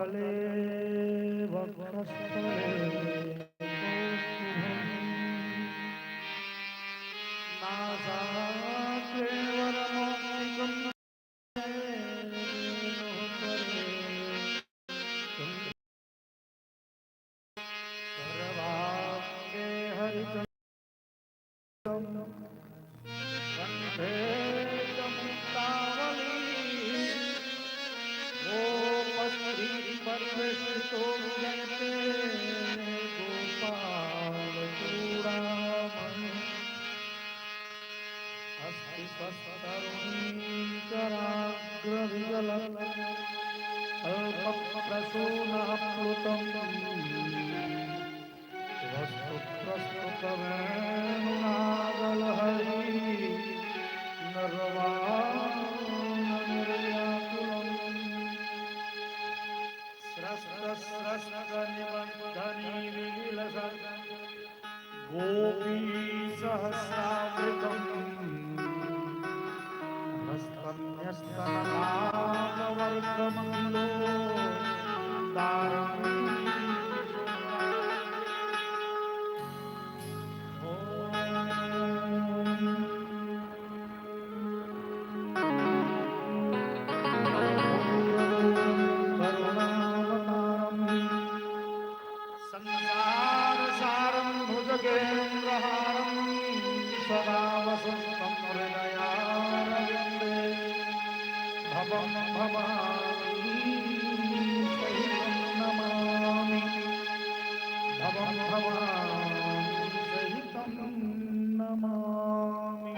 तले वक्षस्थले नासाग्रे वरमौक्तिकम् सर्वाङ्गे हरिचन्दनं कण्ठे च मुक्तावली गोपस्त्री परिवेष्टितो यन्ते गोपालचूडामणि अस्ति स्वस्तरुणीचराग्रविगलम् अल्पप्रसूनाप्लुतम् वस्तुप्रस्तुतवेणुनादलहरी निर्वाणनिर्व्याकुलम् स्रस्तस्रस्तनिबन्धनी विविलसत् गोपीसहस्रावृतम् हस्तन्यस्तननादवर्गमङ्गलो दारम् संसारसारं भुजगेन्द्रहारं सदा वसन्तं हृदयारविन्दे भवं भवानी सहितं नमामि भवं भवानी सहितं नमामि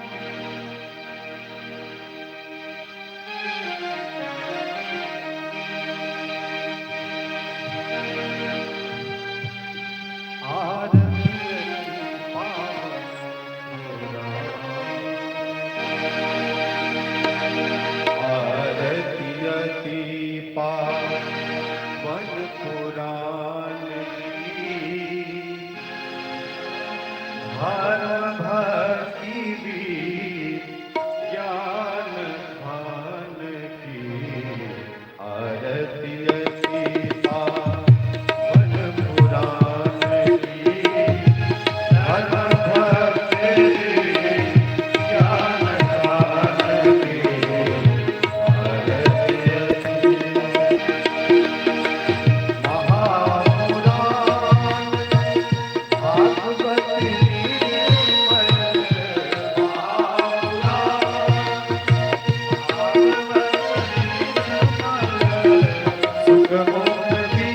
सुख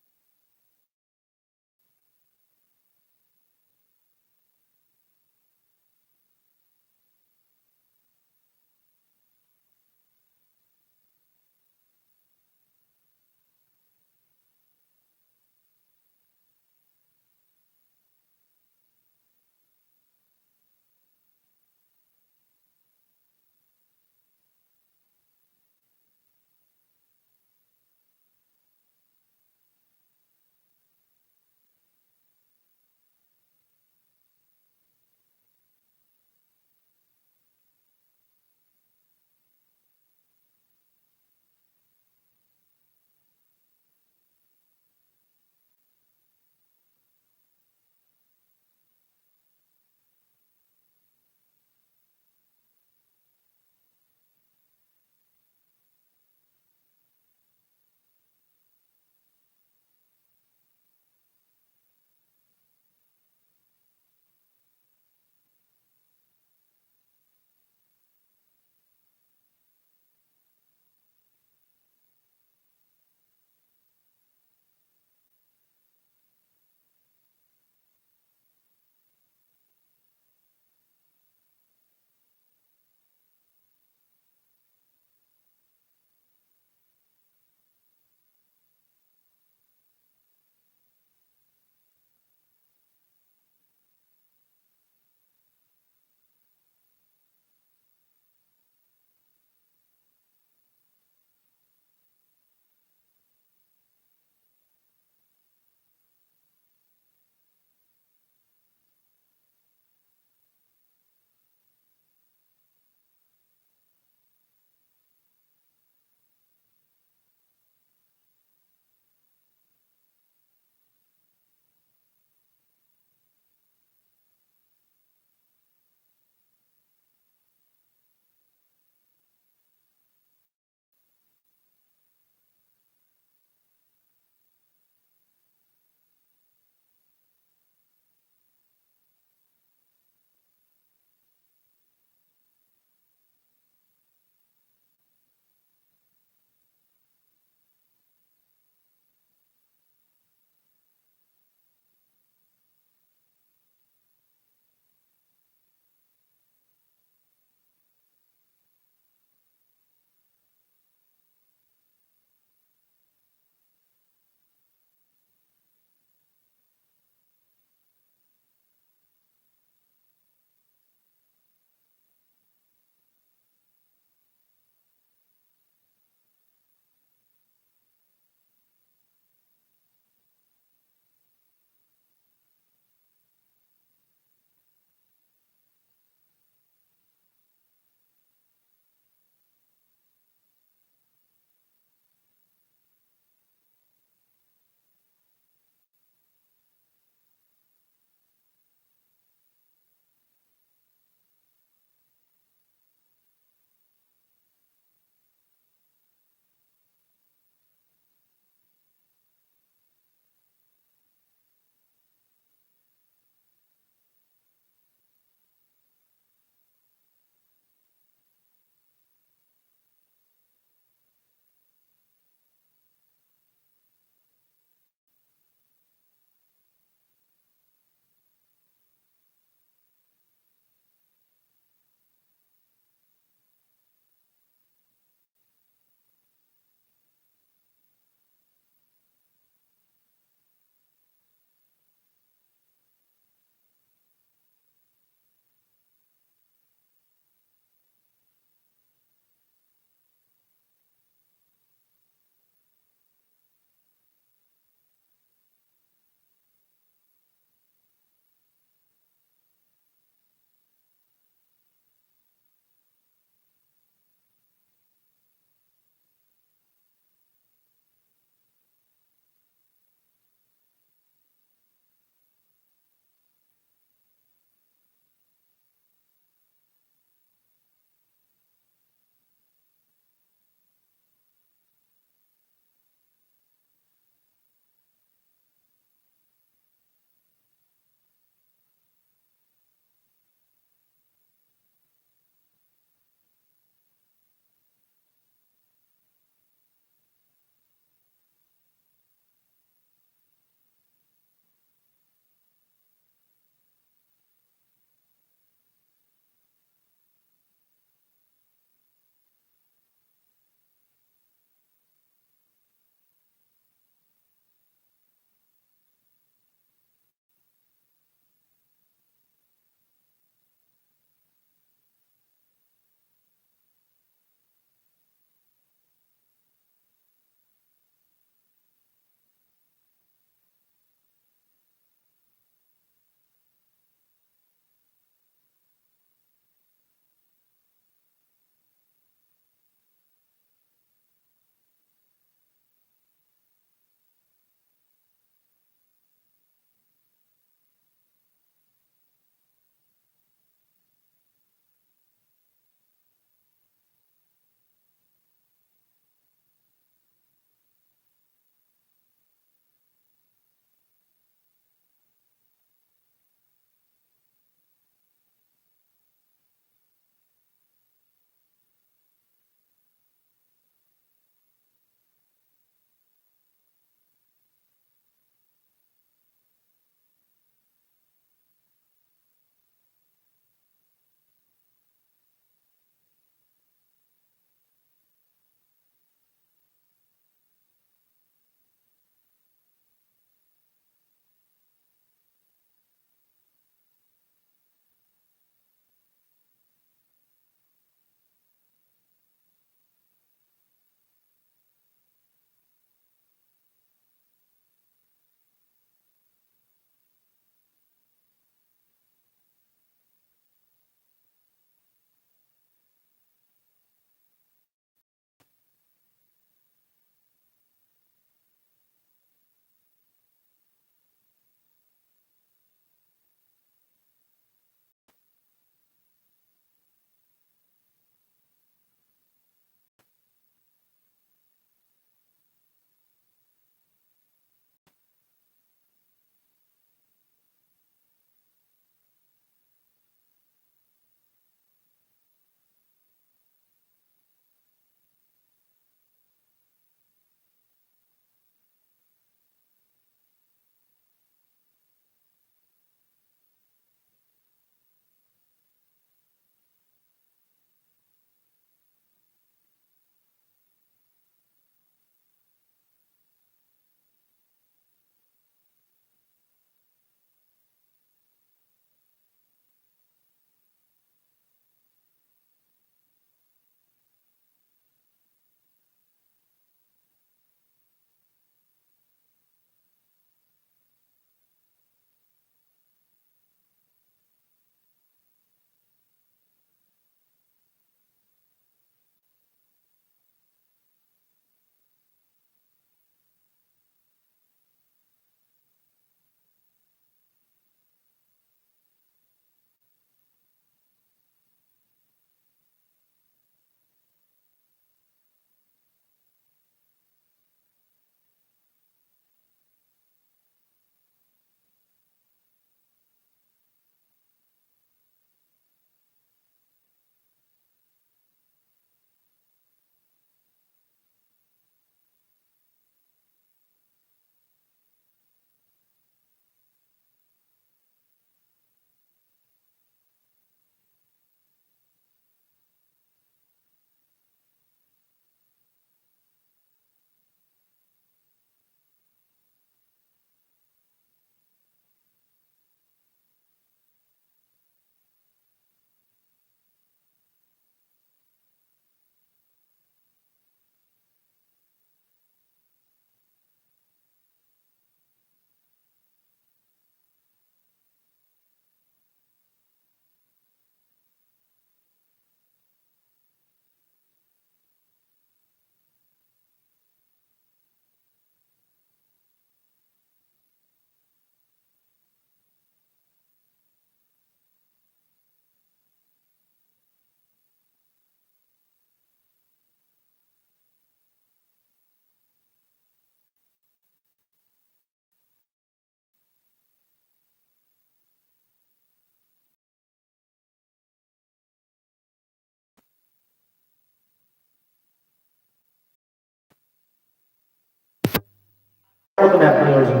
प्रयोजन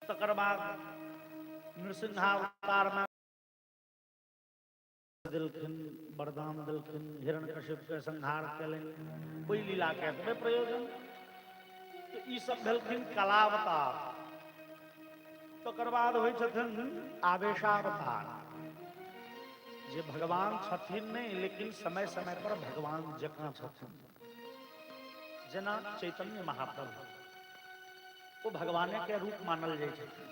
तकर बाद नृसिंहावतार में दिलखिन वरदान दिलखिन हिरण्यकशिप के संहार करें कोई लीला के प्रयोजन तो ई सब भेलखिन कलावतार। तकर बाद होइ छथिन आवेशावतार जे भगवान छथिन नहीं लेकिन समय समय पर भगवान जकां छथिन। जना चैतन्य महाप्रभु वो भगवान के रूप मानल जाय छथिन।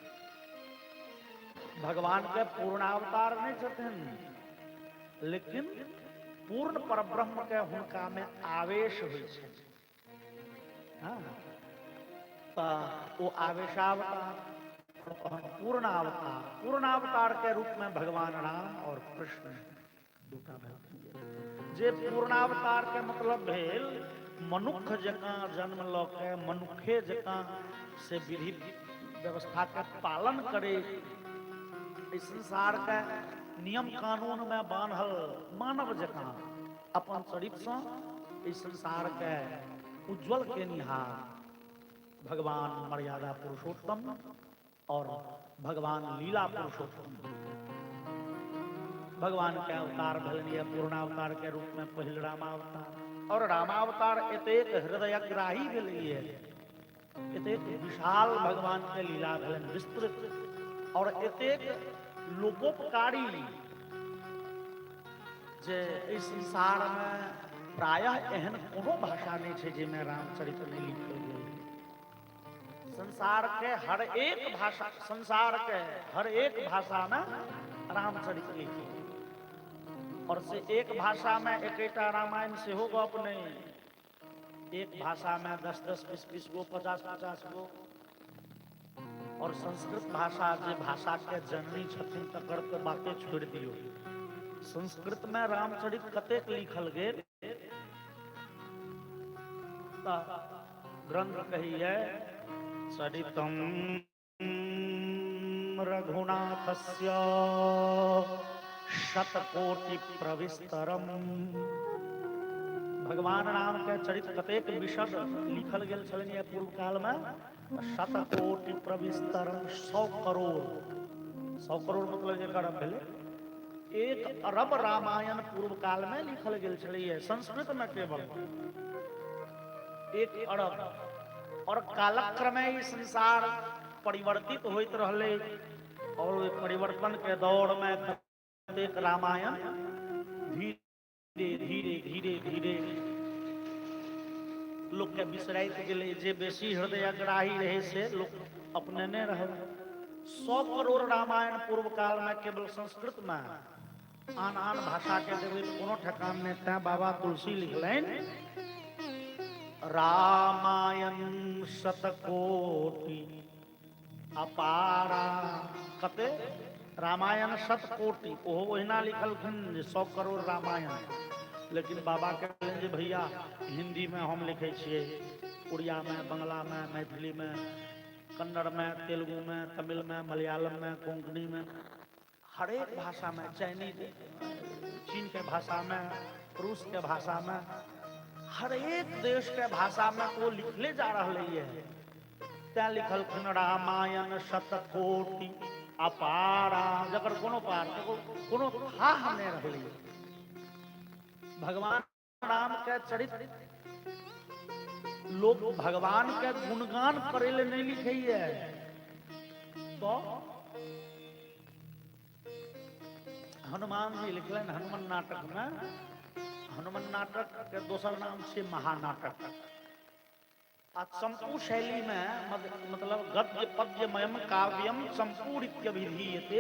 भगवान के पूर्णावतार नहीं छथिन लेकिन पूर्ण परब्रह्म के हुनका में आवेश होइ छै। हाँ तो वो आवेशावतार पूर्णावतार के रूप में भगवान राम और कृष्ण दूटा जे पूर्णावतार के मतलब भेल मनुख जकां जन्म ल के मनुखे जकां से विधि व्यवस्था के पालन करे इस संसार के नियम कानून में बांधल मानव जकां अपन शरीर से इस संसार के उज्जवल के निहार भगवान मर्यादा पुरुषोत्तम और भगवान लीला पुरुषोत्तम भगवान के अवतार भेलनिय पूर्णावतार के रूप में पहिल रामावतार। और रामावतार एतेक हृदयग्राही भेलिए एतेक विशाल भगवान के लीला भेलन विस्तृत और एतेक लोकोपकारी जे इस संसार में प्रायः एहन कोनो भाषा नहीं छै जेमे रामचरित नहीं लिखल गेल। संसार के हर एक भाषा में रामचरित लिखल और से एक भाषा में एकेटा रामायण से हो गप नहीं एक भाषा में 10-10 20-20 गो 50-50 गो। और संस्कृत भाषा जे भाषा के जननी छथिन तकर तो बातें छोड़ दियो। संस्कृत में रामचरित कतेक लिखल गेल ग्रंथ कहिए चरितम रघुनाथस्य शतकोटि प्रविस्तरम। भगवान राम के चरित्र कतेक विशद लिखल गेल छलनि पूर्व काल में। शतकोटि प्रविस्तरम 100 करोड़ मतलब जेकर भेले 1 अरब रामायण पूर्व काल में लिखल गेल छलैया संस्कृत में केवल 1 अरब। और कालक्रमे ई संसार परिवर्तित होइत रहले और परिवर्तन के दौर में एक रामायण धीरे धीरे धीरे धीरे लोग के बिसराइत गेले जे बेसी हृदयग्राही रहे से लोग अपने ने रहे। 100 करोड़ रामायण पूर्व काल में केवल संस्कृत में आन आन भाषा के देवे कोनो ठेकान ने तै बाबा तुलसी लिखलेन रामायण शतकोटि अपारा। कते रामायण 100 कोटि ओहिना लिखलखिन 100 करोड़ रामायण। लेकिन बाबा कहले जे भैया हिंदी में हम लिखे छिए उड़िया में बंगला में मैथिली में कन्नड़ में तेलुगु में तमिल में मलयालम में कोंकणी में हर एक भाषा में चाइनीज चीन के भाषा में रूस के भाषा में हर एक देश के भाषा में वो लिखले जा रहे है। त्या लिखलखिन रामायण 100 कोटि अपारा जकर कोनो पार कोनो था हमने रहली। भगवान राम के चरित्र लोग भगवान के गुणगान करे ले नहीं लिखे है तो हनुमान जी लिखलन हनुमान नाटक में। हनुमान नाटक के दोसर नाम से महानाटक। चंपू शैली में मतलब गद्य पद्यमयम काव्यम चंपूरित्यभिधीयते।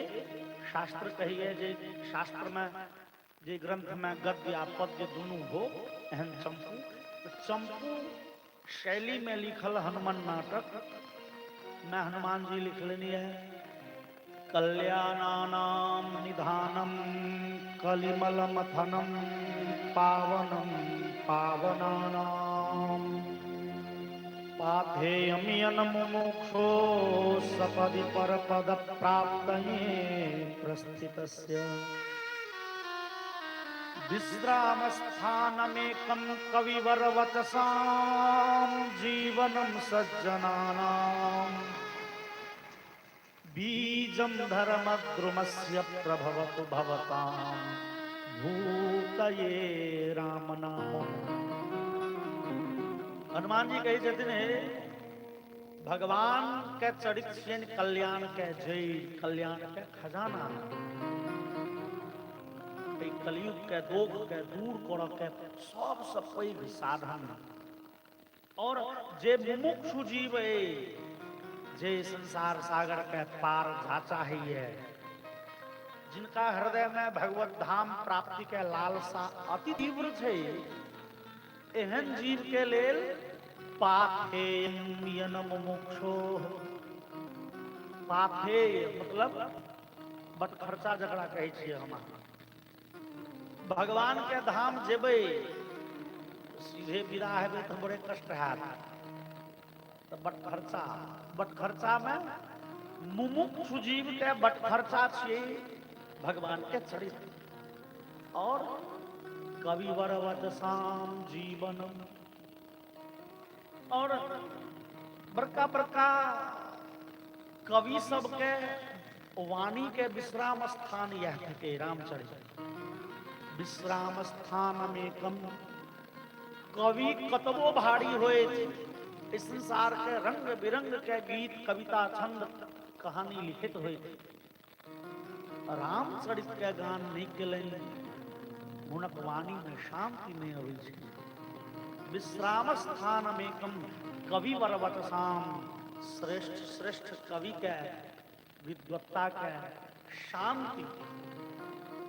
शास्त्र कहिए जे शास्त्र में जे ग्रंथ में गद्य आ पद्य दोनों हो एहन चंपू। चंपू शैली में लिखल हनुमान नाटक में हनुमान जी लिखलनी है कल्याणानाम निधानम कलिमल मथनम पावनम पावनानाम पाथेयमियन मुमुक्षो सपदि परपद प्राप्तये प्रस्थितस्य विश्राम स्थानमेकं कविवर वचसां जीवनं सज्जनानां बीजं धर्मद्रुमस्य प्रभवतु भवतां भूतये राम नाम। हनुमान जी कही छथिन भगवान के चरित्र कल्याण के जय कल्याण के खजाना कलयुग के दुख के दूर कर के सबसे पैघ साधन और जे मुमुक्षु जीव जे संसार सागर के पार जा चाहिए जिनका हृदय में भगवत धाम प्राप्ति के लालसा अति तीव्र है एहन जीव के लेल पाथेयन मुमुक्षो पाथे मतलब बट खर्चा जकरा कहै छियै हम भगवान के धाम जेबै सीधे विदा हेबै तो बड़े कष्ट हैत तो बट खर्चा में मुमुक्षु जीव के बट खर्चा छियै भगवान के चरित्र और कविवर वचसाम जीवन और बड़का बड़का कवि सबके वाणी के विश्राम स्थान यह थे रामचरित्र विश्राम स्थान में कम कवि कतबो भारी होए इस संसार के रंग बिरंग के गीत कविता छंद कहानी लिखित हुए रामचरित्र के गान नहीं केलन हुनक वाणी में शांति नहीं अबै छै विश्राम स्थान में कम कवि वरवटसाम श्रेष्ठ श्रेष्ठ कवि के विद्वत्ता के शांति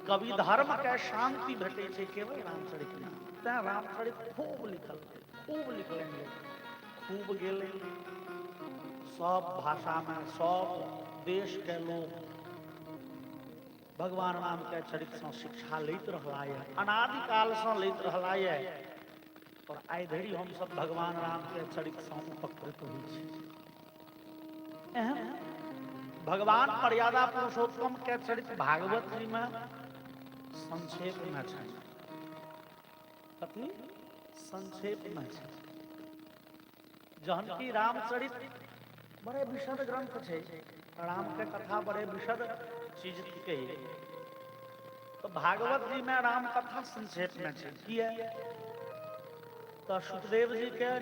कवि धर्म के शांति भेटे छै केवल रामचरित्र में तैं रामचरित्र खूब लिखलेंगे खूब गेले सब भाषा में सब देश के लोग भगवान राम के चरित्र से शिक्षा लैत रहला है अनादि काल से लैत रहला है और आइ धरि हम सब भगवान राम के चरित्र से उपकृत होइ छी भगवान मर्यादा पुरुषोत्तम के चरित्र भागवत जी में संक्षेप में छै कथी संक्षेप में छै जहन की रामचरित्र बड़े विशद ग्रंथ छै राम के कथा बड़े विशद चीज के तो भागवत जी में राम कथा संक्षेप में छै किया तो सुखदेव जी के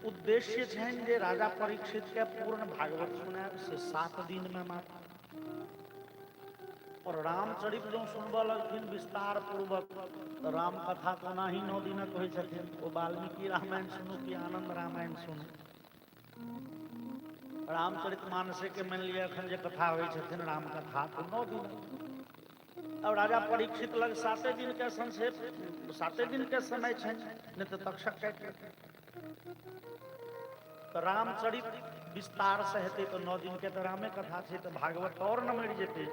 उद्देश्य छनि जे राजा परीक्षित के पूर्ण भागवत सुनाब से 7 दिन में मात्र और रामचरित्र जो सुनबा लगथिन विस्तार पूर्वक तो राम कथा तो ना ही 9 दिनक होइ छथिन वो वाल्मीकि रामायण सुनू कि आनंद रामायण सुनू रामचरित मानस के मान लिया अखन जे कथा होइ छथिन राम कथा तो 9 दिन अब राजा परीक्षित लग 7 दिन के संक्षेप 7 दिन के समय छनि नहीं तो तक्षक तो रामचरित विस्तार से हेते तो 9 दिन के तो रामे कथा छे तो भागवत और न मरि जेते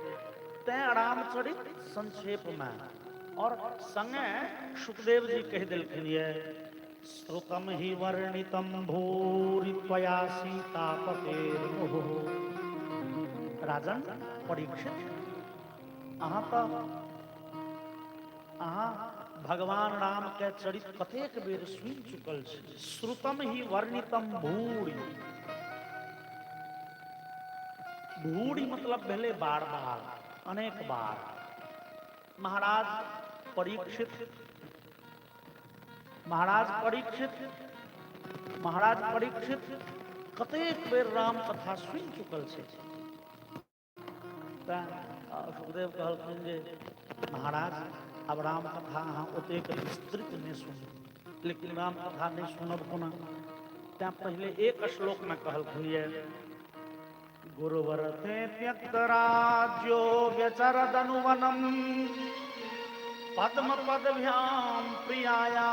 तैं रामचरित संक्षेप में और संगे सुखदेव जी कह दिलखिन ये श्रुतम ही वर्णितम भूरि त्वया सीतापतेर्मुहुः राजन परीक्षित अहाँ भगवान राम के चरित्र कतेक बेर सुनि चुकल छी श्रुतम ही वर्णितम भूरि भूरि मतलब भेले बार बार अनेक बार महाराज परीक्षित कतेक बेर राम कथा सुनि चुकल छै सुखदेव कहलखिन जे महाराज अब राम कथा अहाँ ओतेक विस्तृत नहीं सुनू लेकिन राम कथा नहीं सुनब कोना तैं पहले एक श्लोक में कहलखिन ये गुरुवर ते त्यक्त राज्यो व्यचरदनुवनम पद्म पदभ्याम प्रियाया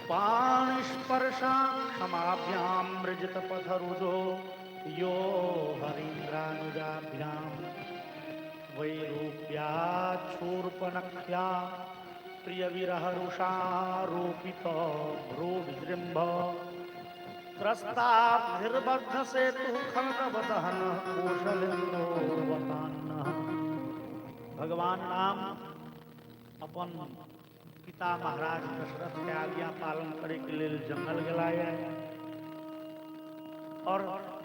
पाणिस्पर्शा क्षमाभ्याम मृजित पथरुजो यो हरीन्द्रानुजाभ्याम वैरूप्या क्षूर्पनख्या प्रिय विरहरुषारोपित भ्रूविजृंभ त्रस्ताभिर्बद्ध सेतु खंडवदहन कौशलेन्द्रो वतान्नः। भगवान राम अपन पिता महाराज दशरथ के आज्ञा पालन करे के लिए जंगल गलाया और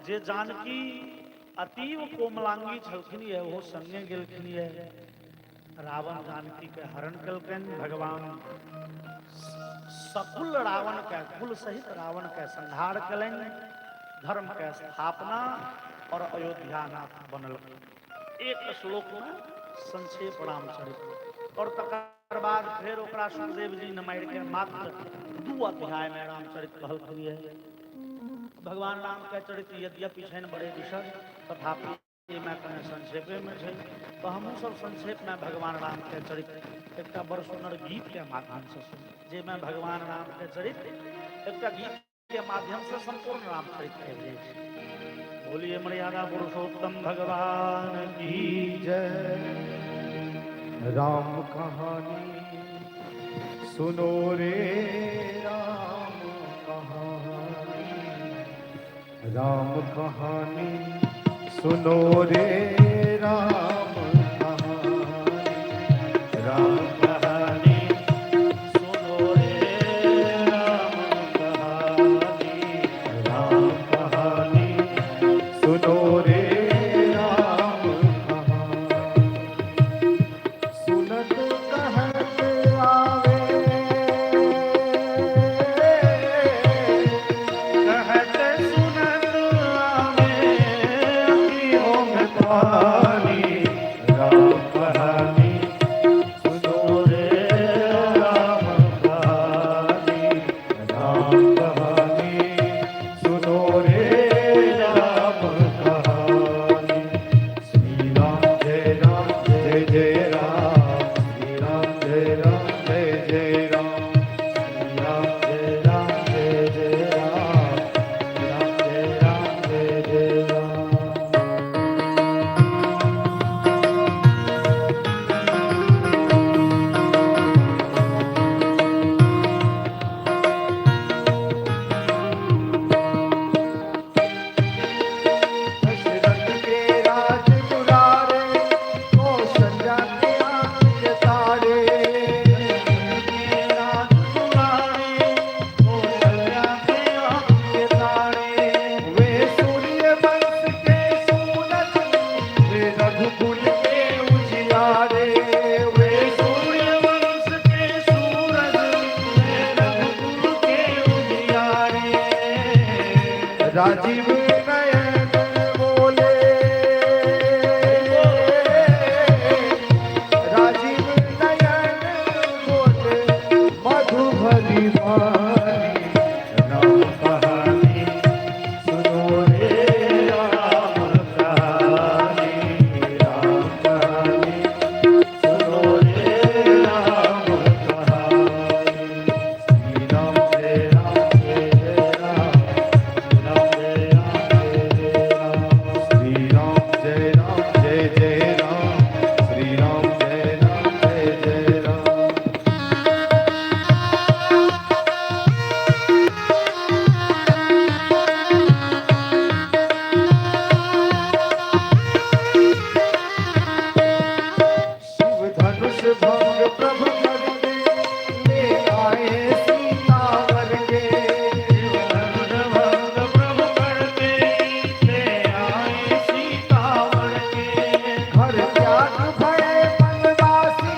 जे जानकी अतीव कोमलांगी छलखिन है वो संगे गेलखिन है। रावण जानकी के हरण कलकन। भगवान सकुल रावण के कुल सहित रावण के संहार कलन, धर्म के स्थापना और अयोध्या नाथ बनल। एक श्लोक में संक्षेप रामचरित और तकर बाद फिर ओकरा सुखदेव जी ने मार के मात्र 2 अध्याय में रामचरित कहलखिन है। भगवान राम के चरित्र यद्यपि छन बड़े विषय तथापि मैं कने संक्षेपे में छै, तो हमहूँ सब संक्षेप में भगवान राम के चरित्र एक बड़ सुंदर गीत के माध्यम से सुन जे मैं भगवान राम के चरित्र एक गीत के माध्यम से संपूर्ण राम चरित्र कह। बोलिए मर्यादा पुरुषोत्तम भगवान की जय। राम कहानी सुनो रे राम कहानी, राम कहानी सुनो रे राम कहानी, राम कहानी सुनो रे राम कहानी, राम कहानी सुनो रे राम कहानी। सुनत कहत आवे कहत सुनत आवे अखियों में पानी, राम कहानी सुनो रे राम कहानी, राम कहानी सुनो रे राम कहानी। श्री राम जय जय राम, श्री राम जय जय राम, श्री राम जय जय राम, श्री राम जय जय राम। दशरथ के राज दुलारे, कौशल्या के आँख के तारे, के राज दुलारे, कौशल्या के आँख के तारे। वे सूर्य वंश के सूरज, वे रघुकुल के उजियारे, वे सूर्य वंश के सूरज, वे रघुकुल के उजियारे। राजीव नयन बोले, राजीव नयन बोले मधु भरी वाणी, राम कहानी सुनो रे राम कहानी, राम कहानी सुनो रे राम कहानी। श्री राम जय राम, श्री राम जय राम जय जय राम, श्री राम जय जय राम। शिव धनुष भंग प्रभु करके ले आए सीतावर के, शिव धनुष भंग प्रभु करके ले आए सीतावर के। घर त्याग भय वनवासी,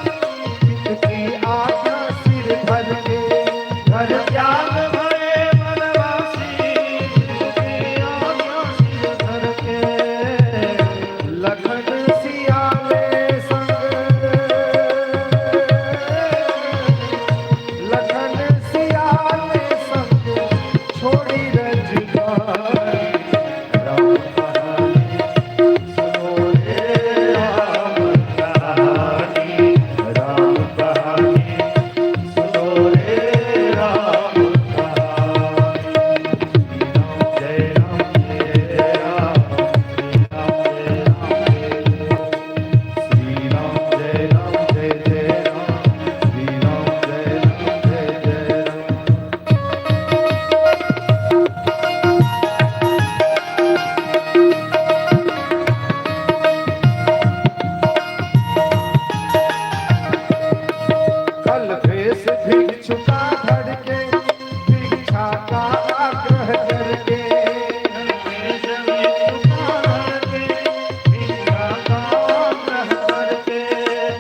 जिसकी आज्ञा सिर धर के, घर त्याग भय वनवासी, जिसकी आज्ञा सिर धर के। लखन सियाले संग, लखन सियाले संग छोड़ी रजगारी, राम कहानी सुनो रे राम कहानी, राम कहानी सुनो रे राम धड़के भिक्षा का आग्रह करके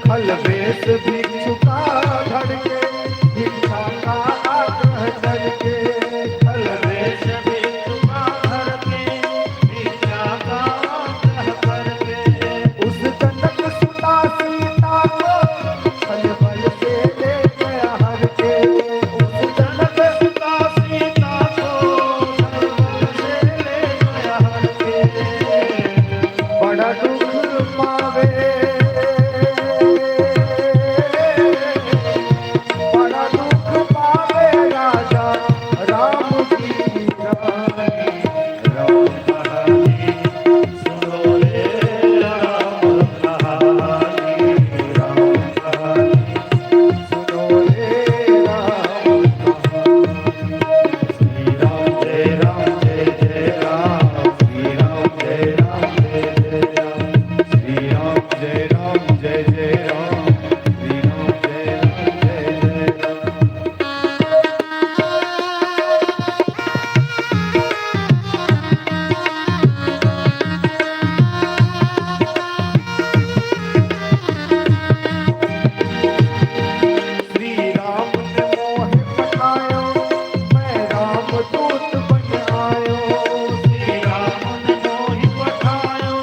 खलवेश भिक्षु का धड़के भिक्षा का आग्रह करके खलवेश भिक्षु का धड़के भिक्षा का आग्रह करके उस जनक सुता सीता को खलबल से ले गया हर के उस जनक सुता सीता को खलबल से ले गया हर के बड़ा दुख पावे बड़ा दुख पावे राजा राम की रानी राम कहानी सुनो रे राम कहानी राम कहानी सुनो रे राम कहानी श्री राम जय राम जय जय राम श्री राम जय राम जय जय राम श्री राम जय राम जय जय राम श्री राम जय राम जय जय राम श्री राम ने मोह पठायो मैं राम दूत बन आयो श्री राम ने मोह पठायो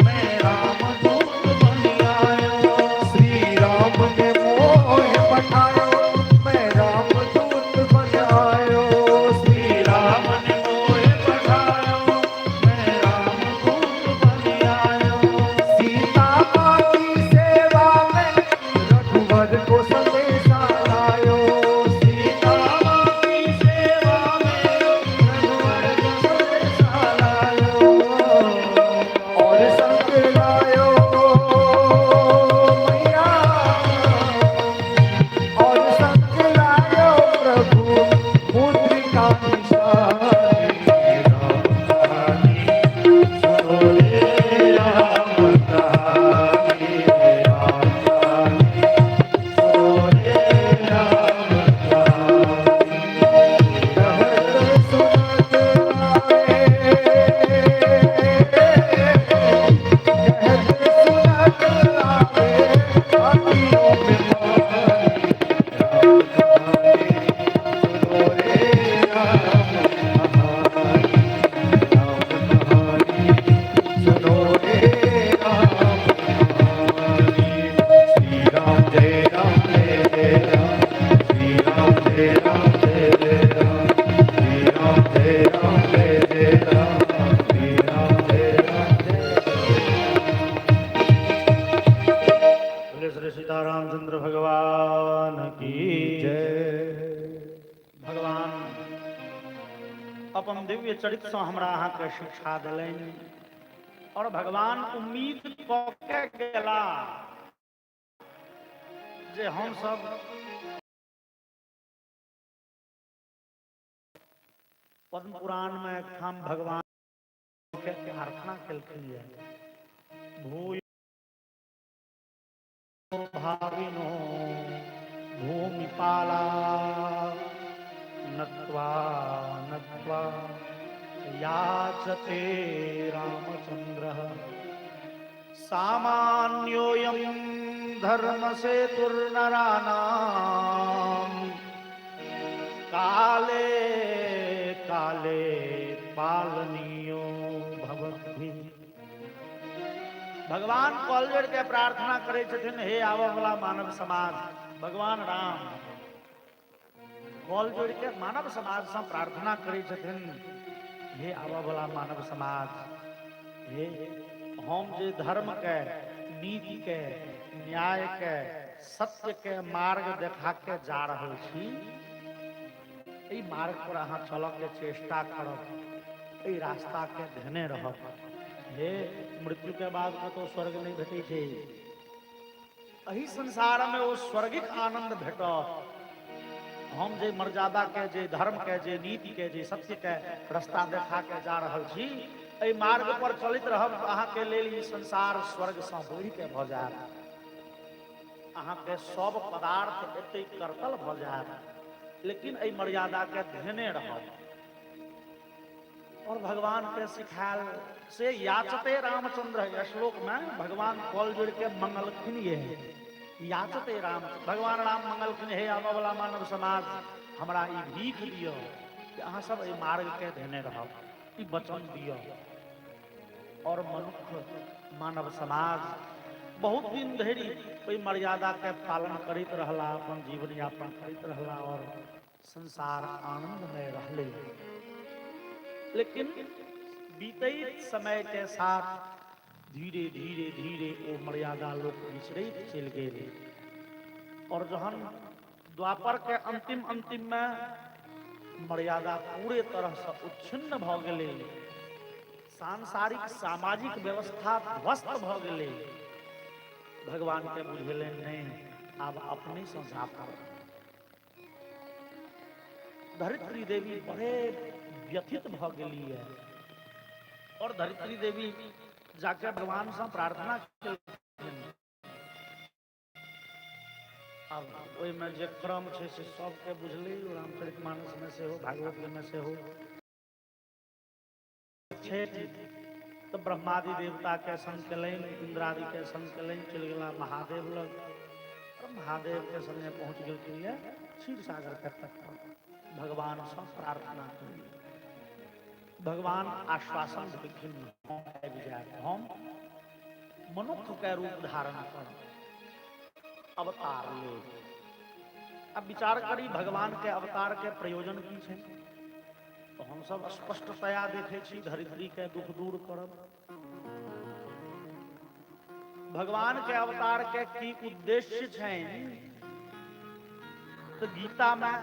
मैं राम दूत बन आयो श्री राम ने मोह पठायो मैं राम दूत बन आयो श्री राम ने मोह पठायो मैं राम दूत बन आयो सीता माँ की सेवा में रघुवर को संदेशा लायो सीता माँ की सेवा में रघुवर को संदेशा लायो और संग लायो मैया और संग लायो प्रभु मुद्रिका निशानी राम कहानी सुनो रे राम कहानी राम कहानी सुनो रे राम कहानी कहत सुनत आए कहत सुनत आए आँखियों में पानी राम कहानी सुनो रे राम कहानी राम कहानी सुनो रे राम कहानी श्री राम जय राम जय जय राम श्री राम जय राम जय जय राम श्री राम जय राम जय जय राम श्री राम जय राम जय बोले श्री सीतारामचंद्र भगवान की जय भगवान अपन दिव्य चरित्र से हमरा अहाँ के शिक्षा दिलनि और भगवान उम्मीद कऽ के गेला जे हम सब पद्म पुराण में एक ठाम भगवान के प्रार्थना केलखिन है भूय भाविनो भूमिपाला नत्वा नत्वा याचते रामचंद्रः सामान्योऽयं धर्मसेतुर्नराणां काले काले पालनीयो भवद्भिः। भगवान कॉल जोड़ के प्रार्थना करे छथिन, हे आवा वाला मानव समाज। भगवान राम कॉल जोड़ के मानव समाज से प्रार्थना करे छथिन, हे आवा वाला मानव समाज, हे हम जे धर्म के, नीति के, न्याय के, सत्य के मार्ग देखा के जा रहल छी, ई मार्ग पर अहाँ चलऽ के चेष्टा करब, ई रास्ता के धेने रहब। हे मृत्यु के बाद तो स्वर्ग नहीं भेटै छै, एही संसार में वो स्वर्गिक आनंद भेटत। हम जे मर्यादा के, जे धर्म के, जे नीति के, जे सत्य के रास्ता देखा के जा रहल छी, एहि मार्ग पर चलित रहब तऽ अहाँ के लेल ई संसार स्वर्ग सँ बढ़ि के भऽ जायत। अहाँ के सब पदार्थ एते करतल भऽ जायत। लेकिन ए मर्यादा के ध्याने रहो। और भगवान के सिखाल से याचते रामचंद्र, यह श्लोक में भगवान कॉल जोड़ के मंगलखिन ये है, याचते राम, भगवान राम मंगलखिन हे आबा वाला मानव समाज हमरा ई भीख दियो कि अहाँ सब ए मार्ग के ध्याने रहो, ई वचन दियो। और मनुष्य मानव समाज बहुत दिन धरि कोई मर्यादा के पालन करित रहला, अपन जीवन यापन करित रहला और संसार आनंद में रहले। लेकिन बीते समय के साथ धीरे धीरे धीरे वो मर्यादा लोग बिछड़ते चल गए। और जहन द्वापर के अंतिम में मर्यादा पूरे तरह से उच्छिन्न भ गेले, सांसारिक सामाजिक व्यवस्था ध्वस्त भ गेले, भगवान के बुझेले नहीं अब अपने से जाकर। धरित्री देवी बड़े व्यथित भ गेली है और धरित्री देवी जाके भगवान से प्रार्थना केलखिन। अब ओइ में जे क्रम छै से सबके बुझली, रामचरितमानस में से हो, भागवत में से हो छै। तो ब्रह्मादि देवता के संग केलनि, इंद्रादि के संग केलनि, चल गेला महादेव लग और महादेव के संगे पहुंच गेल क्षीर सागर के तट पर। भगवान से प्रार्थना करी, भगवान आश्वासन देलखिन हम मनुष्य के रूप धारण कर अवतार ले। अब विचार करी भगवान के अवतार के प्रयोजन की छै, तो हम सब स्पष्टतया देखे छी धरित्री के दुख दूर करब। भगवान के अवतार के की उद्देश्य छै, तो गीता में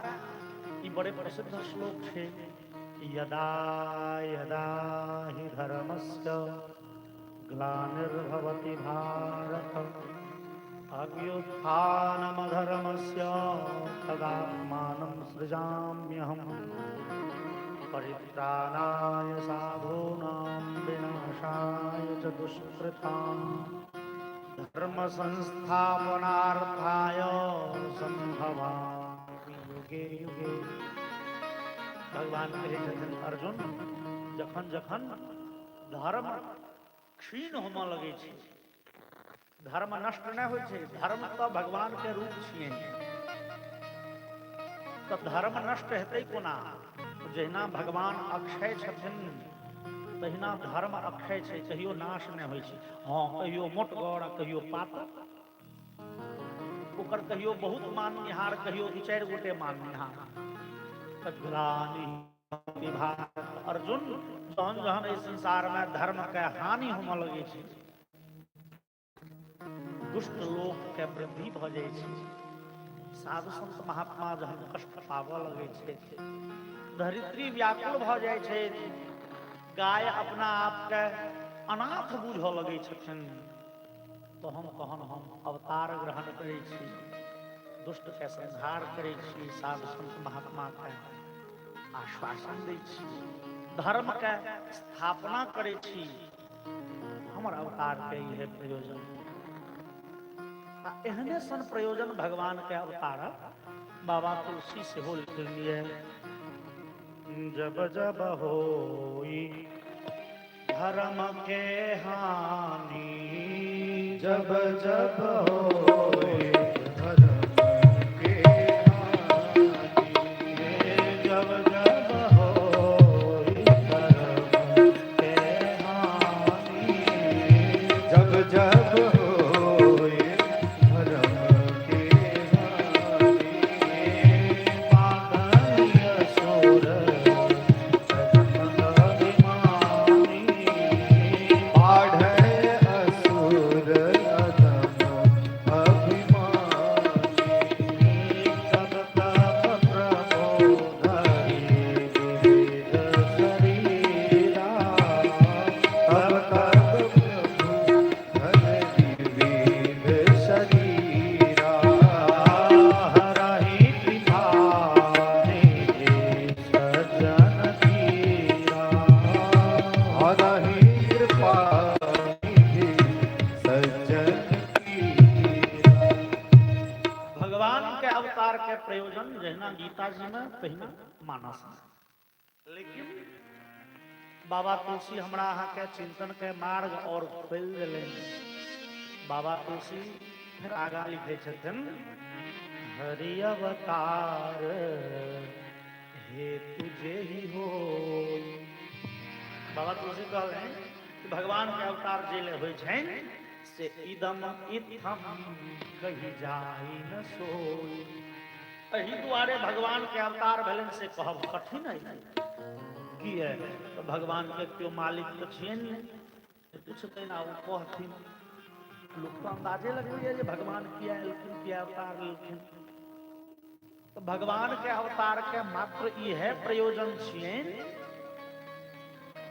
ये बड़े प्रसिद्ध श्लोक है, यदा यदा हि धर्मस्य ग्लानिर्भवति भारत अभ्युत्थानमधर्मस्य तदात्मानं सृजाम्यहम् परित्राणाय साधूनां विनाशाय च दुष्कृताम् धर्म संस्थापनार्थाय संभवामि युगे युगे। भगवान कहे छथिन अर्जुन, जखन जखन धर्म क्षीण होने लगे छे, धर्म नष्ट नहीं होय छे, धर्म तो भगवान के रूप छिए, तो धर्म नष्ट हेतै कोना? जहिना भगवान अक्षय छथिन तहिना धर्म अक्षय छे, कहियो नाश नहीं होय छे। हाँ, कहियो मोटगर कहियो पातर, ओकर कहियो बहुत माननिहार कहियो दू चारि गोटे माननिहार। अर्जुन जहन जहन इस संसार में धर्म के हानि होने लगे छे, दुष्ट लोक के वृद्धि भ जाय छे, साधु संत महात्मा जहन कष्ट पावऽ लगे छे, धरित्री व्याकुल भ जाय छे, गाय अपना आप के अनाथ बुझऽ लगे छथिन, तो हम तहन हम अवतार ग्रहण करै छी, दुष्ट के संहार करै छी, साधु संत महात्मा के आश्वासन दै छी, धर्म के स्थापना करै छी। हमर अवतार के यह प्रयोजन, एहने सन प्रयोजन भगवान के अवतार बाबा तुलसी से हो लिखलिए। जब जब होई धर्म के हानि, जब जब होए धर्म के हानि, जब जब होई धर्म के हानि, जब जब होए धर्म के हानि, पागल असुर बाढ़े असुर अधम अभिमानी, तब तब प्रबोधरि तहिना मानस में। लेकिन बाबा तुलसी हमरा अहाँ के चिंतन के मार्ग और खोल दिले। बाबा तुलसी फिर आगा लिखे छथिन, हरि अवतार हे तुझे ही हो। बाबा तुलसी कहले कि भगवान के अवतार जे ले होय छै से इदम इत्थम कही जाई न सोई। एही दुआरे भगवान के अवतार भेलन से कहब कठिन है। की है तो भगवान के क्यों मालिक तो छियन नहीं, पूछते ना वो कहथिन। लोग तो अंदाजे लगे जे भगवान किया एलखिन, किया अवतार लेलखिन। तो भगवान के अवतार के मात्र ई है प्रयोजन छियन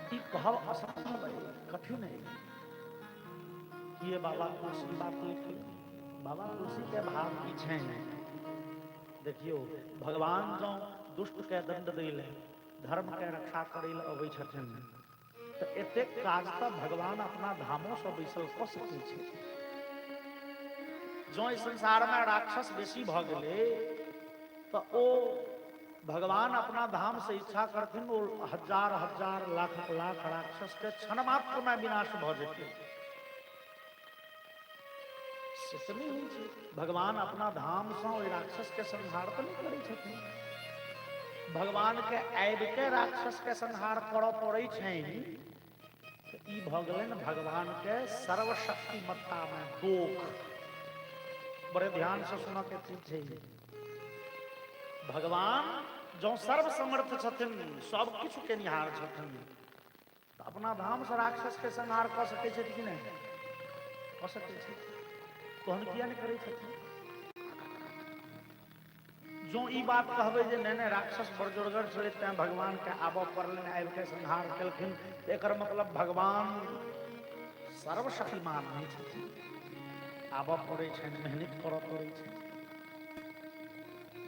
कि कहब असंभव है, कठिन है। ये बाबा तुलसी बात लिखी। बाबा तुलसी के भाव की छै। देखियो भगवान जो दुष्ट के दंड दैले, धर्म के रक्षा करे ले अबै छथिन, तो एते काज तो भगवान अपना धामों से बैसल क सकै छै। जो इस संसार में राक्षस बेसी भ गेले तो ओ भगवान अपना धाम से इच्छा करथिन वो हजार हजार लाख लाख राक्षस के क्षण मात्र में विनाश भ जेतै। भगवान अपना धाम से ओइ राक्षस के संहार तो नहीं करै छथिन। भगवान के आबि के राक्षस के संहार करऽ पड़ै छै। ई भ गेलैन भगवान के सर्वशक्तिमत्ता में दोख। बड़े ध्यान से सुना के चीज छै। भगवान जो सर्व समर्थ छथिन, सब किछ के निहार छथिन, तो अपना धाम से राक्षस के संहार क सकै छै कि नहीं? क सकै छै। तहन किया नहीं करै छथिन? जो ई बात कहबै जे नहीं राक्षस बड़ जोरगर छलै तें भगवान के आबऽ पड़लनि, आबि के संहार केलखिन, एकर मतलब भगवान सर्वशक्तिमान नहीं छथिन। आबऽ पड़ै छनि, मेहनत करऽ पड़ै छै।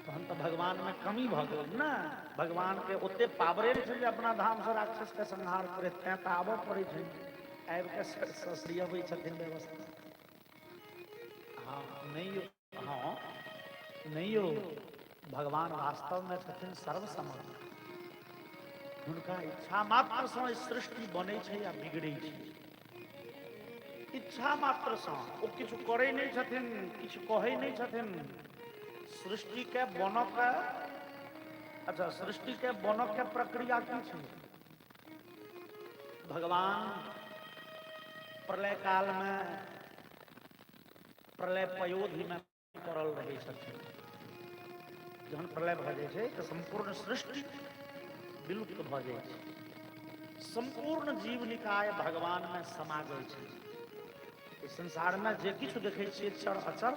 तहन तो भगवान में कमी भ गेल ना। भगवान के ओते पावरे नहीं छै जे अपना धाम से राक्षस के संहार करे, तें तो आबऽ पड़ै छै। आबि के ससरियबै छथिन व्यवस्था। हाँ नहीं यो, हाँ नहीं यो, भगवान वास्तव में छथिन सर्वसमर्थ। हुनका इच्छा मात्र से इस सृष्टि बनै छै या बिगड़ै छै। इच्छा मात्र से ओ किछु करै नहीं छथिन, किछु कहै नहीं छथिन। सृष्टि के बनऽ के, अच्छा सृष्टि के बनऽ के प्रक्रिया की छै? भगवान प्रलय काल में प्रलय पयोधि में पड़ल रहै छथिन। जहन प्रलय भ जाइ छै तो संपूर्ण सृष्टि विलुप्त भ जाइ छै। संपूर्ण जीव निकाय भगवान में समा जाइ छै। इस संसार में जे किछु देखै छियै चर अचर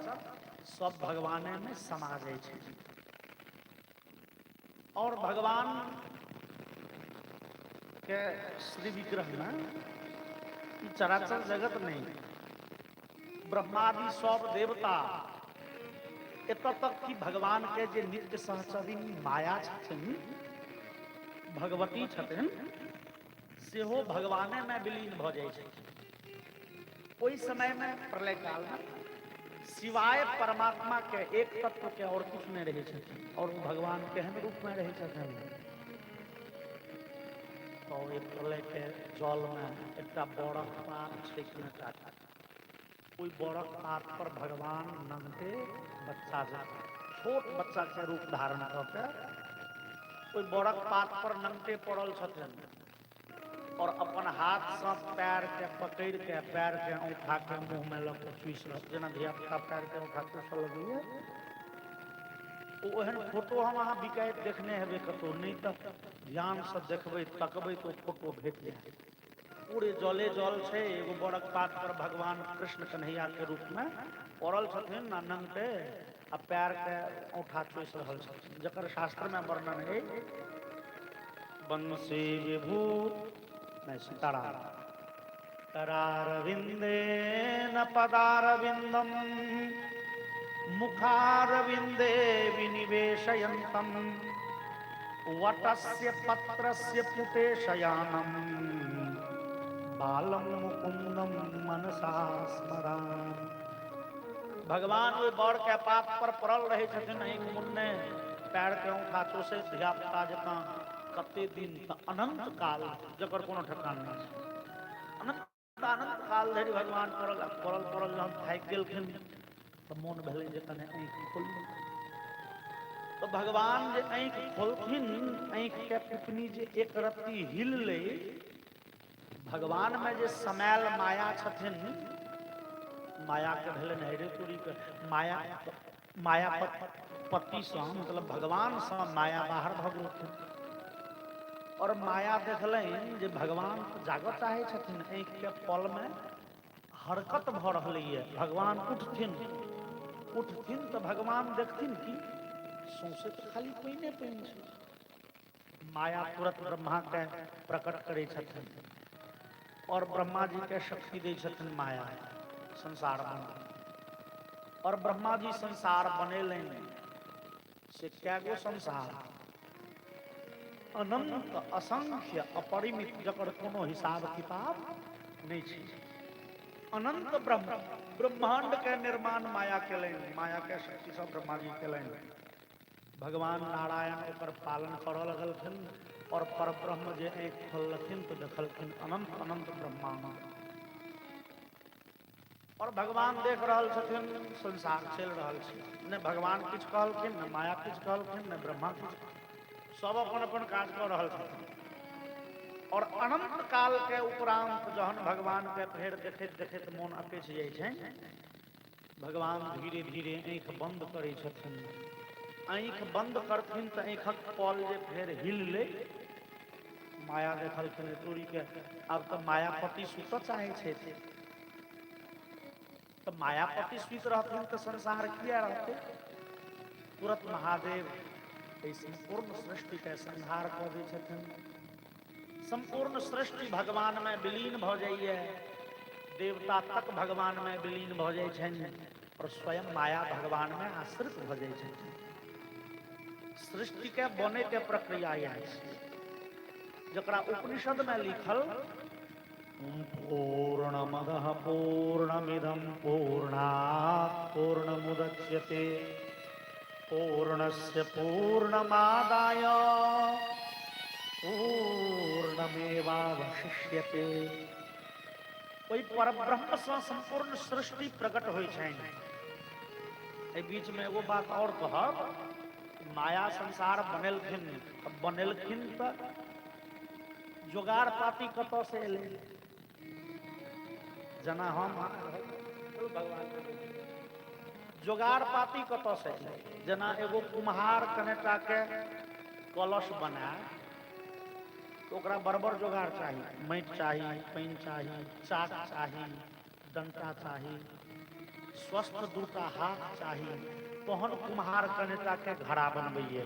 सब भगवाने में समा जाइ छै। और भगवान के श्री विग्रह में चराचर जगत नहीं, ब्रह्मादि सब देवता, एतऽ तक कि भगवान के जे नित्य सहचरिणी माया छथिन, भगवती छथिन, सेहो भगवाने में विलीन भ जाइ छथिन। ओइ समय में प्रलय काल में सिवाय परमात्मा के एक तत्व के और कुछ नहीं रहे छथिन। और वो भगवान केहन रूप में रहे छथिन? तो एक प्रलय के जल में एकटा बड़क पात छेकने टा, कोई बड़क पात पर भगवान नंगे बच्चा जकाँ, छोट बच्चा के रूप धारण करके कोई बड़क पात पर नंगे पड़ल छथिन और अपन हाथ से पैर के पकड़ के, पैर के औंठा के मुंह में लग के चूसि रह, जेना धियापुता पैर के औंठा चूसऽ लगैया। ओहन फोटो हम अहाँ बिकाइत देखने हेबै कतौ, नहीं तो ध्यान से देखबै तकबै तो फोटो भेट जायत। पूरे जले जल छै, एगो बड़क पात पर भगवान कृष्ण कन्हैया के रूप में पड़ल छथिन, नंग पे आ पैर के औंठा चूसि रहल छथिन, जकर शास्त्र में वर्णन है। बंसी विभूत नहीं सीताराम करारविंदे न पदारविंदम मुखारविंदे विनिवेशयन्तम वटस्य पत्रस्य पुटे शयानम बालम मुकुंदम मनसा स्मरामि। भगवान ओइ बड़ के पात पर पड़ल रहे छथिन, एक मुन्ने पैर के उठाचो से धियापुता जकाँ कते दिन त अनंत काल जकर कोनो ठिकान नहीं छै। अनंत काल धरि भगवान पड़ल जहन थाकि गेलखिन तऽ मोन भेलै जे कने आँखि खोलू। तो भगवान जे आँखि खोलथिन, आँखि के पिपनी जे एक रत्ती हिललै, भगवान में जे समायल माया छथिन, माया के भेलन हेरे तोरी के माया पति से मतलब भगवान से माया बाहर भ गेलखिन। और माया देखलनि जे भगवान जागऽ चाहे छथिन, आँखि के पल में हरकत भ रहलैए। भगवान उठथिन तो भगवान देखथिन कि सौंसे तो खाली पानिए पानि छै। माया तुरंत ब्रह्मा के प्रकट करै छथिन और ब्रह्मा जी के शक्ति दै छथिन माया संसार बना। और ब्रह्मा जी संसार बनेलनि से कैगो संसार, अनंत असंख्य अपरिमित, जकर कोनो हिसाब किताब नहीं छै। अनंत ब्रह्मांड के निर्माण माया केलनि, माया के शक्ति से ब्रह्मा जी केलनि। भगवान नारायण ओकर पालन करऽ लगलखिन और परब्रह्म जे आँखि खोललखिन तो देखलखिन अनंत अनंत ब्रह्मांड। और भगवान देख रहल छथिन संसार चलि रहल छै, ने भगवान किछ कहलखिन, ने माया किछ कहलखिन, ने ब्रह्मा किछ, सब अपन अपन काज कऽ रहल छथिन। और अनंत काल के उपरांत जहन भगवान के फेर देखैत देखैत मोन अकैछ जाइ छै, भगवान धीरे धीरे आँखि बंद करै छथिन। आँखि बंद करथिन तऽ आँखिक पल जे फेर हिललै, माया देखलखिन तोरी के आब तऽ मायापति सुतऽ चाहे छै। तो मायापति सुत रहथिन तो संसार किया रहते। तुरंत महादेव संपूर्ण सृष्टि के संहार कऽ दै छथिन। संपूर्ण सृष्टि भगवान में विलीन भ जाइए, देवता तक भगवान में विलीन भ जाइ छनि और स्वयं माया भगवान में आश्रित भ जाइ छथिन। सृष्टि के बने के प्रक्रिया यह छै, जकरा उपनिषद में लिखल पूर्णमदः पूर्णमिदं पूर्णात् पूर्णमुदच्यते पूर्णस्य पूर्णमादाय पूर्णमेवावशिष्यते। ओइ परब्रह्म से संपूर्ण सृष्टि प्रकट होइ छनि। एहि बीच में एगो बात और कहब, माया संसार बनेलखिन तऽ जोगाड़ पाती कतऽ से एलै। जना हम जोगाड़ पाती कतऽ से एलै। जेना एगो कुम्हार कनेटा के कलश बनाए तो ओकरा बड़ जोगाड़ चाही, माटि चाही, पानि चाही, चाक चाही, डंटा चाही, स्वस्थ दूटा हाथ चाही, तहन कुम्हार कनेटा के घड़ा बनबैए।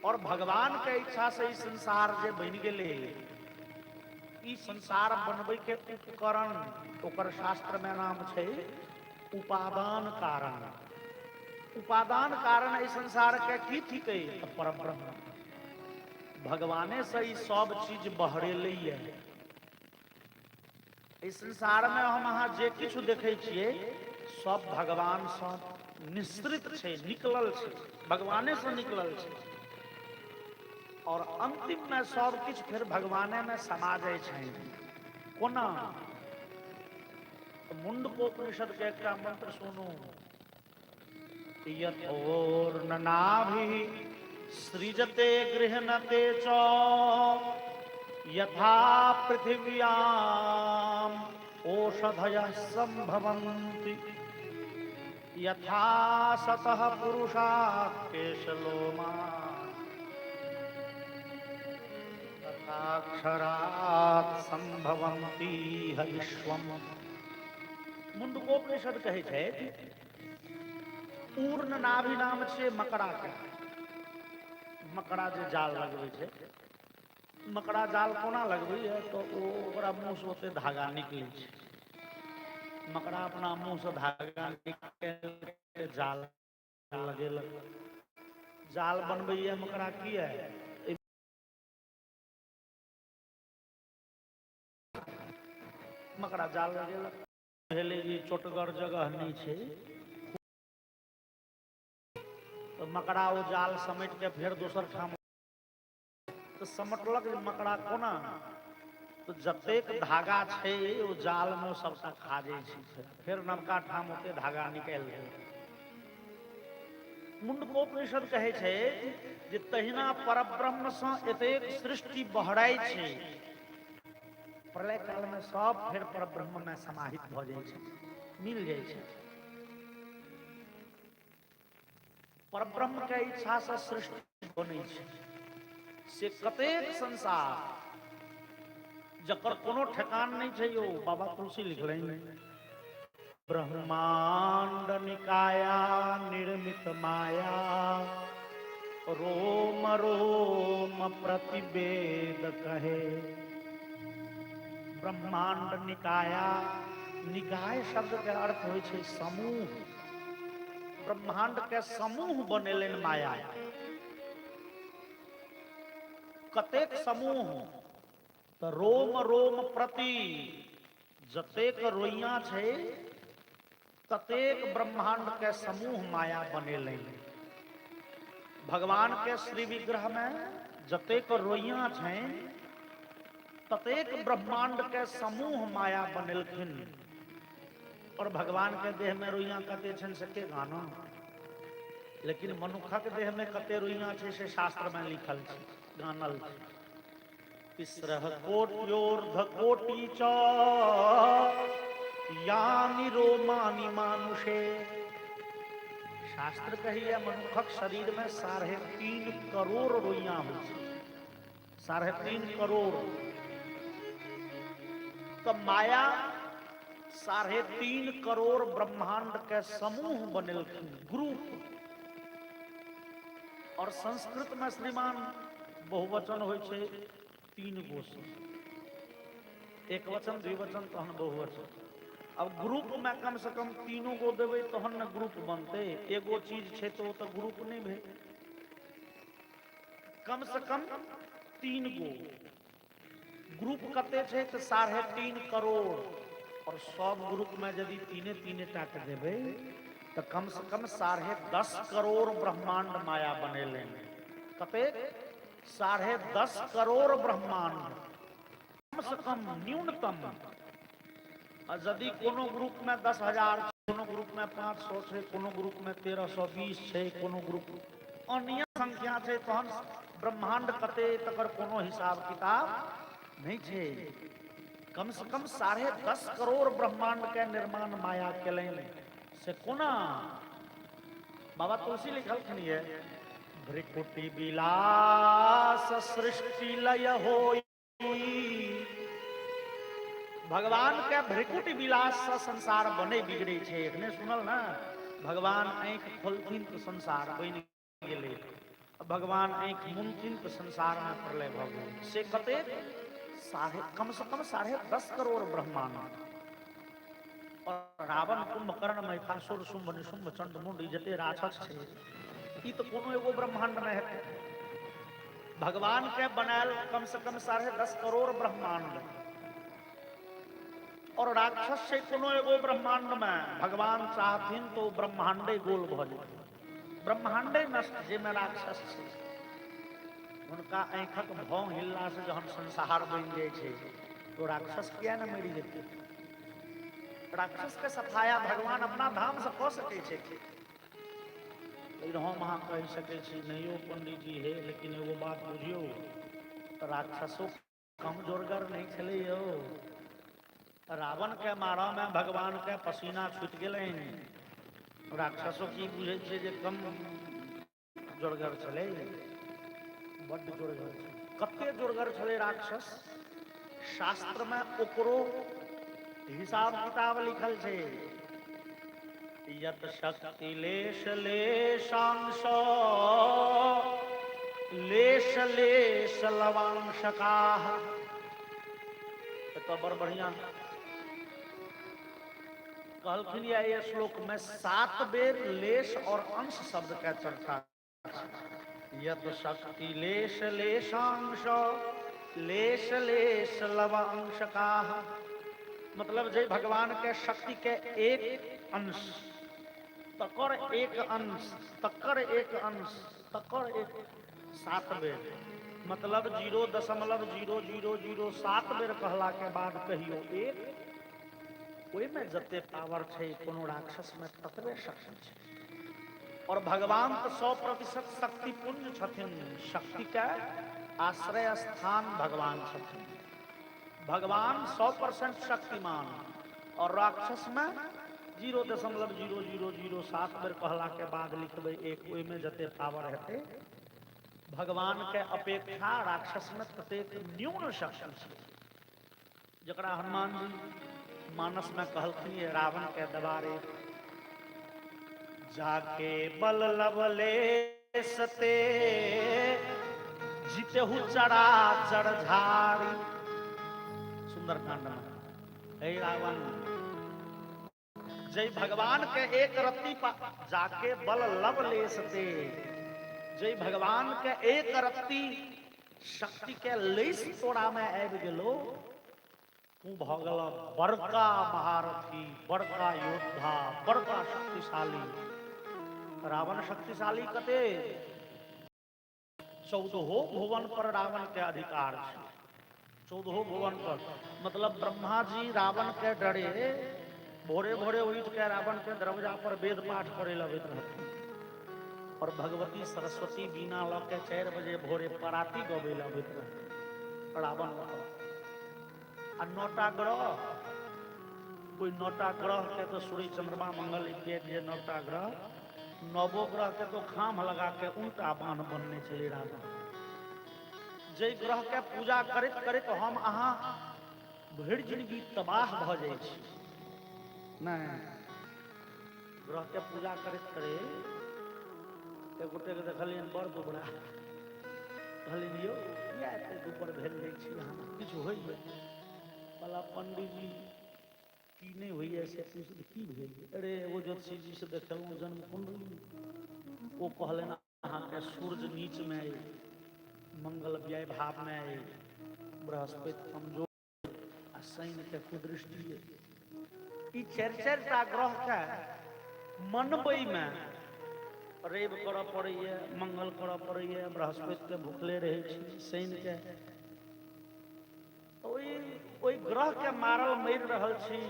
और भगवान के इच्छा से ई संसार जे बनि गेलै, ई संसार बनबै के उपकरण ओकर शास्त्र में नाम छै उपादान कारण। उपादान कारण एहि संसार के की थिकै तऽ परब्रह्म। भगवाने से ई सब चीज बहरेलैए। इस संसार में हम अहाँ जे किछु देखै छियै सब भगवान से निश्रित छै, निकलल छै, भगवाने से निकलल छै। और अंतिम में सब किछु फिर भगवाने में समा जाइ छै। कोना? मुंडकोपनिषद के एकटा मंत्र सुनू, यथोर्ननाभिः सृजते गृह्णते च यथा पृथिव्याम् ओषधयः संभवन्ति यथा सतः पुरुषाः केशलोमाः तथा अक्षरात् संभवन्ति विश्वम्। मुंडकोपनिषद कहै छै पूर्ण नाभि नाम छै मकड़ा के। मकड़ा जे जाल लगबै छै, मकड़ा जाल कोना लगबै है तो ओकरा मुंह से ओते धागा निकलै छै। मकड़ा अपना मुंह से धागा निकाल के जाल लगेलक। जाल बनबैया मकड़ा किया? मकड़ा जाल लगेलक। भेलै जे चोटगर जगह नहीं छै, तो मकड़ा वो जाल समेट के फिर दोसर ठाम तो समटलक जे मकड़ा कोना तो जतेक धागा छै ओ जाल में सबटा खा जाइ छै फिर नवका ठाम ओते धागा निकाल गेल। मुंडकोपनिषद कहे छै जे तहिना परब्रह्म सँ एतेक सृष्टि बहराई छै, प्रलय काल में सब फिर परब्रह्म में समाहित भ जाइ छै, मिल जाइ छै। परब्रह्म के इच्छा से सृष्टि बनै छै, से कतेक संसार जकर कोनो ठेकान नहीं छै। यो बाबा तुलसी लिखलनि ब्रह्मांड निकाया निर्मित माया रोम रोम प्रतिवेद कहे। ब्रह्मांड निकाया, निकाय शब्द के अर्थ होइ छै समूह। ब्रह्मांड के समूह बनेलनि माया, कतेक समूह तो रोम रोम प्रति, जतेक रोइया छै ततेक ब्रह्मांड के समूह माया बनेलनि। भगवान के श्री विग्रह में जतेक रोइया छै ततेक ब्रह्मांड के समूह माया बनेलखिन। और भगवान के देह में रोइया कते छन से के गाना, लेकिन मनुखक देह में कते रोइया छै से शास्त्र में लिखल छै, गानल छै। तिस्रः कोट्योर्ध कोटि च यानि रोमानि मानुषे। शास्त्र कहिए मनुखक शरीर में 3.5 करोड़ रोइया होइ छै, 3.5 करोड़। तो माया 3.5 करोड़ ब्रह्मांड के समूह बनेलखिन, ग्रुप। और संस्कृत में श्रीमान बहुवचन होइ छै 3 गो से, एक वचन द्विवचन तहन बहुवचन। अब ग्रुप में कम से कम 3 गो देवे तहन न ग्रुप बनते। एगो चीज छै तो ग्रुप नहीं भेल, कम से कम 3 गो ग्रुप। कते छै तो 3.5 करोड़। और सब ग्रुप में यदि 3 टा के देवे तो कम से कम 10.5 करोड़ ब्रह्मांड माया बनेले। कते 10.5 करोड़ ब्रह्मांड, कम से कम न्यूनतम। और यदि कोनो ग्रुप में 10,000, कोनो ग्रुप में 500 छै, कोनो ग्रुप में 1320 छै, कोनो ग्रुप अनियत संख्या छै, तहन ब्रह्मांड कते तकर कोनो हिसाब किताब नहीं छै। कम से कम 10.5 करोड़ ब्रह्मांड के निर्माण माया केलनि से कोना। बाबा तुलसी लिखलखिन ये भ्रिकुटि विलास सृष्टि लय होई। भगवान के भ्रिकुटि विलास से संसार बने बिगड़े छे। एखने सुनल ना, भगवान आँख खोलथिन तो संसार बनि गेलै, भगवान आँख मुनथिन तो संसार में प्रलय भ गेल। से कते कम से कम 10.5 करोड़ ब्रह्मांड। और रावण कुंभकर्ण महिषासुर शुंभ निशुंभ चंड मुंड जते राक्षस छे ई तो कोनो एगो ब्रह्मांड में है। भगवान के बनायल कम से कम 10.5 करोड़ ब्रह्मांड। और राक्षस से कोनो एगो ब्रह्मांड में भगवान चाहथिन तो ब्रह्मांडे गोल भ जेतै, ब्रह्मांडे नष्ट जेमे राक्षस छै। उनका आँखक भाव हिलला से जहन संसार बन जाए छे तो राक्षस किया न मरि जेतै। राक्षस के सफाया भगवान अपना धाम से कऽ सकै छै। हम अहाँ कहि सकै छी नहियो पंडित जी हे, लेकिन एगो बात बुझियो, राक्षसो कम जोरगर नहीं छलै यौ। रावण के मारा में भगवान के पसीना छूटि गेलनि, राक्षसो की बुझे छे जे कम जोरगर छलै, बड्ड जोरगर छलै। कते जोरगर छलै राक्षस, शास्त्र में ओकरो हिसाब किताब लिखल छे। यत शक्ति लेश लेशांश लेश लेश लवांशकाः। तो बड़ बढ़िया कहलखिन ये श्लोक में 7 बेर लेश और अंश शब्द का चर्चा। यत शक्ति लेश लेशांश लेश लेश लवांशकाः। मतलब जे भगवान के शक्ति के एक अंश तकर एक अंश, तकर एक अंश, तकर एक 7 बेर, मतलब 0.0007 बेर कहला के बाद कहियो एक, ओहि में जते पावर छै कोनो राक्षस में ततबे शक्ति छै। और भगवान तो 100% शक्ति पुंज छथिन, शक्ति का आश्रय स्थान भगवान छथिन। भगवान 100% शक्तिमान और राक्षस में 0.0007 बेर कहला के बाद लिखबै एक, ओहि में जते पावर हेतै भगवान के अपेक्षा राक्षस में ततेक न्यून शक्ति छै। जकरा हनुमान जी मानस में कहलखिन रावण के दबारे, जाके बल लवले सते जितेहु चराचर झाड़ी। सुंदरकांड में हे रावण, जय भगवान के एक रत्ती जाके बल लव ले सते, जय भगवान के एक रत्ती शक्ति के लेस तोड़ा में आबि गेलो, तू भगल बड़का महारथी, बड़का योद्धा, बड़का शक्तिशाली। रावण शक्तिशाली कते? 14 भुवन पर रावण के अधिकार छै। 14 भुवन पर मतलब ब्रह्मा जी रावण के डरे भोरे भोरे उठ के रावण के दरवाजा पर वेद पाठ करे लबैत रहथिन, और भगवती सरस्वती बीना लऽ के 4 बजे भोरे पराती गबै लबैत रहथिन रावण। आ 9टा ग्रह, कोई 9टा ग्रह के तो सूर्य चंद्रमा मंगल इत्यादि 9टा ग्रह, 9 ग्रह के तो खाम लगा के उल्टा बाण बनने चले रावण। जय ग्रह के पूजा करैत करैत हम अहाँ भरि जिंदगी तबाह भ जाइ छी। नहीं, ग्रह के पूजा करैत करैत एक गोटे के देखलियन बड़ दुबरा, कहलिन यौ किया एते दुबर भेल जाइ छी अहाँ, किछु होइए? कहला पंडित जी की नहीं होइए से पूछ, की भेल? अरे वो ज्योतिषी जी से देखलहुँ जन्म कुंडली, वो कहलन अहाँ के सूर्य नीच में अइ, मंगल व्यय भाव में अइ, बृहस्पति कमजोर आ शनि के कुदृष्टि अइ। ई 4-4टा ग्रह के मनबई में रवि करऽ पड़ैए, मंगल करऽ पड़ैए, बृहस्पति के भुखले रहै छी, शनि के ओई ग्रह के मारल मरि रहल छी।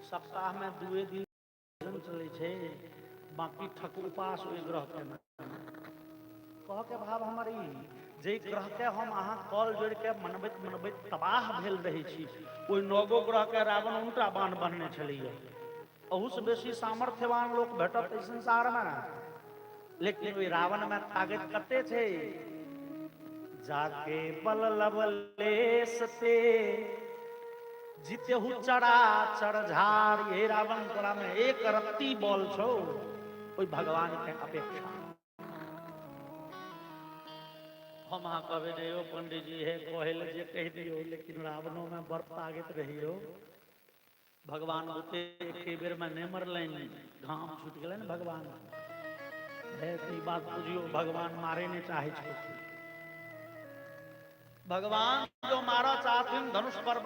सप्ताह में 2 दिन चलै छै, बाकी ठक उपास ओई ग्रह के कह के भाव हमर ई जे ग्रह के हम अहाँ कॉल जोड़ के मनबैत मनबैत तबाह भेल रहे छी, ओई 9 ग्रह के रावण उल्टा बाण बनने छलिए। अहू से बेसी सामर्थ्यवान लोक भेटत इस संसार में, लेकिन ओई रावण में ताकत कते छै? जाके बल लवले सते जितेहु चराचर झाड़ी। हे रावण, तोरा में एक रत्ती बल छौ ओई भगवान के अपेक्षा। हम अहाँ कहबे नहीं हो पंडित जी, हे कहल जे कह दियो, लेकिन रावणों में बड़ ताकत रहियो। भगवान होते एक बेर में नहीं मरलन, घाम छूट गए न भगवान। है तो बात बुझियो, भगवान मारे नहीं चाहे छो। भगवान जो मारा चाहते धनुष पर,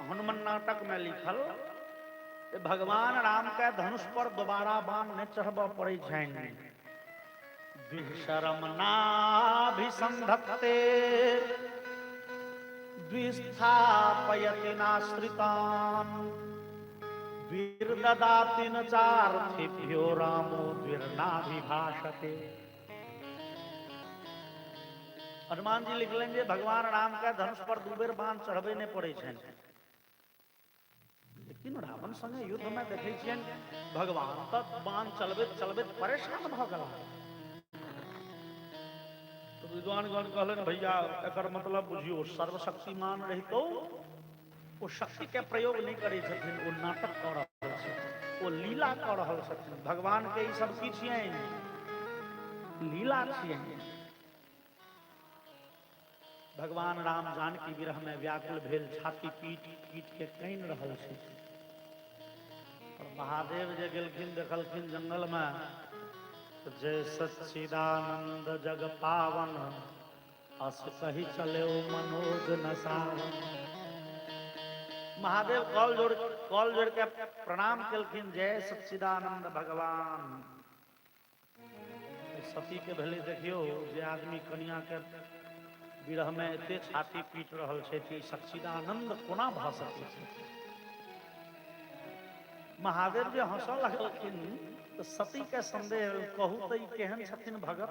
हनुमान नाटक में लिखल भगवान राम के धनुष पर दोबारा बाण नहीं चढ़ब पड़े छनि। द्विशरम नाभिसंधत्ते द्विस्थापयति नाश्रितान् द्विर्ददाति न चार्थिभ्यो रामो द्विर्नाभिभाषते। हनुमान जी लिख लेंगे भगवान राम के धनुष पर 2 बेर बाण चढ़बे नहीं पड़े छनि, लेकिन रावण संगे युद्ध में देखे छियन भगवान तक बाण चलबैत चलबैत परेशान भ गेला। तो विद्वानगण कहलन भैया एकर मतलब बुझियो, सर्वशक्तिमान रहितो वो शक्ति के प्रयोग नहीं करे छथिन, वो नाटक कर रहल छथिन, वो लीला कर रहल छथिन। भगवान के ई सब की छियन? लीला छियन। भगवान राम जानकी विरह में व्याकुल भेल, छाती पीट पीट के कानि रहल छथिन। और महादेव जे गेलखिन देखलखिन जंगल में, तो जय सच्चिदानंद जग पावन अस कही चले मनोज न सावन। महादेव कॉल जोड़ के प्रणाम केलखिन, जय सच्चिदानंद भगवान। सती के भले देखियो जे आदमी कन्या के विरह में एते छाती पीट रहल छै कि सच्चिदानंद कोना भ सकै छै। महादेव जे हंसऽ लगलखिन तो सती के संदेह, कहू तो ई केहन छथिन भगत,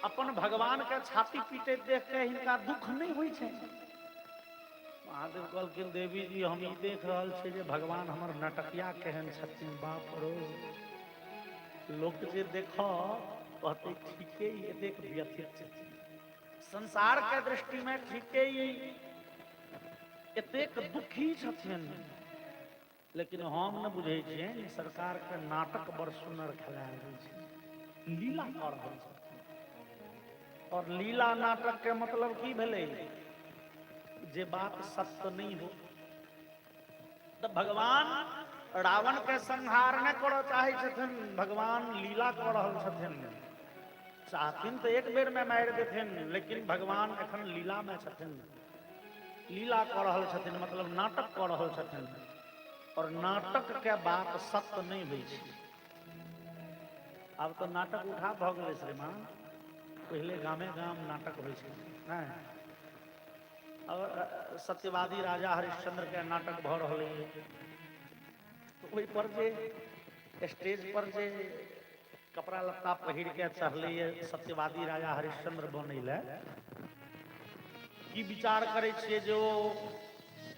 अपन भगवान के छाती पीटे देख के हिनका दुख नहीं होइ छै। महादेव कहलखिन, देवी जी हम ई देख रहल छी जे भगवान हमर नटकिया केहन छथिन, बाप रो लोक जे देखो कहते ठीके एतेक व्यथित छथिन, संसार के दृष्टि में ठीके एतेक दुखी छथिन, लेकिन हम न बुझे छियै सरकार के नाटक बड़ सुंदर खेलायल छै, लीला कर रहल छथिन। और लीला नाटक के मतलब की भेलै, जे बात सत्य नहीं हो। तो भगवान रावण के संहार नहीं करऽ चाहे छथिन, भगवान लीला कर रहल छथिन। चाहथिन तो एक बेर में मारि देथिन, लेकिन भगवान एखन लीला में छथिन, लीला कर रहल छथिन, मतलब नाटक कर रहल छथिन। और नाटक के बात सत्य नहीं होइ छै। अब तो नाटक उठा भ गेलै श्रीमान, पहले गामे गाम नाटक होइ छै नै। और सत्यवादी राजा हरिश्चंद्र के नाटक भ रहल है, तो ओहि पर जे स्टेज पर जे कपड़ा लत्ता पहिर के चढ़ले सत्यवादी राजा हरिश्चंद्र बनै ले, की विचार करे छियै जे ओ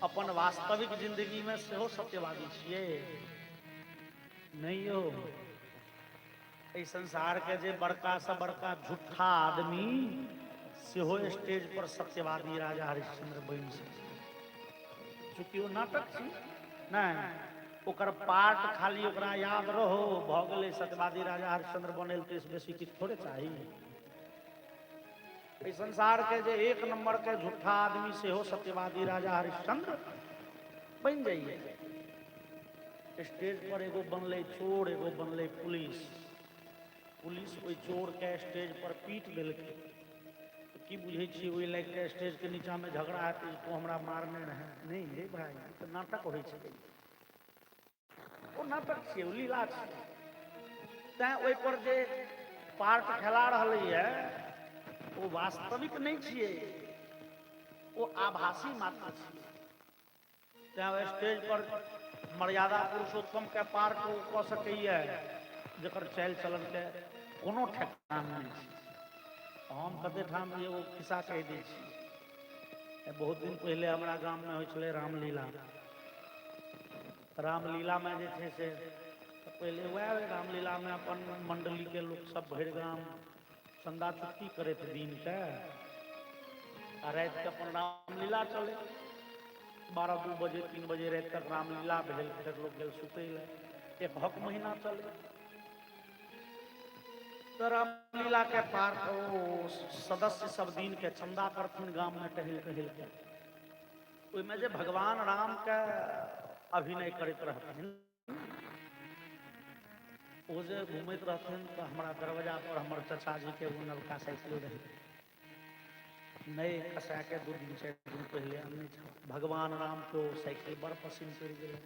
अपन वास्तविक जिंदगी में सेहो सत्यवादी छियै? नहीं यौ, एहि संसार के जे बड़का से बड़का झूठा आदमी सेहो स्टेज पर सत्यवादी राजा हरिश्चंद्र बनि सकै, चूँकि ओ नाटक छी नै, ओकर पार्ट खाली ओकरा याद रहो भ गेलै, सत्यवादी राजा हरिश्चंद्र बनेल तो बेसी किछु थोड़े चाही। इस संसार के जे एक नंबर के झूठा आदमी सेहो सत्यवादी राजा हरिश्चंद्र बन जाइए। स्टेज पर एगो बनले चोर, एगो बनले पुलिस। पुलिस ओहि चोर के स्टेज पर पीट देलकै, तो की बुझे छी ओहि लाग के स्टेज के नीचा में झगड़ा है तो हमरा मारने रहे, नहीं रे भाई तो नाटक होइ छै, ओ नाटक छियै, ओ लीला छै। तैं ओहि पर जे पार्ट खेला रहलै ओ वास्तविक नहीं छियै, ओ आभासी मात्र छियै। तैं स्टेज पर मर्यादा पुरुषोत्तम के पार्ट ओ कऽ सकैए जकर चालि चलन के कोनो ठेकान नहीं छै। हम कते ठाम एगो खिस्सा कहि दै छी। बहुत दिन पहले हमरा गाम में होइ छलै रामलीला। रामलीला में जे छै से पहले वएह रामलीला में अपन मंडली के लोग सब भरि गाम चंदा चुटकी करैत दिन के, आ रात के अपन रामलीला चले, 12-2 बजे 3 बजे रात तक रामलीला भेल, फिर लोग गेल सुतै ले, एक हक महीना चले। तो रामलीला के पार सदस्य सब दिन के चंदा करथिन गाम में टहल टहल के, ओहिमे जे भगवान राम के अभिनय करैत रहथिन, ओ जे घूमैत रहथिन तो हमारा दरवाजा पर हमर चाचा जी के वो नलका साइकिल रहे, नए खसा के 2 दिन 4 दिन पहले आने भगवान राम को साइकिल बड़ पसंद पड़ गए,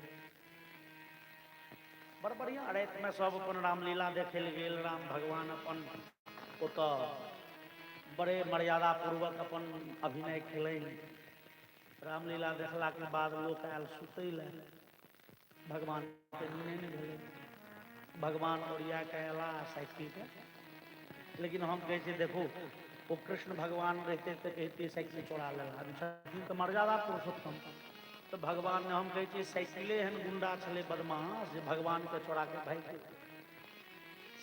बड़ बढ़िया। रात में सब अपन रामलीला देखे ले गेल, राम भगवान अपन ओतऽ बड़े मर्यादा पूर्वक अपन अभिनय खेलन। रामलीला देखला के बाद लोग आयल सुतै ले, भगवान के नींद नहीं भेलै, भगवान ओरिया के अयला साइकिल के। लेकिन हम कहै छी देखो वो कृष्ण भगवान रहते तो कहते साइकिल चोरा लेला, तो मर्यादा पुरुषोत्तम तो भगवान ने हम कहै छी साइकिले एहन गुंडा छलै बदमाश जे भगवान के चोरा के भागि गेलै।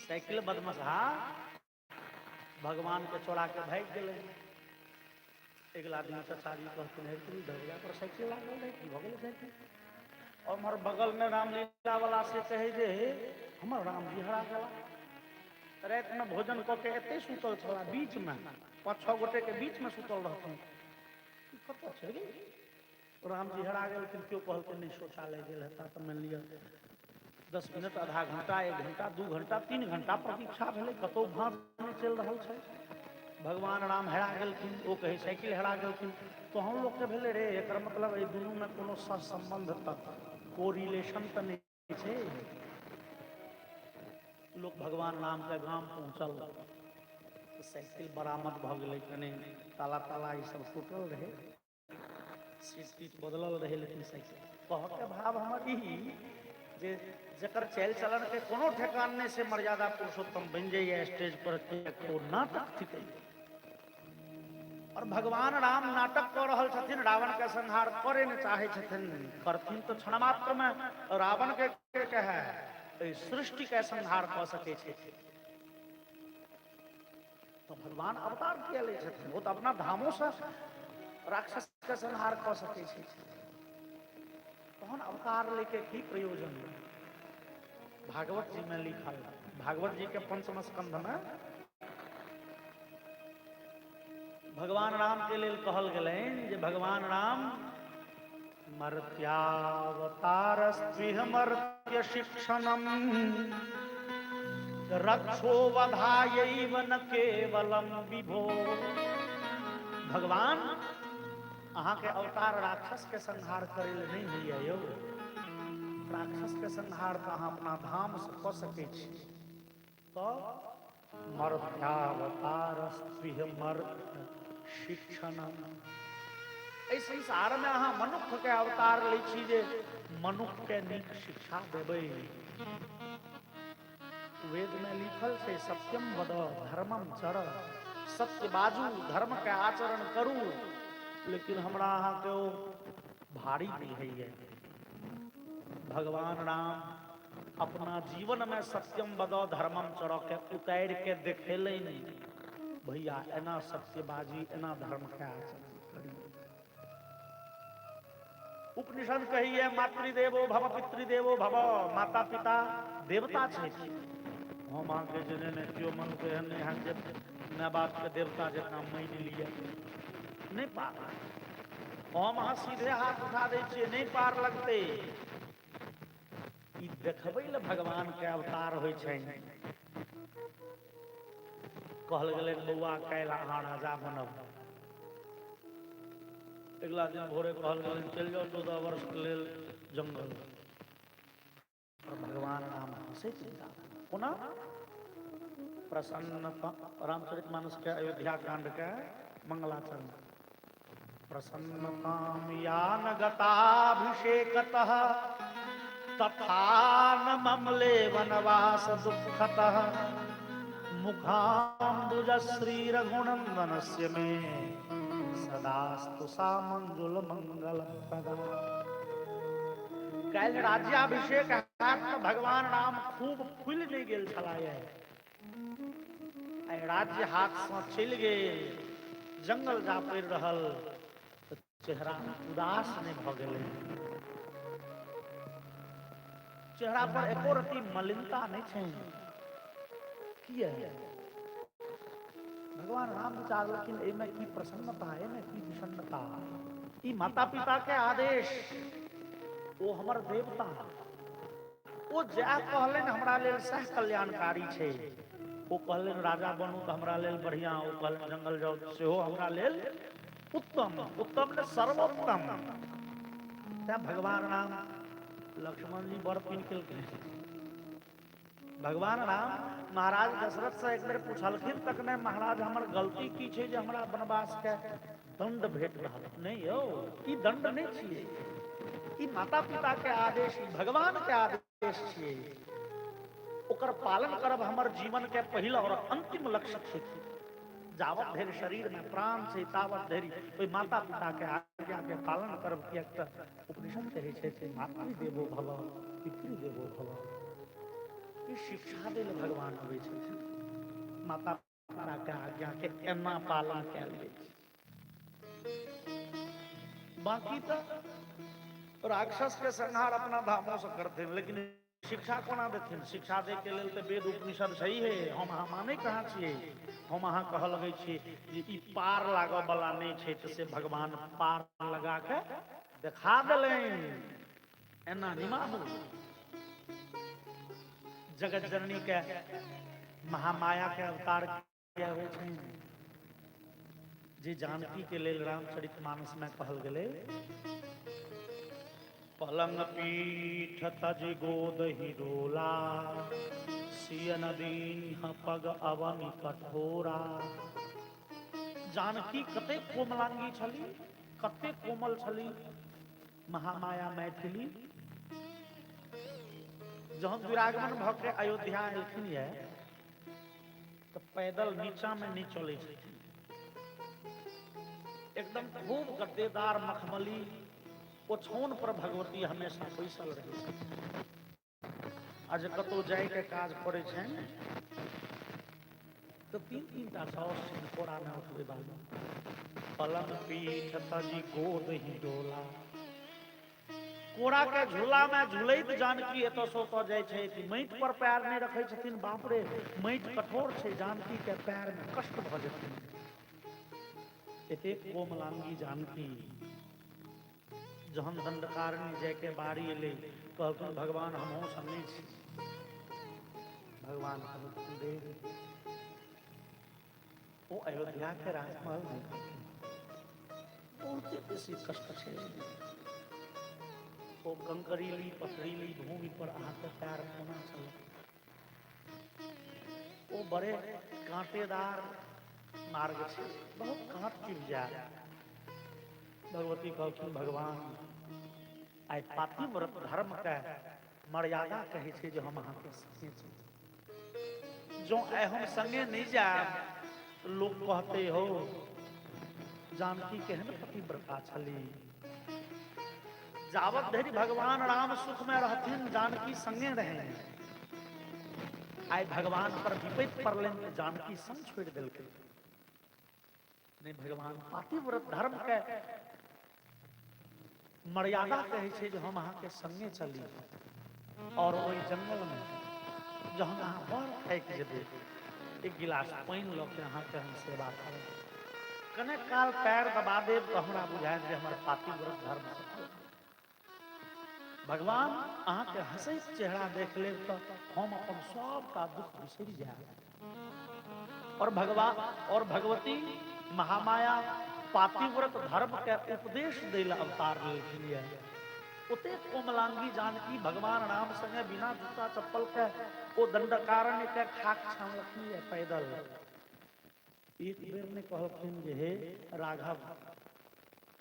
साइकिल बदमाशा भगवान के चोरा के भागि गेलै। अगला दिन चाचा जी कहथिन है तू दरवाजा पर साइकिल लागल रहे की भ गेलै साइकिल, और हमार बगल में रामलीला वाला से कहे जे हमर राम जी हरा गेला। रात में भोजन कऽ के एते सुतल छला, बीच में 5-6 गोटे के बीच में सुतल रहथिन, कतऽ छै राम जी हरा गेल। केओ कहलकै नहीं शौचालय गेल हेता, तऽ मानि लिअ 10 मिनट आधा घंटा 1 घंटा 2 घंटा 3 घंटा प्रतीक्षा भेलै, कतौ भाँज नहीं चलि रहल छै। भगवान राम हेरा गेलखिन, ओ कहे साइकिल हेरा गेलखिन, तो हम लोग के भेले रे एकर मतलब ए दुनू में कोनो संबंध तक कोरिलेशन त नहीं छे। लोग भगवान राम के गांव पहुंचल तो साइकिल बरामद भ गेलै, कने ताला ताला ई सब टूटल रहे, सीट तीट बदलल रहे, लेकिन साइकिल कह के भाव हमर ई जे जकर चल चलन के कोनो ठेकान नहीं से मर्यादा पुरुषोत्तम बन जाइए स्टेज पर तो नाटक थिक। और भगवान राम नाटक कर रहल छथिन, रावण के संहार करे न चाहे छथिन, करथिन तो क्षण मात्र में रावण के कहे सृष्टि के संहार क सके छे। तो भगवान अवतार किया ले छथिन, वो तो अपना धामों से राक्षस के संहार क सके छे। तहन अवतार लेके की प्रयोजन? भागवत जी में लिखल, भागवत जी के पंचम स्कंध में भगवान राम के लिए कहल गेलैन जे भगवान राम मर्त्यावतारस्त्विह मर्त्य शिक्षणम रक्षो वधायैव न केवलम विभो। भगवान अहाँ के अवतार राक्षस के संहार करे ले नहीं होइए यौ, राक्षस के संहार तो अहाँ अपना धाम से क सके छी। तो मर्त्यावतारस्त्विह मर्त्य शिक्षणम, इस संसार में अहाँ मनुष्य के अवतार ले छी जे मनुष्य के नीक शिक्षा देबै। वेद में लिखल छै सत्यम वद धर्मम चर, सत्य बाजू धर्म के आचरण करू, लेकिन हमरा अहाँ के ओ भारी नहीं है। भगवान राम अपना जीवन में सत्यम वद धर्मम चर के उतार के देखेले नहीं, भैया एना सत्यबाजी एना धर्म के आचरण करी। उपनिषद कहिए मातृदेवो भव पितृदेवो भव, माता पिता देवता छे। हम अहाँ के जने ने क्यों मन के हन यहाँ के माय बाप के देवता जकाँ मान लिया नहीं पार। हम अहाँ सीधे हाथ उठा दै छियै नहीं पार लगते। ई देखबै ले भगवान के अवतार होइ छै। कहल गेलै बौआ काल्हि अहाँ राजा बनब, अगला दिन भोरे कहल गेलै चलि जाओ 14 वर्ष के लेल जंगल। और भगवान राम हंसैत कोना प्रसन्न रामचरितमानस के अयोध्या कांड के मंगलाचरण। प्रसन्नताम यान गताभिषेकतः तथा न ममले वनवास दुःखतः मुखाम्बुज श्री रघुनंदनस्य मे सदास्तु सामंजुल मंगल प्रदा। काल्हि राज्याभिषेक हैत तऽ भगवान राम खूब फूल नहीं गेल छलाह। राज्य हाथ से चलि गेल, जंगल जा पड़ि रहल तऽ चेहरा उदास नहीं भ गेलै। चेहरा पर एको रत्ती मलिनता नहीं छै। किया भगवान राम विचारलखिन एहिमे की प्रसन्नता, एहिमे की विषन्नता। ई माता पिता के आदेश, ओ हमर देवता, ओ जै कहलनि हमरा लेल सह कल्याणकारी छै। ओ कहलनि राजा बनू तऽ हमरा लेल बढ़िया, ओ कहलनि जंगल जाऊ सेहो हमरा लेल उत्तम, उत्तम ने सर्वोत्तम। तैं भगवान राम लक्ष्मण जी बड़ पिन केलखिन। भगवान राम महाराज दशरथ से एक बेर पूछलखिन तक ने महाराज हमर गलती की छै जे हमरा वनवास के दंड भेट रहल। नहीं यौ, ई दंड नहीं छियै, ई माता पिता के आदेश, भगवान के आदेश छियै। ओकर पालन करब हमर जीवन के पहिल और अंतिम लक्ष्य छै। जावत धरि शरीर में प्राण छै तावत धरि ओहि माता पिता के आज्ञा के पालन करब। कियाक तऽ उपनिषद कहै छै मातृदेवो भव पितृदेवो भव। ई शिक्षा दै लेल भगवान अबै छथिन। माता पिता के आज्ञा के एना पालन कयल जाइ छै। बाकी तऽ राक्षस के संहार अपना धामों से करथिन, लेकिन शिक्षा कोना देथिन? शिक्षा दे के लेल तऽ वेद उपनिषद छै हे। हम अहाँ मानै कहाँ छियै? हम अहाँ कहऽ लगै छियै जे ई पार लागऽ वाला नहीं छै, तऽ से भगवान पार लगा के देखा देलनि। एना निमाहू जगत जननी के महामाया के अवतार किया होइ छै। जे जानकी के लेल रामचरितमानस में कहल गेले, पलंग पीठ तज गोद ही डोला, सियन दीन पग अवनि कठोरा। जानकी कते कोमलांगी छली, कते कोमल छली महामाया मैथिली। जहन विरागमन भ के अयोध्या एलखिन है तो पैदल नीचा में नहीं चले छथिन, एकदम खूब गद्देदार मखमली ओछौन पर भगवती हमेशा बैसल रहे छथिन। आज कतौ जाय के काज पड़े छन तो तीन टा साउस कोड़ा में उठबे बालू। पलंग पीठ तजी गोद ही डोला, कोड़ा के झूला में झूलैत जानकी एतो सो तो जाय छै कि माटि पर पैर नहीं रखे छथिन। बाप रे, माटि कठोर छै, जानकी के पैर में कष्ट भ जेतनि। एते कोमलांगी जानकी जहन दंडकारणी जाय के बारी एले, कहलखिन भगवान हमहु संगे छी। भगवान कहलखिन देव ओ अयोध्या के राजमहल में बहुत बेसी कष्ट छै। ओ कंकरीली पथरीली भूमि पर अहाँके पैर कोना चलत। ओ बड़े कांटेदार मार्ग छै, बहुत कांट चुभ जाय। भगवती कहलखिन भगवान आइ पातिव्रत धर्म के मर्यादा कहै छै जे हम अहाँके संगे छी। जो आइ हम संगे नहीं जायब लोग कहते हो जानकी केहन पतिव्रता छली। जावत धरि भगवान राम सुख में रहथिन जानकी संगे रहे। आइ भगवान पर विपत्ति पड़लनि तो जानकी संग छोड़ देलकै। नहीं, भगवान पातिव्रत धर्म के मर्यादा कहै छै जे हम अहाँ के संगे चली। और ओहि जंगल में जहन अहाँ बड़ थाकि जेबै, एक गिलास पानि लऽ के अहाँ के हम सेवा करब, कने काल पैर दबा देब तो हमरा बुझायत जे हमर पातिव्रत धर्म सफल। भगवान अहाँ के हंसैत चेहरा देख लेब तो हम अपन सबटा दुख बिसरि जायब। और भगवान और भगवती महामाया पातिव्रत धर्म के उपदेश दै ला अवतार लेलखिन है। ओते कोमलांगी जानकी भगवान राम संगे बिना जूता चप्पल के ओ दंडकारण्य के खाक छानलखिन है पैदल। एक बेर ने कहलखिन जे हे राघव,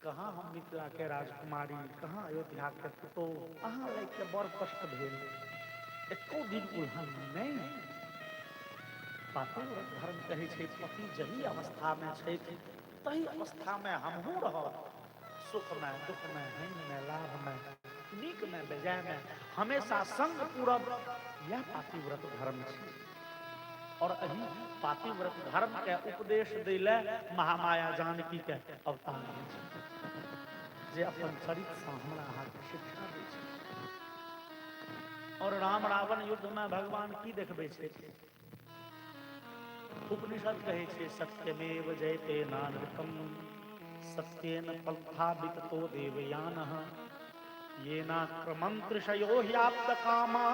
कहाँ हम मिथिला के राजकुमारी, कहाँ अयोध्या के पुतोह, अहाँ लग के बड़ कष्ट भेल, एको दिन उल्हन नहीं। पातिव्रत धर्म कहै छै पति जही अवस्था में छै तही अवस्था में हमहूँ रहब, सुख में दुख में, हानि में लाभ में, नीक में बेजाय में हमेशा संग पूरब, यह पातिव्रत धर्म छै। और अही पातिव्रत धर्म के उपदेश दै ले महामाया जानकी के अवतार छै, जे अपन चरित्र से हमरा अहाँ के शिक्षा दै छै। और राम रावण युद्ध में भगवान की देखबै छै? उपनिषद कहै छै सत्यमेव जयते नानृतम, सत्येन पंथा विततो देवयानः, येनाक्रमंत्रिषयो ह्याप्तकामा,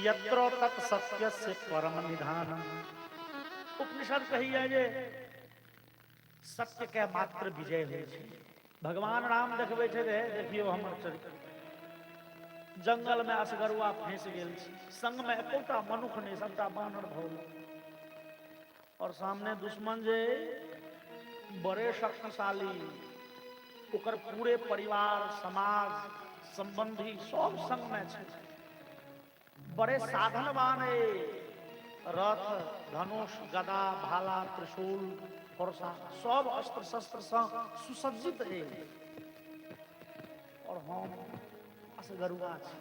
यत्र तत् सत्यस्य परम निधानम्। उपनिषद कहिए जे सत्य के मात्र विजय होइ छै। भगवान राम देखबै छै रे, देखियो हमर चरित्र, जंगल में असगरुआ फंस गेल छी, संग में एकोटा मनुख नहीं, सबटा बानर भौल। और सामने दुश्मन जे बड़े शक्तिशाली, ओकर पूरे परिवार समाज संबंधी सब संग में छै, बड़े साधनवान है, रथ धनुष गदा भाला त्रिशूल फरसा सब अस्त्र शस्त्र से सुसज्जित है। और हम असगरुआ छी,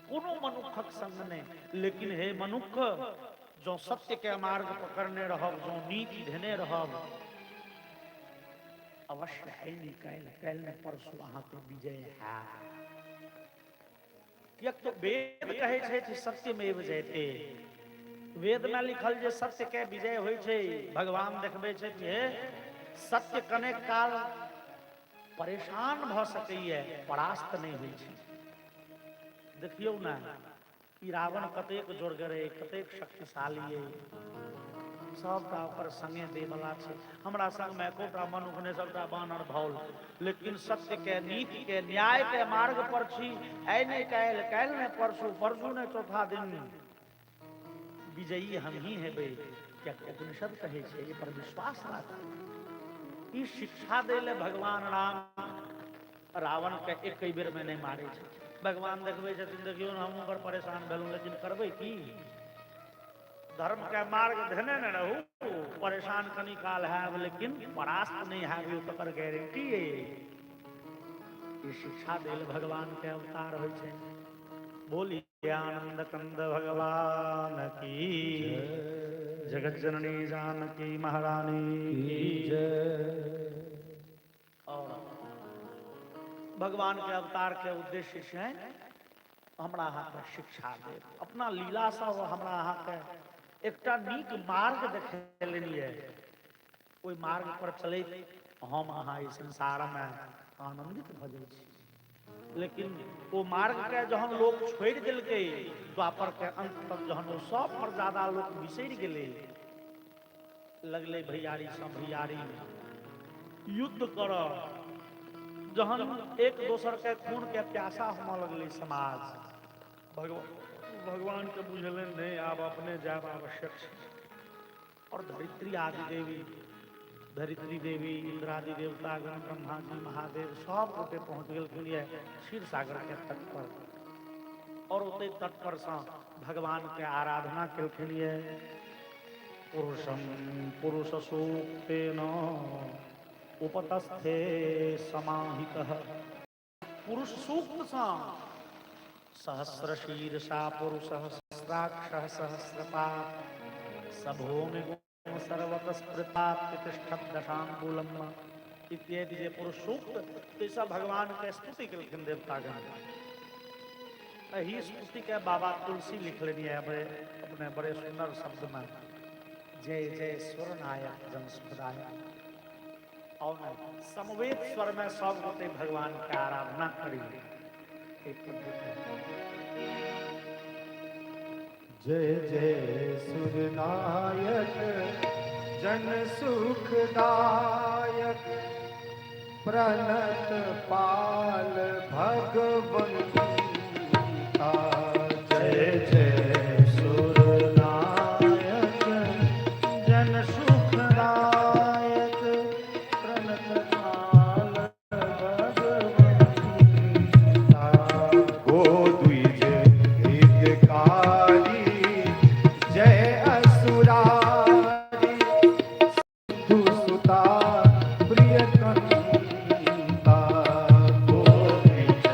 कोनो मनुखक संग नहीं। लेकिन हे मनुख, जो सत्य के मार्ग पकड़ने रहब, जो नीति धेने रहब, अवश्य है कैल ने परसु अहाँ के विजय है। कियाक तो वेद कहै छै कि सत्यमेव जयते, वेद में लिखल जे सत्य के विजय होइ छै। भगवान देखबै छै जे सत्य कने काल परेशान भ सकैए, परास्त नहीं होइ छै। देखियौ ना, ई रावण कतेक जोरगर है, कतेक शक्तिशाली है, सबटा ओकर संगे दे वाला छै। हमरा संग में एकोटा मनुख ने सबटा बानर भौल, लेकिन सत्य के, नीति के, न्याय के मार्ग पर छी। आइ नहीं काल्हि, काल्हि ने परसू, परसू ने चौथा दिन विजयी हम ही हेबै। क्या उपनिषद कहे छै, ये पर विश्वास राखू। ई शिक्षा दै ले भगवान राम रावण के एक बेर में नहीं मारे छै। भगवान देखबे छथिन, देखियो हम बड़ परेशान भेलहुँ, लेकिन करबै की? धर्म के मार्ग धने न रहू, परेशान कनी काल है, लेकिन परास्त नहीं है, तकर गारंटी है। ये शिक्षा देल भगवान के अवतार हो छै। बोली आनंद कंद भगवान की, जगत जननी जानकी महारानी की जय। और भगवान के अवतार के उद्देश्य से हमरा अहाँ के शिक्षा दे, अपना लीला से हमरा अहाँ के एकटा नीक मार्ग देखेलिए। ओई मार्ग पर चले हम अहाँ इस संसार में आनंदित भ जाई छी। लेकिन वो मार्ग के जहन लोग छोड़ दिलके, द्वापर के अंत तक जहन वो सब मर्यादा लोग बिसर गेले, लगले भैयारी सब भैयारी युद्ध कर, जहन एक दोसर के खून के प्यासा होने लगले समाज। भगवान के बुझले नहीं, आब अपने जाब आवश्यक है। और धरित्री आदि देवी, धरित्री देवी, इंद्रादि देवता गण, ब्रह्मा जी, महादेव सब ओते पहुंच गए क्षीर सागर के तट पर। और ओते तट पर से भगवान के आराधना केलखिन। पुरुषम पुरुष सूक्तेन उपतस्थे समाहितः। पुरुष सूक्त से सहस्र शीर्षा पुरुष सहस्राक्ष सहस्रपाद सभूमि सर्वत स्मृता प्रतिष्ठत दशांगुलम इत्यादि जे पुरुष सूक्त ऐसा भगवान के स्तुति केलखिन देवतागण। यही स्तुति के बाबा तुलसी लिख लेनी है अपने बड़े सुंदर शब्द में, जय जय स्वर नायक जन सुखदायक। और समवेत स्वर में सब गोटे भगवान के आराधना करी। जय जय सुरनायक जन सुखदायक, प्रणत पाल भगवंता। जय जय सुरनायक जन सुखदायक, प्रणत पाल भगवंता। गो द्विज हितकारी, जय असुरारी, सिद्धू सुता प्रिय कंता। गो द्विज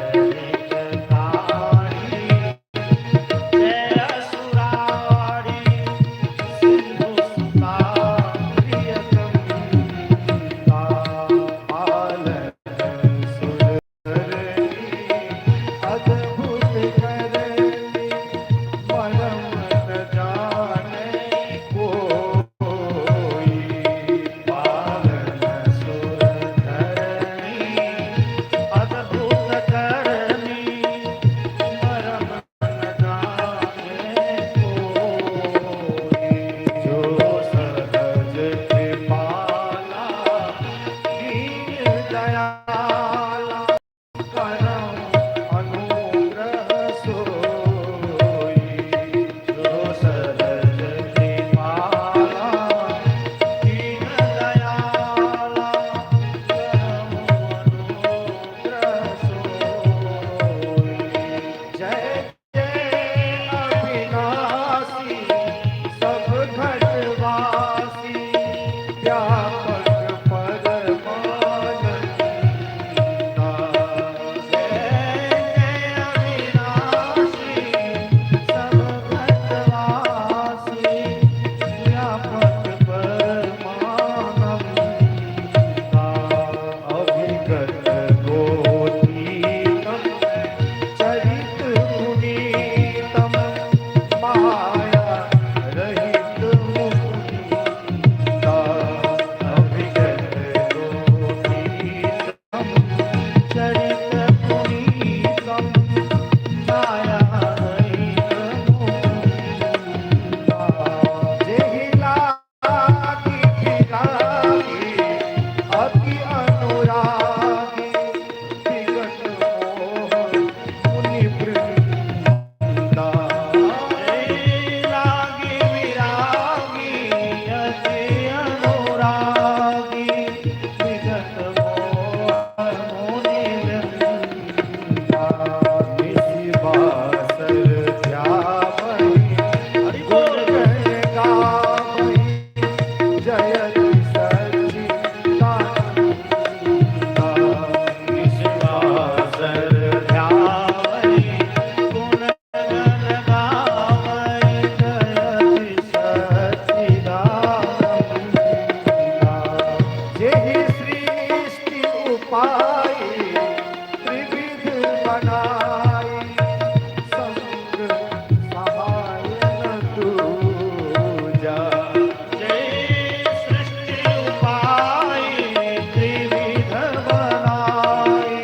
जेहि सृष्टि उपाय त्रिविध बनाई संग सहाय न दूजा। जय सृष्टि उपाय त्रिविध बनाई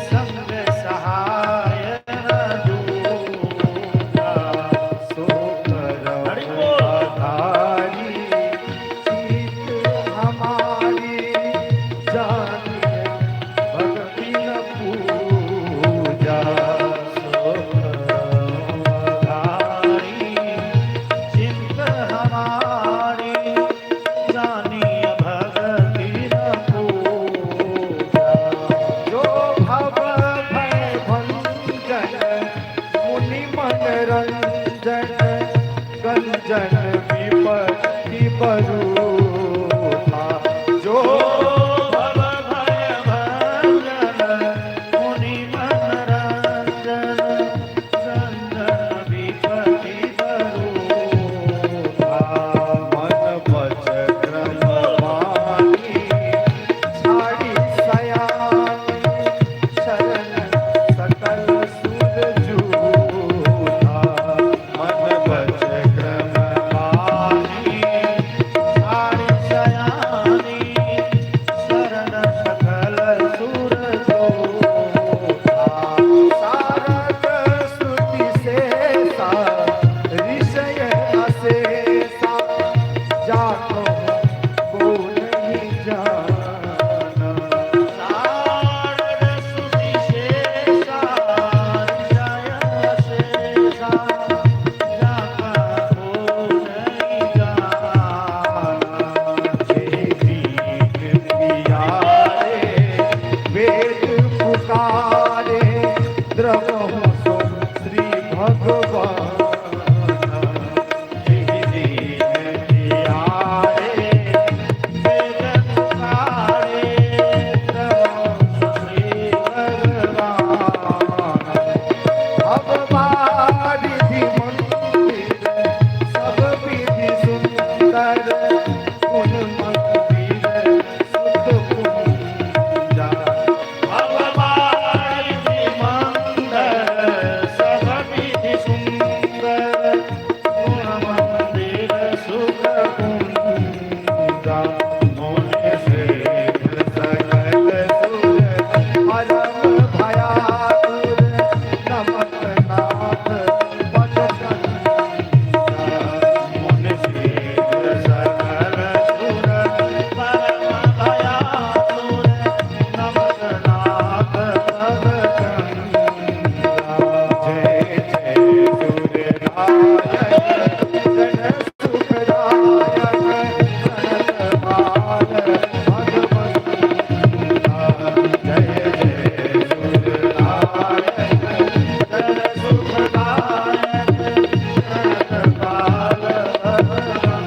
संग सहाय न दूजा। सो करम आधारी चीत हमारी जानिए भक्ति न पूजा। सो करम आधारी चिंत हमारी जानिय भगति न पूजा। जो भव भय भंजन मुनि मनरंजन गंजन विपत्ति बरूथा। जो भव भय भंजन मुनि मनरंजन रंजन विपत्ति बरूथा। मन बच क्रम मानी छाड़ी सयानी शरण सकल सुर जूथा। मन बच क्रम पानी सारी सयानी शरण सकल सुर जोधा। सारद स्तुति शेषा ऋषय अशेषा जाको को नहीं जाना। सारद स्तुति शेषा ऋषय शेषा जाका को नहीं जाना। जे दीन पियारे वेद पुकारे द्रवहु सो श्री भगवान। जे दीन पियारे वेद पुकारे द्रवहु श्री भगवान। अब बारिधि मंदिर सब विधि सुंदर उन मंदिर सुध कुंजा। अब बारिधि मंदिर सब विधि सुंदर गुण मंदिर सुख कुंजा। मोने से सकल सुर हरम भयातुर नमक नाथ पद कंजा। मन से सकल सुर परम भयातुर नमक नाथ पद कंजा। जय जय सूर्यनारायण जन सुखदायक सनत बाल भगवंता। जय जय सूर्यनारायण जन सुखदायक सनत बाल भगवंता।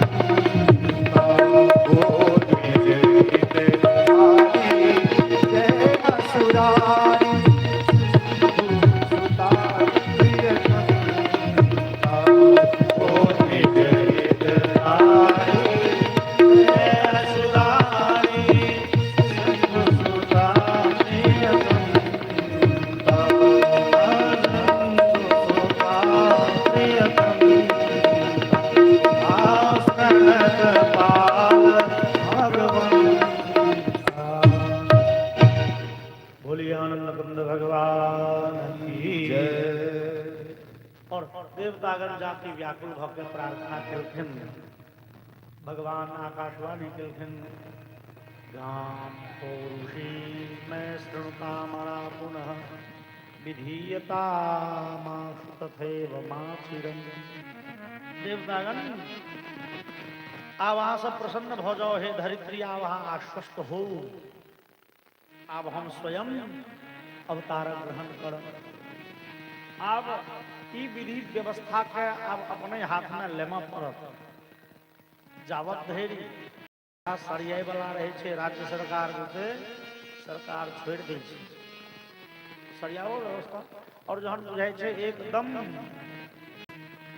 गोविंद हितकारी जय असुरारी सुता प्रियतमा। गोविंद हितकारी जय सुधारी सिंधु सुता प्रियतमा। सिंधु सुता प्रियतमा। आसनत पाल भगवंता। बोलिए आनंद कुंद भगवान की जय। और देवतागण जाति व्याकुल भक्त प्रार्थना केलखिन। भगवान आकाशवाणी केलखिन गाम पौरुषी मैं शृणुता मरा पुनः विधीयता मासु तथैव माचिरं। देवतागण आप वहां सब प्रसन्न भ जाओ हे धरित्री, आप वहां आश्वस्त हो। अब हम स्वयं अवतार ग्रहण कर अब ई विधि व्यवस्था के अब अपने हाथ में लेमा पड़त। जावत धरि सरियाई वाला रहे छे राज्य सरकार से सरकार छोड़ दे छे सरियाओ व्यवस्था और जहन बुझाई छे एकदम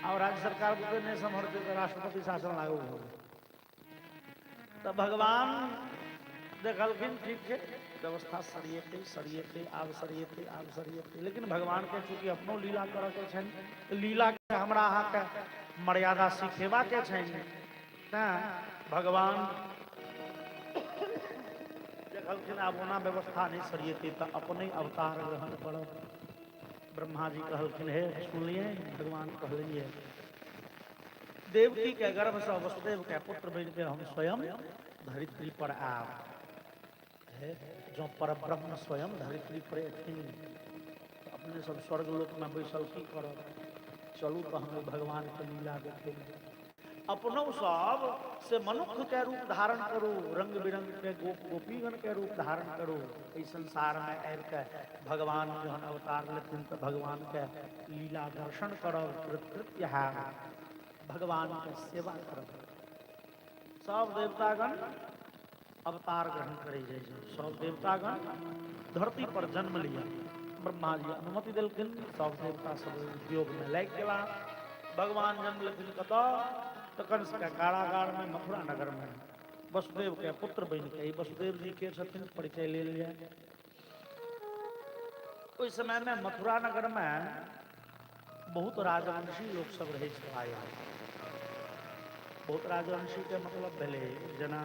और राज्य सरकार बुझे नहीं संभरते तो राष्ट्रपति शासन लागू हो। तो भगवान देखलखिन ठीक है व्यवस्था सरियेते सरियेते आब सरियेते आब सरियेते, लेकिन भगवान के चूंकि अपनो लीला करऽ के छनि, लीला के हमरा अहाँ के मर्यादा सिखेबा के छनि, तें भगवान देखलखिन आब ओना व्यवस्था नहीं सरियेते तऽ अपने अवतार ग्रहण करब। ब्रह्मा जी कहलखिन हे सुनिए, भगवान कहलिए देवकी के गर्भ से वसुदेव के पुत्र बन के हम स्वयं धरित्री पर आब। जो पर ब्रह्म स्वयं धरित्री पर एथिन तो अपने सब स्वर्ग लोक में बैसल की करब, चलू तो हमें भगवान के लीला देखे। अपनो सब से मनुष्य के रूप धारण करू, रंग बिरंग के गोपीगण के रूप धारण करू, इस संसार में आबि के भगवान जहन अवतार लेथिन तो भगवान के लीला दर्शन करब, कृत्य है भगवान के सेवा करब। सब देवतागण अवतार ग्रहण करे जाए, सब देवतागण धरती पर जन्म लिया। ब्रह्मा जी अनुमति दिलखिन, सब देवता सब उद्योग में लागि गेला। भगवान जन्म लेथिन कतऽ तो कंस के कारागार में, मथुरा नगर में, वसुदेव के पुत्र बन के। वसुदेव जी के छथिन परिचय ले लिया। उस समय में मथुरा नगर में बहुत राजवंशी लोग सब रहे छलाह। बहुत राजवंशी के मतलब भेले जेना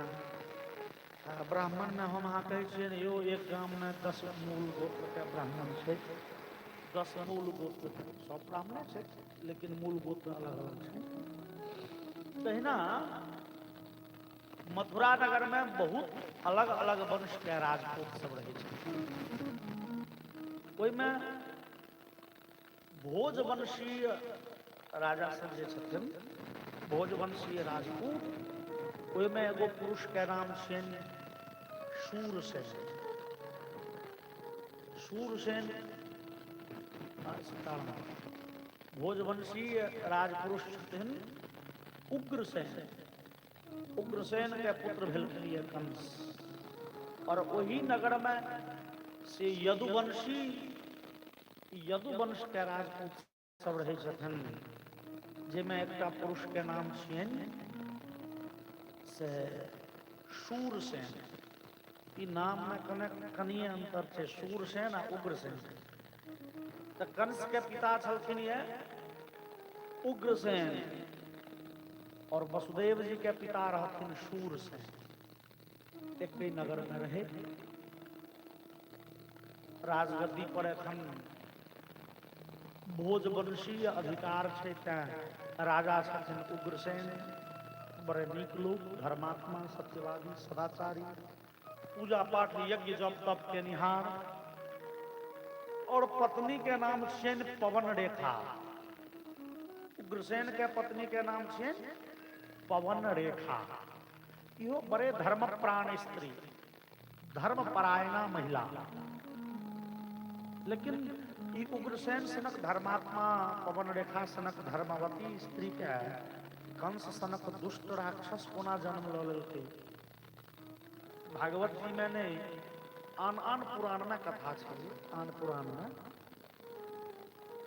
ब्राह्मण में हम अहाँ कहै छियै यो एक गाम में 10 मूल गोत्र के ब्राह्मण छै, 10 मूल गोत्र, सब ब्राह्मणे छै लेकिन मूल गोत्र अलग अलग छै। तहिना मथुरा नगर में बहुत अलग अलग वंश के राजपूत सब रहे छै। ओहिमे भोजवंशीय राजा सब जे छथिन, भोजवंशीय राजपूत, ओहिमे एगो पुरुष के नाम छनि शूरसेन। शूरसेन भोजवंशीय राजपुरुष छथिन उग्रसेन। उग्रसेन के पुत्र भेलखिन कंस। और वही नगर में से यदुवंशी, यदुवंश के राजपूत सब रहे छथिन, जेमे एकटा पुरुष के नाम छियनि से शूरसेन। ई नाम में कनिए अंतर छै, शूरसेन आ उग्रसेन। तो कंस के पिता छलखिन ये उग्रसेन और वसुदेव जी के पिता रहथिन शूरसेन। एक नगर में रहे। राजगद्दी पर एखन भोजवंशीय अधिकार छै, तें राजा छथिन उग्रसेन। बड़े नीक लोक, धर्मात्मा, सत्यवादी, सदाचारी, पूजा पाठ यज्ञ जप तप के निहार। और पत्नी के नाम छियनि पवन रेखा। उग्रसेन के पत्नी के नाम छियनि पवन रेखा। इहो बड़े धर्मप्राण स्त्री, धर्मपरायणा महिला। लेकिन ई उग्रसेन सनक धर्मात्मा, पवन रेखा सनक धर्मवती स्त्री के कंस सनक दुष्ट राक्षस कोना जन्म लऽ लेलकै। भागवत जी में नहीं, आन आन पुराण में कथा छै। आन पुराण में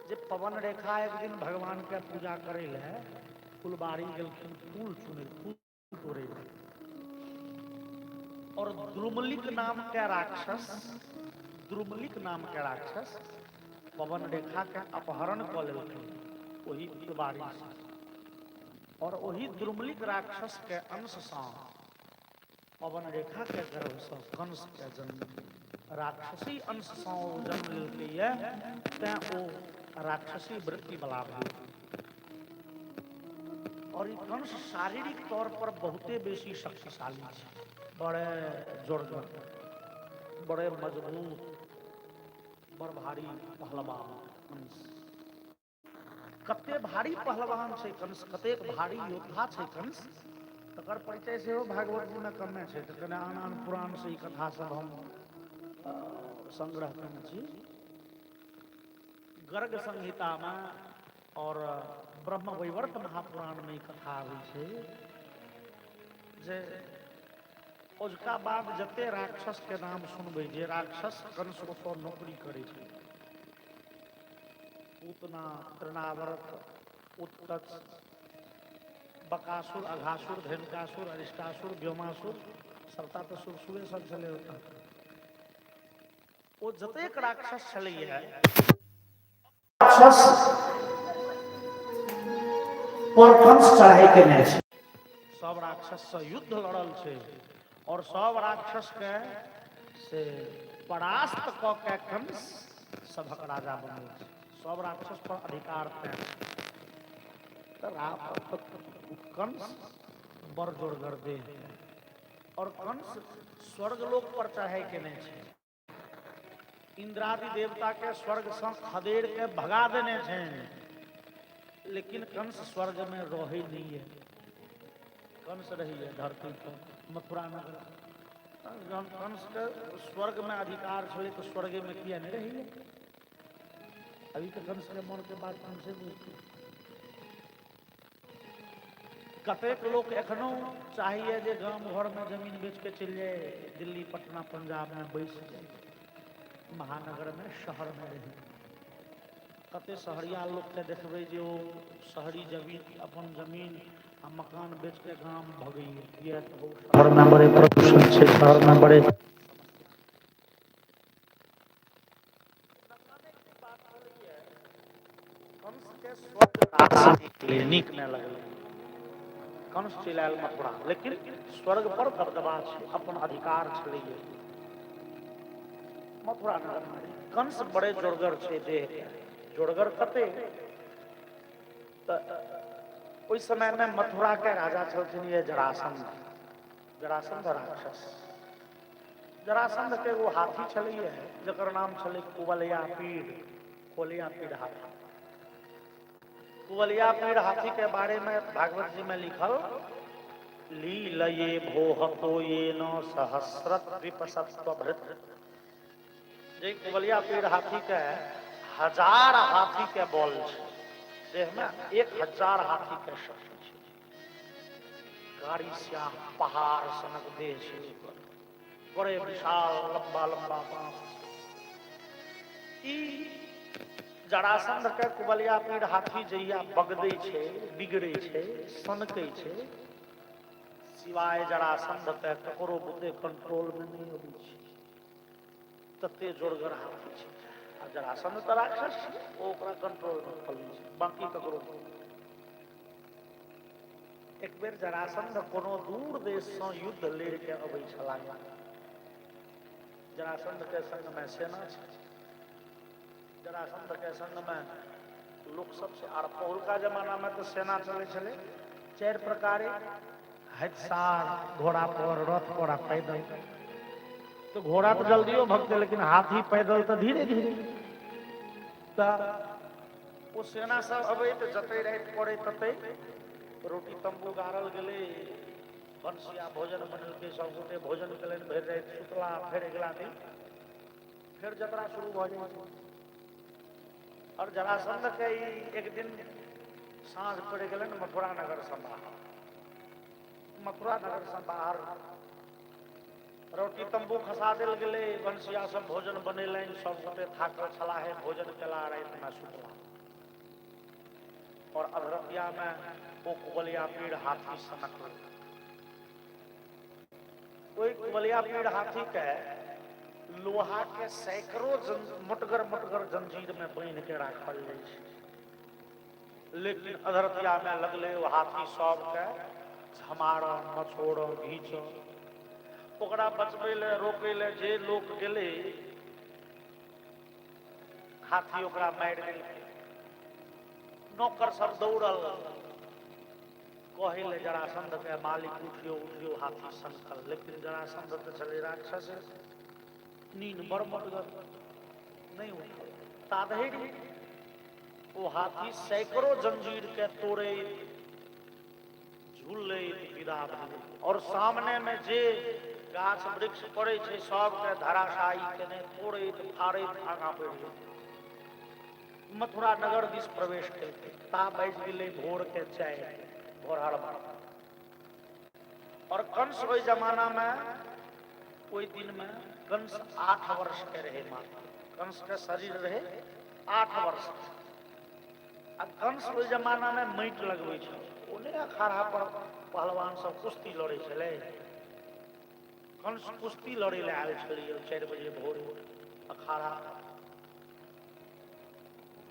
जे पवन रेखा एक दिन भगवान के पूजा करे ले फुलबाड़ी गेलखिन, फूल चुने, फूल तोड़े। और द्रुमलिक नाम के राक्षस, द्रुमलिक नाम के राक्षस पवन रेखा के अपहरण कऽ लेलखिन वही फुलबाड़ी से। और वही द्रुमलिक राक्षस के अंश से पवन रेखा के गर्भ से कंस के जन्म। राक्षसी अंश से जन्म लेलकै, तें ओ राक्षसी वृत्ति वाला भेल। और ई कंस शारीरिक तौर पर बहुते बेसी शक्तिशाली छै, बड़े जोरगर, बड़े मजबूत, बड़ भारी पहलवान कंस। कते भारी पहलवान छै कंस, कतेक भारी योद्धा छै कंस, तकर परिचय सेहो भागवत जी में कमे छै। तऽ कने आन आन पुराण से ई कथा सब हम संग्रह करने छी। गर्ग संहिता में और ब्रह्म वैवर्त महापुराण में ई कथा होइ छै जे ओजका बाद जते राक्षस के नाम सुनबै, जे राक्षस कंस ओतऽ नौकरी करै छै, पूतना, तृणावर्त, उत्कच, बकासुर, अघासुर, धेनुकासुर, अरिष्टासुर, व्योमासुर, सबटा तो सुरसुरे सब चले होता वो जतेक राक्षस चले है राक्षस पर कंस चढ़ाई केने छै सब राक्षस से युद्ध लड़ल छै और सब राक्षस के से परास्त क के कंस सभक राजा बनल छै सब राक्षस पर अधिकार पे कंस बड़ जोरगर दे और कंस स्वर्गलोक पर चढ़ाई केने छै इंद्रादि देवता के स्वर्ग से खदेड़ के भगा देने छै लेकिन कंस स्वर्ग में रहे नहीं है कंस रही है धरती पर मथुरा नगर जब कंस के स्वर्ग में अधिकार छे तो स्वर्ग में किया नहीं रही है अभी तो कंस के मन के बात कंसे बुझते कतेक लोग एखनो चाहिए जे गांव घर में जमीन बेच के चल जाए दिल्ली पटना पंजाब में बैस जाए महानगर में शहर में रही कते शहरिया लोग के देखबे जे ओ शहरी जमीन अपन जमीन आ मकान बेच के गांव भगैए किया तो शहर में बड़े प्रदूषण से शहर में बड़े कंस के स्वर्ग नीक में लगल कंस चिलायल मथुरा लेकिन स्वर्ग पर दबदबा छै अपन अधिकार छलै मथुरा नगर में कंस बड़े जोरगर छै देह के जोरगर कते उस समय में मथुरा के राजा छलखिन ये जरासंध राक्षस जरासंध के वो हाथी छलिए जकर नाम छलै कुवलयापीड़ हाथी कुवलयापीड़ हाथी के बारे में भागवत जी में लिखल लीलये भोहतो येन सहस्रद्विपसत्वभृत जे कुवलयापीड़ हाथी के 1000 हाथी के बल छै देह में 1000 हाथी के शक्ति छै गाड़ी श्याम पहाड़ सनक देह छै बड़े विशाल लंबा लंबा बांस ई जरासंध के कुवलयापीड़ हाथी जहिया बगदै छै बिगड़ै छै सनकै छै सिवाय जरासंध के ककरो बुते कंट्रोल में नहीं अबै छै तते जोरगर हाथी छै आ जरासंध त राक्षस छै ओ ओकरा कंट्रोल में फलै छै बाकी ककरो एक बेर जरासंध कोनो दूर देश से युद्ध लड़ के अबै छलाह जरासंध के संग में सेना छै जरासंध के संग में लोक सबसे आर पहुलका जमाना में तो सेना चले चले 4 प्रकारे हथियार घोड़ा पर रथ पर पैदल तो घोड़ा तो जल्दियो भगते लेकिन हाथी पैदल तो धीरे धीरे वो सेना सब अबे तो जते रात पड़े तते रोटी तंबू गाड़ल गेले बंसिया भोजन बनल के सब गोटे भोजन केलन भर रात सुतला फेर अगला दिन फिर जतरा शुरू भ जाय और जरासंध के एक दिन साँझ पड़ गए मथुरा नगर से बाहर रोटी तंबू खसा दिल गए बंसिया सब भोजन बनेलन सब गोटे थाकल छलाहे भोजन केला रात में सुतला और अधरतिया में वो कुवलयापीड़ हाथी सनक कोई कुवलयापीड़ हाथी के लोहा के सैकड़ों मोटगर जंजीर में बांध के राखल जाय छै लेकिन अधरतिया में लगले वो हाथी सब के झमाड़ मछोड़ घीच ओकरा बचबे ले रोके ले जे लोग गेले हाथी ओकरा मार देल नौकर सब दौड़ल कहे ले जरासंध के मालिक उठियो हाथी संकल लेकिन जरासंध तो चले राक्षस नींद बड़ मटगर नहीं उठल ताधरि वो हाथी सैकड़ों जंजीर के तोड़े झूले विदा भेलै और सामने में जे गाछ वृक्ष पड़े छै सब के धराशायी केने तोड़े फाड़े आगा बढ़ गेल मथुरा नगर दिस प्रवेश केलकै ता बाजि गेलै भोर के 4 भोरहरबा और कंस ओहि जमाना में ओहि दिन में कंस 8 वर्ष के रहे मात्र कंस के शरीर रहे 8 वर्ष आ कंस ओहि जमाना में माटि लगबै छै ओने अखाड़ा पर पहलवान सब कुश्ती लड़े छले कंस कुश्ती लड़े ले आयल छलिए 4 बजे भोर अखाड़ा।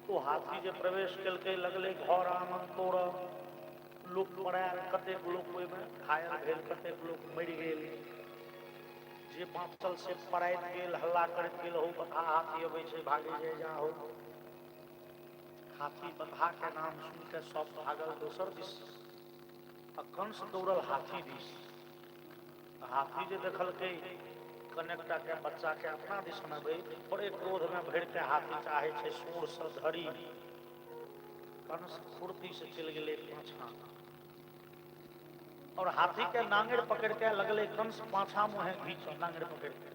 तो हाथी जे प्रवेश केलकै लगले घर आंगन तोड़, लोक पड़ायल, कतेक लोक ओहिमे घायल भेल, कतेक लोक मरि गेल। जे बाँचल से पड़ाइत गेल, हल्ला करैत गेल, हो बता हाथी अबै छै, भागे जाय जाहो। हाथी बधा के नाम सुन के सब भागल दोसर दिस, आ कंस दौड़ल हाथी दिस। हाथी जे देखलकै कनेकटा के बच्चा के अपना दिस अबै, बड़े क्रोध में भरि के हाथी चाहे छै सूर से धरी। कंस फुर्ती से चल गेलै पाछा, और हाथी के नांगेर पकड़ के लगले कंस पाछा मुहे घींच, नांगेर पकड़ के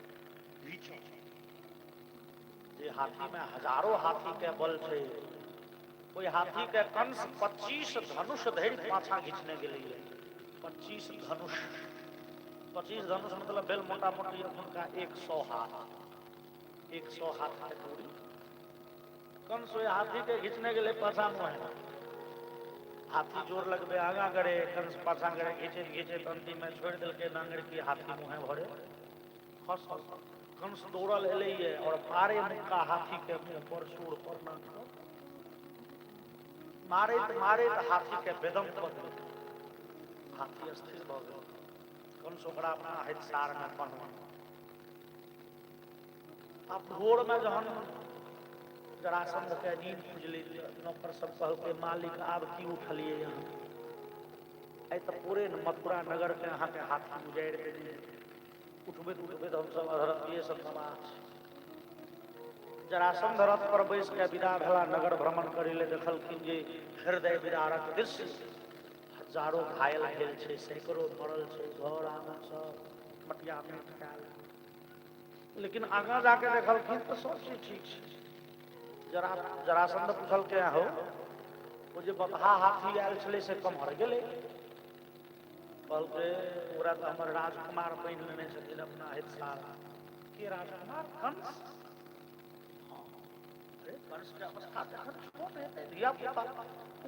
घींच। जे हाथी में हजारों हाथी के बल छै, कोई हाथी के कंस 25 धनुष धरि पाछा घींचने गेलै। 25 धनुष, 25 धनुष मतलब भेल मोटा मोटी उनका 100 हाथ, 100 हाथ के दूरी। कंस ओहि हाथी के घींचने गेलै पाछा मुहे। हाथी जोर लगबे आगा गड़े, कंस पाछा गड़े, घींचे घींचे अंतिम में छोड़ दिलके नांगेर की हाथी मुहे भरे खसल। कंस दौड़ल एलैये और मारे मुक्का हाथी के मुंह पर, सूर पर, नाक पर। मारैत मारैत हाथी के बेदम कऽ देलकै। हाथी स्थिर भऽ गेल। कंस ओकरा अपना हितसार में बान्हल। आब भोर में जहन जरासंध के नींद खुजलै, नौकर सब कहलकै मालिक आब की उठलियै यहाँ, आइ तऽ पूरे मथुरा नगर के अहाँ के हाथी उजाड़ि देलियै, उठबैत उठबैत हमसब अधरतिये से तबाह छी। जरासंध रथ पर बैस के विदा भेला नगर भ्रमण करै ले, देखलखिन जे हृदय विदारक दृश्य, हजारों घायल भेल छै, सैकड़ों मरल छै, घर आंगन सब मटिया में ठकायल। लेकिन आगां जाके देखलखिन तो सब चीज ठीक छै। जरासंध पूछलकै हो वो जे बकहा हाथी आयल छलै से कम्हर गेलै? कहलकै ओकरा तऽ हमर राजकुमार बनि लेने छथिन अपना हितसार। के राजकुमार? कंस। हाँ, अरे कंस के अवस्था तऽ एखन छोट हेतै, धियापुता।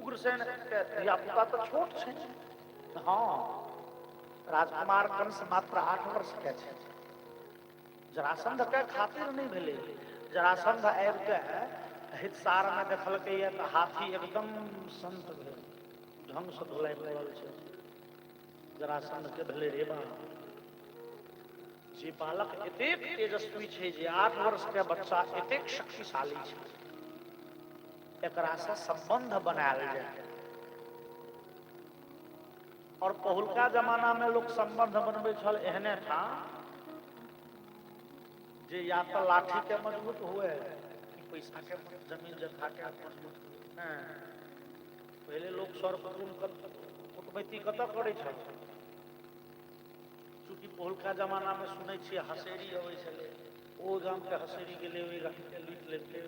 उग्रसेन के धियापुता तऽ छोट छै। हाँ, राजकुमार कंस मात्र 8 वर्ष के छै। जरासंध के खातिर नहीं भेलै। जरासंध आबि के हितसार में देखलकै ये तऽ हाथी एकदम संत भेल, ढंग से धुलाई पड़ल छै। जरासंध के भेलै रेबा, जे बालक एतेक तेजस्वी छै, जे 8 वर्ष के बच्चा एतेक शक्तिशाली छै, एकरा से संबंध बनायल जाय। और पहुलका जमाना में लोग संबंध बनबै छल एहने ठाम जे या तो लाठी के मजबूत हुए, पैसा के जमीन जथा के मजबूत हुए। पहले लोग सर्वकुटुम कुटमैती कतऽ करै छल? चूँकि पहुलका जमाना में सुनै छियै हसेरी अबै छलै, ओ गाम के हसेरी गेलै, ओहि गाम के लूटि लेलकै,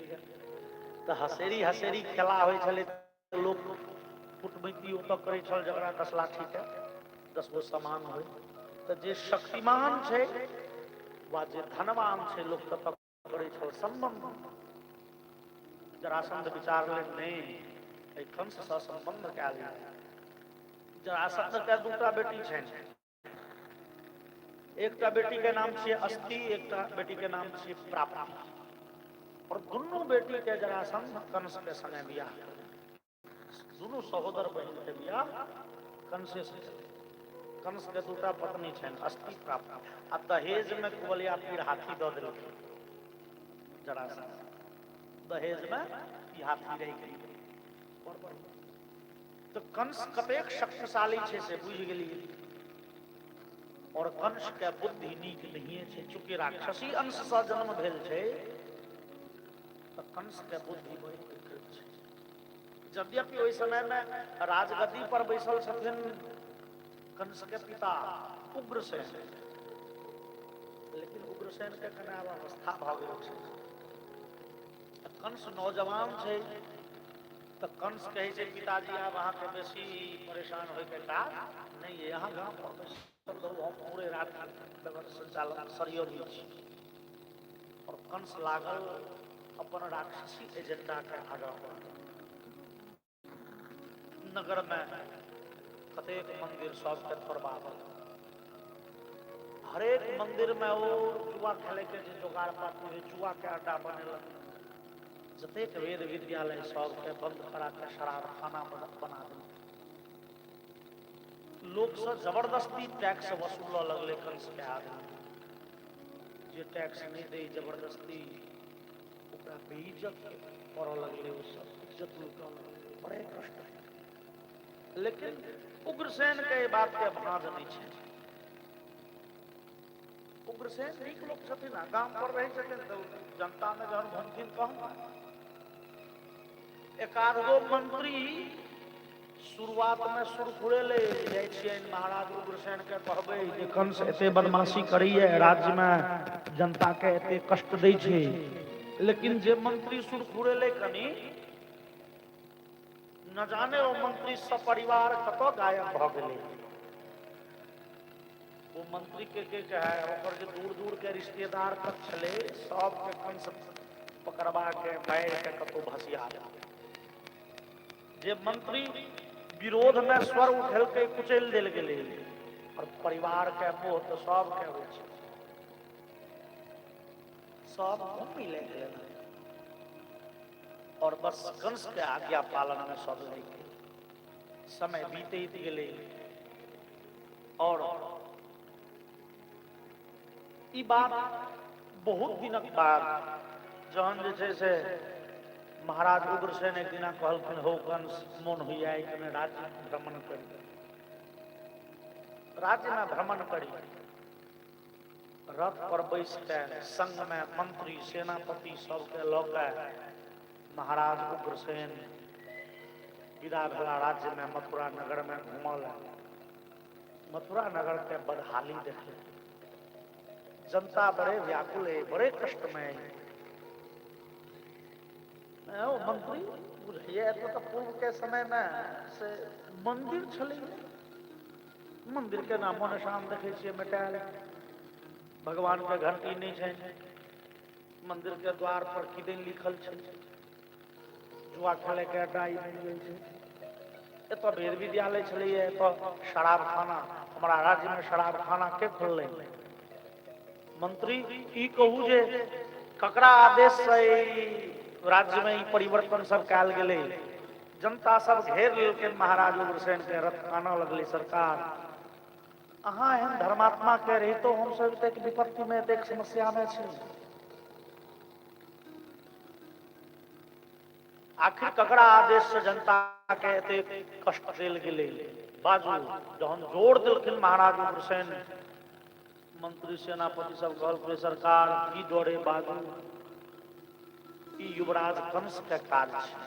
तऽ हसेरी हसेरी खेला होइ छलै। लोग कुटमैती ओतऽ करै छल जकरा 10 लाठी के 10 गो सामान होइ। तऽ जे शक्तिमान छै वा जे धनवान छै, लोक ततऽ करै छल संबंध। जरासंध विचारलनि नहीं, कंस से संबंध कयल जाय। जरासंध के 2टा बेटी छनि, एकटा बेटी के नाम छियै अस्ति, एकटा बेटी के नाम छियै प्राप्ति। और दुनू बेटी के जरासंध कंस के संगे बियाह, दुनू सहोदर बहिन के बियाह कंसे से। कंस के 2टा पत्नी छनि, अस्ति, प्राप्ति। आ दहेज में कुबलिया पीर हाथी दऽ देलकै जरासंध। दहेज में ई हाथी रहि गेलै। तो कंस कतेक शक्तिशाली छै से बुझि गेलियै। और कंस के बुद्धि नीक नहिए छै, चूँकि राक्षसी अंश से जन्म भेल छै, तो कंस के बुद्धि बड़ी विकृत छै। यद्यपि ओहि समय में राजगद्दी पर बैसल छथिन कंस के पिता उग्रसेन, लेकिन उग्रसेन के कने आब अवस्था भऽ गेल छै। कंस नौजवान छै, तो कंस कहै छै पिताजी आब अहाँके बेसी परेशान होइके काज नहीं है, यहाँ गाँव पर बैसल रहू, हम पूरे रात संचालन सरयोगी छी। और कंस लागल अपन राक्षसी एजेंडा के आगाँ बढ़ाबऽ। नगर में कतेक मंदिर सबके तोड़बाबऽ, हरेक मंदिर में वो जुआ खेले के जे जोगाड़ पाती है, जुआ के अड्डा बनेला। जतेक वेद विद्यालय सब के बंद करा के शराब खाना बना दे। लोग से जबरदस्ती टैक्स वसूल लगले कंस के आगे। जे टैक्स नहीं दे जबरदस्ती ओकरा बेइज्जत कर लगले, वो सब इज्जत लूटा लगले, बड़े कष्ट है। लेकिन उग्रसेन के ये बात के भाग नहीं है। उग्रसेन नीक लोग छथिन ना, गांव पर रहे छथिन तो जनता में जहन घुमथिन कहूँ एक आध गो मंत्री शुरुआत में सुरखुरे ले जाय छियनि महाराज उग्रसेन के कहबै जे कंस एते बदमाशी करैये, राज्य में जनता के एते कष्ट दै छै। लेकिन जे मंत्री सुरखुरे ले कनी न जाने वो मंत्री सपरिवार कतौ गायब भ गेलै। वो मंत्री के कहे ओकर जे दूर दूर के रिश्तेदार तक छले सब के कंस पकड़वा के मार के कतौ भसिया। जे मंत्री विरोध में स्वर उठल के कुचल दिल गेले और परिवार के मोह तो सब के होइ छै, सब मिले गेले और बस कंस के आज्ञा पालन में सब लगे। समय बीते गेले और ई बात बहुत दिनक बाद जहन जे छै से महाराज उग्रसेन एक दिना कहलखिन हो कंस मोन होइया कि राज्य भ्रमण करी, राज्य में भ्रमण करी। रथ पर बैस के संग में मंत्री सेनापति सबके लऽ के महाराज उग्रसेन विदा भेला राज्य में मथुरा नगर में घूमल। मथुरा नगर के बदहाली देखे, जनता बड़े व्याकुल है, बड़े कष्ट में है। वो मंत्री बुझिए तो पूर्व के समय में से मंदिर छले, मंदिर के नामो निशान देखे छिए मिटायल, भगवान के घंटी नहीं है, मंदिर के द्वार पर किदैन लिखल छै, जुआ खेले के अड्डा बनि गेल छै। एतऽ वेद विद्यालय छलै, एतऽ शराब खाना, हमारा राज्य में शराब खाना के खोलले। मंत्री ई कहू जे ककरा आदेश से राज्य में ई परिवर्तन सब कयल गेले। जनता सब घेर लेलखिन महाराज उग्रसेन के, रथ कानऽ लगलै सरकार अहाँ एहन धर्मात्मा के रहितो हम सब एतेक विपत्ति में एतेक समस्या में छी। आखिर ककरा आदेश से जनता के एतेक कष्ट देल गेले बाजू। जहन जोड़ देलखिन महाराज उग्रसेन, मंत्री सेनापति सब कहलकै सरकार की डरे बाजू, ई युवराज कंस के काज छै,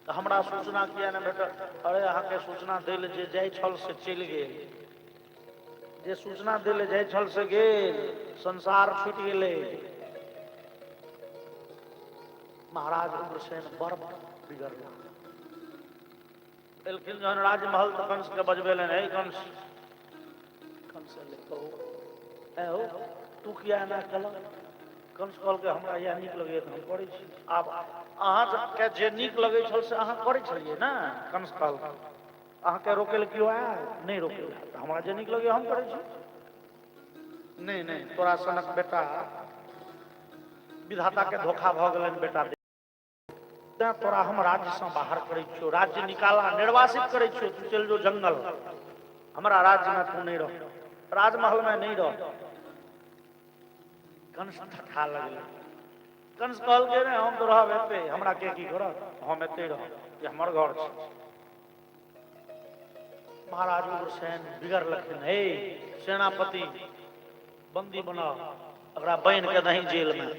तो हमरा सूचना किया न भेटल। अरे अहाँ के सूचना दै ले जे जाय छल से चलि गेल, जे सूचना दै ले जाय छल से गेल, संसार छूटि गेलै। महाराज उग्रसेन बड़ बिगड़ला। एलखिन जहन राजमहल तो कंस के बजबेलन, हे कंस, कंस ले कहू ए हो तू किया ना कल। कंस कहल के हमरा यह नीक लगे हम करै छी। आब अहाँ के जे नीक लगे छल से अहाँ करै छलिए ना। कंस कहल अहाँ के रोके ले क्यों आया, नहीं रोके तो हमरा जे नीक लगे हम करै छी। नहीं नहीं तोरा सनक बेटा विधाता के धोखा भ गेलन बेटा, तें तोरा हम राज्य से बाहर करै छियो, राज्य निकाला निर्वासित करै छियो, तू चल जो जंगल, हमरा राज्य में तू नहीं रह, राजमहल में नहीं रह। कंस ठठा लगले। कंस कहल के ने हम तो रहब एते, हमरा के की करत, हम एते रह, ये हमर घर छै। महाराज उग्रसेन बिगड़लखिन, हे सेनापति बंदी बना, अकरा बांध के दही जेल में।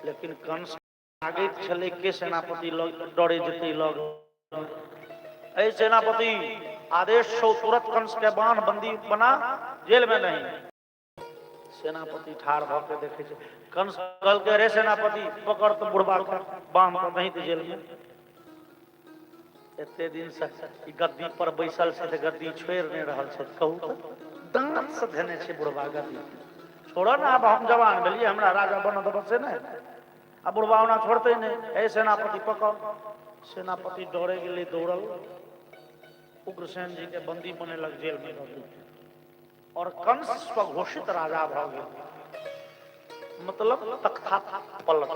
लेकिन कंस आगे छले के सेनापति लोग डरे जेते लोग, ए सेनापति आदेश छो तुरंत कंस के बांध बंदी बना, जेल में नहीं। सेनापति ठाड़ भ के देखे छै, कंस कहल के रे सेनापति पकड़ तो बुढ़बा के बांध के दही दे जेल में। एते दिन से ई गद्दी पर बैसल छै त गद्दी छोड़ नहीं रहल छै, कहू तो दांत से धेने छै बुढ़बा गद्दी। छोड़ो ना, अब हम जवान भेलिए, हमरा राजा बन देब से नहीं, अब बुढ़बा ओना छोड़ते नहीं। हे सेनापति पकड़। सेनापति डरे गेले, दौड़ल उग्रसेन जी के बंदी बनेलक, जेल में रख दिया। और कंस स्वघोषित राजा भ गेल, मतलब तख्ता पलट।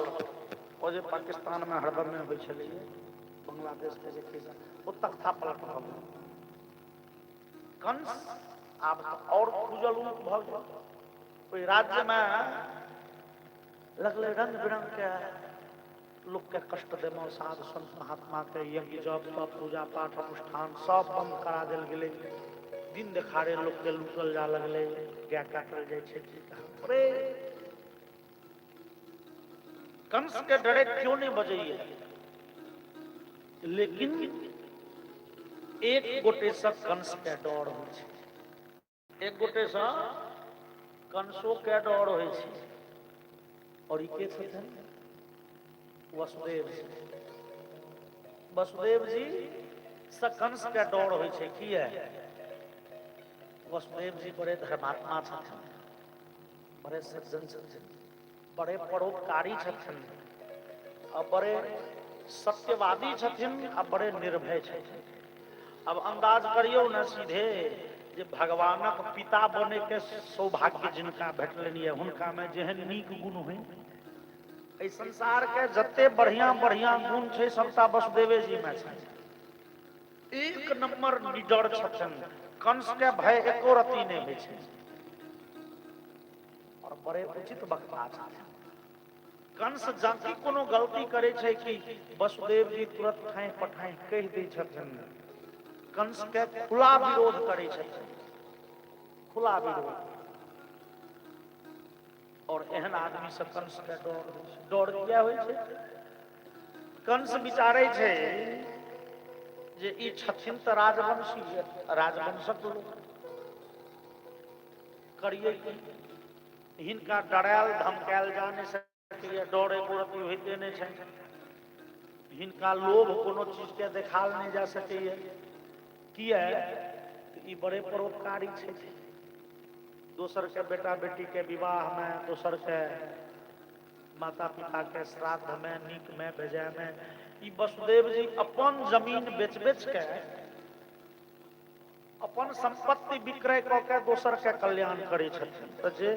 ओ जे पाकिस्तान में हरदम में होइ छलै, बांग्लादेश के जे खिस्सा, वो तख्ता पलट भ गेल। कंस आब और खुजल रूप भ गेल। ओहि राज्य में लगले रंग बिरंग के लोक के कष्ट देमो, साधु संत महात्मा के यज्ञ जप तप पूजा पाठ अनुष्ठान सब बंद करा देल गेलै। दिन देखाड़े लोक के लूटल जा लगले, गाय काटल जाइ छै। अरे कंस के डरे क्यों नहीं बजैया, लेकिन एक गोटे से कंस के डर होइ छै, एक गोटे से कंसो के डर होइ छै। और ई के छथिन? वसुदेव जी। वसुदेव जी से कंस के डर होइ छै। किया? वसुदेव जी बड़े धर्मात्मा छथिन, बड़े सज्जन छथिन, बड़े परोपकारी छथिन, और बड़े सत्यवादी छथिन, और बड़े निर्भय छथिन। अब अंदाज करियो न सीधे जे भगवानक पिता बने के सौभाग्य जिनका भेटलनि है, हुनका में जेहन नीक गुण होइ, एहि संसार के जते बढ़िया बढ़िया गुण छै सबटा वसुदेवे जी में छै। एक नंबर निडर छथिन, कंस के भय एको रति नहीं होइ छै, और बड़े उचित वक्ता छथिन। कंस जाति कोनो गलती करे छै कि वसुदेव जी तुरंत ठाई पठाई कह दै छथिन। कंस के खुला विरोध करे छथिन, खुला विरोध। और एहन आदमी से कंस के डर किया होइ छै? कंस विचारे छै जे ई छथिन त राजवंशी, राजवंशक लोक, करिए की? हिनका डरायल धमकायल जा नहीं सकैया, डर एको रति होइते नहीं छै। हिनका लोभ कोनो चीज के देखाल नहीं जा सकैया। किया? ई बड़े परोपकारी छै। दोसर के बेटा बेटी के विवाह में, दोसर के माता पिता के श्राद्ध में, नीक में, बेजाय में, ई वसुदेव जी अपन जमीन बेच बेच के, अपन संपत्ति विक्रय क के दोसर के कल्याण करे छथिन। तो जे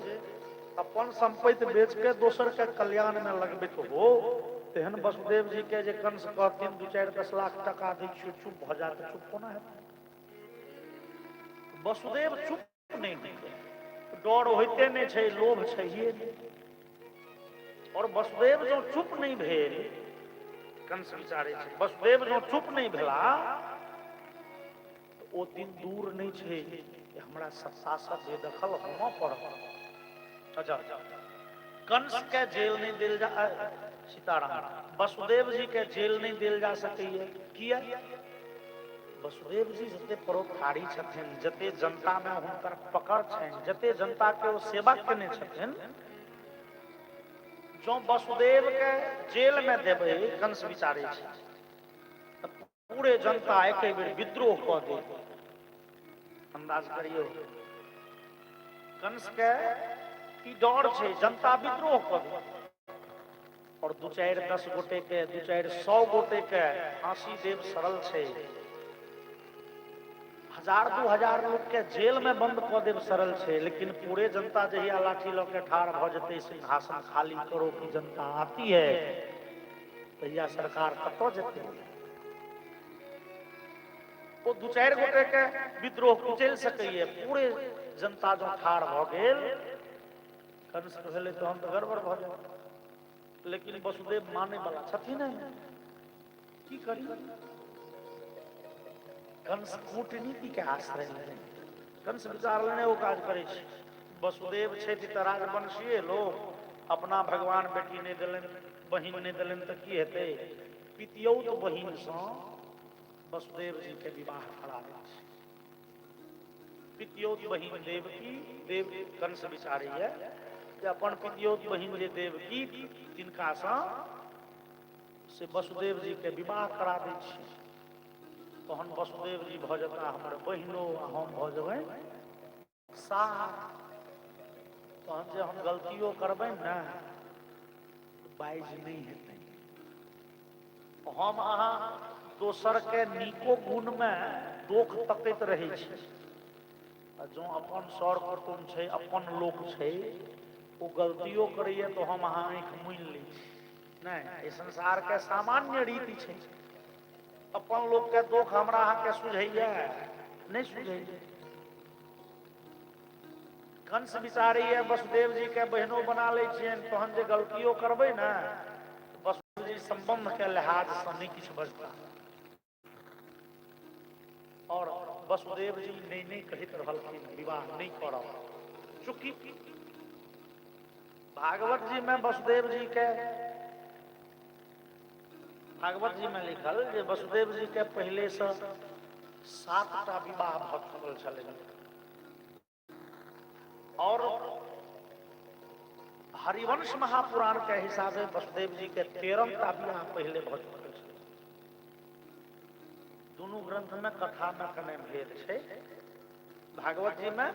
अपन संपत्ति बेच के दोसर के कल्याण में लगबित हो, तेहन वसुदेव जी के जे कंस कहथिन 2-4-10 लाख टका दै छियै, चुप भ जात, चुप कोना हेतै? वसुदेव चुप नहीं होइते, डर होइते नहीं छै, लोभ छैहे नहीं। और वसुदेव जो चुप नहीं भेल, कंस विचारे छै, वसुदेव जो चुप नहीं भेला, तो ओ दिन दूर नहीं छै कि हमरा सत्ता से बेदखल होना पड़त। अच्छा, कंस के जेल नहीं दिल जा, सीताराम, वसुदेव जी के जेल नहीं दिल जा सकैया। किया? वसुदेव जी जते परोपकारी छथिन, जते जनता में हुनकर पकड़ छनि, जते जनता के ओ सेवा केने छथिन, जो वसुदेव के जेल में देबै, कंस विचारे छै, तो पूरे जनता एक बेर विद्रोह क दे। अंदाज करियो, कंस के ई डर छै, जनता विद्रोह क दे। और 2-4-10 गोटे के, 2-4-100 गोटे के फांसी देव सरल छै, 1000-2000 लोग के जेल में बंद क देव सरल छै। लेकिन पूरे जनता जहिया लाठी ल के ठाड़ भ जेतै, सिंहासन खाली करो की जनता आती है, तहिया सरकार कतौ जेतै? वो 2-4 गोटे के विद्रोह कुचल सकैए, पूरे जनता जो ठाड़ भ गेल, कंस कहले तहन तो गड़बड़ भ जाए। लेकिन वसुदेव माने वाला छथिन नहीं, की करी? कंस कूटनीति के आश्रय लेने, कंस विचार लेने वो काज करे छै। वसुदेव छै त राजवंशीय लोग, अपना भगवान बेटी नहीं दिलन, बहिन नहीं दिलन, तो की हेतै? पितियौत बहिन से वसुदेव जी के विवाह करा दै छै। पितियौत बहिन देवकी, देव कंस विचारे कि अपन पितियौत बहिन जे देवकी, तिनका से वसुदेव जी के विवाह करा दै छै। तहन वसुदेव जी भ जेता हमर बहिनो, आ हम भ जेबै सार। तहन जे हम गलतियों करबै ने, बाइज नहीं हेतै। हम अहाँ दोसर के नीको गुण में दोख तकैत रहे छी, जो अपन सर कुटुम छै, अपन लोक छै, वो गलतियों करिए तो हम अहाँ आँख मून ली नहीं। संसार के सामान्य रीति छै, अपन लोक के दुख हमरा अहाँ के सुझैया नहीं सुझैया। कंस विचारैया वसुदेव जी के बहनों बना ले छियन, तहन जे गलतियों करबै ना वसुदेव जी संबंध के लिहाज से नहीं किछ बजता। और वसुदेव जी नहीं कहत रहलखिन विवाह नहीं करब, चूंकि भागवत जी में वसुदेव जी के, भागवत जी में लिखल जे वसुदेव जी के पहले से 7टा विवाह भ चुकल छलनि और हरिवंश महापुराण के हिसाबे वसुदेव जी के 13टा विवाह पहले भ चुकल छल। दोनों ग्रंथ में कथा में कने भेद छै। भागवत जी में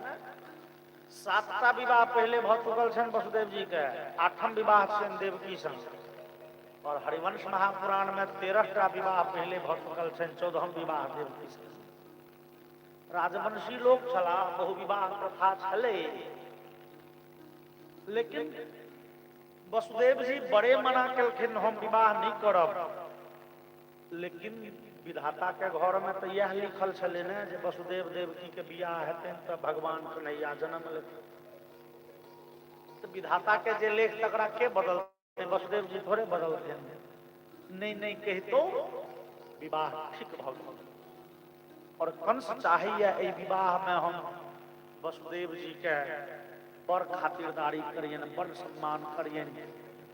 7टा विवाह पहले भ चुकल छनि वसुदेव जी के, 8म विवाह छनि देवकी संग। और हरिवंश महापुराण में 13टा विवाह पहले भ चुकल छनि, 14म विवाह देवकी संग। राजवंशी लोक छला, बहुविवाह प्रथा छले, लेकिन वसुदेव जी बड़े मना केलखिन हम विवाह नहीं करब। लेकिन विधाता के घर में तो यह लिखल छले ने जे वसुदेव देवकी के बियाह हेतनि तो भगवान कन्हैया जन्म लेथिन। तो विधाता के जे लेख तकरा के बदलते, वसुदेव जी थोड़े बदलते। नहीं कहतो विवाह ठीक भ गेल। और कंस चाहिए ए विवाह में हम वसुदेव जी के बड़ खातिरदारी करियन, बड़ सम्मान करियन,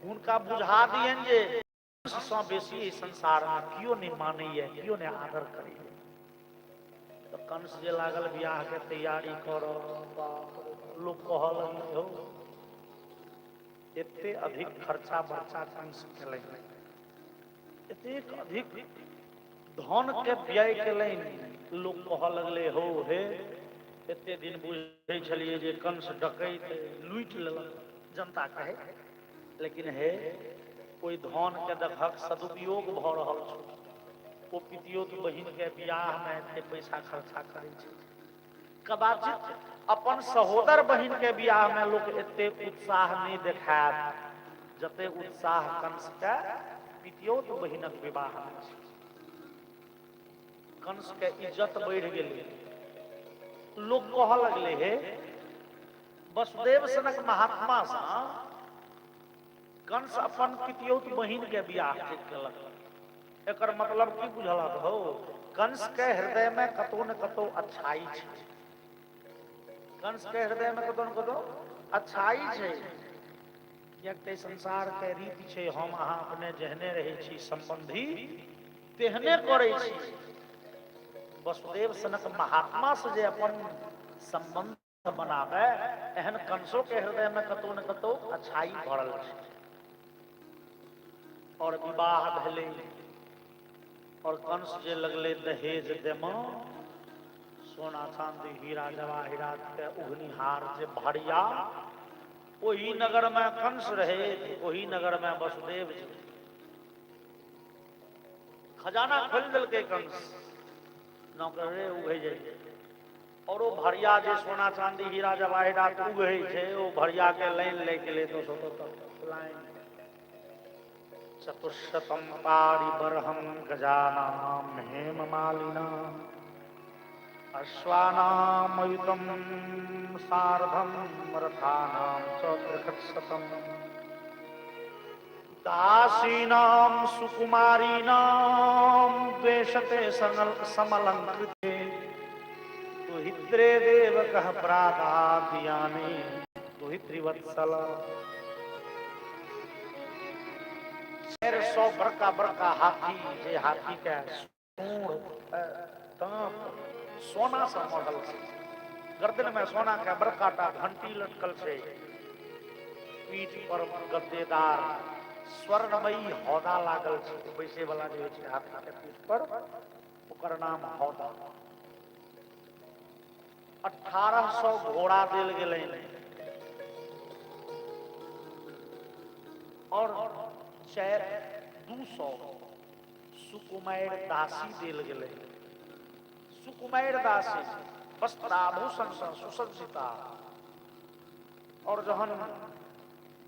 उनका बुझा दियन जे कंस से बेसी संसार में क्यों नहीं मानैया, क्यों नहीं आदर करिए। तो कंस जे लागल बियाह के तैयारी करो, लोग कह लगे हो एते अधिक खर्चा बर्चा कंस केले, एते अधिक धन के व्यय केले। लोग कह लगले हो हे एते दिन बुझे छलिए जे कंस डकैत लूट लेलक, जनता कहे, लेकिन हे कोई धन के देखक सदुपयोग भ रहल छै। ओ पितियोत बहिन के बियाह में एते पैसा खर्चा करे छै। कदाचित अपन सहोदर बहिन के बियाह में लोग एते उत्साह नहीं देखायत जते उत्साह कंस के पितियोत बहिनक विवाह में छै। कंस के इज्जत बढ़ गेलै। लोग कह लगले हे वसुदेव सनक महात्मा सा कंस अपन पितियोत बहिन के बियाह ठीक केलक। एकर मतलब की बुझलक हो, कंस के हृदय में कतौ न कतौ अच्छाई छै। कंस के हृदय में कतौ न कतौ अच्छाई छै। कियाकि संसार के रीति छै, हम अहाँ अपने जेहने रहे छी संबंधी तेहने करे छी। वसुदेव सनक महात्मा से जे अपन संबंध बनावे, एहन कंसों के हृदय में कतौ न कतौ अच्छाई भरल छै। और विवाह भेले और कंस जे लगले दहेज देमा, सोना चांदी हीरा जवाहिरात के उगनिहार जे भरिया, वही नगर में कंस रहे, वही नगर में वसुदेव जी। खजाना खोल दिलके कंस, नौकरे उगे जाए। और वो भरिया जे सोना चांदी हीरा जवाहिरात उगे छे, वो भरिया के लाइन लेके ले तो लाइन चतुष्शतम पारिबर्हम गजानाम हेम मालिना अश्वानामयुतम सार्धम रथानाम चतुर्शतम दासीनाम सुकुमारीनाम द्वेषते समलंकृते तुहित्रे देवकः प्रादाद्यानि तुहित्रिवत्सल। 100 बड़का बड़का हाथी, जे हाथी के सूंड दांत सोना से मढ़ल छै, गर्दन में सोना के बड़का टा घंटी लटकल छै, पीठ पर गद्देदार स्वर्णमयी हौदा लागल छै। बैसे वाला जे छै हाथी के पीठ पर, ओकर नाम हौदा। 1800 घोड़ा देल गेलै और 200 सुकुमार दासी देल गेलै। सुकुमार दासी वस्त्राभूषण सँ सुसज्जिता। और जहन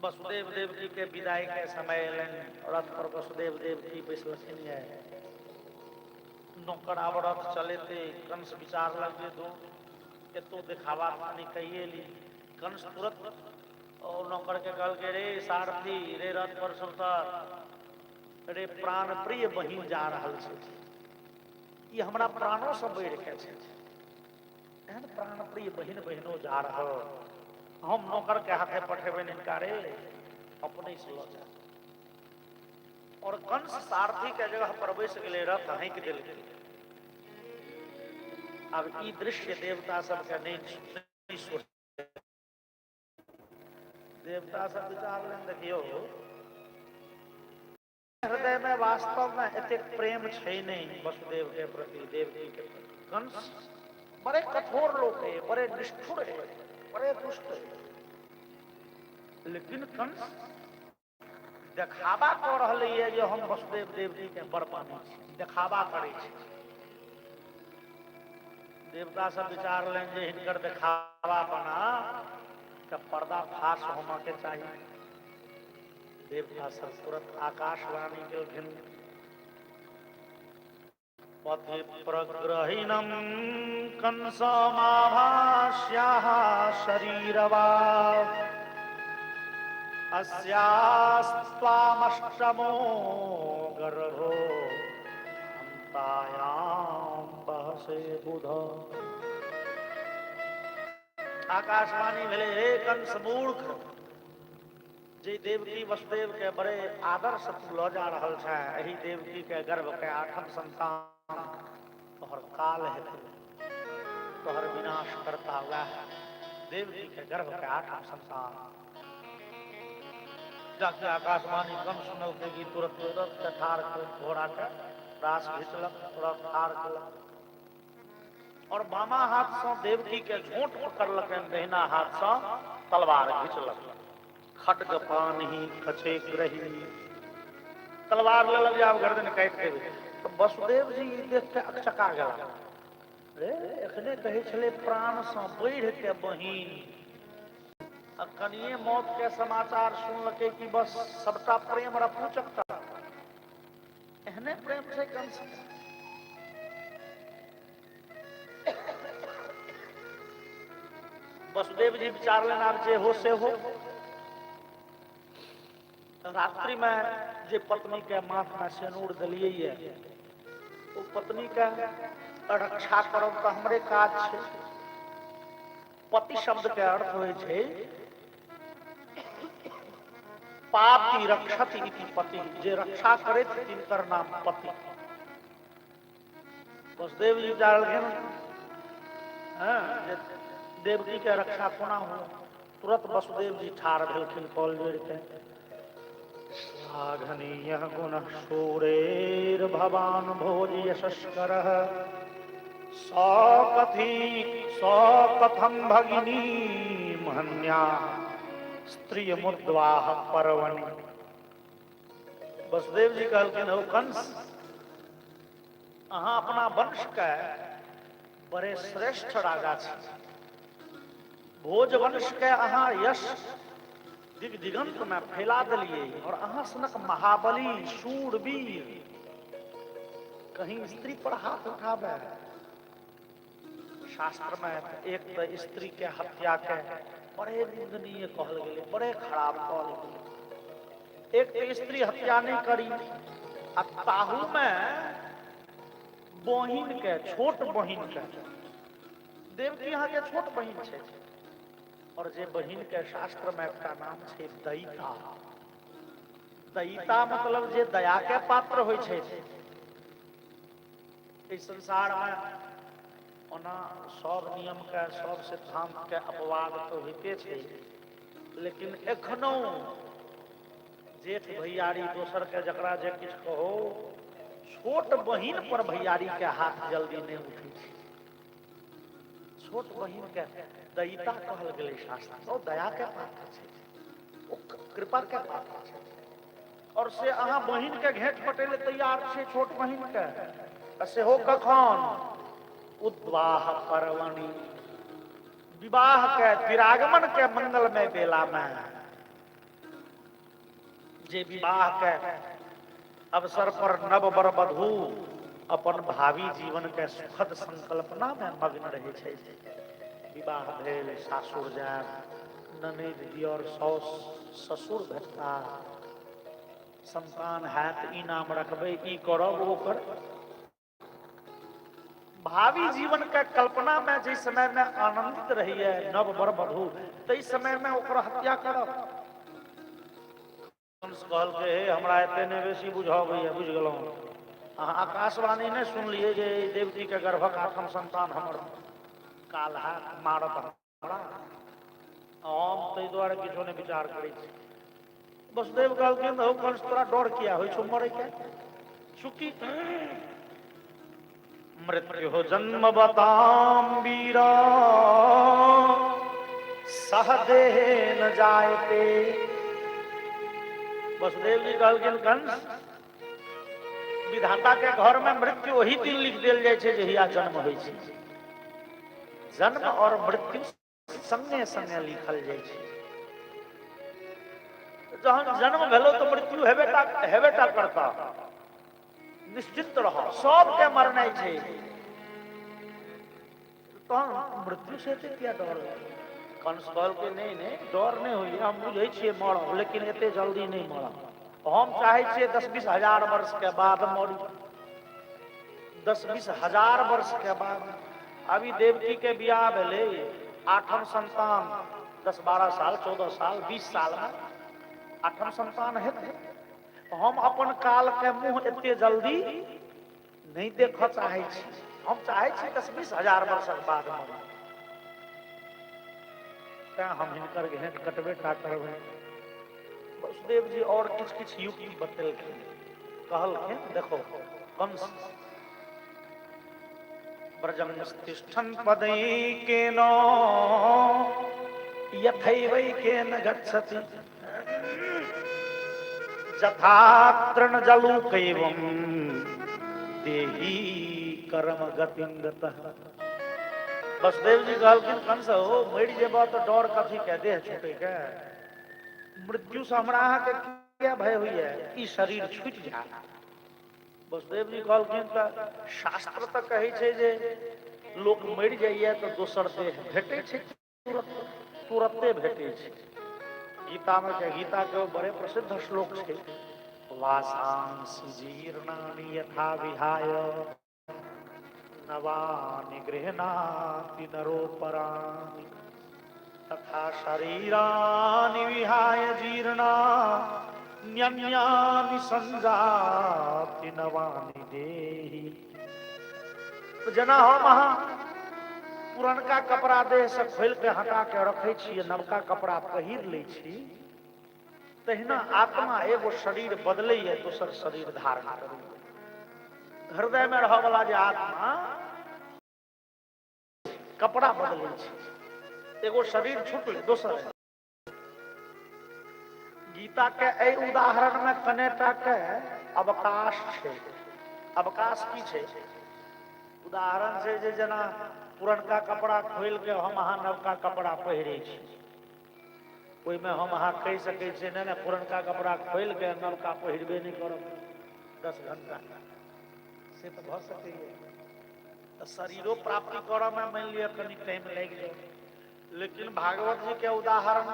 वसुदेव देवकी के विदाई के समय एलनि, रथ पर वसुदेव देवकी बैसलखिन है। नौकर आब रथ चलेते कंस विचार लगे दो एतो दिखावा पानी कहिए ली। कंस तुरंत और नौकर के कहल के रे सारथी रे रथ पर सुतर रे प्राण प्रिय बहिन जा रहल छै, ई हमरा प्राणों से बढ़ के छै, एहन प्राण प्रिय बहिन बहिनो जा रहल, हम नौकर के हाथे पठेबे इनका रे अपने से लो जा। और कंस सारथी के जगह पर बैस गेले, रथ हाँक देलकै। अब ई दृश्य देवता सबके नहीं सोच, देवता सब विचार लेन देखियो हृदय में वास्तव में एते प्रेम छै नहीं वसुदेव के प्रति, देवकी के प्रति। कंस बड़े कठोर लोग है, बड़े निष्ठुर है, बड़े दुष्ट है, लेकिन कंस देखावा कर रहले है जो हम वसुदेव देवकी के बड़ पानी छी, देखावा करे छी। देवता सब विचार लें जे हिनकर देखावा बना तब पर्दा फाश होना के चाहिए। देवता सब तुरंत आकाशवाणी केलखिन, पथि प्रग्रहिणं कंसमाभास्याः शरीरवा अस्यास्त्वामष्टमो गर्भो अंतायां बहसे बुध। आकाशवाणी भेले, हे कंस मूर्ख, जे देवकी वसुदेव के बड़े आदर से तू लऽ जा रहल छै, एही देवकी के गर्भ के 8म संतान तोहर काल हेतु, तोहर विनाश करता हुआ देवकी के गर्भ के 8म संतान। जाके आकाशवाणी कम सुनल के भी तुरंत तुरंत के ठार के घोड़ा के रास घिचलक, तुरंत ठार केलक और बामा हाथ से देवकी के झोंट पकड़लक, दहिना हाथ से तलवार घिचलक। खड्ग पानी खचे ग्रही, तलवार ललक जाब गर्दन काट देबे। तो वसुदेव जी देख के अकचका गेला, रे एखने कहे छले प्राण से बढ़ के बहिन, कनिए मौत के समाचार सुनलके कि बस सबटा प्रेम रपूचकता, एहने प्रेम से कंस। वसुदेव जी विचार लेना आब जे हो से हो। रात्रि में जे पत्नी के माथ में सिंदूर दलिए है, वो पत्नी के रक्षा करब तो हमरे काज छै। पति शब्द के अर्थ होय छै पापी रक्षति इति पति, जे रक्षा करे तिनकर नाम पति। वसुदेव जी विचारलखिन देवकी के रक्षा कोना हो। तुरंत वसुदेव जी ठार भेलखिन कॉल जोड़ के, साघनीय गुण शूरेर भवान भोज यशस्करः सौकथम भगिनी महन्या स्त्रिय मुद्वाह पर्वणि। वसुदेव जी कहलखिन, हो कंस, अहाँ अपना वंश के बड़े श्रेष्ठ राजा छी, भोज वंश के अहाँ यश दिग दिगंत में फैला दिलिए और अहाँ सनक महाबली शूरवीर कहीं स्त्री पर हाथ उठावे। शास्त्र में एक तो स्त्री के हत्या के बड़े निंदनीय कहल गेले, बड़े खराब कहल गेले। एक तो स्त्री हत्या नहीं करी, ताहू में बहिन के, छोट बहिन के, देवकी यहाँ के छोट बहिन छे, और जे बहिन के शास्त्र में एक नाम छे दयिता। दयिता मतलब जे दया के पात्र होय छे। इस संसार में ओना सब नियम के, सब सिद्धांत के अपवाद तो होते छे, लेकिन एखनो जेठ भैयारी दोसर के जकरा जे किछ कहो, छोट बहिन पर भैयारी के हाथ जल्दी नहीं उठे छे। छोट बहिन के दयिता कहल गेलै शास्त्र, ओ दया के पात्र छे, ओ कृपा के पात्र छे। और से अहाँ बहिन के घेट पटेले तैयार छे छोट बहिन के, से हो कखन उद्वाह पर्वणि, विवाह के तिरागमन के मंगल में बेला में जे विवाह के अवसर पर नव बर वधू अपन भावी जीवन के सुखद संकल्पना में मग्न रहे छे। विवाह भेल, सासुर जायब, ननद दियर साउस ससुर भेटता, संतान हैत, ई नाम रखबै, ई करब, ओ कर। भावी जीवन के कल्पना में जिस समय में आनंदित रही है नव बर वधू, तई समय में ओकर हत्या करब। कंस कहल के हे हमरा एते ने बेसी बुझाओ भैया, बुझ गेलौं। अहाँ आकाशवाणी ने सुनलिए जे देवती के गर्भक आठम संतान हमर काल है मारत हमरा, हम तै द्वारे किछो ने विचार करै छी। वसुदेव कहलखिन हौ कंस तोरा डर किया होइ छौ मरे के? चूंकि मृत्यु जन्म बताम वीरा सहदेह न जायते। वसुदेव जी कहलखिन कंस, विधाता के घर में मृत्यु वही दिन लिख देल जाय छे जहिया जन्म होइ छे। जन्म और मृत्यु संगे संगे लिखल जाय छे। जहन जन्म भेलो तो मृत्यु हेबेटा करता, निश्चिंत रहो, सबके मरनाइ छे। तहन मृत्यु से क्या डर? कंस कहल के नहीं डर नहीं होइए, हम बुझे छिए मरब, लेकिन एते जल्दी नहीं मरब। हम चाहे छिए 10-20 हजार वर्ष के बाद मरू, 10-20 हजार वर्ष के बाद। अभी देवकी के बियाह भेले, आठम संतान 10-12 साल, 14 साल, 20 साल में आठम संतान हेतै। हम अपन काल के मुंह एते जल्दी नहीं देख चाहे छी। हम चाहे छी 10-20 हजार वर्ष बाद मरू। क्या हम हिनकर घेंट कटबे टा करबै? वसुदेव जी और किछ युक्ति बतेलखिन। कहलखिन देखो कंस, ब्रजं तिष्ठन् पदैकेन यथैवैकेन गच्छति यथा तृणजलूकैवं देहि कर्म गतिं गतः। वसुदेव जी कहलखिन कंस हो मरि जेबा तो डर कथी के, देह छूटे के? मृत्यु से हमरा के क्या भय हुई है? ई शरीर छूट जा। वसुदेव जी कहलखिन त शास्त्र त कहै छै जे लोक मरि जाइए तो दोसर देह भेटै छै, तुरते भेटै छै। गीता में गीता के बड़े प्रसिद्ध श्लोक छै, वासांसि जीर्णानि यथा विहाय नवानि गृह्णाति नरोपराणि तथा शरीरानि विहाय जीर्णान्यन्यानि संजाति नवानि देहि। तो जना हम अहाँ पुरनका कपड़ा देह से खोल के हटा के रखे छिए, नवका कपड़ा पहिर ले छी, तहिना आत्मा एगो शरीर बदले है, दोसर शरीर धारण करे। हृदय में रह वाला जे आत्मा कपड़ा बदले छै, एगो शरीर छूटल दोसर। गीता के ए उदाहरण में कनेटा के अवकाश छै। अवकाश की छै? उदाहरण छै जे जना पुरनका कपड़ा खोल के हम अहाँ नवका कपड़ा पहिरे छी, ओहि में हम अहाँ कह सकै छियै नहीं पुरनका कपड़ा खोल के नवका पहिरबे नहीं करब 10 घंटा, से तो भ सकैए। तो शरीरों प्राप्ति करऽ में मान लिया कनी टाइम लग जाए, लेकिन भागवत जी के उदाहरण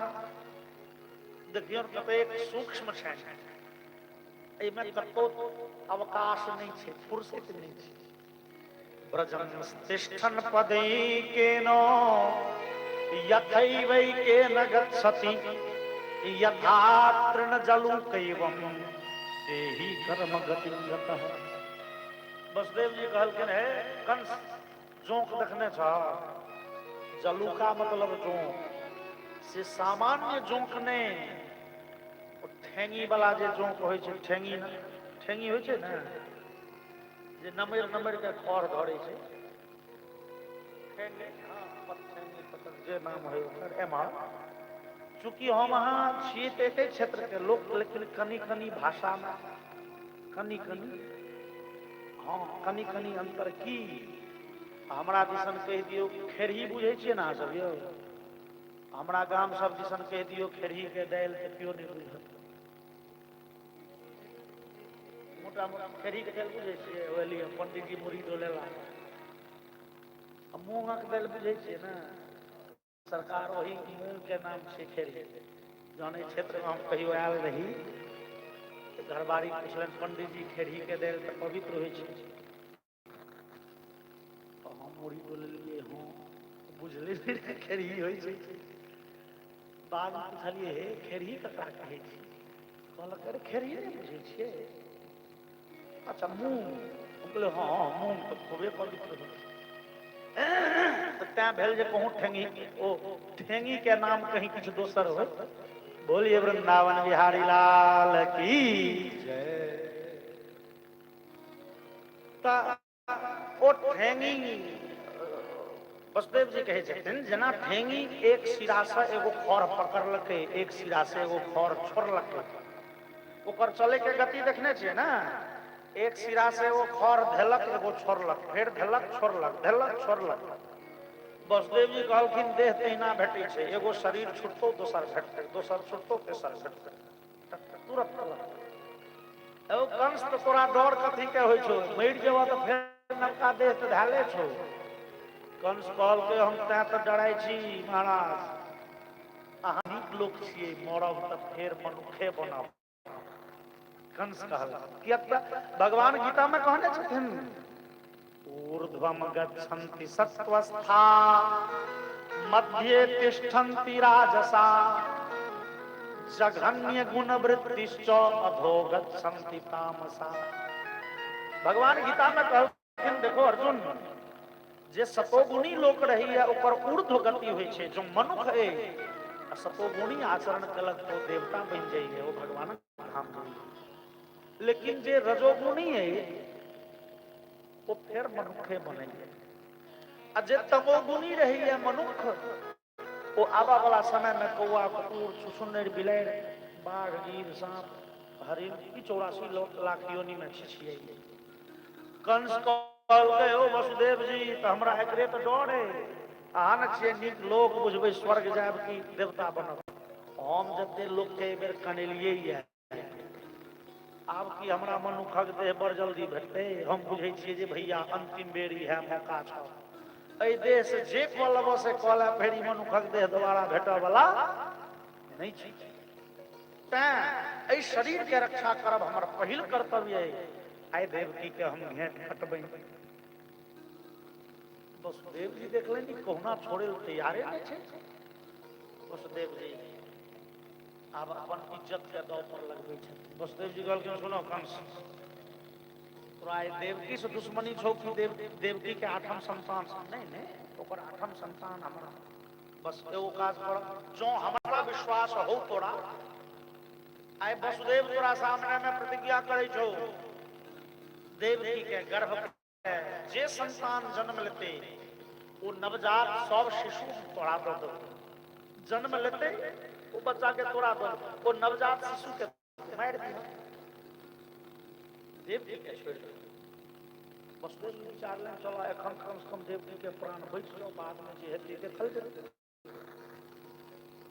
देखियो कतेक सूक्ष्म छै, एहिमे कतो अवकाश नहीं छै, फुर्सत नहीं छै। ब्रजं तिष्ठन् पदैकेन यथैवैकेन गच्छति यथा तृणजलूकैवं देहि कर्म गतिं गतः। वसुदेव जी कहलखिन है कंस, जोंक देखने छ? जलूका मतलब जोंक, से सामान्य जोंक ने, ठेंगी वाला जे जोंक होइ छै, ठेंगी होइ छै ने, जे नमैर के खर धरे छै, जे नाम है ओकर। एम्हर चूंकि हम अहाँ छियै तऽ एके क्षेत्र के लोक, लेकिन कनी कनी भाषा में कनी कनी अंतर की हमरा दिसन कह दियो खेरही बुझे छियै ना सब यौ, हमरा गाम सब दिसन कह दियो खेरही के दालि तऽ केओ नहीं बुझत। मोटा मोटा खेरही के दालि बुझे छियै, ओहि लिए पंडित जी मुरही डोलेला। मूंगक दालि बुझे छियै ना, सरकार वही मूंग के नाम से खेरही। जौन एहि क्षेत्र में हम कहियो आयल रही, घरबारी पूछलन पंडित जी खेरही के दालि तऽ पवित्र होइ छै, हम मुरही डोलेलिए हूँ, बुझले नहीं खेरही होइ छै। बाद में पूछलिए हे खेरही ककरा कहै छी, कहलक अरे खेरही नहीं बुझे छियै, अच्छा मूंग, हम कहलिए हाँ मूंग तऽ खूबे पवित्र होइ छै। तो तैं भेल जे कहूँ ठेंगी, ओ ठेंगी के नाम कहीं किछु दोसर हो। बोलिए वृंदावन बिहारी लाल की जय। ओ ठेंगी वसुदेव जी कहे छथिन जेना ठेंगी एक सिरा से एगो खर पकड़लकै, एक सिरा से एगो खर छोड़लकै, ओकर चले के गति देखने छियै ना, एक सिरा से एगो खर धेलक एगो छोड़लक, फेर धेलक छोड़लक, धेलक छोड़लक। वसुदेव जी कहलखिन देह तहिना भेटै छै, एगो शरीर छुटतौ दोसर भेटतै, दोसर छुटतौ तेसर भेटतै, तुरंत तुरंत। एगो कंस तो तोरा डर कथी के होइ छौ, मरि जेबह तऽ फेर नवका देह तऽ धैले छौ। कंस कहलकै हम तैं तऽ डराइ छी महाराज, अहाँ नीक लोक छियै, मरब तऽ फेर मनुखे बनब। कंस कहलक किएक तऽ भगवान गीता में कहने छथिन ऊर्ध्वम गच्छन्ति सत्त्वस्था मध्ये तिष्ठन्ति राजसा जघन्य गुण वृत्तिश्च अधो गच्छन्ति तामसा। भगवान गीता में कहलखिन देखो अर्जुन, जे सतोगुणी लोक रहैया ओकर ऊर्ध्व गति होइ छै, जो मनुख है सतोगुणी आचरण कलक तो देवता बन जाइए, वो भगवान धाम जाइए। लेकिन जे रजोगुणी है वो फिर मनुखे बनेंगे, आ जे तमोगुणी रही मनुख, वो आबा वाला समय में कौआ कुकुर छुछुन्नर बिलाड़ि बाघ गिर सांप हरिण की 84 लाख योनि में छिछिए। कंस कहलकै ओ वसुदेव जी तऽ हमरा एकरे तऽ डर है, अहाँ न छियै नीक लोक, बुझबै स्वर्ग जायब कि देवता बनब। हम जते लोक के एहि बेर कनेलियै ये, आब की हमरा मनुखक देह बड़ जल्दी भेटतै, हम बुझै छियै जे भैया अंतिम बेर इएह मौका छौ, एहि देह से जे कऽ लेबो से कऽ ले, फेर ई मनुखक देह दोबारा भेटऽ वाला नहीं छै। तैं एहि शरीर के रक्षा करब हमर पहिल कर्तव्य है। आइ देवकी के हम घेट कटबै। वसुदेव जी देखलनि कहुना छोड़े ले तैयारे नहीं छै। वसुदेव जी आब अपन इज्जत के दांव पर लगबै छथिन। वसुदेव जी कहलखिन सुनो कंस, तोरा देवकी से दुश्मनी छौ कि देवकी के 8म संतान से? नहीं ओकर 8म संतान हमरा, बस एगो काज कर, जो हमरा विश्वास हो तोरा, आइ वसुदेव तोरा सामने में प्रतिज्ञा करे छौ, देवकी के गर्भ जे संतान जन्म लेते वो नवजात सब शिशु तोरा दो दो, जन्म लेते वो बच्चा के तोरा दो, वो नवजात शिशु के मार दी, देवकी के छोड़ दो। वसुदेव जी विचार लें चलो एखन कम से कम देवकी के प्राण बच जाओ, बाद में जे हेतै देखल जेतै।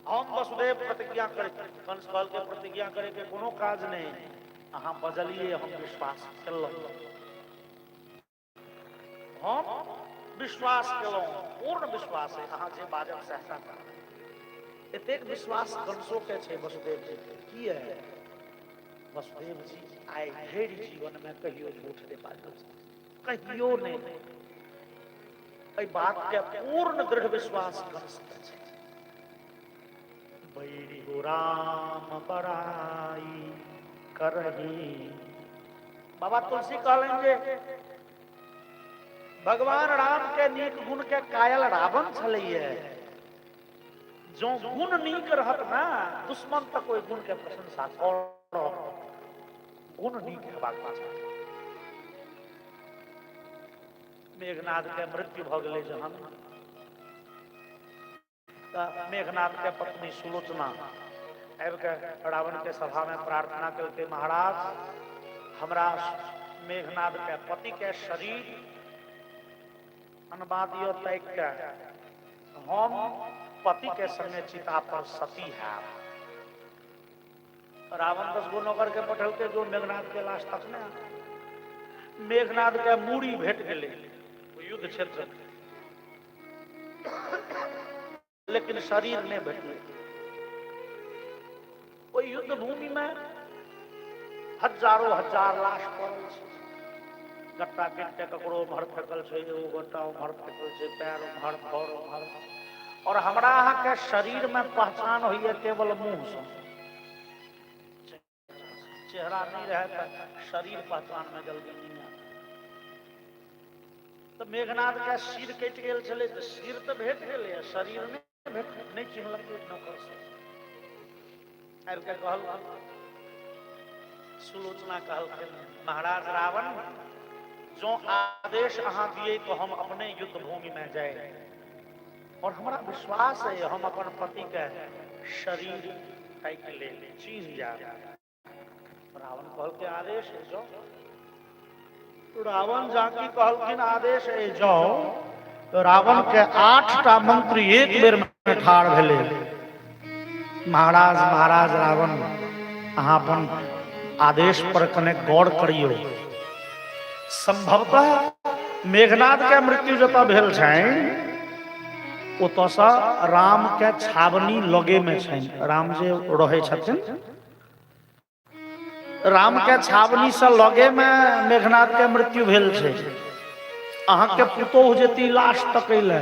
हम वसुदेव प्रतिज्ञा करे, कंस कहल के प्रतिज्ञा करे के कोनो काज नहीं, अहाँ बजलिए हम विश्वास केलहुँ, हम विश्वास केलहुँ, पूर्ण विश्वास है, अहाँ जे बाजब सहसा करब। एतेक विश्वास कंसो के छै वसुदेव जी के, की है वसुदेव जी आइ धरि जीवन में कहियो झूठ नहीं बाजल, कहियो नहीं, एहि बात के पूर्ण दृढ़ विश्वास कंस के छै। बैरी हो राम बड़ाई करही, बाबा तुलसी कहलेंगे भगवान राम के नीक गुण के कायल रावण छलैये, जो गुण नीक रहत ना दुश्मन तक कोई गुण के प्रशंसा कर, गुण नीक हेबाक चाही। मेघनाद के मृत्यु भ गेलै जहन, मेघनाद के पत्नी सुलोचना आबि के रावण के सभा में प्रार्थना केलकै, महाराज हमरा मेघनाद के पति के शरीर बात यो तय के हम पति के संगे चिता पर सती है। रावण 10 गो नौकर के पठौते जो मेघनाथ के लाश तक ने मेघनाथ के मूड़ी भेट गेले युद्ध क्षेत्र में, लेकिन शरीर नहीं भेटले। ओई युद्ध भूमि में हजारों हजार लाश पड़ल छै, गट्टा गिट्टे ककरो भर फेकल छै, एगो गट्टा भर फेकल छै, पैर भर भर भर, और हमरा अहाँ के शरीर में पहचान होइए केवल मुंह से, चेहरा नहीं रहे तो शरीर पहचान में जल्दी नहीं आता। तो मेघनाथ के सिर कटि गेल छलै, तो सिर तो भेट गेलै, शरीर नहीं चिन्हलक नौकर से। आबि के कहल सुलोचना कहलखिन, महाराज रावण जो आदेश अहाँ दिए तो हम अपने युद्ध भूमि में जाए, और हमारा विश्वास है हम अपन पति के शरीर काट ले चीज जाए। रावण कहल के आदेश है जो, रावण जाकी कहलखिन आदेश है जाओ, तो रावण के 8टा मंत्री एक बेर में ठाड़ भेले। महाराज महाराज रावण अहाँ अपन आदेश पर कने गौर करियो। संभवतः मेघनाथ के मृत्यु जतऽ भेल छनि ओतऽ सँ राम के छावनी लगे में छनि, राम जे रहै छथिन राम के छावनी से लगे में मेघनाथ के मृत्यु भेल छै। अहाँ के पुतोह जेती लाश तकैले,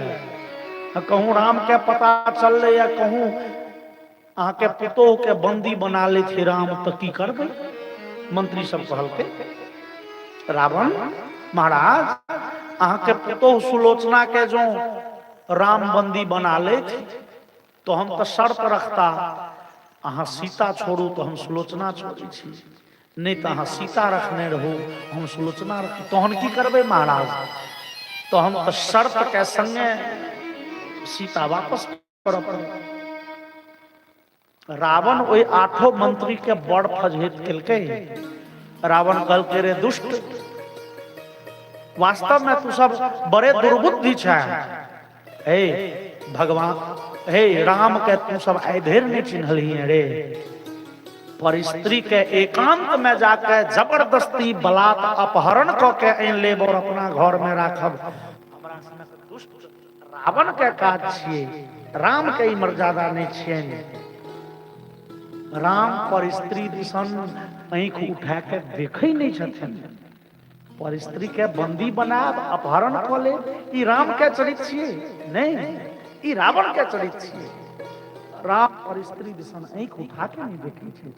कहूँ राम के पता चलले या कहूँ अहाँ के पुतोह के बंदी बना ले थे राम, तो की करबै? मंत्री सब कहलकै रावण महाराज अहाँ के पुतोह सुलोचना के जो राम बंदी बना ले तो हम तो शर्त रखता, अहाँ सीता छोड़ू तो हम सुलोचना छोड़ी छी, नहीं तो अहाँ सीता रखने रहो हम सुलोचना रखी, तो हम की करबे महाराज? तो हम तो शर्त के संगे सीता वापस करब। रावण ओई 8 मंत्री के बड़ फजहेत केलकै। रावण कहलकै रे दुष्ट, वास्तव में तू सब बड़े दुर्बुद्धि छै। हे भगवान, हे राम के तू सब आधेर नहीं चिन्हली रे। पर स्त्री के एकांत में जाके जबरदस्ती बलात् अपहरण क के आनि लेब और अपना घर में राखब, हमरा सनक दुष्ट रावण के काज छियै, राम के ई मर्यादा नहीं छियनि। राम पर स्त्री दिसन आंख उठा के देखै नहीं छथिन, पर स्त्री के बंदी बनाब अपहरण क ले, ई राम के चरित्र छियै? नहीं, ई रावण के चरित्र छियै। राम और स्त्री दिसन आंख उठा के नहीं देखै छै,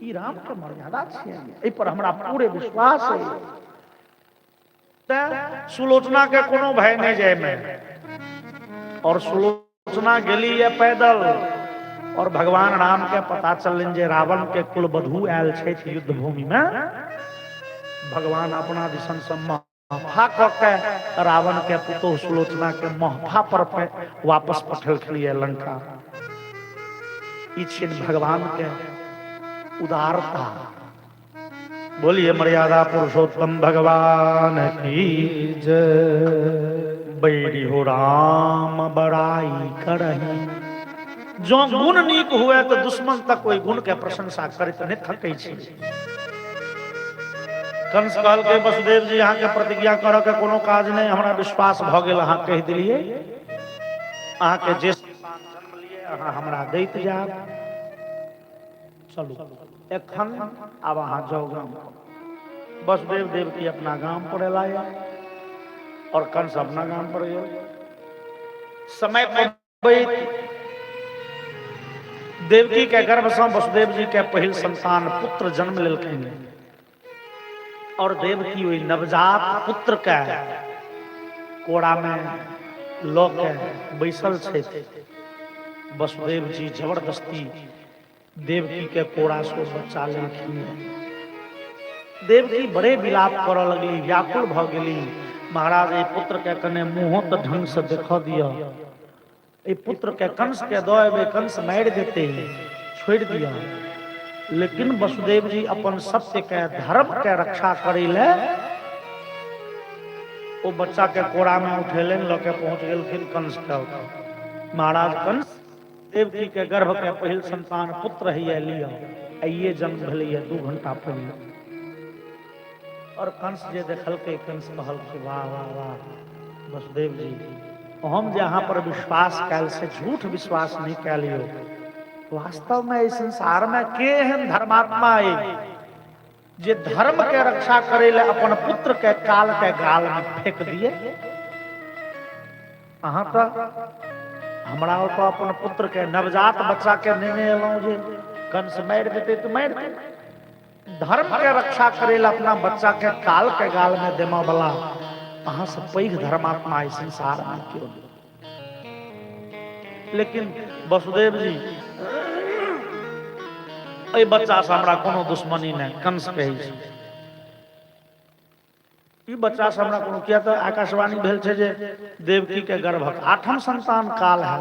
ई राम के मर्यादा छियै। एहि पर हमरा पूरे विश्वास है। सुलोचना के कोनो भय नहीं जाय में, और सुलोचना गेली है पैदल, और भगवान राम के पता चलन जे रावण के कुल बधू आयल छै युद्ध भूमि में। भगवान अपना दिसन से महफा क के रावण के पुतोह सुलोचना के महफा पर वापस पठेलखिन लंका। ई छिन भगवान के उदारता। बोलिए मर्यादा पुरुषोत्तम भगवान की जय। बैरी हो राम बड़ाई करही, जो गुण नीक हुए तो दुश्मन तक कोई गुण के प्रशंसा करैत नहीं थकै छै। कंस कहल के वसुदेव जी अहाँ के प्रतिज्ञा करऽ के कोनो काज नहीं, हमरा विश्वास भ गेल, अहाँ कह दिलिए अहाँ के जे जन्म लिए अहाँ हमरा दैत जाब। चलू एखन आब अहाँ जाओ गाम। वसुदेव देवकी अपना गांव पर लाए और कंस अपना गांव पर गए। समय देवकी के गर्भ से वसुदेव जी के पहिल संतान पुत्र जन्म लेलखिन, और देवकी वही नवजात पुत्र के कोड़ा में लो के बैसल छे। वसुदेव जी जबरदस्ती देवकी के कोड़ा से बच्चा लेलखिन। देवकी बड़े विलाप करऽ लगली, व्याकुल भ गेली। महाराज ए पुत्र के कने मुंह तो ढंग से देखा दिया, ए पुत्र के कंस के दो कंस मार देते, छोड़ दिया। लेकिन वसुदेव जी अपन सत्य के धर्म के रक्षा करे ले वो बच्चा के कोड़ा में उठेलन लके पहुंच गेलखिन कंस के ओतऽ। महाराज कंस देवकी के गर्भ के पहिल संतान पुत्र है लिया आइए जन्म भेलैया 2 घंटा पहले। और कंस जे देखल के कंस कहल कि वाह वाह वाह वसुदेव जी हम जहाँ पर विश्वास कैल से झूठ विश्वास नहीं कैलियो। वास्तव में इस संसार में के एहन धर्मात्मा है जे धर्म के रक्षा करे ले अपन पुत्र के काल के गाल में फेंक दिए। अहाँ तो हमरा तो अपन पुत्र के नवजात बच्चा के नेने एलौं जे कंस मार देते तो मार दे। धर्म के रक्षा करे ले अपना बच्चा के काल के गाल में देमा वाला अहाँ से पैघ धर्मात्मा इस संसार में क्यों। लेकिन वसुदेव जी ए बच्चा से हमरा कोनो दुश्मनी नहीं कंस कहै छै। ई बच्चा से हमरा कोनो किया तो आकाशवाणी भेल छै जे देवकी के गर्भक 8म संतान काल है।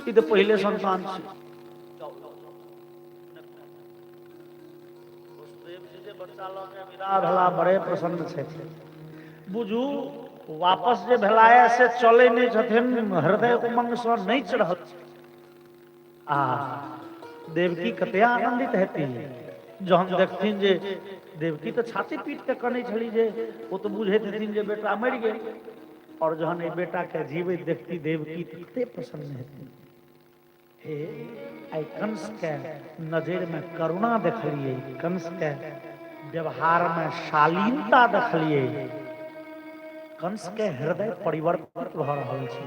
ई तो पहले संतान छै। वसुदेव जी जे बच्चा लऽ के विदा भेला बड़े प्रसन्न छथि। बुझू वापस जे भेलाए से चले नहीं छथिन हृदय उमंग से नहीं चढ़ल। आ देवकी कते आनंदित हेती जहन देखथिन जे देवकी तो छाती पीट के कने छली जे वो तो बुझे हेथिन जे बेटा मर गेल। और जहन ए बेटा के जीवित देखती देवकी कते प्रसन्न हेती। हे आई कंस के नजर में करुणा देखलिए, कंस के व्यवहार में शालीनता देखलिए, कंस के हृदय परिवर्तित भ रहल छै।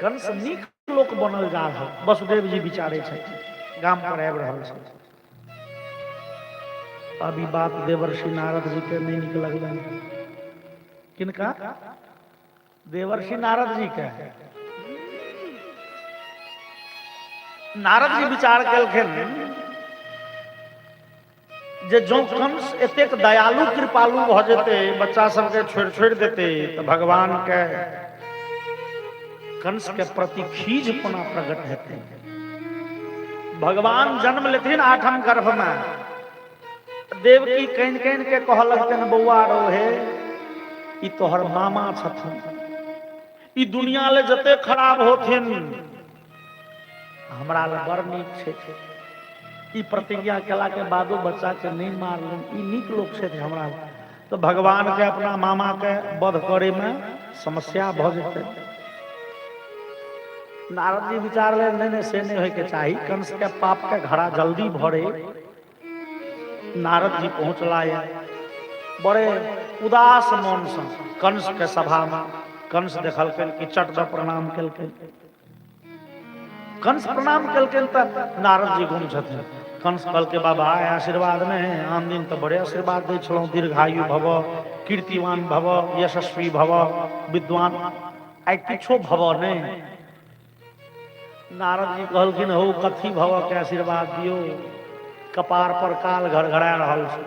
कंस नीक लोक बनल जा रहल। वसुदेव जी विचारे छथि गाम पर आबि रहल छै। अभी बात देवर्षि नारद जी के नहीं नीक लगलन। किनका? देवर्षि नारद जी के। नारद जी विचार केलखिन जे जो कंस एतेक दयालु कृपालु भ जेते बच्चा सबके छोड़ देते तो भगवान के कंस के प्रति खीज पुनः प्रकट हेते। भगवान जन्म लेथिन 8म गर्भ में। देवकी कहीं कहीं के कह लगतन बौआ रो हे ई तोहर मामा छथिन, ई दुनिया ले जते खराब होथिन हमरा ले बड़ नीक छै। ई प्रतिज्ञा केला के बादो बच्चा के नहीं मारलन, ई नीक लोक छै हमरा। तो भगवान के अपना मामा के वध करे में समस्या भ जेतै। नारद जी विचार ले नहीं से नहीं होय के चाही। कंस के पाप के घड़ा जल्दी भरे। नारद जी पहुंचला है बड़े उदास मन से कंस के सभा में। कंस देखलकन कि चट दे प्रणाम केलकन। कंस प्रणाम केलकन त नारद जी घुम छथिन। कंस कहल के बाबा आशीर्वाद में आन दिन तो बड़े आशीर्वाद दै छलौं, दीर्घायु भव, कीर्तिवान भव, यशस्वी भव, विद्वान, आई किछो भव नहीं। नारद जी कहलखिन हो कथी भव के आशीर्वाद दियो, कपार पर काल घड़घड़ा रहल छै,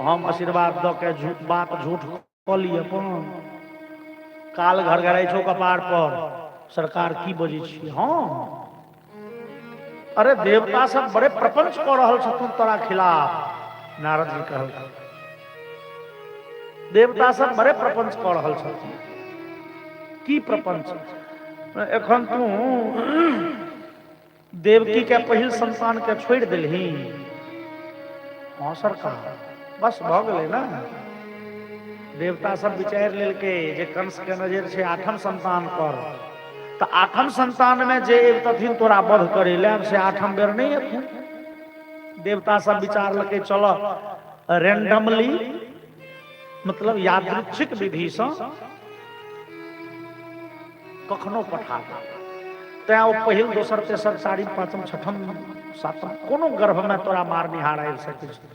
हम आशीर्वाद द के झूठ बात झूठ क ली अपन। काल घड़घड़ाई छो कपार पर, सरकार की बजै छी हम? अरे देवता सब बड़े प्रपंच क रहल छथुन तोरा खिलाफ। नारद जी कहल देवता सब बड़े प्रपंच क रहल छथुन। की प्रपंच? एखन तू देवकी के पहिल संतान के छोड़ दिलही। हाँ सरकार बस भ गेलै ना। देवता सब विचार लेल के जे कंस के नजर छै 8म संतान पर, तो 8म संतान में जे एबतथिन तोरा वध करे ले से 8म बेर नहीं एथिन। देवता सब विचार लके चलो रैंडमली मतलब यादृच्छिक विधि से कखनो पठा तै वो पहिल दोसर तेसर चारिम पांचम छठम सातम कोनो गर्भ में तोरा मारनिहार आबि सकै छै।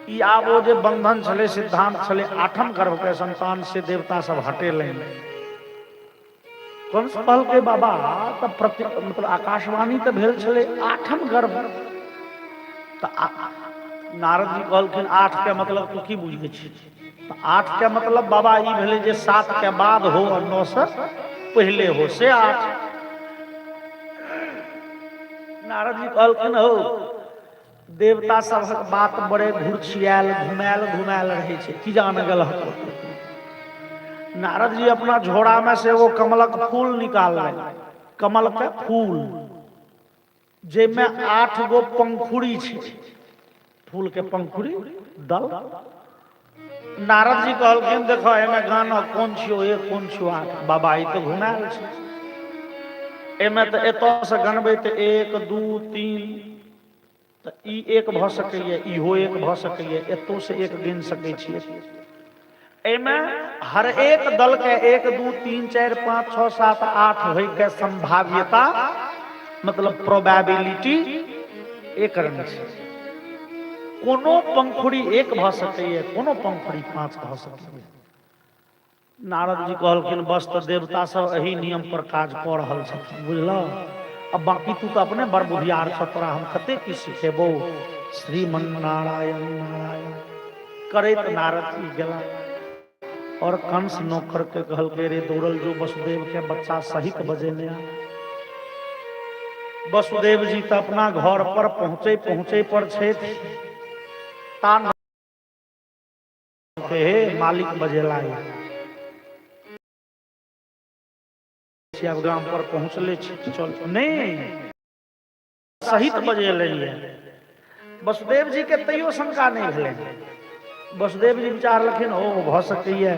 ई आब ओ जे बंधन छले सिद्धांत छले 8म गर्भ के संतान से देवता सब हटेलैन। कंस कहल के बाबा त मतलब आकाशवाणी तो भेल छले 8म गर्भ। त नारद जी कहलखिन 8 के मतलब तू की बुझै छी? 8 के मतलब बाबा ई भेले जे 7 के बाद हो और 9 से पहले हो से 8। नारद जी कहलखिन हो देवता सब बात बड़े घुरछियाल घुमायल रहे छै, की जान गलत नारद जी अपना झोड़ा में से वो कमलक फूल निकाल रहे, कमल के फूल जेमे 8 गो पंखुड़ी छे, फूल के पंखुड़ी दल। नारद जी कहलखिन देखो एमे गाना कोन छियो, एक कोन छियो 8? बाबा ई तो घुमायल छै, एमे तो एतो से गनबै तो 1 2 3 तो ई 1 भ सकैए, इहो 1 भ सकैए, एतो से 1 गिन सकै छियै। एमे हर एक दल के 1 2 3 4 5 6 7 8 होय के संभाव्यता मतलब प्रोबेबिलिटी एक रंग छै। कोनो पंखुड़ी 1 भ सकैए, कोनो पंखुड़ी 5 भ सकैए। नारद जी कहलखिन बस तो देवता सब एही नियम पर काज क रहल छथिन, बुझल। अब बाकी तू तो अपने बड़ बुधियार छ, तोरा हम कते की सिखेबो। श्रीमन नारायण नारायण करैत नारद जी गेला और कंस नौकर के कहलकै रे दौड़ल जो वसुदेव के बच्चा सहित बजेने आ। वसुदेव जी तो अपना घर पर पहुंचे पर छथि, तान के हे मालिक बजेला ग्राम पर पहुंचले चल नहीं सहित बजेले। वसुदेव जी के तैयो शंका नहीं भेलै। वसुदेव जी विचारलखिन ओ भ सकैए,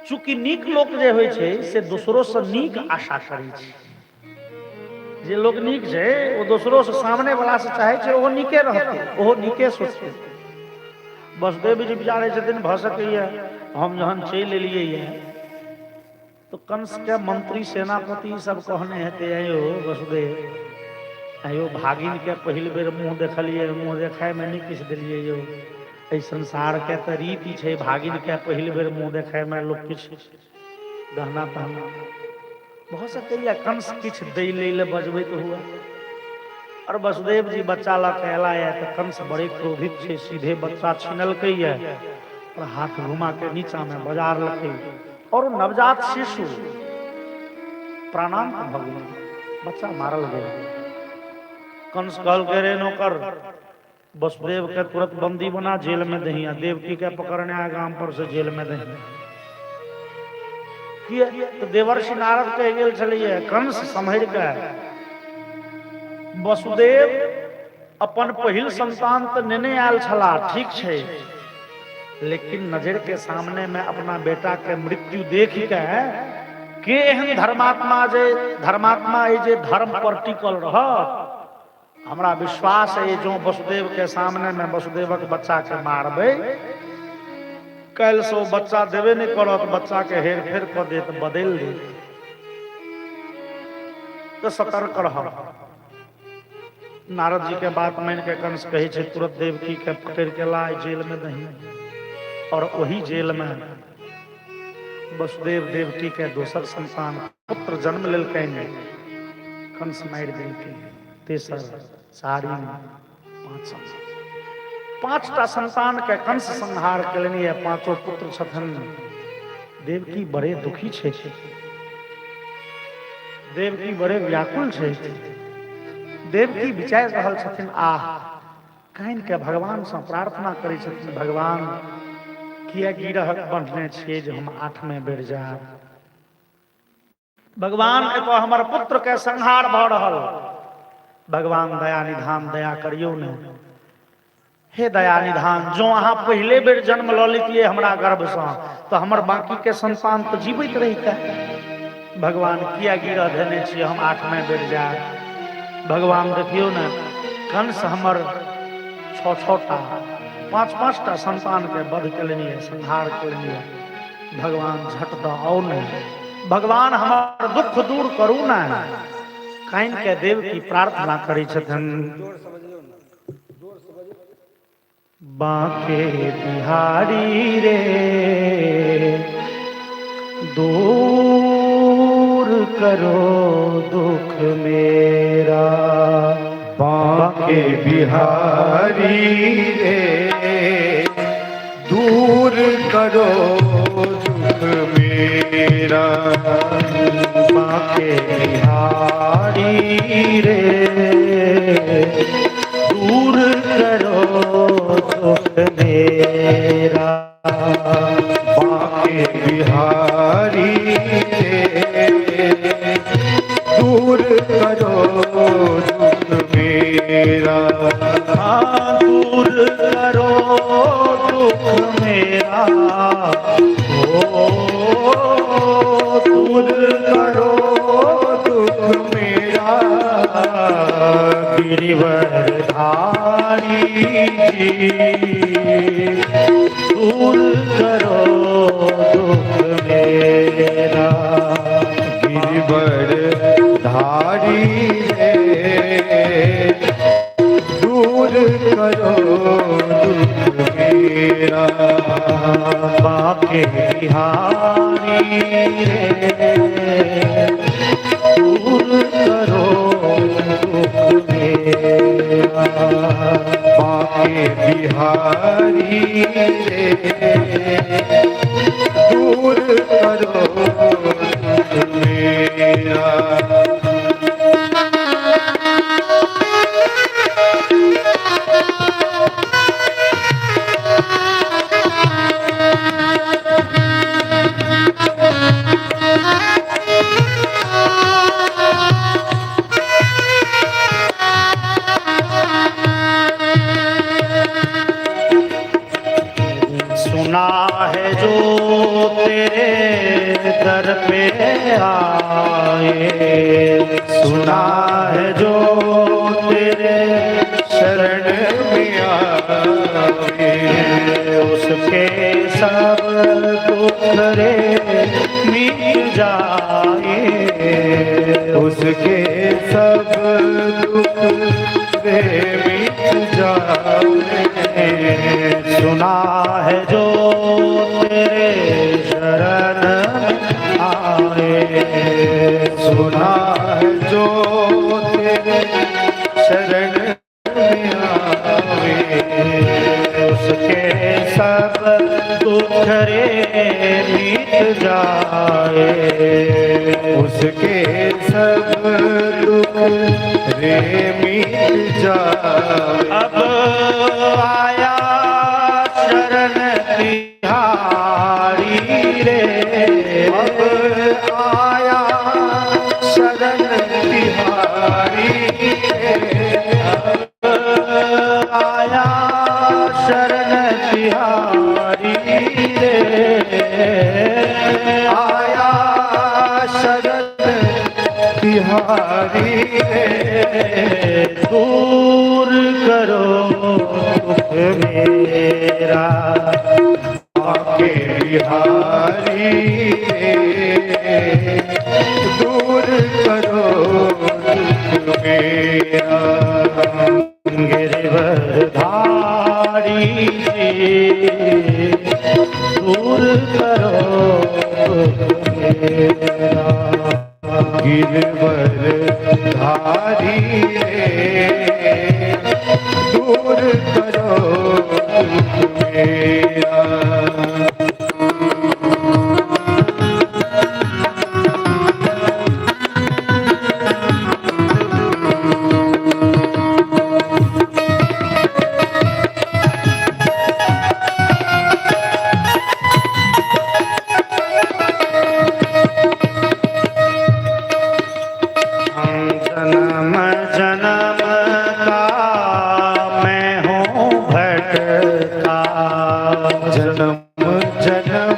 चूंकि नीक लोक जे होइ छै से दोसरो से नीक आशा करै छै। जे लोग नीक छै वो दोसरो से सामने वाला से चाहे छै वो नीके रहतै, वो नीके सोचतै। वसुदेव जी विचारै छथिन भ सकैए हम जहन चलि एलियै ये तो कंस के मंत्री सेनापति सब कहने हेतै आयो वसुदेव आयो भागिन के पहिल बेर मुंह देखलिए, मुंह देखाय में नहीं किछ देलिए यो। एहि संसार के तो रीति छै भागिन के पहिल बेर मुंह देखाय में लोग किछ गहना तहना भ सकैए कंस किछ दै ले बजबैत हुए। और वसुदेव जी बच्चा ला के एला है तो कंस बड़े क्रोधित छे, सीधे बच्चा छीनलकै है और हाथ घुमा के नीचा में बाजार लकै और नवजात शिशु प्राणांत भ गेल, बच्चा मारल गेल। कंस कहल के रे नौकर वसुदेव के तुरंत बंदी बना जेल में दही, देवकी के पकड़ने आ गांव पर से जेल में दही। तो देवर्षि नारद कह गेल छलिए कंस सम्हर के वसुदेव अपन पहिल संतान तो नेने आयल छला, ठीक छै, लेकिन नजर के सामने में अपना बेटा के मृत्यु देख के एहन धर्मात्मा जे धर्म पर टिकल रहत। हमरा विश्वास है जो वसुदेव के सामने में वसुदेवक बच्चा के मारबै कल से बच्चा देवे नहीं करत, बच्चा के हेर फेर कर देत, बदल दे तो सतर्क रह। नारद जी के बात मान के कंस कहे छे तुरंत देवकी के पकड़ के लाए जेल में दही और वही जेल में वसुदेव देवकी के दोसर संतान पुत्र जन्म लेलकैन, कंस मारि देलकै। तेसर सारी 5टा संतान के कंस संहार केलनि है, 5 पुत्र छथन। देवकी बड़े दुखी छे, देवकी बड़े व्याकुल छे। देवकी विचार रहल छथिन आह काइन के भगवान से प्रार्थना करै छथिन, भगवान किया गिरह बढ़ने छे जो हम 8वें बेर जाब, भगवान एतो हमर पुत्र के संहार भ रहल, भगवान दया निधान दया करियो ने। हे दया निधान जो अहाँ पहले बेर जन्म ल लेतिए हमरा गर्भ से तो हमर बाकी के संतान तो जीवित रहिते। भगवान किया गिरह देने छिए हम 8वें बेर जाब। भगवान देखियो ने कंस हमर 6-6टा 5-5टा संतान के वध केलनि है, संहार केलनि है। भगवान झट द आओ ने, भगवान हमार दुख दूर करू ने। काइन के देव की प्रार्थना करी छथन। बांके बिहारी रे दूर करो दुख मेरा, बांके बिहारी रे दूर करो दुख मेरा, बांके बिहारी रे दूर करो दुख मेरा, बांके मेरा। दूर करो दुख मेरा, ओ दूर करो दुख मेरा, गिरिवरधारी दूर करो दुख मेरा। गिरिवरधारी रे दूर करो दुख मेरा। बाके बिहारी रे दूर करो दुख मेरा। बाके बिहारी रे दूर करो दुख मेरा। सुना है जो तेरे दर पे आए, सुना है जो तेरे शरण में आवे, उसके सब दुख रे मिट जाए, उसके सब दुख रे मिट जावे। सुना है जो तेरे शरण आए, सुना है जो तेरे शरण में आवे, उसके सब दुख रे मिट जाए, उसके सब दुख रे मिट जावे। अब आया शरण तिहारी रे, अब आया शरण तिहारी रे, आया शरण तिहारी रे, आया शरण तिहारी रे। दूर करो दुख मेरा। बाके बिहारी रे दूर करो दुख मेरा। गिरिवरधारी दूर करो दुख मेरा। गिरिवरधारी रे दूर करो दुख मेरा। जन्म जन्म का मैं हूँ भटका, जन्म जन्म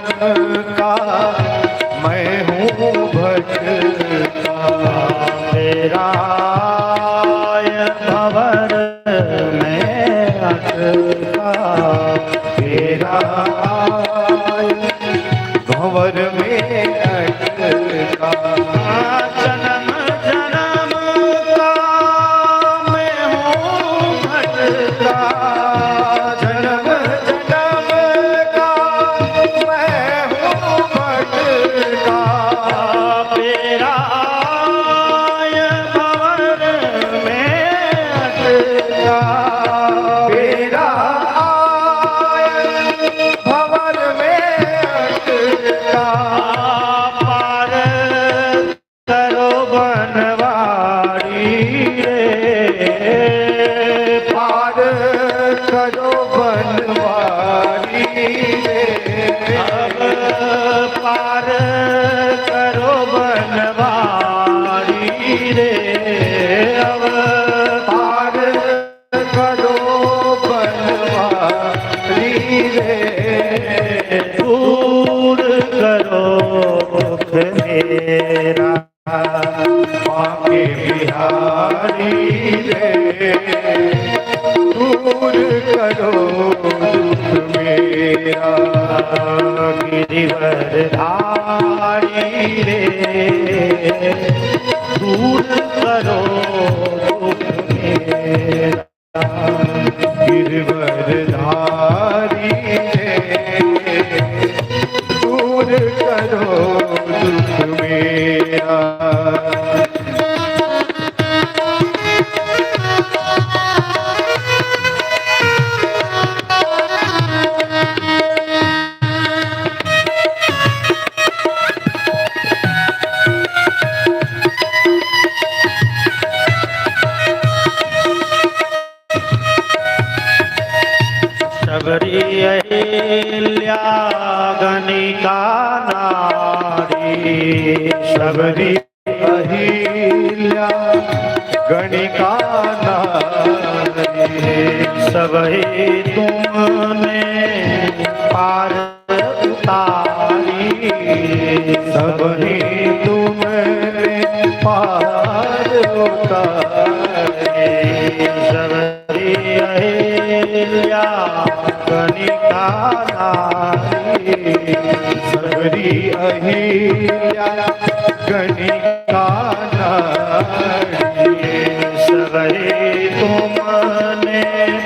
का मैं हूँ भटका, मेरा भंवर में अटका, तेरा भंवर में अटका। जन्म जन्म का मैं हूँ भटका, जन्म जन्म का मैं हूँ भटका, तेरा भंवर में अटका, तेरा भंवर में अटका। पार करो बनवारी रे, पार करो बनवारी रे, अब पार करो बनवारी रे, अब पार करो दुख मेरा। गिरिवरधारी रे दूर करो दुख मेरा। गिरिवरधारी रे दूर करो दुख मेरा। शबरी अहिल्या गणिका नारी। शबरी अहिल्या गणिका नारी। सबही तुमने पार उतारी। सबही तुमने पार उतारी। शबरी अहिल्या गणिका नारी। सबरी अहिल्या गणिका नारी। सबही तुमने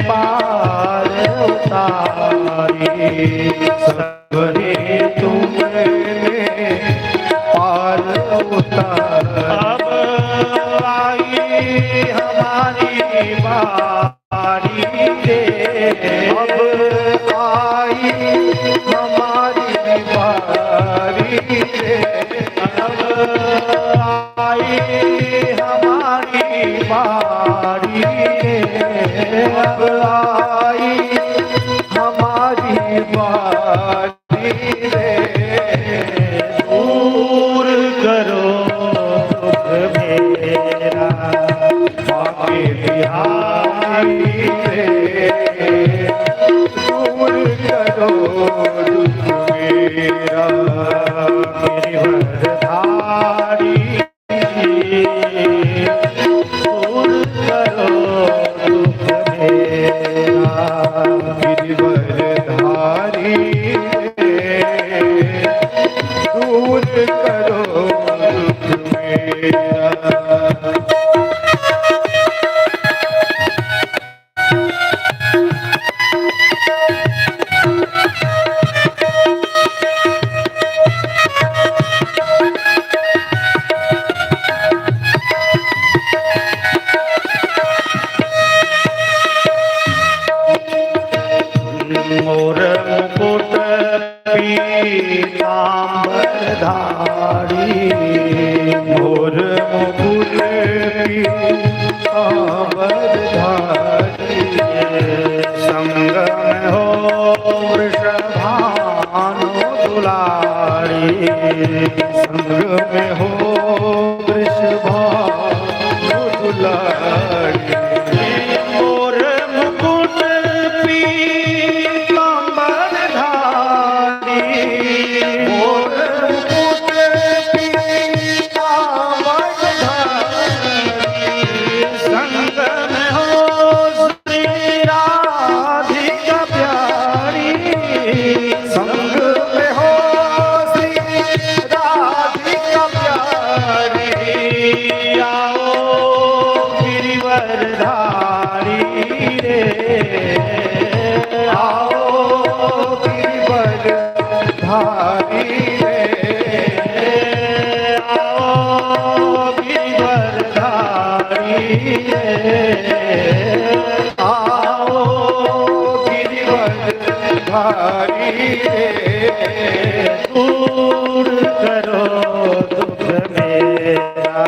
पार उतारी। सबरी तुमने पार उतारी। अब आई हमारी बारी रे। अब आई हमारी बारी रे। अब आई हमारी बारी रे। अब आई हमारी बारी रे। दूर करो दुख मेरा। बाके बिहारी रे दूर करो दुख मेरा। गिरिवरधारी दूर करो दुख मेरा। गिरिवरधारी रे दूर करो दुख मेरा। मोर मुकुट पीतांबरधारी। मोर मुकुट पीतांबरधारी। संग में हो वृषभानु दुलारी। संग में हो वृषभानु दुलारी। मोर मुकुट पीतांबरधारी। मोर मुकुट पीतांबरधारी। संग में हो श्री राधिका प्यारी। संग में हो श्री राधिका प्यारी। आओ गिरिवरधारी रे। आओ गिरिवरधारी रे। आओ गिरिवरधारी रे। आओ गिरिवरधारी रे। दूर करो दुख मेरा।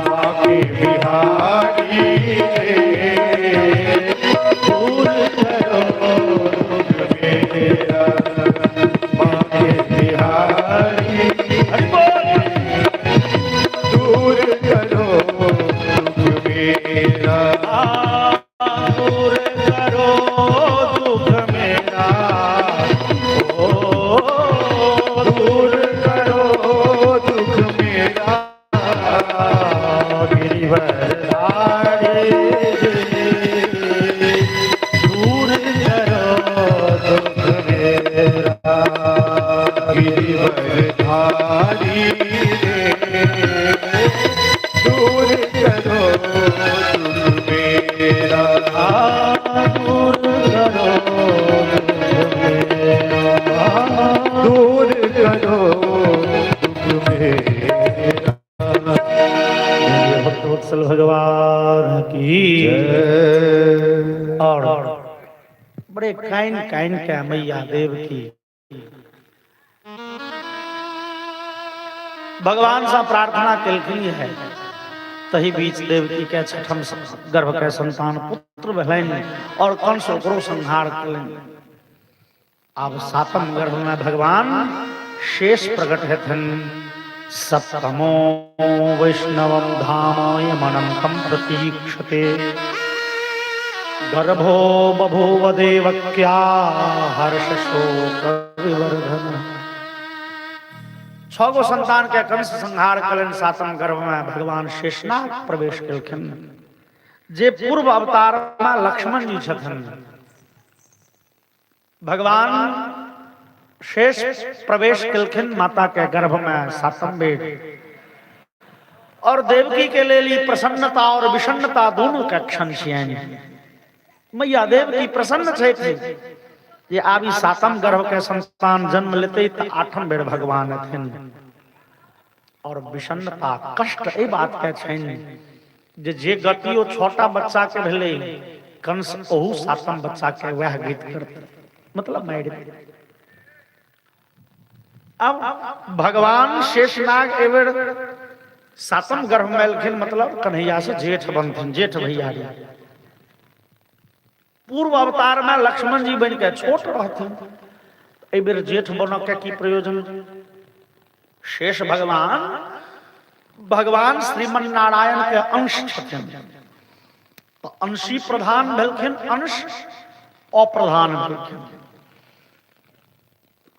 बाके बिहारी रे दूर करो दुख मेरा। बाके बिहारी हरि बोल। दूर करो दुख मेरा। दूर करो दुख मेरा। ओ मेरा दूर करो दूर करो दुख मेरा। भक्तवत्सल भगवान की जय। और बड़े काइन काइन के मैया देव की भगवान से प्रार्थना केलखिन है। तही बीच देवकी के छठम गर्भ के संतान पुत्र भेलनि और कंस ओकरो संहार केलनि। अब सातम गर्भ में भगवान शेष प्रकट हेथिन। सप्तमो वैष्णवम धाम यमनंतम प्रतीक्षते गर्भो बभूव देवक्या हर्ष शोक विवर्धन। 6 गो संतान के कंस संहार कलन। सातम गर्भ में भगवान शेषनाग प्रवेश केलखिन जे पूर्व अवतार में लक्ष्मण जी छथिन। भगवान शेष प्रवेश केलखिन माता के गर्भ में सातम बेर और देवकी के लिए प्रसन्नता और विषन्नता दोनों के क्षण छियनि। मैया देवकी प्रसन्न छथि ये आबी सातम गर्भ के संतान जन्म लेते तो 8म बेर भगवान अथिन। और विषन्नता कष्ट ए बात के छन जे गति ओ छोटा बच्चा के भेले कंस ओहू सातम बच्चा के वह गीत करते मतलब मार। अब भगवान शेषनाग एवर सातम गर्भ में एलखिन मतलब कन्हैया से जेठ बनथिन, जेठ भैयारी। पूर्व अवतार में लक्ष्मण जी बन के छोट रहथिन, ए बेर जेठ बन के की प्रयोजन। शेष भगवान भगवान श्रीमन नारायण के अंश छथिन तो अंशी प्रधान भेलखिन, अंश अप्रधान भेलखिन।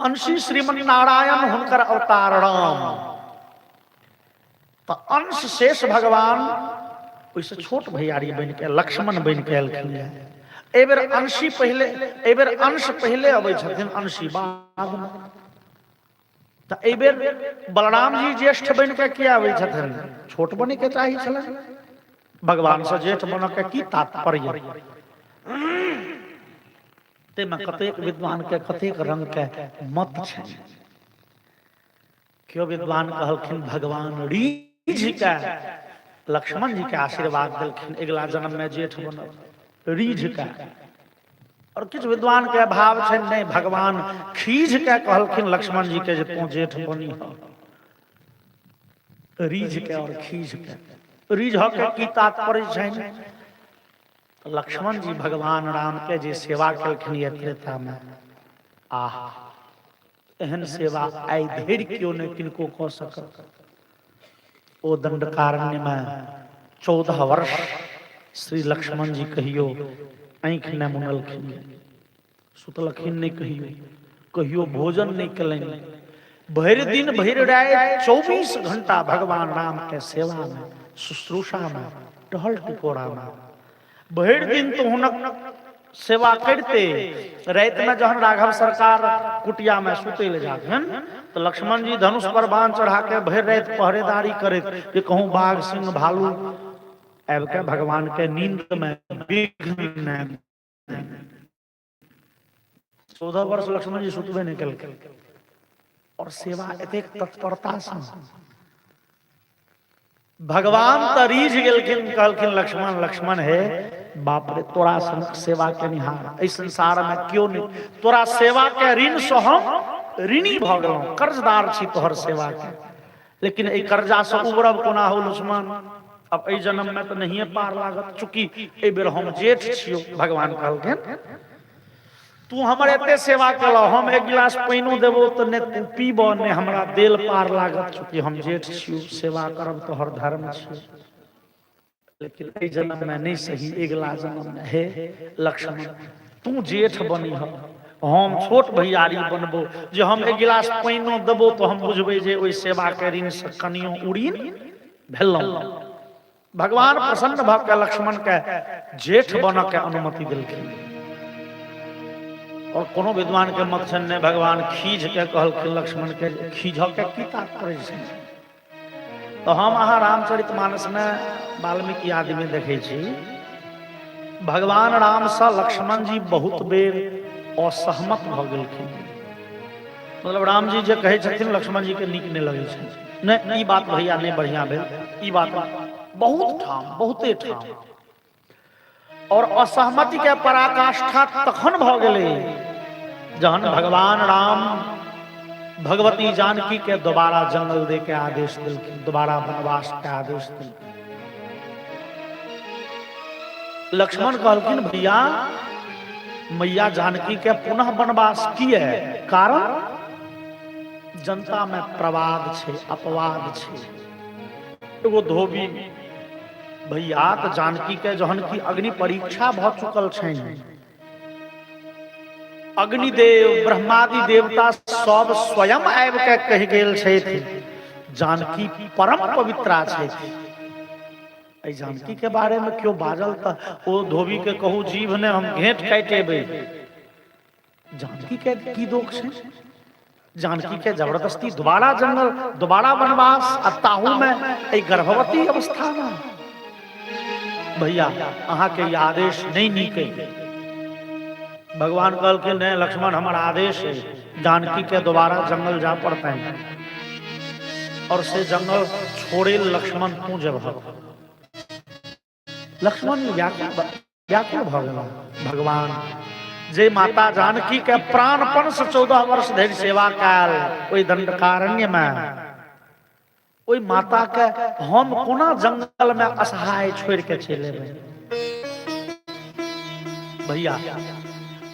अंशी श्रीमन नारायण हुनकर अवतार राम तो अंश शेष भगवान ओइसे छोट भैयारी बन के लक्ष्मण बन के एलखिन। ए बेर अंशी पहले ए बेर अंश पहले अबै छथिन, अंशी बाद में। तो ए बेर बलराम जी ज्येष्ठ बन के किया आबै छथिन, छोट बने के चाही छलन। भगवान से जेठ बन के की तात्पर्य ते में कतेक विद्वान के कतेक रंग के मत छै। क्यों विद्वान कहलखिन भगवान रीझ के लक्ष्मण जी के आशीर्वाद देलखिन अगला जन्म में जेठ बनब रीझ के। और किछ विद्वान के भाव छै नहीं भगवान खीझ के कहलखिन लक्ष्मण जी के जे तू जेठ बनी हो। रीझ के और खीझ के रीझ के की तात्पर्य छै। लक्ष्मण जी भगवान राम के जे सेवा केलखिन ये त्रेता में आह एहन सेवा आई धैर्य क्यों नहीं किनको कह सकत। ओ दंडकारण्य में 14 वर्ष श्री लक्ष्मण जी कहियो आँख न मुनलखिन, सुतलखिन नहीं कहियो भोजन नहीं कलनि। भरि दिन भरि रात 24 घंटा भगवान राम के सेवा में शुश्रूषा में टहल टिकोरा में भरि दिन तो हुनक सेवा करते। रात में जहन राघव सरकार कुटिया में सुते ले जाथन तो लक्ष्मण जी धनुष पर बाण चढ़ा के भरि रात पहरेदारी करत कि कहूं बाघ सिंह भालू आब के भगवान के नींद में विघ्न न। 14 वर्ष लक्ष्मण जी सुतबे नहीं कल और सेवा एतेक तत्परता से भगवान तरीज गेलखिन कहलखिन लक्ष्मण लक्ष्मण है बाप रे तोरा सेवा के निहार इस संसार में क्यों नहीं तोरा सेवा के ऋण से हम ऋणी भ गेलौं, कर्जदार छी तोहर सेवा के। लेकिन ए कर्जा से उबरब कोना हो लक्ष्मण, अब ए जन्म में तो नहीं पार लागत चूंकि ए बेर हम जेठ छियो। भगवान कहलखिन तू हमर एते सेवा कलो हम एक गिलास पानियो देबो तो ने तू पीबो ने हमरा देल पार लागत चूंकि हम जेठ छियो, सेवा करब तोहर धर्म छियो। लेकिन ए जन्म में नहीं सही, अगला जन्म में हे लक्ष्मण तू जेठ बनी हो हम छोट भैयारी बनबो जे हम एक गिलास पानियो देबो तो हम बुझबै जे ओइ सेवा के ऋण से कनियो उड़ीन भेलौं। भगवान प्रसन्न भ के लक्ष्मण के जेठ बन के अनुमति देलखिन। और कोनो विद्वान के मत छन ने भगवान खीझ के कहलखिन लक्ष्मण के खीझ के की तात्पर्य छै। तो हम अहाँ रामचरितमानस में वाल्मीकि आदि में देखे छी भगवान राम सा लक्ष्मण जी बहुत बेर असहमत भ गेलखिन। मतलब राम जी जे कहे छथिन लक्ष्मण जी के नीक नहीं लगे छै, नहीं ई बात भैया नहीं बढ़िया भेल, ई बात बहुत ठाम बहुते ठाम। और असहमति के पराकाष्ठा तखन भ गेलै जहन भगवान राम भगवती जानकी के दोबारा जंगल दे के आदेश दिलखिन, दोबारा वनवास के आदेश दिलखिन। लक्ष्मण कहलखिन भैया मैया जानकी के पुनः वनवास किए, कारण जनता में प्रवाद छे, अपवाद छे। एगो धोबी भैया तो जानकी के जहन की अग्नि परीक्षा भ चुकल छेन, अग्निदेव ब्रह्मादि देवता सब स्वयं आबि के कहि गेल छथि जानकी परम पवित्रा छथि। ऐ जानकी के बारे में क्यों बाजल त ओ धोबी के कहू जीभ ने हम घेंट काटेबे। जानकी के की दोष है? जानकी के जबरदस्ती दोबारा जंगल दोबारा वनवास आ ताहू में ऐ गर्भवती अवस्था में। भैया अहाँ के आदेश नहीं नीके। भगवान कहल के नहीं लक्ष्मण हमारा आदेश है, जानकी के दोबारा जंगल जा पड़ते हैं। और से जंगल छोड़े लक्ष्मण तू जब लक्ष्मण व्याकुल भगवान जे माता जानकी के प्राणपण से 14 वर्ष धरि सेवा काल ओई दंडकारण्य में ओई माता के हम कोना जंगल में असहाय छोड़ के चले भैया।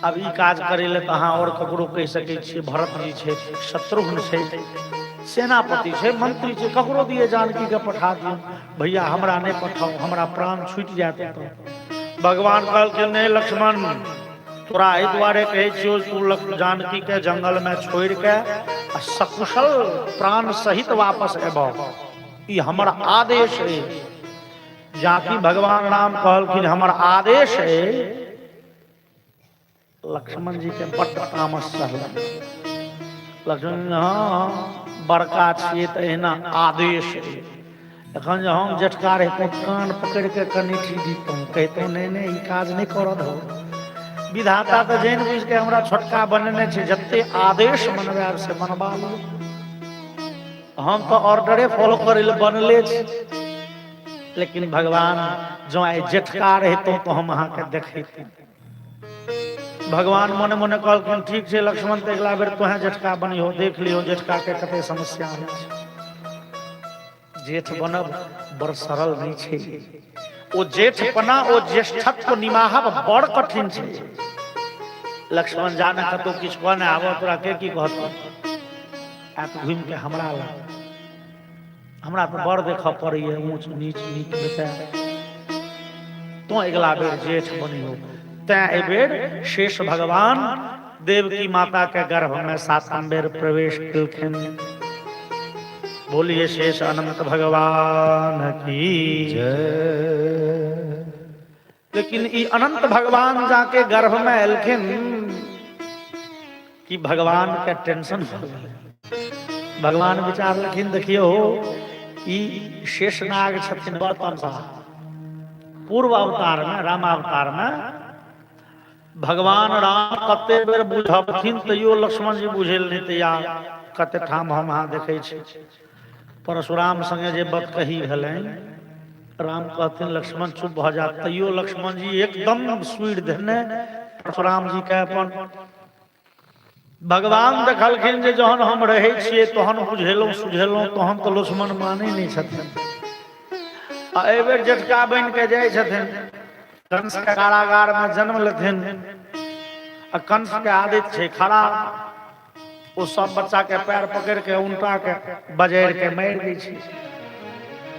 अब ई काज करे ले अहाँ और ककरो कह सके छी, भरत जी छे, शत्रुघ्न छे, सेनापति छे, मंत्री छे, ककरो दिए जानकी के पठा दियो। भैया हमरा नहीं पठाओ, हमरा प्राण छूट जाते। तो भगवान कहल के नहीं लक्ष्मण तोरा एहि दुआरे कहे छियो तू जानकी के जंगल में छोड़ के सकुशल प्राण सहित वापस एबो, ई हमर आदेश है। जाकी भगवान राम कहल कि हमर आदेश है। लक्ष्मण जी के बड़ तामस सहल। लक्ष्मण हाँ बड़का छिए त एना आदेश है। एखन जे हम जेठका रहते कान पकड़ के कनीठी दीतों, कहतो नहीं नहीं ई काज नहीं करत हो। विधाता तो जान बुझ के हमरा छोटका बनने छे, जत्ते आदेश मनवाब से मनवा लो। हम तो ऑर्डरे फॉलो करे ले बनले छे। लेकिन भगवान जो आइ जेठका रहतो तो हम अहाँ के देखैती। भगवान मने मने कहलखिन ठीक है लक्ष्मण तो अगला बेर तोहे जेठका बनियो, देख लियो जेठका के कते समस्या है। जेठ बनब बड़ सरल नहीं छे। ओ जेठपना ओ ज्येष्ठत्व निमाहब बड़ कठिन छे। लक्ष्मण जाने कतो किछ कहने आबो तोरा के की कहतो आप घूम के हमरा ला हमरा तो बड़ देख पड़िए ऊंच नीच नीच बेटा तो अगला बेर जेठ बनियो। तै बेर शेष भगवान देवकी माता के गर्भ में 7 बेर प्रवेश कलखिन। बोलिए शेष अनंत भगवान की जय। लेकिन ई अनंत भगवान जाके गर्भ में एलखिन कि भगवान के टेंशन हो गई। भगवान विचार लखिन देखियो ई शेषनाग छथिन बर्तन सा। पूर्व अवतार में रामावतार में भगवान राम कते बेर बुझबथिन तैयो लक्ष्मण जी बुझेल नहीं तैयार। कते ठाम हम अहाँ देखे छी परशुराम संगे जे बत कही भेलैन, राम कहथिन लक्ष्मण चुप भ जा, तैयो लक्ष्मण जी एकदम सुइर देने परशुराम जी के अपन। भगवान देखलखिन जे जहन हम रहे छिए तहन बुझेलौं सुझेलौं तहन तो लक्ष्मण माने नहीं छथिन। आ एहि बेर जेठका बन के जाय छथिन, कंस के कारागार में जन्म लेथिन। कंस के आदित छे खड़ा, वो सब बच्चा के पैर पकड़ के उनटा के बजैर के मार दी छे।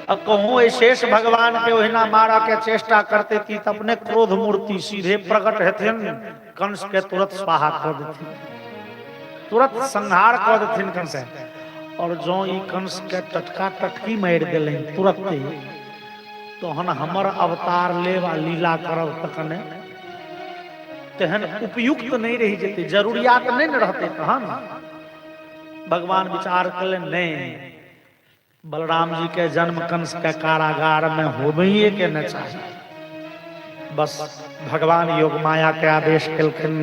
अब कहूँ शेष भगवान के ओहिना मारा के चेष्टा करते थी तो अपने क्रोध मूर्ति सीधे प्रकट हेथिन, कंस के तुरंत स्वाहा कर देथिन, तुरंत संहार कर देथिन कंस। और जो ई कंस के टटका टटकी मार दिले तुरंत, तो हमर अवतार लेवा लीला करब तखने तेहन उपयुक्त नहीं रही जेते, जरूरियात नहीं न रहते। तहन भगवान विचार कले नहीं, बलराम जी के जन्म कंस के कारागार में होबे के न चाहिए। बस भगवान योग माया के आदेश केलखिन,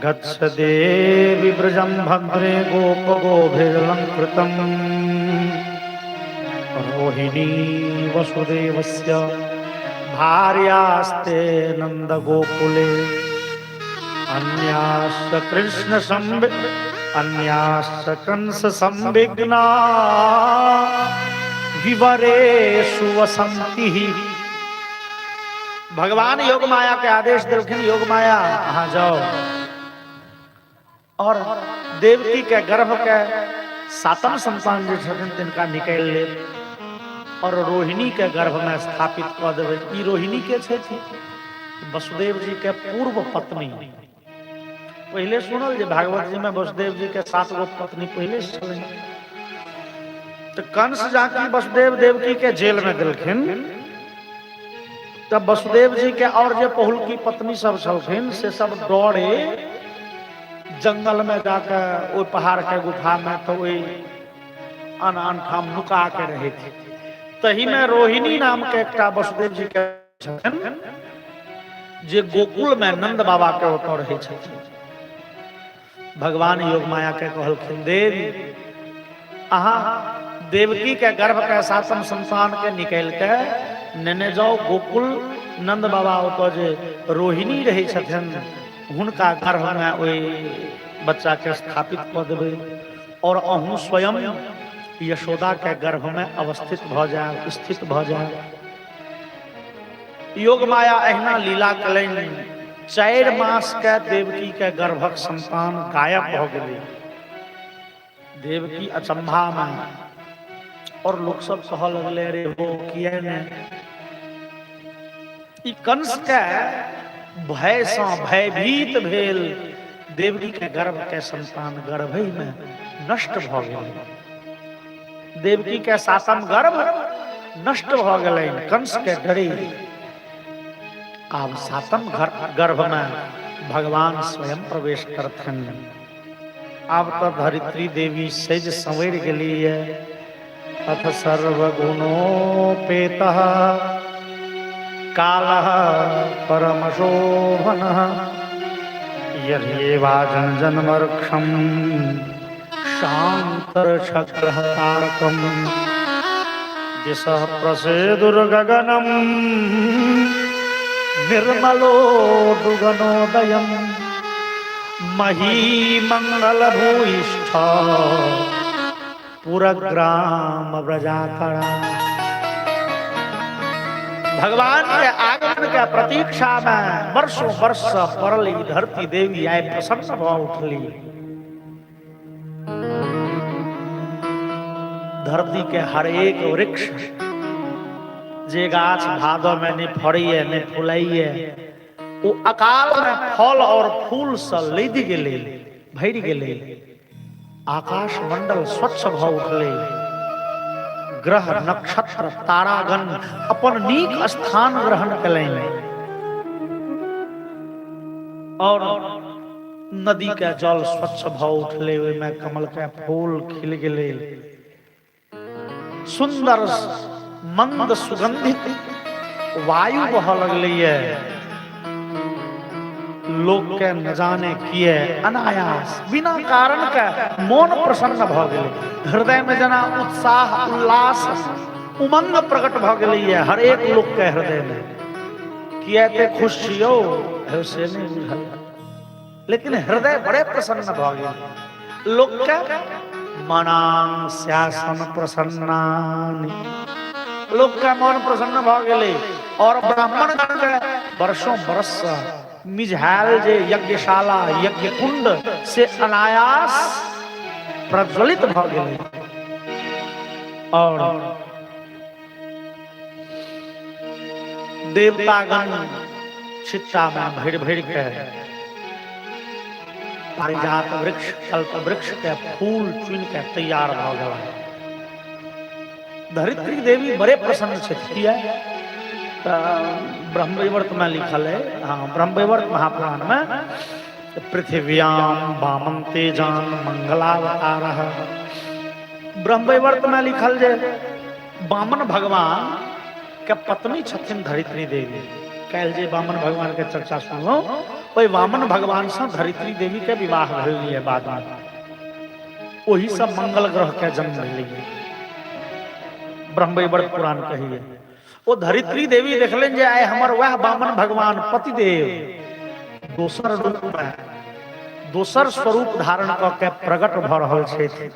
गच्छ देवी ब्रजम भद्रे गोप गोभिर्लंकृतम रोहिणी वसुदेवस्य भार्यास्ते नंद गोकुले अन्याश्च कृष्ण अन्याश्च कंस संविघ्ना विवरेषु वसंति। भगवान योग माया के आदेश दिलखिन, योग माया वहां जाओ और देवकी के गर्भ के सातम संतान जो छथिन तिनका निकाल ले और रोहिणी के गर्भ में स्थापित कर देवे। ई रोहिणी के छथि वसुदेव जी के पूर्व पत्नी। पहले सुनल जे भागवत जी में वसुदेव जी के 7 गो पत्नी पहले से। तो कंस जाके वसुदेव देवकी के जेल में दिलखिन, तब वसुदेव जी के और जो पहुल की पत्नी सब छलखिन से सब दौड़े जंगल में जाकर वो पहाड़ के गुफा में, तो वही अन ठाम नुका के रहे थे। तही में रोहिणी नाम के एक वसुदेव जी के छथिन जे गोकुल में नंद बाबा के ओतऽ रहे छथिन। भगवान योग माया के कहलखिन, देवी अहाँ देवकी के गर्भ के सातम संतान के निकाल के नेने जाओ गोकुल, नंद बाबा ओतऽ जे रोहिणी रहे छथिन हुनका गर्भ में ओई बच्चा के स्थापित कऽ देबै और अहूँ स्वयं यशोदा के गर्भ में अवस्थित भ जाए, स्थित भ जाए। योग माया अहिना लीला कलनि। 4 मास के देवकी के गर्भक संतान गायब भ गेलै। देवकी अचंभा में और लोग सब कह लगले, रे हो किए ने ई कंस के भय से भयभीत भेल देवकी के गर्भ के संतान गर्भई में नष्ट भ गेल। देवकी के सातम गर्भ नष्ट भ गेलै कंस के डरे। आब सातम गर्भ में भगवान स्वयं प्रवेश करथिन। आब तो धरित्री देवी सेज संवर गेली है। अथ सर्वगुणोपेतः कालः परमशोभनः यर्येवाजन जन्मर्क्षं शान्तर्षग्रह तारकं दिशः प्रसेदुर्गगनं निर्मलो दुगनोदयं महीमंगलभूयिष्ठ पुरग्राम व्रजाकरा। भगवान के आगमन के प्रतीक्षा में वर्षों वर्ष पड़ली धरती देवी आए प्रसन्न भ उठली। धरती के हर एक वृक्ष जे गाछ भादो में नहीं फड़िए नहीं फुलाइए वो अकाल में फल और फूल से लद गेले भरि गेले। आकाश मंडल स्वच्छ भ उठले। ग्रह नक्षत्र तारागण अपन नीक स्थान ग्रहण कलनि और नदी के जल स्वच्छ भ उठले। ओहिमे कमल के फूल खिल गेले। सुंदर मंद सुगंधित वायु बह लगलै। लोग के न जाने किए अनायास बिना कारण के मन प्रसन्न भ गेलै। हृदय में जना उत्साह उल्लास उमंग प्रकट भ गेलै। हर एक लोग के हृदय में किए ते खुश छियो से नहीं बुझल, लेकिन हृदय बड़े प्रसन्न भ गेल। लोग के मनांग स्यासन प्रसन्नानि, लोग के मन प्रसन्न भ गेलै। और ब्राह्मण गण के वर्षों बरस मिझाल जे यज्ञशाला यज्ञ कुंड से अनायास प्रज्वलित भ गेलै। और देवतागण छिट्टा में भर भर के पारिजात वृक्ष कल्प वृक्ष के फूल चुन के तैयार भ गेल। धरित्री देवी बड़े प्रसन्न छथि। ब्रह्मवैवर्त में लिखल है, हाँ ब्रह्मवैवर्त महापुराण में, पृथिव्याम वामन तेजान मंगलावतारः। ब्रह्मवैवर्त में लिखल जे वामन भगवान के पत्नी छथिन धरित्री देवी। कल जे वामन भगवान के चर्चा सुनलो, ओई वामन भगवान से धरित्री देवी के विवाह भेलिए बाद में। वही सब मंगल ग्रह के जन्म भेलिए। ब्रह्मवैवर्त पुराण कहिए। वो धरित्री देवी देखलेन जे आय हमर वह वामन भगवान पतिदेव दोसर रूप में दोसर स्वरूप धारण क के प्रकट भ रहल छथि।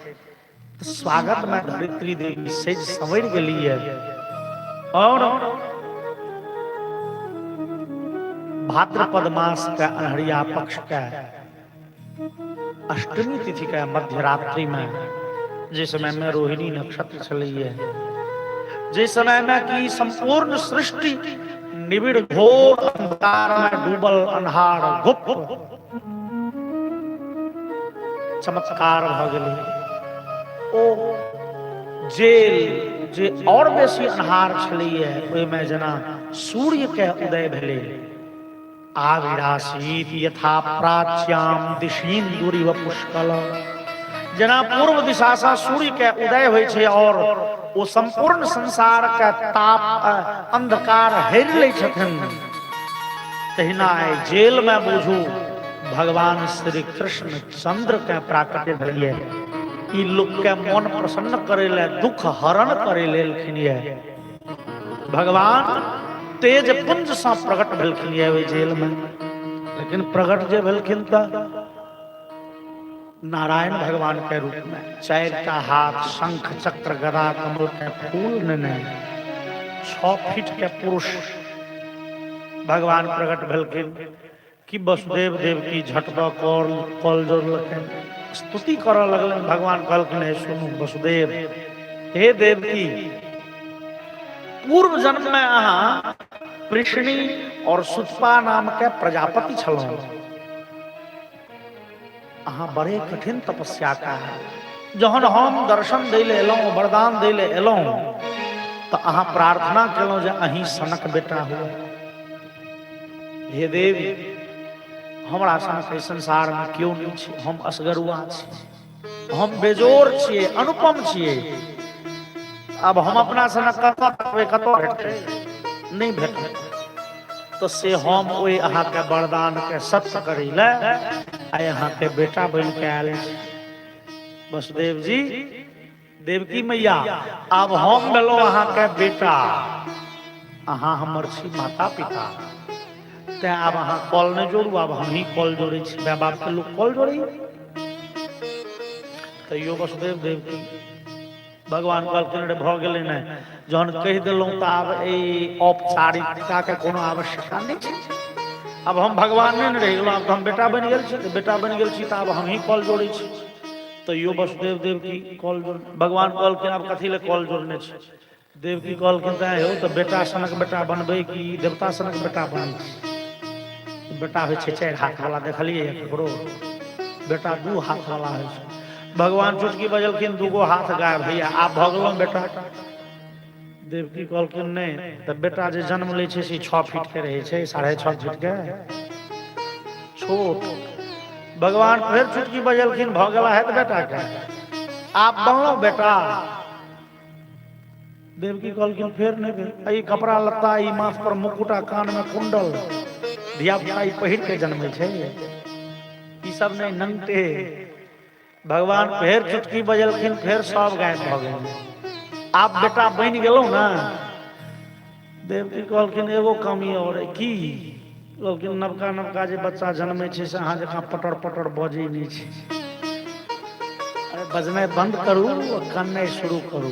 स्वागत में धरित्री देवी से संवर गेलिए और भाद्रपद मास के अनहरिया पक्ष के अष्टमी तिथि के मध्य रात्रि में, जिस समय में रोहिणी नक्षत्र चलिए, जिस समय में की संपूर्ण सृष्टि निबिड़ घोर अंधकार में डूबल अन्हार गुप्त चमत्कार भ गेलै। ओ जेल जे और बेसी अन्हार छलिए, ओहि में जना सूर्य के उदय भेलै। आविरासीत यथा प्राच्याम दिशीन्दुरिव पुष्कल। जना पूर्व दिशा से सूर्य के उदय होइ छै और वो संपूर्ण संसार के ताप अंधकार हेर लै छथिन। तहिना जेल में बुझू भगवान श्री कृष्ण चंद्र के प्राकट्य भेलिए। ई लोक के मन प्रसन्न करे ले, दुख हरण करे लेलखिन ये। भगवान तेज पुंज से प्रकट भेलखिन ये ओई जेल में। लेकिन प्रकट जे भेलखिन त नारायण भगवान के रूप में, 4टा हाथ, शंख चक्र गदा कमल के फूल ने 6 फीट के पुरुष भगवान प्रकट भेलखिन कि वसुदेव देवकी झटपा कॉल जोड़लखिन, स्तुति करऽ लगलन। भगवान कहलखिन हे सुनू वसुदेव, हे देवकी, पूर्व जन्म में अहाँ पृष्णी और सुतपा नाम के प्रजापति छलहुँ। अहाँ बड़े कठिन तपस्या का है। जहन हम दर्शन दैले एलहुँ, वरदान दैले एलहुँ, तो अहाँ प्रार्थना केलहुँ जे अहीं सनक बेटा हो। हे देवी, हमरा सनक संसार में क्यों नहीं छी? हम असगरुआ छी, हम बेजोर छिए, अनुपम छिए। अब हम अपना सनक कतौ भेटतै? नहीं भेटतै। तो से हम ओहि अहाँ के वरदान के सत्य करै ले आइ अहाँ के बेटा बन के आयल छी। वसुदेव जी, देवकी मैया, अब हम भेलहुँ अहाँ के बेटा, अहाँ हमर छी माता पिता। ते आब अहाँ कॉल नहीं जोड़ू, आब हम ही कॉल जोड़े छी। माय बाप के लोग कॉल जोड़े। तैयो वसुदेव देवकी भगवान कहलखिन रे भ गेलै ने, जहन कहि देलहुँ तऽ आब ई औपचारिकता के कोनो आवश्यकता नहीं छै। अब हम भगवान नहीं रहि गेलहुँ, आब हम बेटा बनि गेल छी। तऽ बेटा बनि गेल छी तऽ आब हम ही कॉल जोड़े छी। तैयो वसुदेव देवकी कॉल जोड़। भगवान कहलखिन आब कथी ले कॉल जोड़ने छी? देवकी कहलखिन हो तऽ बेटा सनक बेटा बनबै कि देवता सनक बेटा बनै? बेटा होइ छै 4 हाथ वाला, देखलिए ककरो? बेटा 2 हाथ वाला होइ छै। भगवान चुटकी बजलखिन, 2 हाथ गायब भैया, आप भ गेलहुँ बेटा। देवकी कहलखिन नहीं, तऽ बेटा जे जन्म लै छै से 6 फीट के रहै छै, 6.5 फीट के छोट। भगवान फिर चुटकी बजलखिन, भ गेला है बेटा के, आप बनलहुँ बेटा। देवकी कहलखिन फिर नहीं भेल। ई कपड़ा लत्ता, ई माथ पर मुकुटा, कान में कुंडल, धिया पुता ई पहिर के जन्मे छै, ई सब नहीं, नंगटे। भगवान फिर चुटकी बजलखिन, फिर सब गायब भ गेल। आप बेटा बन गेलहुँ ना? देवकी कहलखिन एगो कमी और है। की? कहलखिन नवका नवका जे बच्चा जन्मे छै से अहाँ जकाँ पटर पटर बजै नहीं छै। अरे बजनाइ बंद करू और कननाइ शुरू करू।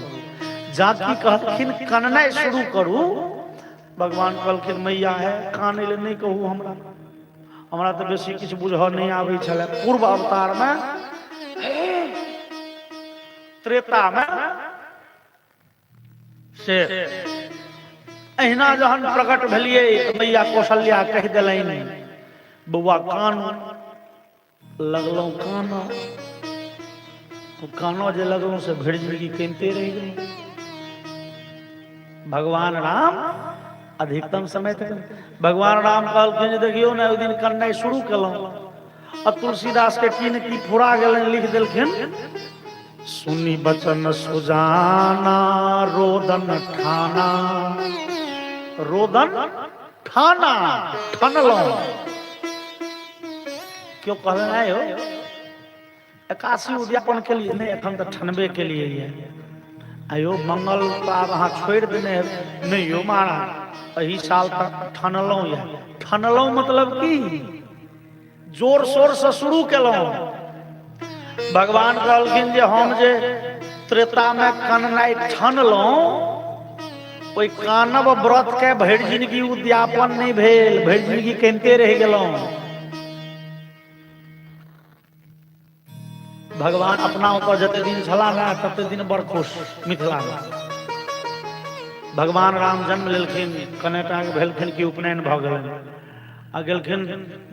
जाकी कहलखिन कननाइ शुरू करू। भगवान कहलखिन मैया है, कानै ले नहीं कहू हमरा तो बेसी किछु बुझऽ नहीं आबै छलै। पूर्व अवतार में, त्रेता में से अहिना जहन प्रकट भेलिए, मैया कौशल्या कह दिलनि बौआ कान। लगलहुँ कानऽ, कानऽ जे लगलहुँ से भरि जिंदगी कनिते रहि गेलहुँ। भगवान राम अधिकतम समय तक भगवान राम कहलखिन जे देखियो ने, ओहि दिन कन्नाइ शुरू केलहुँ आ तुलसीदास के की ने की फुरा गेलनि, लिख देलखिन सुनी बचन सुजाना रोदन ठाना रोदन ठाना ठनलो क्यों कहले नहीं हो एकासी उद्यापन के लिए नहीं एखन तो ठनबे के लिए है आयो मंगल आब अहाँ छोड़ देने नहीं हो महाराज एही साल तक ठनलो या ठनलो मतलब की जोर शोर से शुरू केलौं भगवान कहलखिन जे हम जे त्रेता में कननाई ठनलौं ओई कानब व्रत के भरि जिंदगी उद्यापन नहीं भेल भरि जिंदगी कनिते रह गेलौं भगवान अपना ऊपर जते दिन छला ना तते दिन बड़ खुश मिथिला में भगवान राम जन्म लेलखिन कनेटा भेलखिन कि उपनयन भ गेलनि आ गेलखिन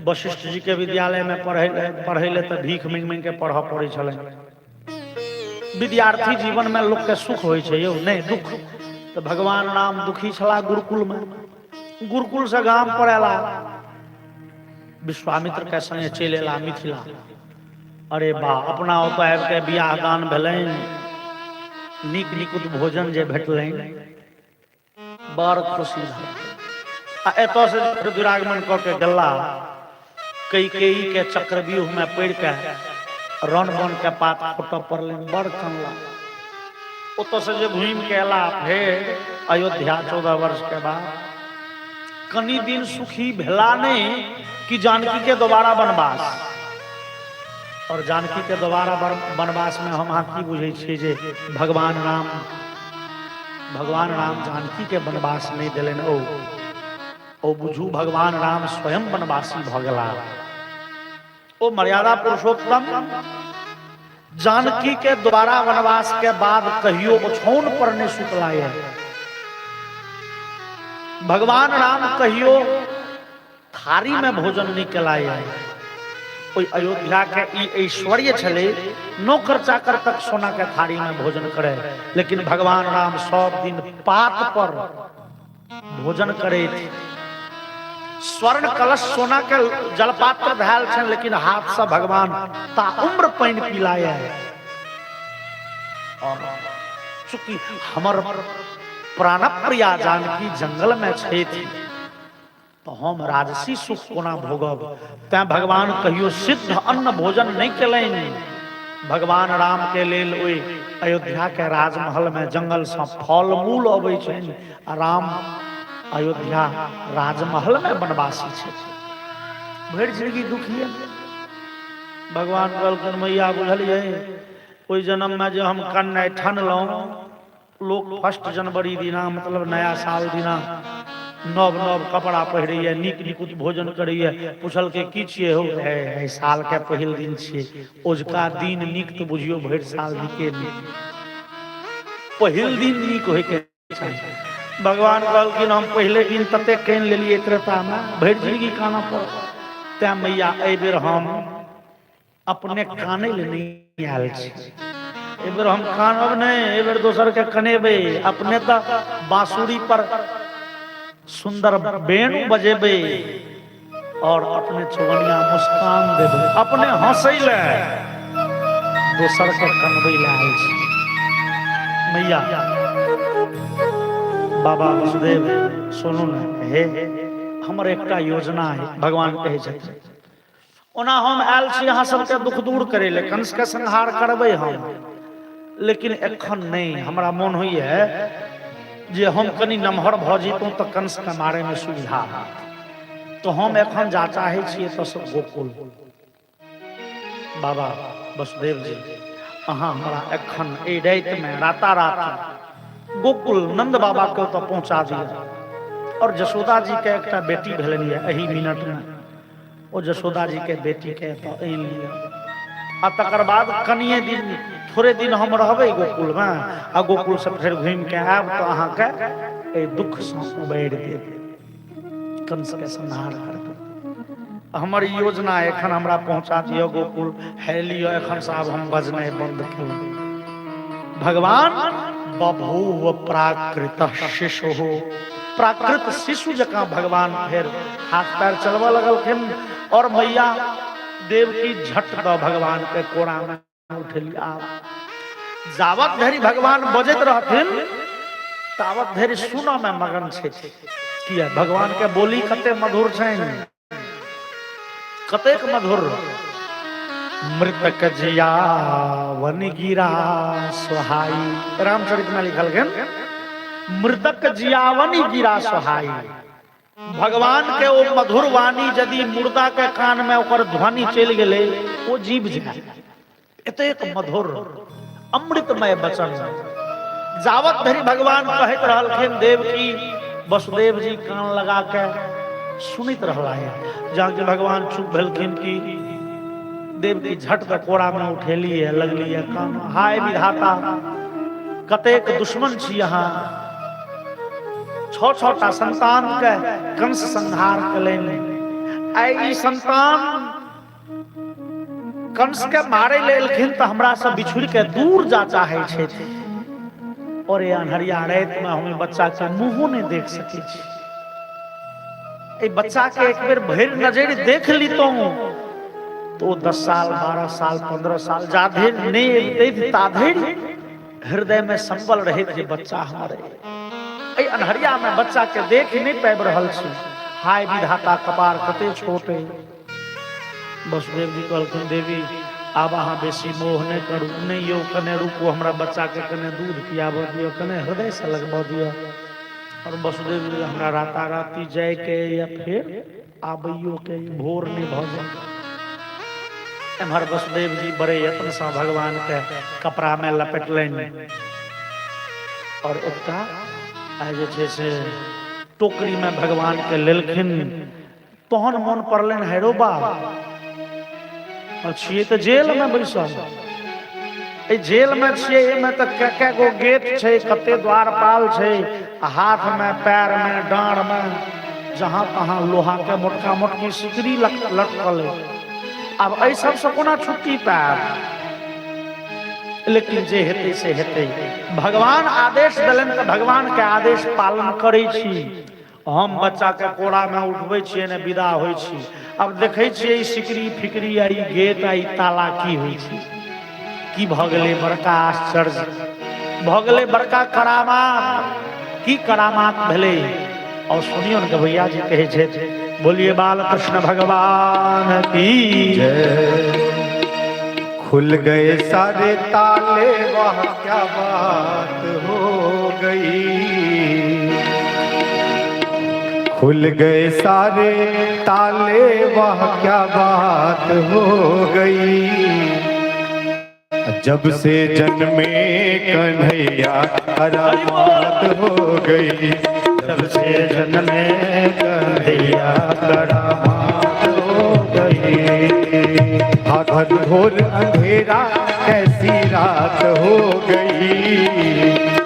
वशिष्ठ जी के विद्यालय में पढ़ै ले त भीख मांगि मांगि के पढ़ पड़ै छलनि विद्यार्थी जीवन में लोग के सुख होय छै यौ नहीं दुख तो भगवान राम दुखी छला गुरुकुल में गुरुकुल से गांव पर एला विश्वामित्र के संगे चलि एला मिथिला अरे बा अपना ओतऽ आबि के बियाह दान भेलनि नीक नीक भोजन जे भेटलनि बड़ खुशी आ एतऽ से दुरागमन कऽ के गेला कैकेयी के चक्रव्यूह में पड़ि के रण वन के पात फोटो पड़लनि बड़ कनला ओतऽ से जे घूमि के एला फेर अयोध्या 14 वर्ष के बाद कनी दिन सुखी भेला नहीं कि जानकी के दोबारा वनवास और जानकी के दोबारा वनवास में हम अहाँ की बुझे छियै जे भगवान राम जानकी के वनवास नहीं दिलनि ओ बुझू भगवान राम स्वयं वनवासी भ गेला ओ मर्यादा पुरुषोत्तम जानकी के दोबारा वनवास के बाद कहियो ओछौन पर नहीं सुतलाए भगवान राम कहियो थारी में भोजन नहीं केलाए कोई अयोध्या के ऐश्वर्य छले नौकर चाकर तक सोना के थारी में भोजन करे लेकिन भगवान राम सब दिन पात पर भोजन करे थे स्वर्ण कलश सोना के जलपात्र धैल छन लेकिन हाथ से भगवान ता उम्र पानी पिलाए और चूंकि हमर प्राण प्रिया जानकी जंगल में छे थी तो हम राजसी सुख कोना भोगब तैं भगवान कहियो सिद्ध अन्न भोजन नहीं केलनि भगवान राम के लेल ओई अयोध्या के राजमहल में जंगल से फल मूल अबै छनि आ राम अयोध्या राजमहल में वनवासी छे भरि जिंदगी दुखिए भगवान कहलखिन मैया बुझलिए ओई जन्म में जो हम कन्या ठनलौं लोग 1 जनवरी दिना मतलब नया साल दिना नव नव कपड़ा पहिरैया नीक नीक भोजन करैया पूछल के की छियै हो है साल के पहिल दिन छियै ओजका दिन नीक तो बुझियो भरि साल नीके नीक पहिल दिन नीक होय के चाही भगवान कहलखिन हम पहले दिन तते कान लेलिए त्रेता में भरि जिंदगी काना पर तै मैया एहि बेर हम अपने काने ले नहीं आयल छी एहि बेर हम कानब नहीं एहि बेर दोसर के कनेबे अपने तो बांसुरी पर सुंदर बेणु बजेबे और अपने चौगनिया मुस्कान देबे अपने हंसै ले दोसर के कनबै ले आयल छी मैया बाबा वसुदेव सुनू न हे हमर एकटा योजना है भगवान कहे छथिन ओना हम आयल छी अहाँ सबके दुख दूर करे ले कंस के संहार करबै हम लेकिन एखन नहीं हमरा मोन होइए जे हम कनी नमहर भ जैतौं तो कंस के मारे में सुविधा तो हम एखन जा चाहे छियै तो सब गोकुल बाबा वसुदेव जी अहाँ हमरा एखन ए राति में रातारात गोकुल नंद बाबा के तो पहुंचा दिया और जशोदा जी के एकटा बेटी भेलनि है एही मिनट में ओ जशोदा जी के बेटी के तो आनि लिया आ तकर बाद कनिए दिन थोड़े दिन हम रहबै गोकुल में आ गोकुल से फिर घूम के आब तो अहाँ के ए दुख से उबैर देब कंस के संहार करब हमर योजना एखन हमरा पहुंचा दियो गोकुल है लियो एखन से आब हम बजनाइ बंद केलहुँ भगवान बभूव प्राकृत शिशु हो प्राकृत शिशु जकाँ भगवान फिर हाथ पैर चलवा लगलखिन और मैया देव की झट द भगवान के कोड़ा में उठली आप जावत धरि भगवान बजत रहथिन तावत धरि सुनो में मगन छे किया भगवान के बोली कते मधुर छनि, कतेक मधुर। मृतक जियावन गिरा सोहाई, रामचरित में लिखल गेल मृतक जियावन गिरा सोहाई। भगवान के वो मधुर वाणी यदि मुर्दा के कान में ओकर ध्वनि चल गेले वो जीव जाए। एतेक मधुर अमृतमय वचन। जावत धरि भगवान कहत रहलखिन देवकी, वसुदेव जी कान लगा के सुनित रहला है। जाके भगवान चुप भेलखिन कि देवकी झट के कोड़ा में उठेली है, लगली है कान। हाय विधाता, कतेक दुश्मन छी यहाँ, छोटा संतान के कंस संहार कलेनी। आई संतान कंस के मारे ले एलखिन तो हमरा से बिछुड़ के दूर जा चाहे छे। और ये अन्हरिया रात में हमें बच्चा के मुंह नहीं देख सके छी। ए बच्चा के एक बेर भर नजर देख ली तो 10 साल 12 साल 15 साल जाधे ने ताधेर हृदय में संबल रहे थे बच्चा हमारे। ए अन्हरिया में बच्चा के देख नहीं पाबि रहल छी। हाय विधाता, कपार कते छोटे। वसुदेव जी कहलखिन देवी आब अहाँ बेसी मोह नहीं करू, नहीं यो कने रुको, हमरा बच्चा के कने दूध पियाब दियो, कने हृदय से लगबा दियो। और वसुदेव जी हमरा राता राती जाय के या फिर आबैयो के भोर नहीं भ जाए। एम्हर वसुदेव जी बड़े यत्न से भगवान के कपड़ा में लपेटलनि और एकटा आइ जे छै से टोकरी में भगवान के लेलखिन। तहन मन पड़लनि हैरो बा छिए तो जेल में बैसल, ए जेल में छिए, एमे तो के गो गेट छै, कते द्वारपाल छै, हाथ में पैर में डांड में जहां तहां लोहा के मोटका मोटकी सिकरी लटकल है। अब एहि सब से कोना छुट्टी पाएब? लेकिन जे हेतै से हेतै। भगवान आदेश देलनि तो भगवान के आदेश पालन करै छी। हम बच्चा के कोड़ा में उठबै छियै ने विदा होइ छी। अब देखै छियै ई सिकरी फिकरी आ ई गेट आ ई ताला की होइ छै, की भ गेलै बड़का आश्चर्य, भ गेलै बड़का करामात। की करामात भेलै? और सुनियो ने भैया जी कहे छे, बोलिए बाल कृष्ण भगवान की जय। खुल गए सारे ताले, वह क्या बात हो गई। खुल गए सारे ताले, वह क्या बात हो गई। जब से जन्मे कन्हैया करामात हो गई। जब से जन्मे कन्हैया करामात हो गई। आधन घोर अंधेरा कैसी रात हो गई।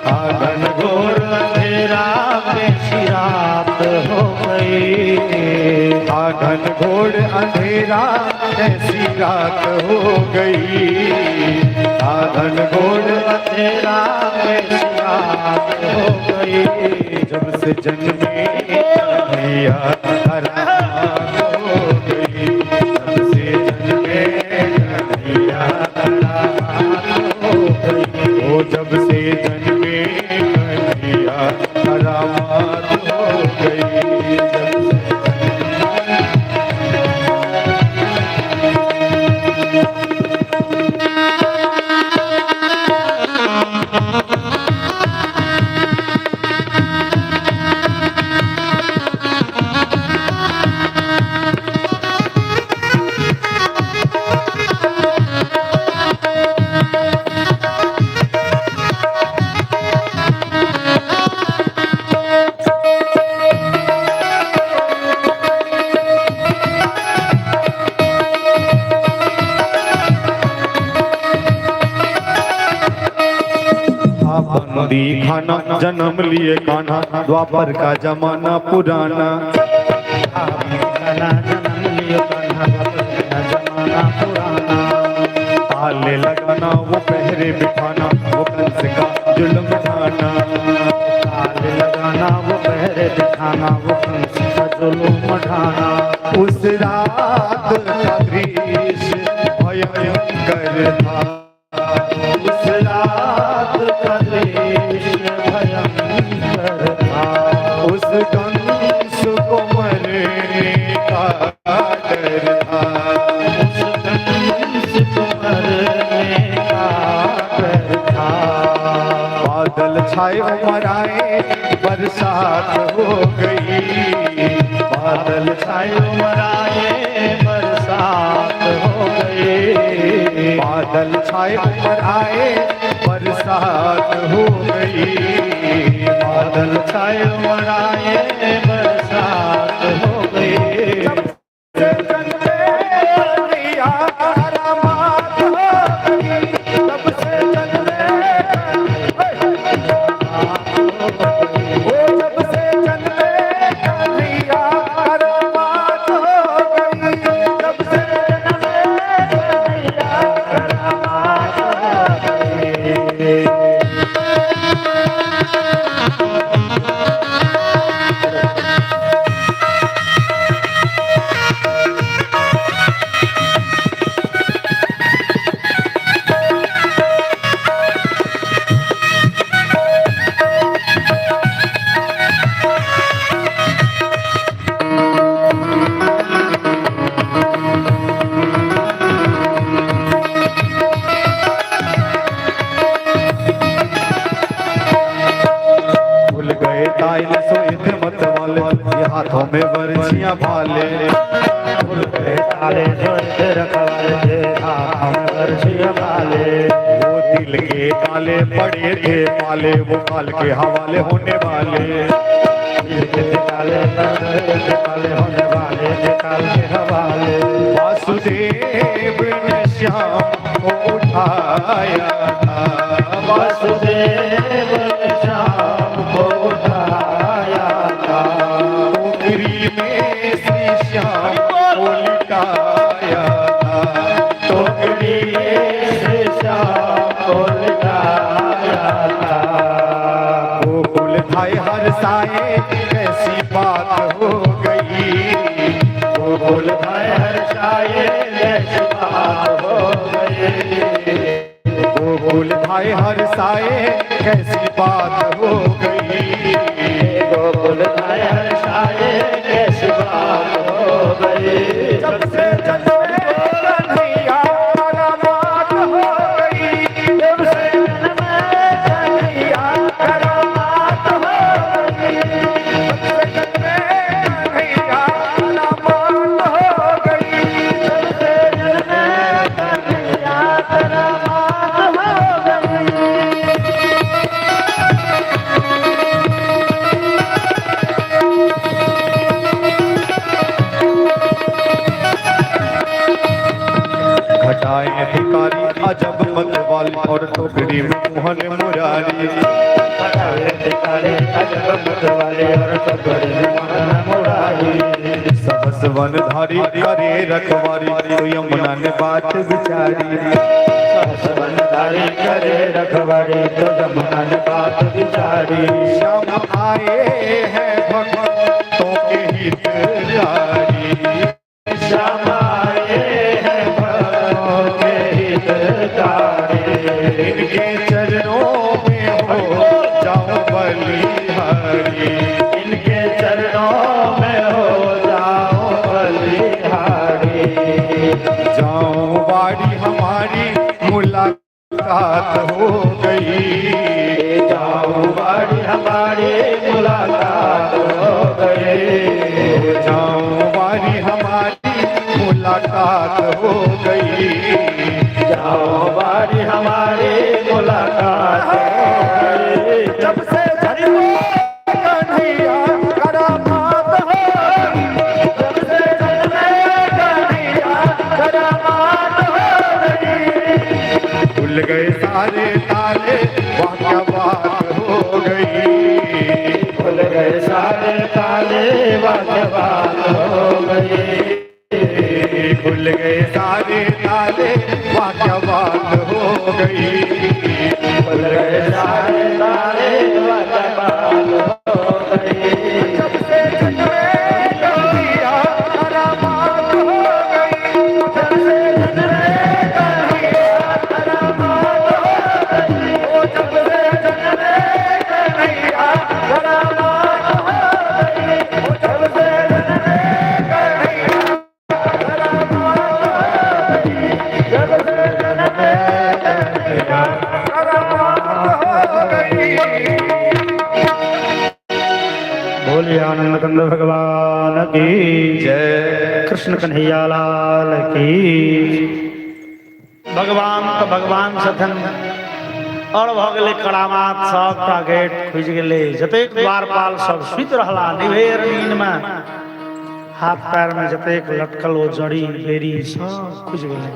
आंगन घोर अंधेरा कैसी रात हो गई। आंगन घोर अंधेरा कैसी रात हो गई। आंगन घोर अंधेरा कैसी रात हो गई। जब से जन्मे कन्हैया करामात हो गई। जब से जन्मे कन्हैया करामात हो गई। ओ जब से जन्मे कन्हैया करामात हो गई। बंदी खाना जन्म लिए कान्हा, द्वापर का जमाना पुराना। जन्म लिए कान्हा, द्वापर का जमाना पुराना। ताले लगाना वो पहरे बिठाना, वो कंस का जुल्म ढाना। ताले लगाना वो पहरे बिठाना, वो कंस का जुल्म ढाना। उस रात का दृश्य भयंकर था। उस रात का दृश्य भयंकर था। उस गंगा का डर था, उस कंस को मरने का डर था। बादल छाए उमर आए बरसात हो गई, बादल छाए उमर आए बरसात हो गई। बादल छाए उमर आए बरसात हो गई, बादल छाए उमर आए बरसात हो गई। से चलते कन्हैया करामात हो गई, तब से चलते ओ जब से चलते कन्हैया करामात हो गई, तब से चलते कन्हैया करामात हो गई। भूल गए ताइल सोए मत वाले, ये हाथों में बरछियां भाले, फूल के ताले जोड़ते रखवाले हाथों में बरछियां भाले। वो दिल के काले पड़े थे माले, वो काल के हवाले होने वाले, दिल के काले काले होने वाले काल के हवाले। वासुदेव ने श्याम को उठाया था, वासुदेव ने श्याम को उठाया था। टोकरी में श्री श्याम को लिटाया था, टोकरी से श्याम को लिटाया था। गोकुल थाए हर साए कैसी बात हो गई, गोकुल भाई हर्षाए ऐसी बात हो गई। गोकुल थाए हर साए कैसी बात हो गई, गोकुल भाई हर्षाए ऐसी बात हो गई। जब से जन्मे कन्हैया करामात हो गई, जब से जन्मे कन्हैया करामात हो गई, जब से जन्मे कन्हैया करामात हो गई, जब से जन्मे कन्हैया करामात हो गई। घटाए अधिकारी अजब मत वाली और टोकरी में मोहन मुरारी, सहस वन धारी करे रखवारी, तो यमुना ने बात बिचारी, सहसवनधारी करे रखवारी तो जमुना ने बात बिचारी। श्याम आए हैं भक्तों के हितकारी, श्याम आए हैं भक्तों के हितकारी। इनके चरणों में हो जाओ बलिहारी, इनके चरणों में हो जाओ बलिहारी। जाओ बाड़ी हमारी मुलाकात हो गई, जाओ बाड़ी हमारी मुलाकात हो गई। जाओ बाड़ी हमारी मुलाकात हो गई, जाओ बाड़ी हमारी मुलाकात हो गई। जब से जन्मे कन्हैया करामात हो गई, जब से जन्मे कन्हैया करामात हो गई। खुल गए सारे ताले वाह क्या बात हो गई, खुल गए सारे ताले वाह बात हो गई। खुल गए सारे ताले वाह क्या बात हो गई, खुल गए सारे ताले वाह बात हो गई। जब से जन्मे कन्हैया करामात हो गई, जब से जन्मे कन्हैया करामात हो गई, ओ जब से जन्मे कन्हैया करामात हो गई, ओ जब से जन्मे नंद भगवान की जय। कृष्ण कन्हैया लाल की। भगवान तो भगवान छथन और भ गेलै करामात सबटा गेट खुजि गेलै जतेक द्वारपाल सब सुति रहला निभेर नींद में हाथ पैर में जतेक लटकल ओ जड़ी बेरी सब खुजि गेलै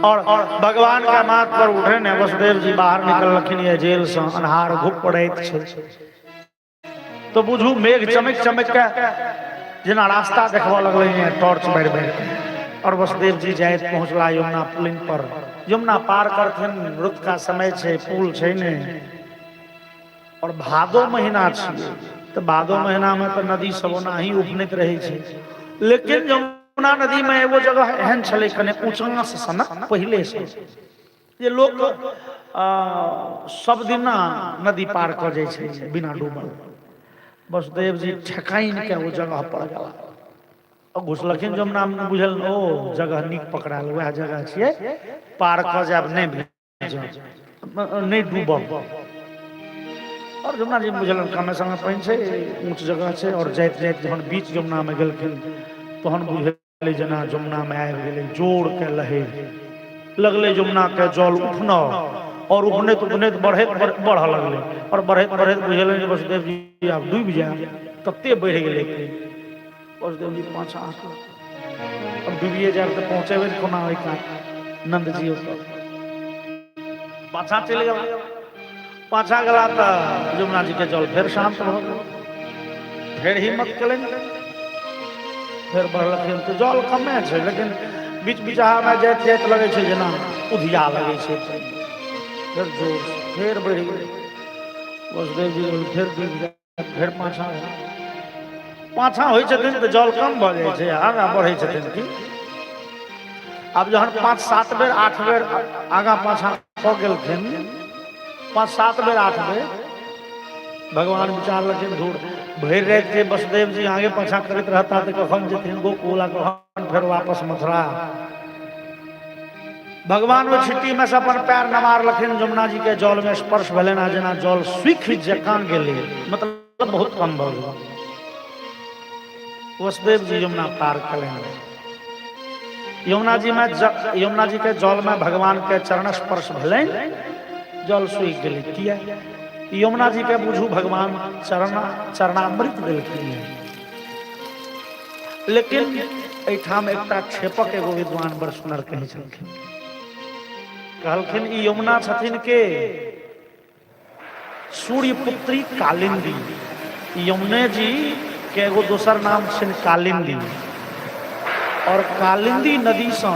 और भगवान का माथ पर उठे ने वसुदेव जी बाहर निकलखिन ये जेल से अन्हार घुप पड़ैत छै तो बुझू मेघ चमक चमक के जेना रास्ता देखबऽ लगलै है टॉर्च बैर बैर और वसुदेव जी जाइत पहुंचला यमुना पुलिन पर यमुना पार करथिन रुत का समय छै पुल छै ने और भादो महीना छै तो भादो महीना में तो नदी सब ओनाही उफनैत रहै छै लेकिन यमुना नदी में एगो जगह एहन छलै कने ऊंचा से सनक पहिले से जे लोग सब दिना नदी पार कर जाय छै बिना डूबल वसुदेव जी ठेकाइन के वो जगह पर गेला और घुसलखिन जमुना में बुझल ओ जगह नीक पकड़ाल वह जगह छियै पार कर जाब नहीं डूबब और जमुना जी बुझल कमे समय पानि छै ऊंच जगह छै और जाइत जाइत जहन बीच जमुना में गेलखिन तहन बुझल जेना जमुना में आबि गेलै जोर के लहर लगले जमुना के जल उठना और उठनैत उठनैत बढ़ लगले और बढ़ैत बढ़ैत बुझल वसुदेव जी आब डूबि जाए तते बढ़ि गेलै वसुदेव जी पाछा और डूबिए जाए तो पहुंचेबे कोना ओहि कात नंद जी पाछा चलि गेला पाछा गेला तऽ यमुना जी के जल फेर शांत भऽ गेल फेर हिम्मत केलनि फेर बढ़लखिन तो जल कमे छै लेकिन बीच बीचहा में जाइत जाइत लगे छै जेना उधिया लगे छै फिर जोर फिर बढ़ि गेलै वसुदेव जी फिर डूबि जाए फिर पाछा पाछा होइ छथिन तऽ जल कम भऽ जाइ छै आगाँ बढ़ै छथिन कि आब जहन 5-7 बेर 8 बेर आगाँ पाछा कऽ गेलखिन 5-7 बेर 8 बेर भगवान विचारलखिन धूर भरि राति जे वसुदेव जी आगे पाछा करैत रहता तऽ कखन जेथिन गोकुल आ कखन फेर वापस मथुरा भगवान वो छिट्टी में से अपन पैर नमारलखिन जमुना जी के जल में स्पर्श भेलनि आ जेना जल सूखि जकाँ गेलै मतलब बहुत कम भऽ गेल वसुदेव जी यमुना पार कयलनि यमुना जी के जल में भगवान के चरण स्पर्श भेलनि जल सूखि गेलै किया यमुना जी के बुझू भगवान चरणामृत देलखिन लेकिन एहिठाम एकटा छेपक एगो विद्वान बड़ सुंदर कहै छलखिन कहलखिन ई यमुना छथिन के सूर्यपुत्री कालिंदी यमुने जी के एगो दोसर नाम छनि कालिंदी और कालिंदी नदी से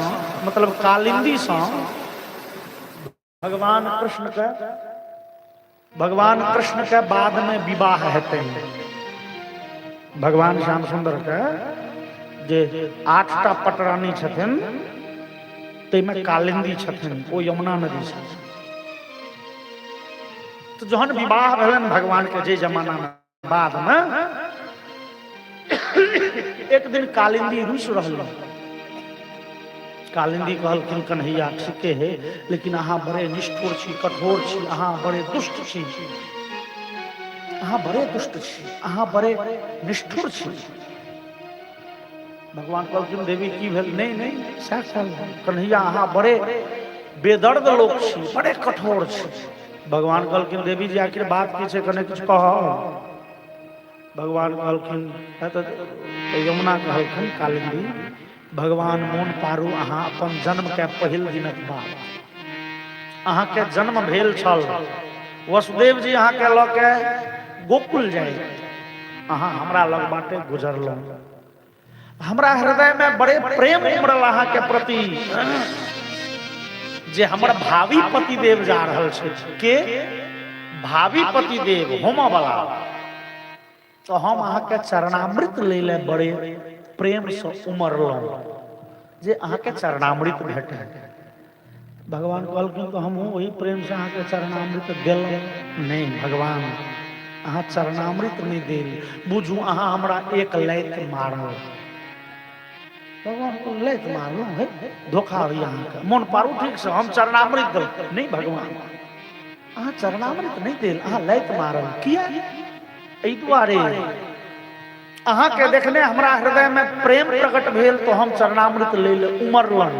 मतलब कालिंदी से भगवान कृष्ण के बाद में विवाह हेतै भगवान श्याम सुंदर के जे 8टा पटरानी छथिन तैमे कालिंदी छथिन ओ यमुना नदी से तो जहन विवाह भेलन भगवान के जे जमाना में बाद में एक दिन कालिंदी रुसि रहल कालिंदी कहलखिन कन्हैया ठीके है लेकिन अहाँ बड़े निष्ठुर छी कठोर छी अहाँ बड़े दुष्ट छी अहाँ बड़े दुष्ट छी अहाँ बड़े निष्ठुर छी भगवान कहलखिन देवी की भेल नहीं नहीं साक्षात कन्हैया अहाँ बड़े बेदर्द लोक छी बड़े कठोर छी भगवान कहलखिन देवी जी आखिर बात की छै कने कुछ कहो भगवान कहलखिन यमुना कहलखिन कालिंदी भगवान मोन पारू अहाँ अपन जन्म के पहिल दिनक बाद अहाँ के जन्म भेल छल वसुदेव जी अहाँ के लऽ के गोकुल जाय अहाँ हमरा लग बाटे गुजरलहुँ हमरा हृदय में बड़े प्रेम उमड़ल अहाँ के प्रति जे हमर भावी पतिदेव जा रहल छै के भावी पतिदेव होमऽ वाला तो हम अहाँ के चरणामृत ले ले बड़े प्रेम से उमरलहुँ जे अहाँ के चरणामृत भेटे भगवान कहलखिन तो हम वही प्रेम से अहाँ के चरणामृत देलहुँ नहीं भगवान अहाँ चरणामृत नहीं देल बुझू अहाँ हमरा एक लैत मारल भगवान को लैत मारलहुँ है धोखा होइए अहाँके मोन पारू ठीक से हम चरणामृत दल नहीं भगवान अहाँ चरणामृत नहीं देल अहाँ लैत मारल किया एहि दुआरे अहाँ के देखने हमरा हृदय में प्रेम प्रकट भेल तो हम चरणामृत ले ले उमरलन।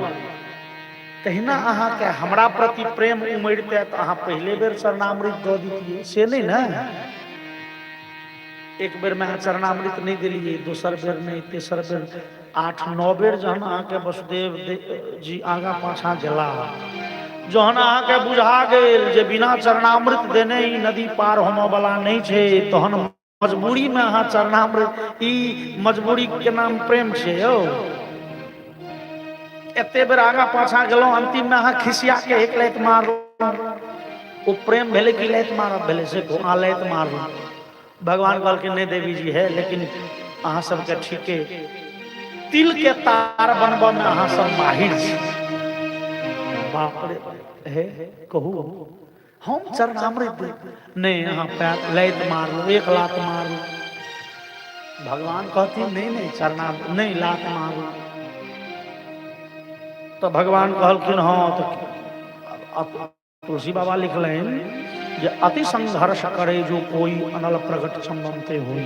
तहिना अहाँ के हमरा प्रति प्रेम उमरते तो अहाँ पहले बेर चरणामृत दो दीजिए, से नहीं ना। एक बेर में चरणामृत नहीं दिलिए, दूसर बेर नहीं, तेसर बेर 8-9 बेर जहन अहाँ के वसुदेव जी आगा पाछा गेला, जहन अहाँ के बुझा गेल जे बिना चरणामृत देने ही नदी पार होने वाला नहीं छे, तहन मजबूरी में अहाँ चरणामृत, ई मजबूरी के नाम प्रेम छे यौ। एते बेर आगा पाछा गेलौं, अंतिम में अहाँ खिसिया के एक लात मारलौं, वो प्रेम भेले कि लात मारब भेले से को आ लात मारलौं। भगवान कहलखिन नहीं देवी जी है, लेकिन अहाँ सबके ठीके तिल के तार बनबऽ में अहाँ सब माहिर छी। बाप रे हे कहू हम चरणामृत दे नहीं, अहाँ पैर लात मारलो, एक लात मारलो। भगवान कहती नहीं नहीं चरणामृत नहीं, लात मारो। तो भगवान कहलखिन हाँ, तो तुलसी बाबा लिखलें जे अति संघर्ष करे जो कोई अनल प्रगट संबंते होई।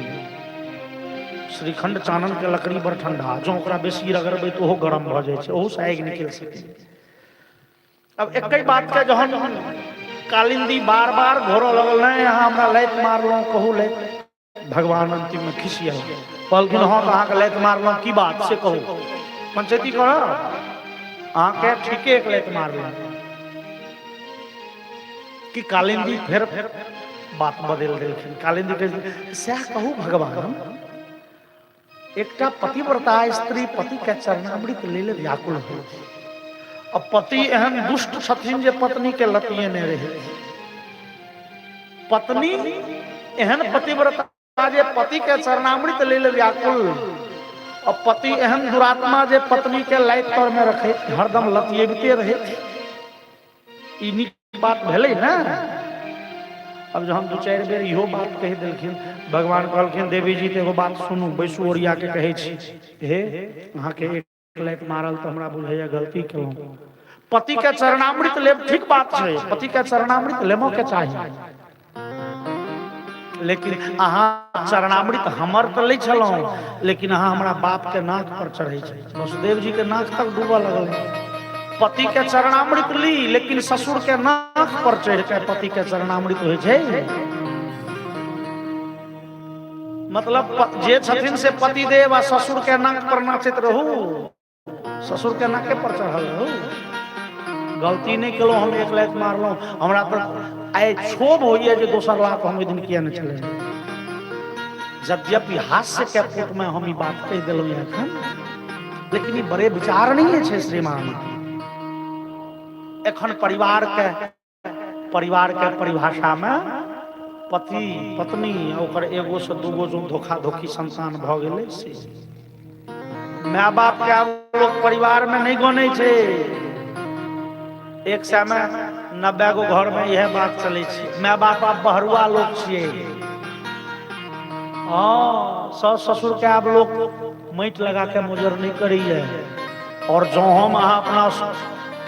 श्रीखंड चानन के लकड़ी बड़ ठंडा, जो ओकरा बेसी रगड़बै तो ओहो गरम भ जाय छै, ओहो से आगि निकल सकै। अब एक ही बात के जहन कालिंदी बार बार घोरो लगल नहीं, यहाँ हमरा लात मारलौं, कहू लात। भगवान अंतिम में खिसिया कहलखिन हाँ तो अहाँ के लात मारलौं की बात से कहू, पंचायती करब, अहाँ के ठीके एक लात मारलौं। कि कालिंदी फिर बात बदल देलखिन। कालिंदी के सएह कहू भगवान, एकटा पतिव्रता स्त्री पति के चरणामृत ले ले व्याकुल हो, अब पति एहन दुष्ट छथिन जे पत्नी के लतिये ने रहे। पत्नी एहन पतिव्रता जे पति के चरणामृत ले ले व्याकुल, अब पति एहन दुरात्मा जे पत्नी के लात तर में रखे, हरदम लतियेबते रहे। ई नीक बात भेलै ना। अब जहन 2-4 बेर इहो बात कह देलखिन, भगवान कहलखिन देवी जी तो एगो बात सुनू, बैसू ओरिया के कहे छी। हे अहाँ के एक लात मारल तो हमरा बुझाइया गलती केलौं। पति के चरणामृत लेब ठीक बात छै, पति के चरणामृत लेमो के चाही, लेकिन अहाँ चरणामृत हमर तो ले छलौं, लेकिन अहाँ हमरा बाप के नाक पर चढ़ै छै। वसुदेव जी के नाक तक डूबऽ लगल। पति के चरणामृत ली, लेकिन ससुर के नाक पर चढ़ के पति के चरणामृत होइ छै। मतलब जे छथिन से पति देव आ ससुर के नाक पर नाचैत रहू, ससुर के नाके पर चढ़ल रहू। गलती नहीं केलौं, हम एक लात मारलौं, हमरा पर आइ क्षोभ होइए जे दोसर लात हम ओइ दिन किया न चले। यद्यपि हास्य के पुट में हम ई बात कह देलौं एखन, लेकिन ई बड़े विचार नहीं है श्रीमान। एखन परिवार के परिभाषा में पति पत्नी ओकर एगो से दूगो जो धोखा धोखी संतान भ गेलै से माय बाप के आब लोग परिवार में नहीं गनै छै। एक समय 90 गो घर में यह बात चलै छै, माय बाप आब बहरुआ लोग छियै। हाँ, सास ससुर के आब लोग माटि लगा के मुजर नहीं करैया। और जो हम अहाँ अपना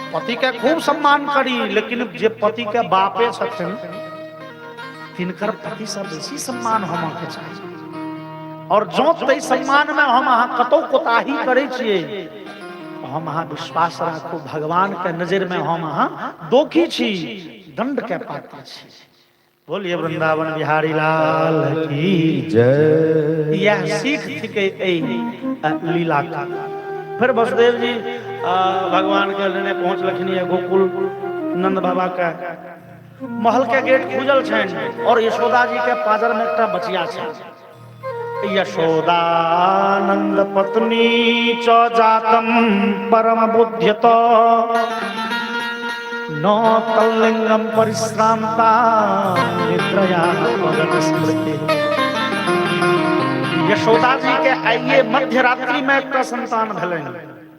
पति के खूब सम्मान करी, लेकिन जे पति के बापे छथिन तिनकर पति से बेसी सम्मान होना के चाहिए। और जो तै सम्मान में हम अहाँ कतौ कोताही करै छियै, हम अहाँ विश्वास राखू भगवान के नजर में हम अहाँ दोखी छी, दंड के पात्र छी। बोलिए वृंदावन बिहारी लाल की जय। यह सीख थिके लीला का। फिर वसुदेव जी भगवान के लेने पहुंच लखिन गोकुल नंद बाबा का महल के गेट खुजल छन, और यशोदा जी के पाजर में एकटा बचिया छै। यशोदानंद पत्नी च जातम परम बुद्ध्यत न तल्लिंगम परिश्रांता निद्रया भगत स्मृति। यशोदा जी के आइए मध्य रात्रि में एक संतान भेलन।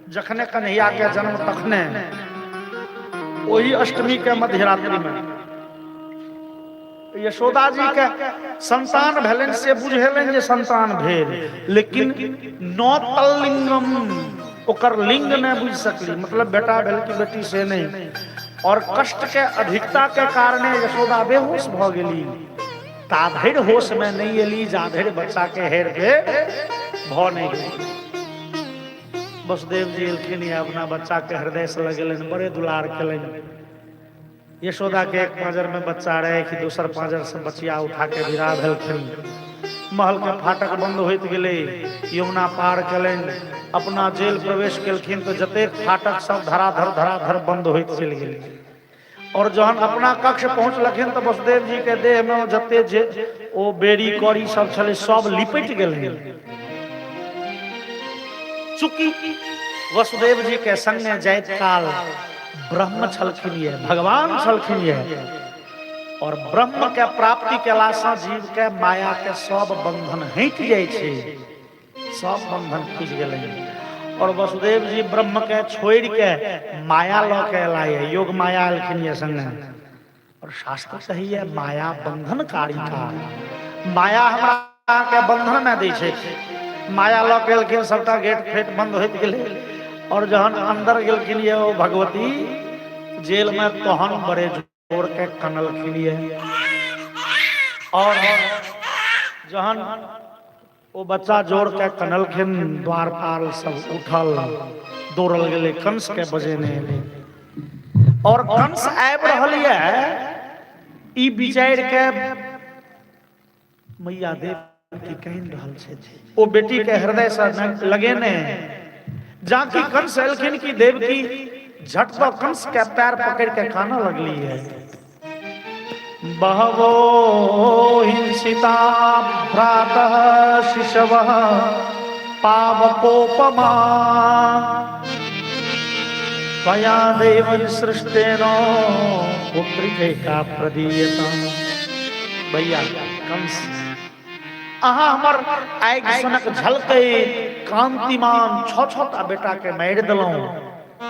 जखने कन्हैया के जन्म तखने वही अष्टमी के मध्य रात्रि में यशोदा जी के संतान भेलन से बुझेलन जे संतान भेल, लेकिन नौ तल्लिंगम ओकर लिंग न बुझ सकली, मतलब बेटा भेल कि बेटी से नहीं। और कष्ट के अधिकता के कारण यशोदा बेहोश भ गेली। ताधड़ होश में नहीं एली जाधड़ बच्चा के हेर पे भ नहीं गई। वसुदेव जी एलखिन या अपना बच्चा के हृदय से लगेलन, बड़े दुलार केलन। यशोदा के एक पांजर में बच्चा रहे कि दूसर पांजर से बचिया उठा के विदा भेलखिन। महल के फाटक बंद होइत गेले, यमुना पार केलन, अपना जेल प्रवेश केलखिन तो जतेक फाटक सब धराधर बंद होइत चल गेले। और जहन अपना कक्ष पहुंचलखिन तो वसुदेव जी के देह में जते जे ओ बेड़ी कौड़ी सब छले सब लिपट गेले। चूंकि वसुदेव जी के संगे जाइत काल ब्रह्म छलखिन ये, भगवान छलखिन ये, और ब्रह्म के प्राप्ति केला से जीव के माया के सब बंधन हट जाय छे, सब बंधन खुज गेले। और वसुदेव जी ब्रह्म के छोड़ के माया ल के लाए, योग माया अलखिन ये संगे। और शास्त्र सही है माया बंधनकारी का, माया हमरा के बंधन में दै छे। माया ल के अलखिन सबटा गेट फेट बंद होइत गेले। और जहन अंदर गेलखिन ये ओ भगवती जेल में तहन बड़े जोर के कनलखिन ये। और जहन ओ बच्चा जोर के कनलखिन द्वारपाल सब उठल दौड़ल गेले कंस के बजेने। और कंस आब रहल ये ई विचार के मैया देव की कहन रहल छे ओ बेटी के हृदय से लगेने। जाकी कंस एलखिन की देव की झट तो कंस के पैर पकड़ के काना लगली है। बहवो हिंसिता भ्रातः शिशवः पावकोपमा त्वया देव सृष्टेनो पुत्रिके का प्रदीयता। भैया कंस अहाँ हमर आग सनक झलके कांतिमान छोटा बेटा के मार दिलौं।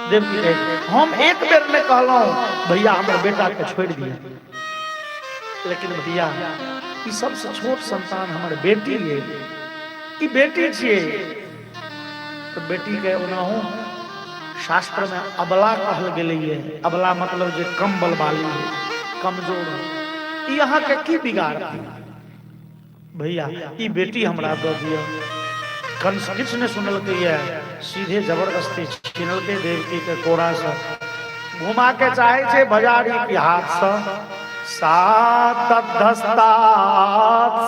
देवकी के हम एक बेर में कहलौं भैया हमर बेटा के छोड़ दिए, लेकिन भैया ई सबसे छोट संतान हमर बेटी है, ई बेटी छिए। तो बेटी के ओनाहु शास्त्र में अबला कहल गेलै है। अबला मतलब जे कम बल वाली है, कमजोर। ई अहाँ के की बिगाड़ भैया, ई बेटी हमरा दो दिया। कंस किछ ने सुनल के ये सीधे जबरदस्ती छीनल के देवकी के कोरा से घुमा के चाहे छे भजारी के हाथ से। सातद्धस्ता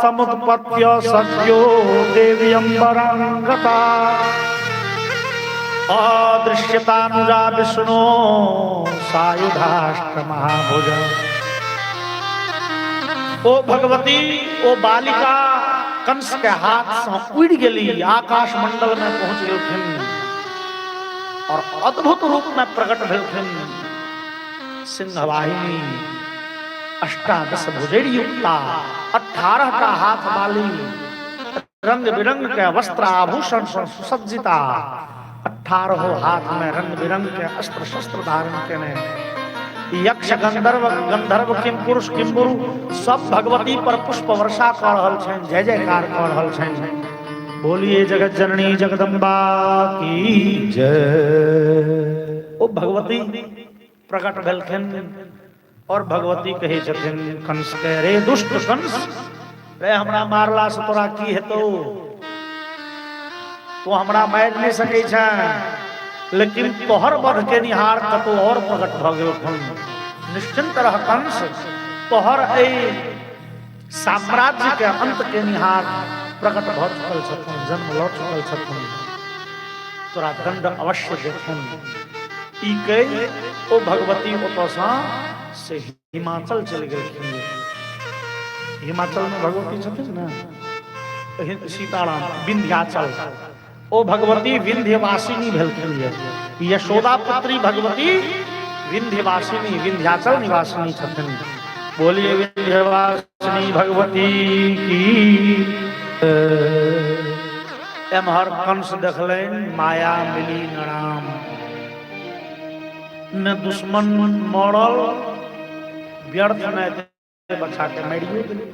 समुत्पत्य सद्यो देवी अंबरांगता अदृश्यतानुजा विष्णु सायुधाष्ट महाभुज। ओ भगवती ओ बालिका कंस के हाथ से उड़ गेली, आकाश मंडल में पहुंच गेलखिन और अद्भुत रूप में प्रकट भेलखिन। सिंहवाहिनी अष्टादश भुजेरी युक्ता, 18 का हाथ वाली, रंग बिरंग के वस्त्र आभूषण से सुसज्जिता, 18 हाथ में रंग बिरंग के अस्त्र शस्त्र धारण केने। यक्ष गंधर्व किम पुरुष किम गुरु सब भगवती पर पुष्प वर्षा कर रहल छन, जय जयकार कर रहल छन। बोलिए जगत जननी जगदम्बा की जय। ओ भगवती प्रकट भेलखिन और भगवती कहे छथिन कंस के, रे दुष्ट कंस, रे हमरा मारला से तोरा की हेतौ? तो हमरा मार नहीं सकै छै, लेकिन तोहर वध के निहार कतो और प्रकट भ गेलखिन। निश्चिंत रह कंस, तोहर एहि साम्राज्य के अंत के निहार प्रकट भ चुकल छथिन, जन्म ल चुकल छथिन, तोरा दंड अवश्य देथिन। ई कहि ओ भगवती ओतसा से हिमाचल चल गेलखिन। हिमाचल में भगवती छथिन ना, सीताराम विंध्याचल। ओ भगवती विंध्यवासिनी भेलखिन। यशोदा पुत्री भगवती विंध्यवासिनी, विंध्याचल निवासिनी छथिन। बोलिए विंध्यवासिनी भगवती की। एमहर कंस देखलैन माया मिली न राम, न दुश्मन मरल, व्यर्थ न बचा के मारियो गेलै।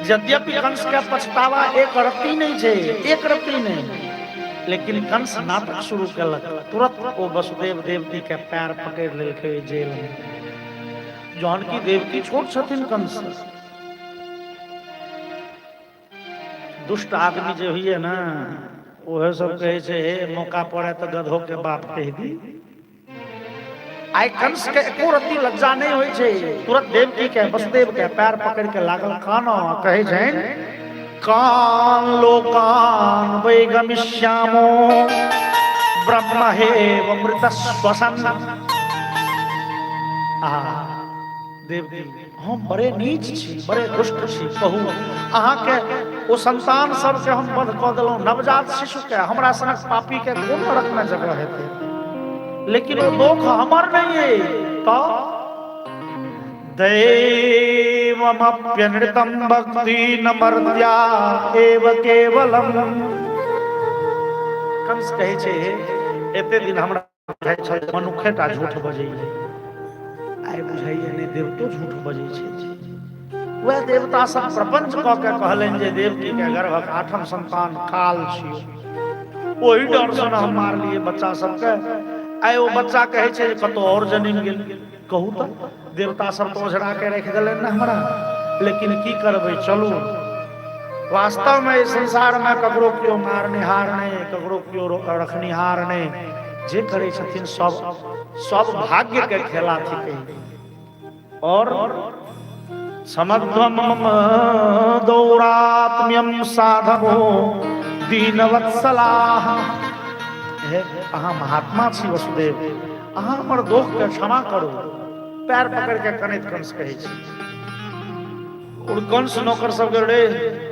यद्यपि कंस के पछतावा एक रत्ती नहीं छे, एक रत्ती नहीं, लेकिन कंस नाटक शुरू कलक। तुरंत ओ वसुदेव देवकी के पैर पकड़ लेलकै जेल में। जानकी देवकी छोट छथिन कंस, दुष्ट आदमी जो हुई ना वह सब कहे छे मौका पड़े तो गधो के बाप कह दी। आई कंस के एको रत्ती लज्जा नहीं होई छे, तुरंत देवकी के वसुदेव के पैर पकड़ के लागल कानो कहे छैन कान लोकान वै गमिष्यामो ब्रह्म हेव मृत श्वसन। देवकी हम बड़े नीच छी, बड़े दुष्ट छी, कहू अहाँ के ओ संतान सब के हम वध क देलहुं, नवजात शिशु के, हमरा सनक पापी के कोन नरक में जगह हेतै, लेकिन वो दोख हमर नहीं है। तो दैवमप्यनृतं भक्ति न मर्त्या एव केवलम। कंस कहे छे एते दिन हमरा बुझाय छै मनुखेटा झूठ बजै छै, आइ बुझाइए ने देवतो झूठ बजै छै। वह देवता सब प्रपंच क के कहलन जे देवकी के गर्भक 8म संतान काल छियो, ओही डर से हम मार लिए बच्चा सबके। आइ वो बच्चा कहे छे कतो और जन्म गेल, कहू तो देवता सब तो ओझरा के रख देलन ना हमरा, लेकिन की करबै चलू। वास्तव में इस संसार में ककरो क्यों मारनिहार नहीं, ककरो क्यों रखनिहार नहीं, जे करे छथिन सब भाग्य के खेला थी। और समध्वम दौरात्म्यम साधवो दीनवत्सलाः। अहाँ महात्मा छी वसुदेव, अहाँ हमर दोष के क्षमा करू। पैर पकड़ के कनैत कंस कहै छी। और कंस नौकर सब रे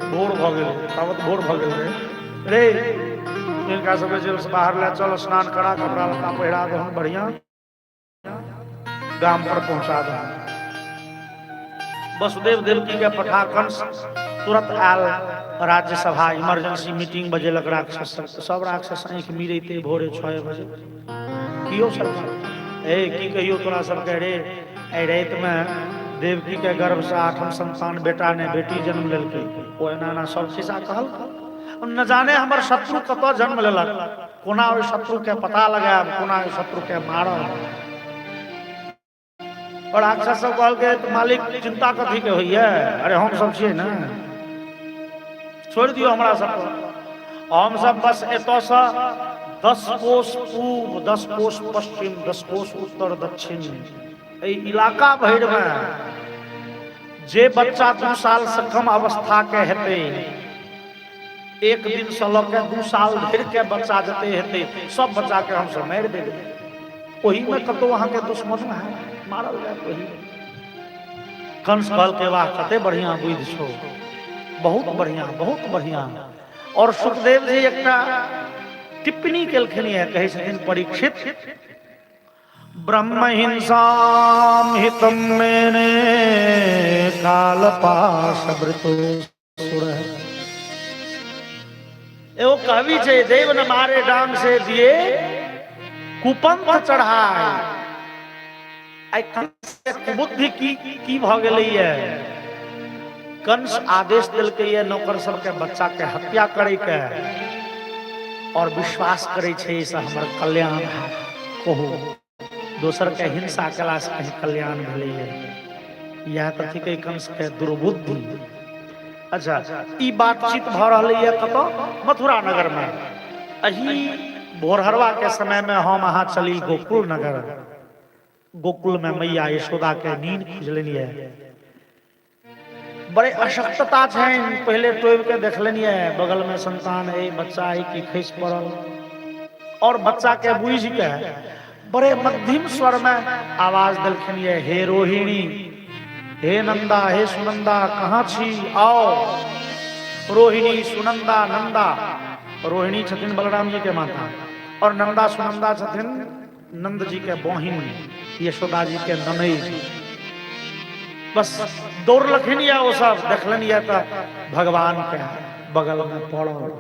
भोर भ गेल, तावत भोर भ गेल रे इनका सब जेल से बाहर ले चल, स्नान करा, कपड़ा लत्ता पहिरा दे, हम बढ़िया गांव पर पहुंचा दे। वसुदेव देवकी के पठा कंस तुरंत आयल राज्यसभा इमरजेंसी मीटिंग बजेलक राक्षस सब राक्षस आंख मिरैते भोरे 6 बजे कियो सब की कहियो तोरा सब कह रे ए रात में देवकी के गर्भ से 8म संतान बेटा ने बेटी जन्म लेलकै। ओ एना सब खिस्सा कहल, न जाने हमर शत्रु कत जन्म लेलक, कोना ओइ शत्रु के पता लगायब, कोना ओइ शत्रु के मारब। और राक्षस सब कहल के तो मालिक चिंता कथी के होइए, अरे हम सब छियै ना, छोड़ दियो हमरा सब, हम सब बस एतो से 10 कोस पूर्व, 10 कोस पश्चिम, 10 कोस उत्तर दक्षिण ए इलाका भर में जे बच्चा 2 साल से कम अवस्था के हेते, एक दिन से लऽ के 2 साल धरि के बच्चा जते हेते सब बच्चा के हम सब मारि देबै। ओही में कतो वहां के दुश्मन है मारल जाए। वही कंस कहल के वाह कते बढ़िया बुद्धि छो, बहुत बढ़िया बहुत बढ़िया। और सुखदेव जी एकटा टिप्पणी केलखिन है, कहे छथिन परीक्षित ब्रह्म हिंसाम हितम मेने कालपाश वृतो सुर। एगो कवि छे देव न मारे डांग से दिए कुपंथ चढ़ाए। बुद्धि की भ गेलैया, कंस आदेश देलकै नौकर सबके बच्चा के हत्या करे के, और विश्वास करे छे से हमर कल्याण है। कहू दोसर के हिंसा कला से कहीं कल्याण भेलैया, यह कथी के कंस के दुर्बुद्धि। अच्छा ई बातचीत भ रहलैया कतो मथुरा नगर में। अही भोरहरवा के समय में हम अहाँ चली गोकुल नगर। गोकुल में मैया यशोदा के नींद खुजलनिए, बड़े अशक्तता छैन, पहले टोब के देखलनिए बगल में संतान है, बच्चा है कि खैस पड़ल, और बच्चा के बुझ के बड़े मध्यम स्वर में आवाज देलखिन ये, हे रोहिणी, हे नंदा, हे सुनंदा, कहाँ छी आओ। रोहिणी सुनंदा नंदा, रोहिणी छथिन बलराम जी के माता, और नंदा सुनंदा छथिन नंद जी के बहिन, यशोदा जी के ननद। बस दौड़लखिन या वो सब देखलन या तो भगवान के बगल में पड़ल।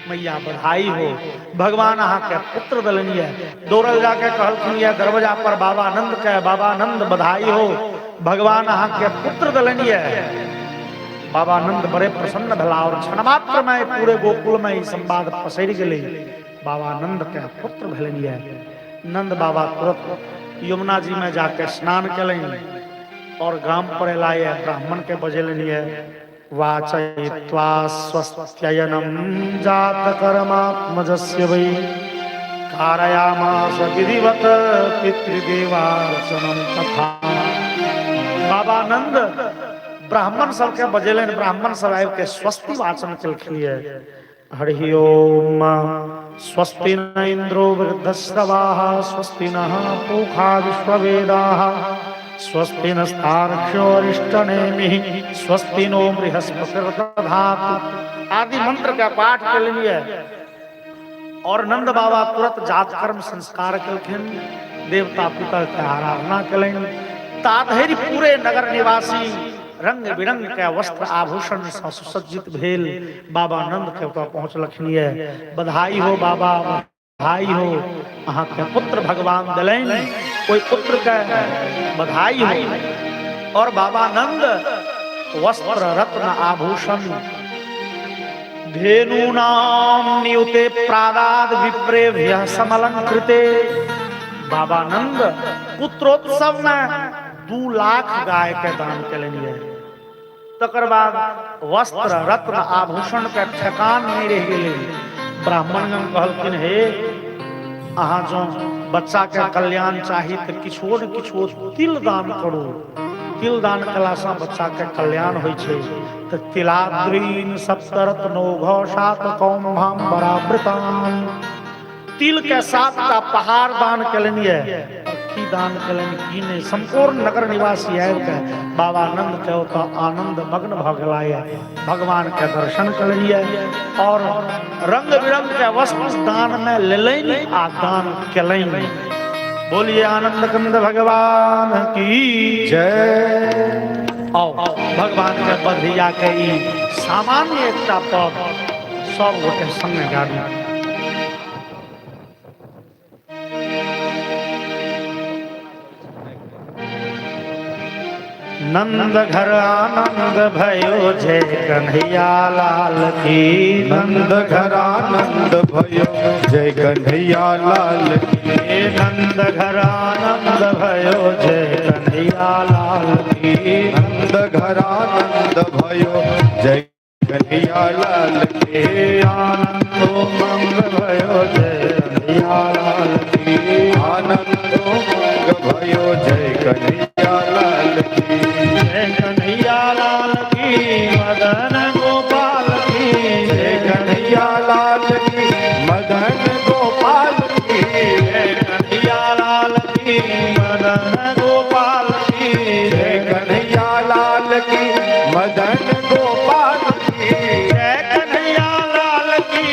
मैया बधाई हो, भगवान अहाँ के पुत्र दलनिया। दौड़ल जाके कहलखिन या दरवाजा पर बाबा नंद के, बाबा नंद बधाई हो, भगवान अहाँ के पुत्र दलनिया। बाबा नंद बड़े प्रसन्न भला, और क्षण मात्र में पूरे गोकुल में ई संवाद पसर गेलै, बाबा नंद के पुत्र भेलनिया। नंद बाबा तुरंत यमुना जी में जाके स्नान कलन, और गांव पर लाए ब्राह्मण के बजेलनिए वाचयित्वा स्वस्त्ययनं जातकर्मात्मजस्य वै कारयामास विधिवत पितृदेवार्चनं तथा। बाबा नंद ब्राह्मण सबके बजेलन, ब्राह्मण सब आबि के स्वस्ति वाचन केलखिन। हरि ओम स्वस्ति न इंद्रो वृद्धश्रवाः स्वस्ति नः पूषा विश्ववेदाः स्वस्ति नस्तार्क्ष्यो अरिष्टनेमिः स्वस्ति नो बृहस्पतिर्दधातु आदि मंत्र का पाठ के लिए। और नंद बाबा तुरंत जात कर्म संस्कार केलखिन, देवता पितर के आराधना कलन। ताधरि पूरे नगर निवासी रंग बिरंग के वस्त्र आभूषण से सुसज्जित भेल। बाबा नंद के ओतऽ पहुँचलखिन। बधाई हो बाबा, बधाई हो, अहाँ के पुत्र भगवान दिलन, कोई पुत्र के बधाई हो। और बाबा नंद वस्त्र रत्न आभूषण धेनूनां नियुते प्रादाद विप्रेभ्यः समलंकृते। बाबा नंद पुत्रोत्सव में 2 लाख गाय के दान केलनि। तकर बाद वस्त्र रत्न आभूषण के ठेकान नहीं रह गेलै। ब्राह्मण जन कहलखिन, हे अहाँ जो बच्चा के कल्याण चाही तो किछो न किछो तिल दान करू। तिल दान कलासँ बच्चा के कल्याण होइ छै। तो तिलाद्रीन सप्तरत्नो घोषात कौम्भाम्बरावृतान, तिल के 7 का पहाड़ दान केलनि। की दान केलनि की नहीं, संपूर्ण नगर निवासी आबि के बाबा नंद के ओतऽ आनंद मग्न भ गेलाह। भगवान के दर्शन केलनि और रंग बिरंग के वस्त्र दान में लेलनि आ दान केलनि। बोलिए आनंद कंद भगवान की जय। आओ भगवान के बधिया के ई सामान्य एकटा पद सब गोटे संग गाबी। नंद घर आनंद भयो जय कन्हैया लाल की। नंद घर आनंद भयो जय कन्हैया लाल की। नंद घर आनंद भयो जय कन्हैया लाल की। नंद घर आनंद भयो जय कन्हैया लाल की। आनंदो मंग भयो जय कन्हैया लाल की। आनंदो मंग भयो जय कन्हैया लाल की। जय कन्हैया लाल की मदन गोपाल की। जय कन्हैया लाल की मदन गोपाल की। जय कन्हैया लाल की मदन गोपाल की। जय कन्हैया लाल की मदन गोपाल की। जय कन्हैया लाल की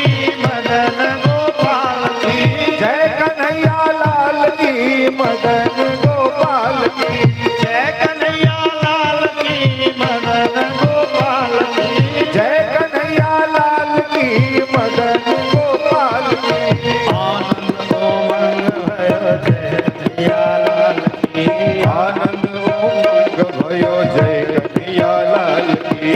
मदन गोपाल की। जय कन्हैया लाल की मदन गोपाल की। जय कन्हैया लाल की मदन गोपाल की। जय कन्हैया लाल की मदन गोपाल की। आनंद उमंग भयो जय कन्हैया लाल की। आनंद उमंग भयो जय कन्हैया लाल की।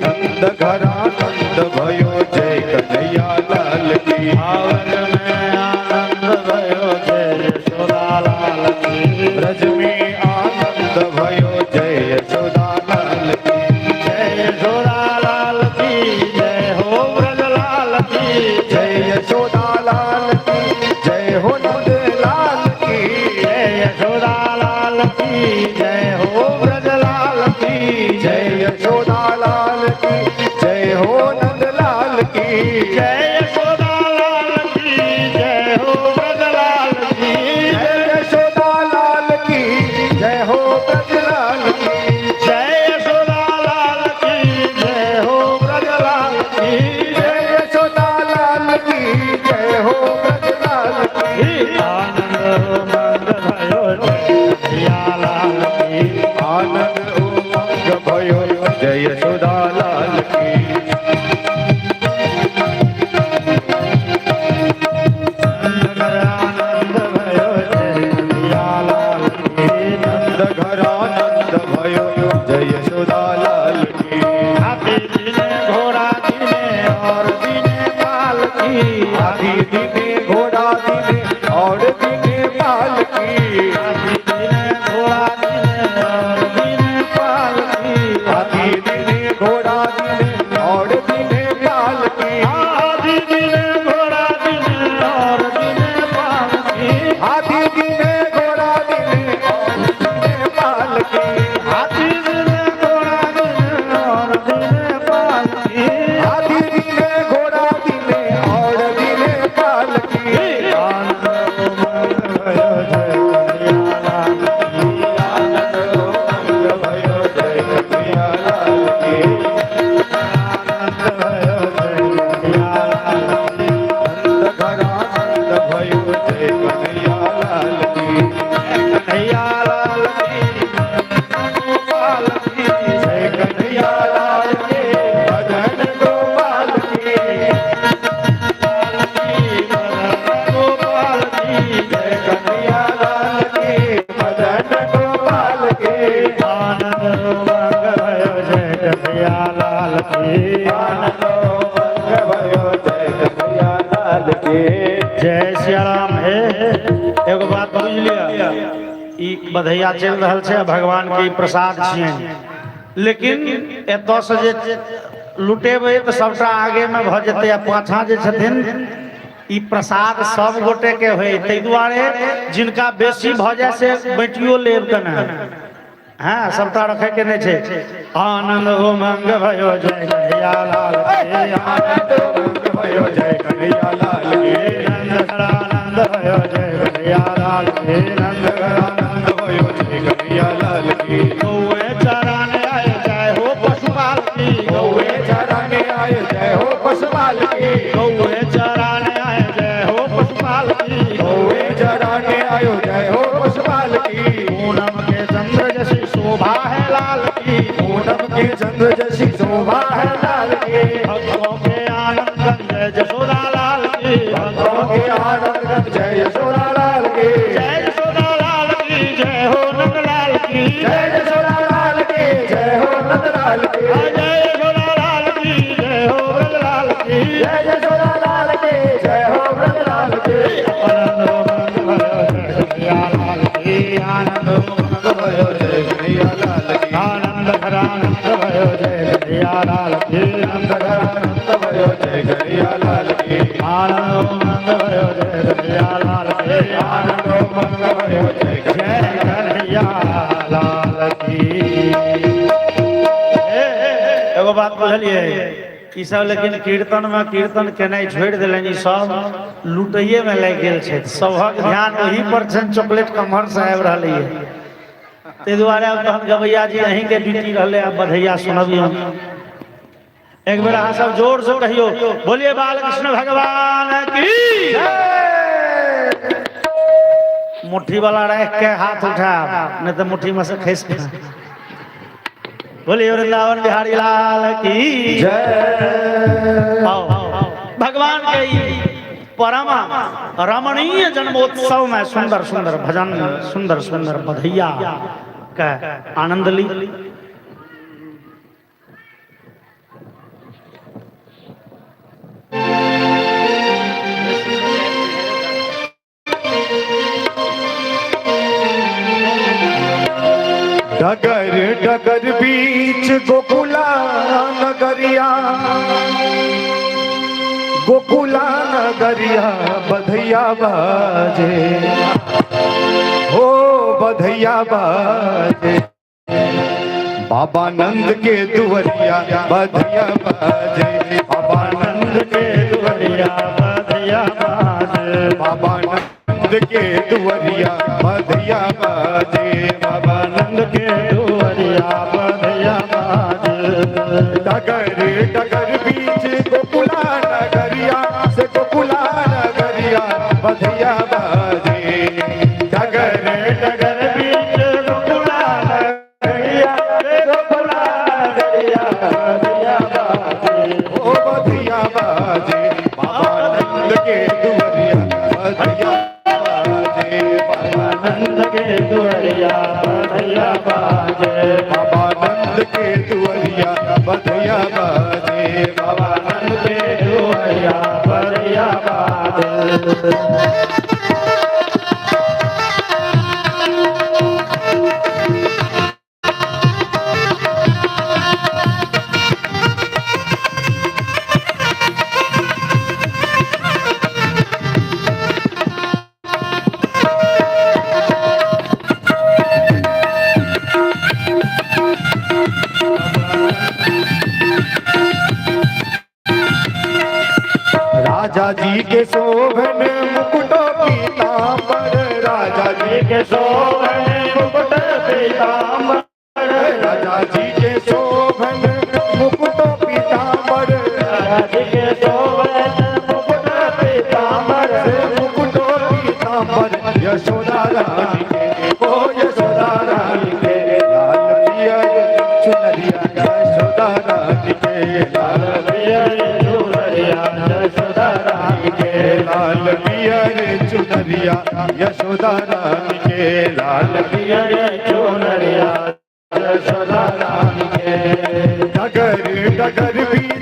नंद घर आनंद भयो जय कन्हैया लाल की। आवन में आनंद भयो जय यशोदा लाल की। ब्रज में आनंद भयो जय यशोदा लाल की। जय यशोदा लाल की जय हो ब्रज लाल की। जय यशोदा लाल की जय हो नंद लाल की। जय यशोदा लाल की जय हो ब्रज लाल की। जय यशोदा लाल की जय हो नंद लाल की। जय यशोदा लाल की जय हो ब्रज लाल की। जय यशोदा लाल की जय हो ब्रज लाल की। जय यशोदा लाल की जय हो ब्रज लाल की। जय यशोदा लाल की जय हो ब्रज लाल की। आनंद उमंग भयो जय कन्हैया लाल की। आनंद उमंग भयो जय यशोदा लाल की। आनंदो मंग भयो जय कन्हैया लाल की जय सिया राम। हे एगो बात बुझ लिया, ई बधैया चल रहल छै, भगवान के ई प्रसाद छियनि, लेकिन एतऽ से जे लुटेबै तऽ सबटा आगे में भऽ जेतै, आ पाछा जे छथिन ई प्रसाद सब गोटे के होय, ताहि दुआरे जिनका बेसी भऽ जाय से बैटियो लेब कने, हाँ सबटा रखे के नहीं छै। आनंद उमंग भयो जय कन्हैया लाल के, आनंद उमंग भयो जय कन्हैया लाल की नंद आनंद भयो जय कन्हैया लाल के, नंद आनंद भयो जय कन्हैया लाल की गौए चराने आए जय हो पशुपाल की, गौए चराने आए जय हो पशुपाल की गौए चराने आए जय हो पशुपाल की, गौए चराने आयो जय हो पशुपाल की पूनम के चंद्र जैसी शोभा है लाल की, पूनम के चंद्र जैसी शोभा है लाल की भक्तों के आनंद जय जसोदा लाल की, भक्तों के आनंद जय यशोदा लाल की जय जसोदा लाल की जय हो नंद लाल की, जय यशोदा लाल की जय हो नंद लाल की जय जसोदा लाल की जय हो ब्रज लाल की, जय यशोदा लाल की जय हो ब्रज लाल की आनंद उमंग भयो जय कन्हैया लाल की, आनंद आनंद भयो जय कन्हैया लाल की, आनंद आनंद भयो जय कन्हैया लाल की आनंद उमंग भयो जय कन्हैया लाल की, आनंद उमंग भयो जय जय कन्हैया लाल की। एगो बात बुझलिए, ई सब लेकिन कीर्तन में कीर्तन केनाइ छोड़ि देलनि, ई सब लुटैये में लागि गेल छै, सबहक ध्यान ओही पर छनि, चॉकलेट कमहर से आबि रहलै है, ताहि दुआरे अब तहन गवैया जी अहीं के ड्यूटी रहले, अब बधैया सुनबियौ। एक बेर अहाँ सब जोर से कहियो बोलिए बालकृष्ण भगवान की। मुट्ठी वाला रख के हाथ उठा, नहीं तो मुट्ठी में से खस के। बोलिए वृंदावन बिहारी लाल की जय आओ भगवान के ई परम रमणीय जन्मोत्सव में सुंदर सुंदर भजन, सुंदर सुंदर बधैया का आनंद ली। डगर डगर बीच गोकुला नगरिया, गोकुला नगरिया बधैया बाजे हो बधैया बाजे, बाबा नंद के दुवरिया बधैया बाजे, बाबा नंद के दुवरिया बधैया बाजे, बाबा नंद के दुवरिया बधैया बाजे, बाबा नंद के दुवरिया बधैया बाजे। डगर डगर बीच गोकुला नगरिया से गोकुला नगरिया बधैया बाजे, डगर डगर बीच गोकुला नगरिया से गोकुला नगरिया बधैया बाजे, ओ बधैया बाजे, बाबा नंद के दुवरिया बधैया बाजे, बाबा नंद के दुवरिया बधैया बाजे, बाबा नंद के दुवरिया बधैया बाजे, बाबा नंद के दुवरिया बधैया बाजे। राजा जी के शोभन मुकुटो पीतांबर, राजा जी के शोभन मुकुट पीतांबर, राजा जी के शोभन मुकुटो पीतांबर, राजा जी के शोभन मुकुट पीतांबर, मुकुटो पीतांबर यशोदा रानी के, ओ यशोदा रानी के लाल पियर चुनरिया, यशोदा रानी के लाल पियर चुनरिया, यशोदा रानी के लाल पियर चुनरिया, यशोदा रानी के लाल पियर चुनरिया, यशोदा रानी के डगर डगर बीच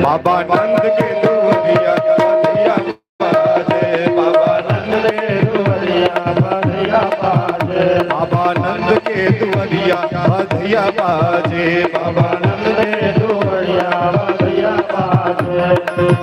बाबा नंद के दुवरिया बधिया बाजे, बाबा नंद के दुवरिया बधिया बाजे, बाबा नंद के दुवरिया बधिया बाजे, बाबा नंद के दुवरिया बधिया बाजे।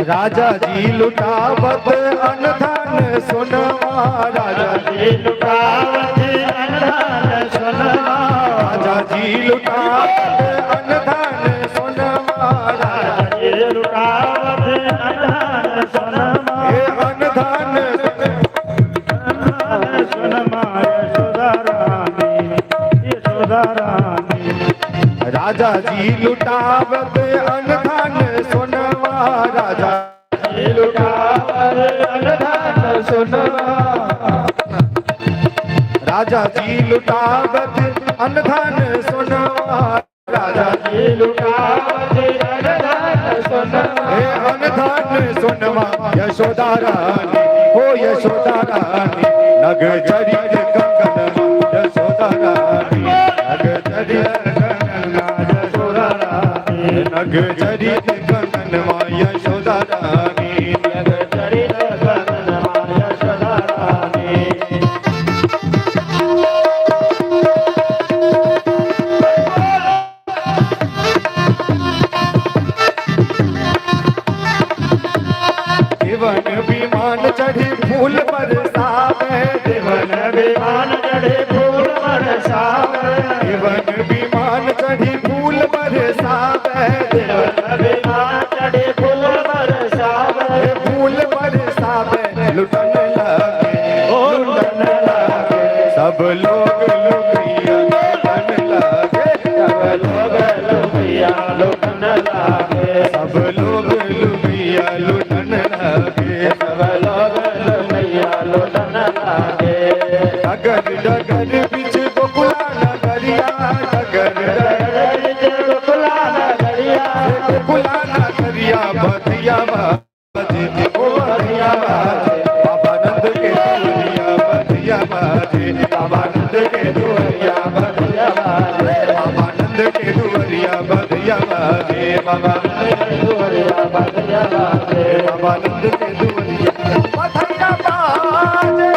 राजा जी लुटावत अनधन सुनवा, राजा जी लुटावत अनधन सुनवा, राजा जी लुटावत अनधन सुनवा, राजा जी लुटावत अनधन सुनवा, अनधन सुनवा यशोदा रानी, यशोदा रानी। राजा जी लुटावत अनधन सुनवा, राजा जी लुटावत अनधन सुनवा, राजा जी लुटावत अनधन सुनवा, राजा जी लुटावत अनधन सुनवा, अनधन सुनवा यशोदा रानी, हो यशोदा रानी। नग चरित कंगन यशोदा रानी, नग चरित नग चरित कंगन यशोदा रानी, नग चरित कंगन यशोदा रानी। देवन विमान चढ़े फूल बरसावे, देवन विमान चढ़े फूल बरसावे, देवन विमान चढ़े फूल बरसावे, देवन विमान चढ़े फूल बरसावे, फूल बरसावे लुटन लगे, ओ लुटन लगे सब लोग लुटिया लुटन लगे, सब लोग लुटिया लुटन लगे, सब लोग लुटिया लुटन लगे, सब लोग लुटिया लुटन लगे। डगर डगर बीच गोकुला नगरिया, डगर डगर बीच गोकुला नगरिया, गोकुला नगरिया बधिया बाजे, ओ बधिया बाजे, बाबा नंद के दुवरिया बधिया बाजे, बाबा नंद के दुवरिया बधिया बाजे, बाबा नंद के दुवरिया बधिया बाजे, बाबा नंद के दुवरिया बधिया बाजे, बाबा नंद के दुवरिया बधिया बाजे।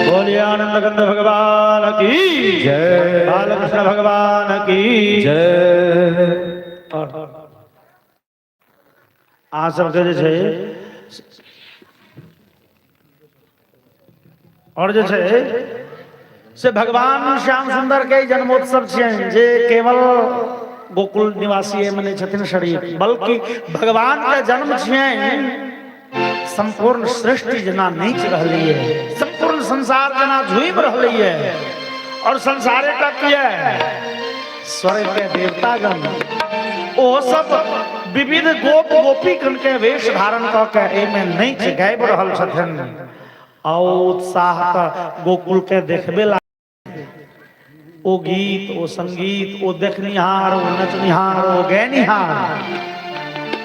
बोलिए आनंद कंद भगवान की जय, बालकृष्ण भगवान की जय। अहाँ सबके जे छै और जे छै से भगवान श्याम सुंदर के जन्मोत्सव छियनि, जे केवल गोकुल निवासी मने छथिन शरीर, बल्कि भगवान के जन्म छियनि संपूर्ण सृष्टि जना नीच रहली है, संपूर्ण संसार जना झुम रहली है, और संसारे तक स्वर्ग के देवतागण ओ सब विविध गोप गोपीगण के वेश धारण क के एमे नीच गाबि रहल छथिन, और उत्साह गोकुल के देखबे ला ओ गीत, ओ संगीत, ओ देखनिहार, ओ नचनिहार, ओ गैनिहार।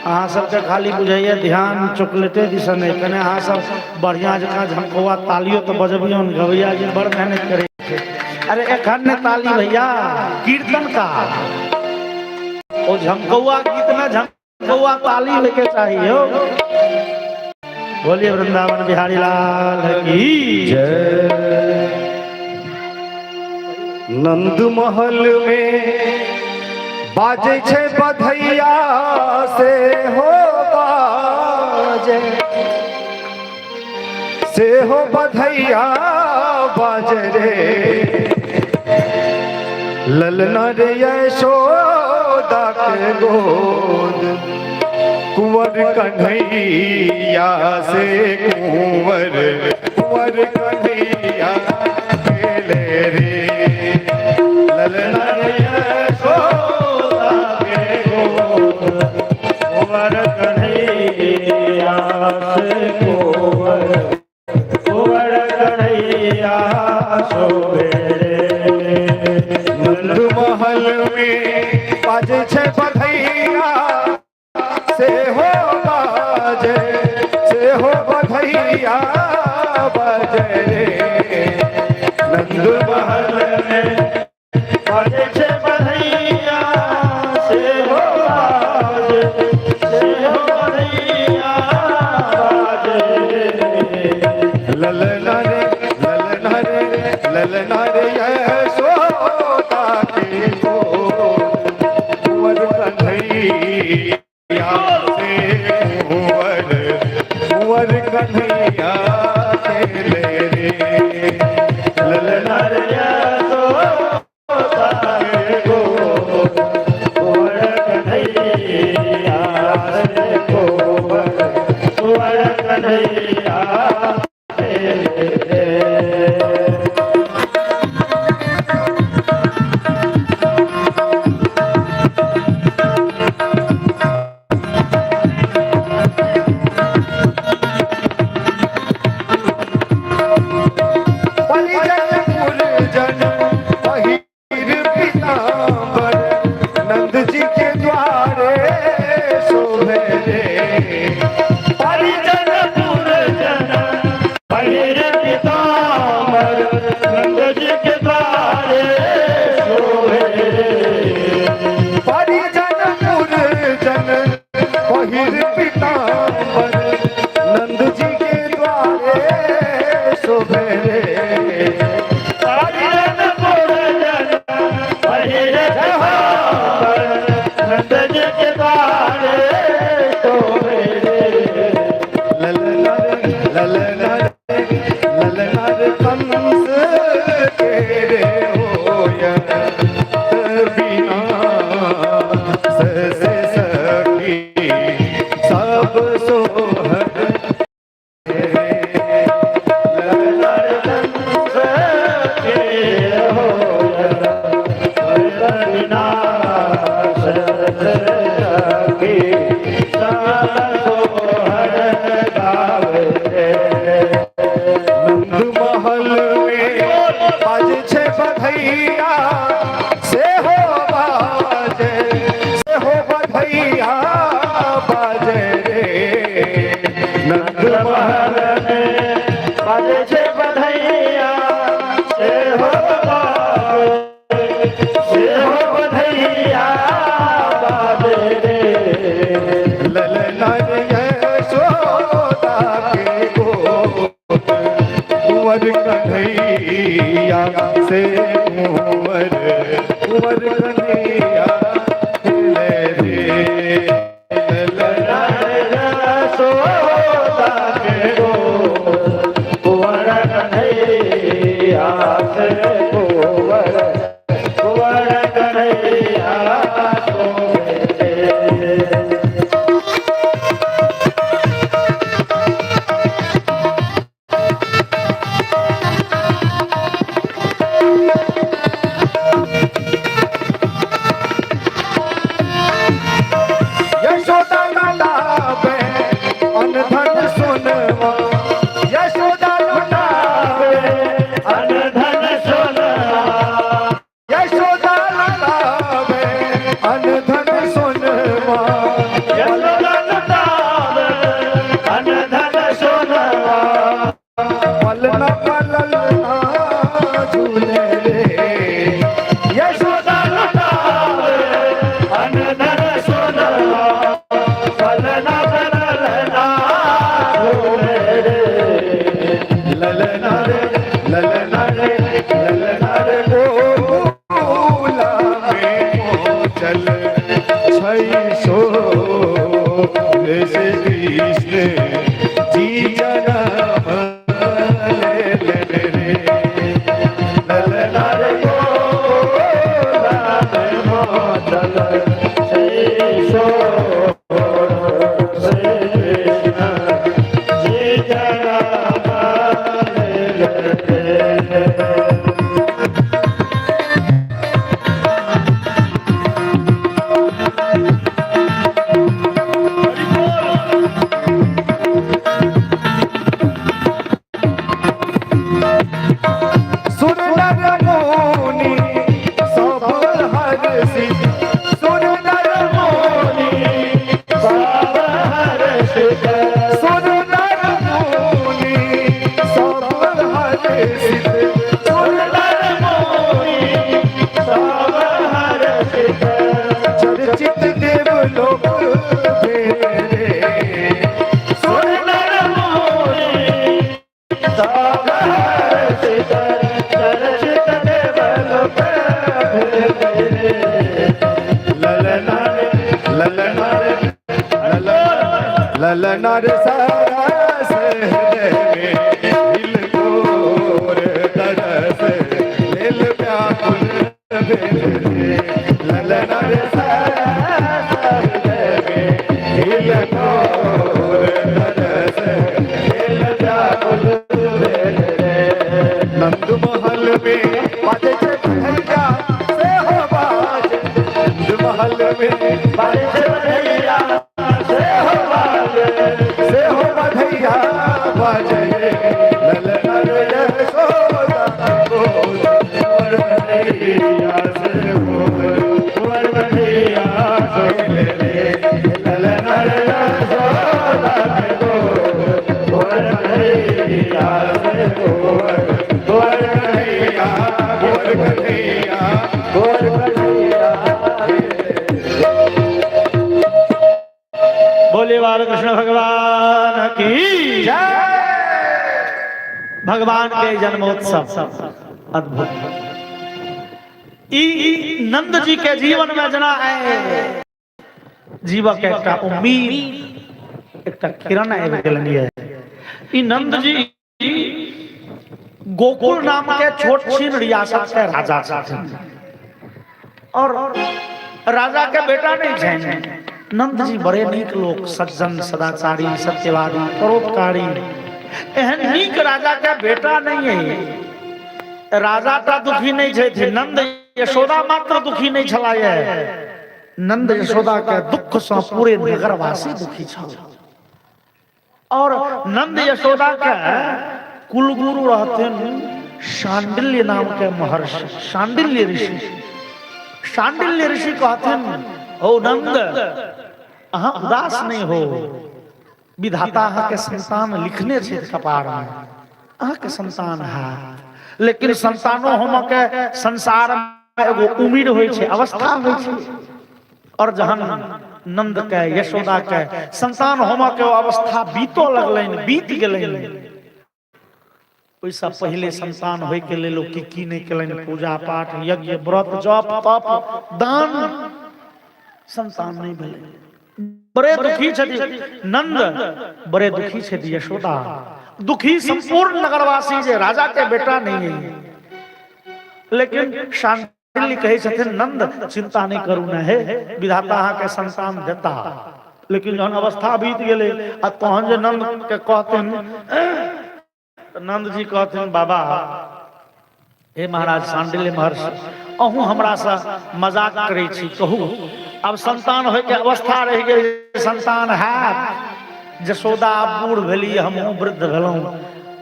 अहाँ सबके खाली बुझाइए ध्यान चॉकलेटे दिसन है, कने अहाँ सब बढ़िया जकाँ झमकौआ तालियो तो बजबियन, गवैया जी बड़ मेहनत करे। अरे एखन ने ताली भैया कीर्तन का, ओ झमकौआ गीत में झमकौआ ताली लेके चाहिए हो। बोलिए वृंदावन बिहारी लाल की जय। नंद महल में बाजे छे बधैया से हो बाजे, से हो बधैया बाजे रे, ललना रे यशोदा के गोद, कुंवर कन्हैया से कुंवर, कुंवर कन्हैया खेले रे, ललना रे यशोदा के गोद, कुंवर कन्हैया कन्हैया शोभे नंद महल में बाजे छे बधैया से हो बधैया बजे रे नंद महल में बाजे छे बधैया से हो बधैया बाजे ललना रे यशोदा के को कुंवर कन्हैया से कुंवर कन्हैया के ले रे ललना रे यशोदा के को कुंवर कन्हैया से कुंवर कन्हैया कृष्ण जी जन्म ले ललनार सरस में हिलकोर तरस दिल व्याकुल ललनार सरस में हिलकोर तरस दिल व्याकुल नंद महल में बाजे भैया से हो बाज नंद महल में बाजे भैया से हो बधैया बाजे ललनर यशोदा बोल और बधैया से बोल और बधैया सोले ललनर यशोदा बोल और बधैया से बोल और बधैया और बधैया और बधैया। बोले बालकृष्ण भगवान की जय। भगवान के जन्मोत्सव अद्भुत। नंद जी के जीवन में जना है जीवक एक उम्मीद एक किरण है नंद जी गोकुल नाम के छोट छीन रियासत के राजा और राजा के बेटा नहीं थे। नंद जी बड़े नीक लोग सज्जन सदाचारी सत्यवादी परोपकारी एहन नीक राजा के बेटा नहीं है। राजा ता दुखी नहीं थे नंद यशोदा मात्र दुखी नहीं छलाए। नंद यशोदा के दुख से पूरे नगरवासी दुखी छल। और नंद यशोदा के कुलगुरु रहते शांडिल्य नाम के महर्षि शांडिल्य ऋषि। शांडिल्य ऋषि कहते हो नंद अहाँ उदास नहीं हो विधाता अहाँ के संतान लिखने छे कपार में अहाँ के संतान है लेकिन संतानो हम के संसार में एगो उम्र होय छे अवस्था होय छे और जहन नंद के यशोदा के संतान हम के अवस्था बीतो लगलैन बीत गेलैन ओइसा पहले संतान होय के लेल की नहीं केलैन पूजा पाठ यज्ञ व्रत जप तप दान संतान नहीं भेले बड़े दुखी छथि नंद बड़े दुखी छथि यशोदा दुखी संपूर्ण नगरवासी जे राजा के बेटा नहीं है। लेकिन शांडिल्य कहे छथिन नंद चिंता नहीं करू न है विधाता अहाँ के संतान देता। लेकिन जहन अवस्था बीत गेले आ तहन जे नंद के कहथिन नंद जी कहथिन बाबा हे महाराज शांडिल्य महर्षि अहूँ हमरा से मजाक करे छी कहू अब संतान होय के अवस्था रह गई संतान है जशोदा बूढ़ भेली हम वृद्ध भेलौं।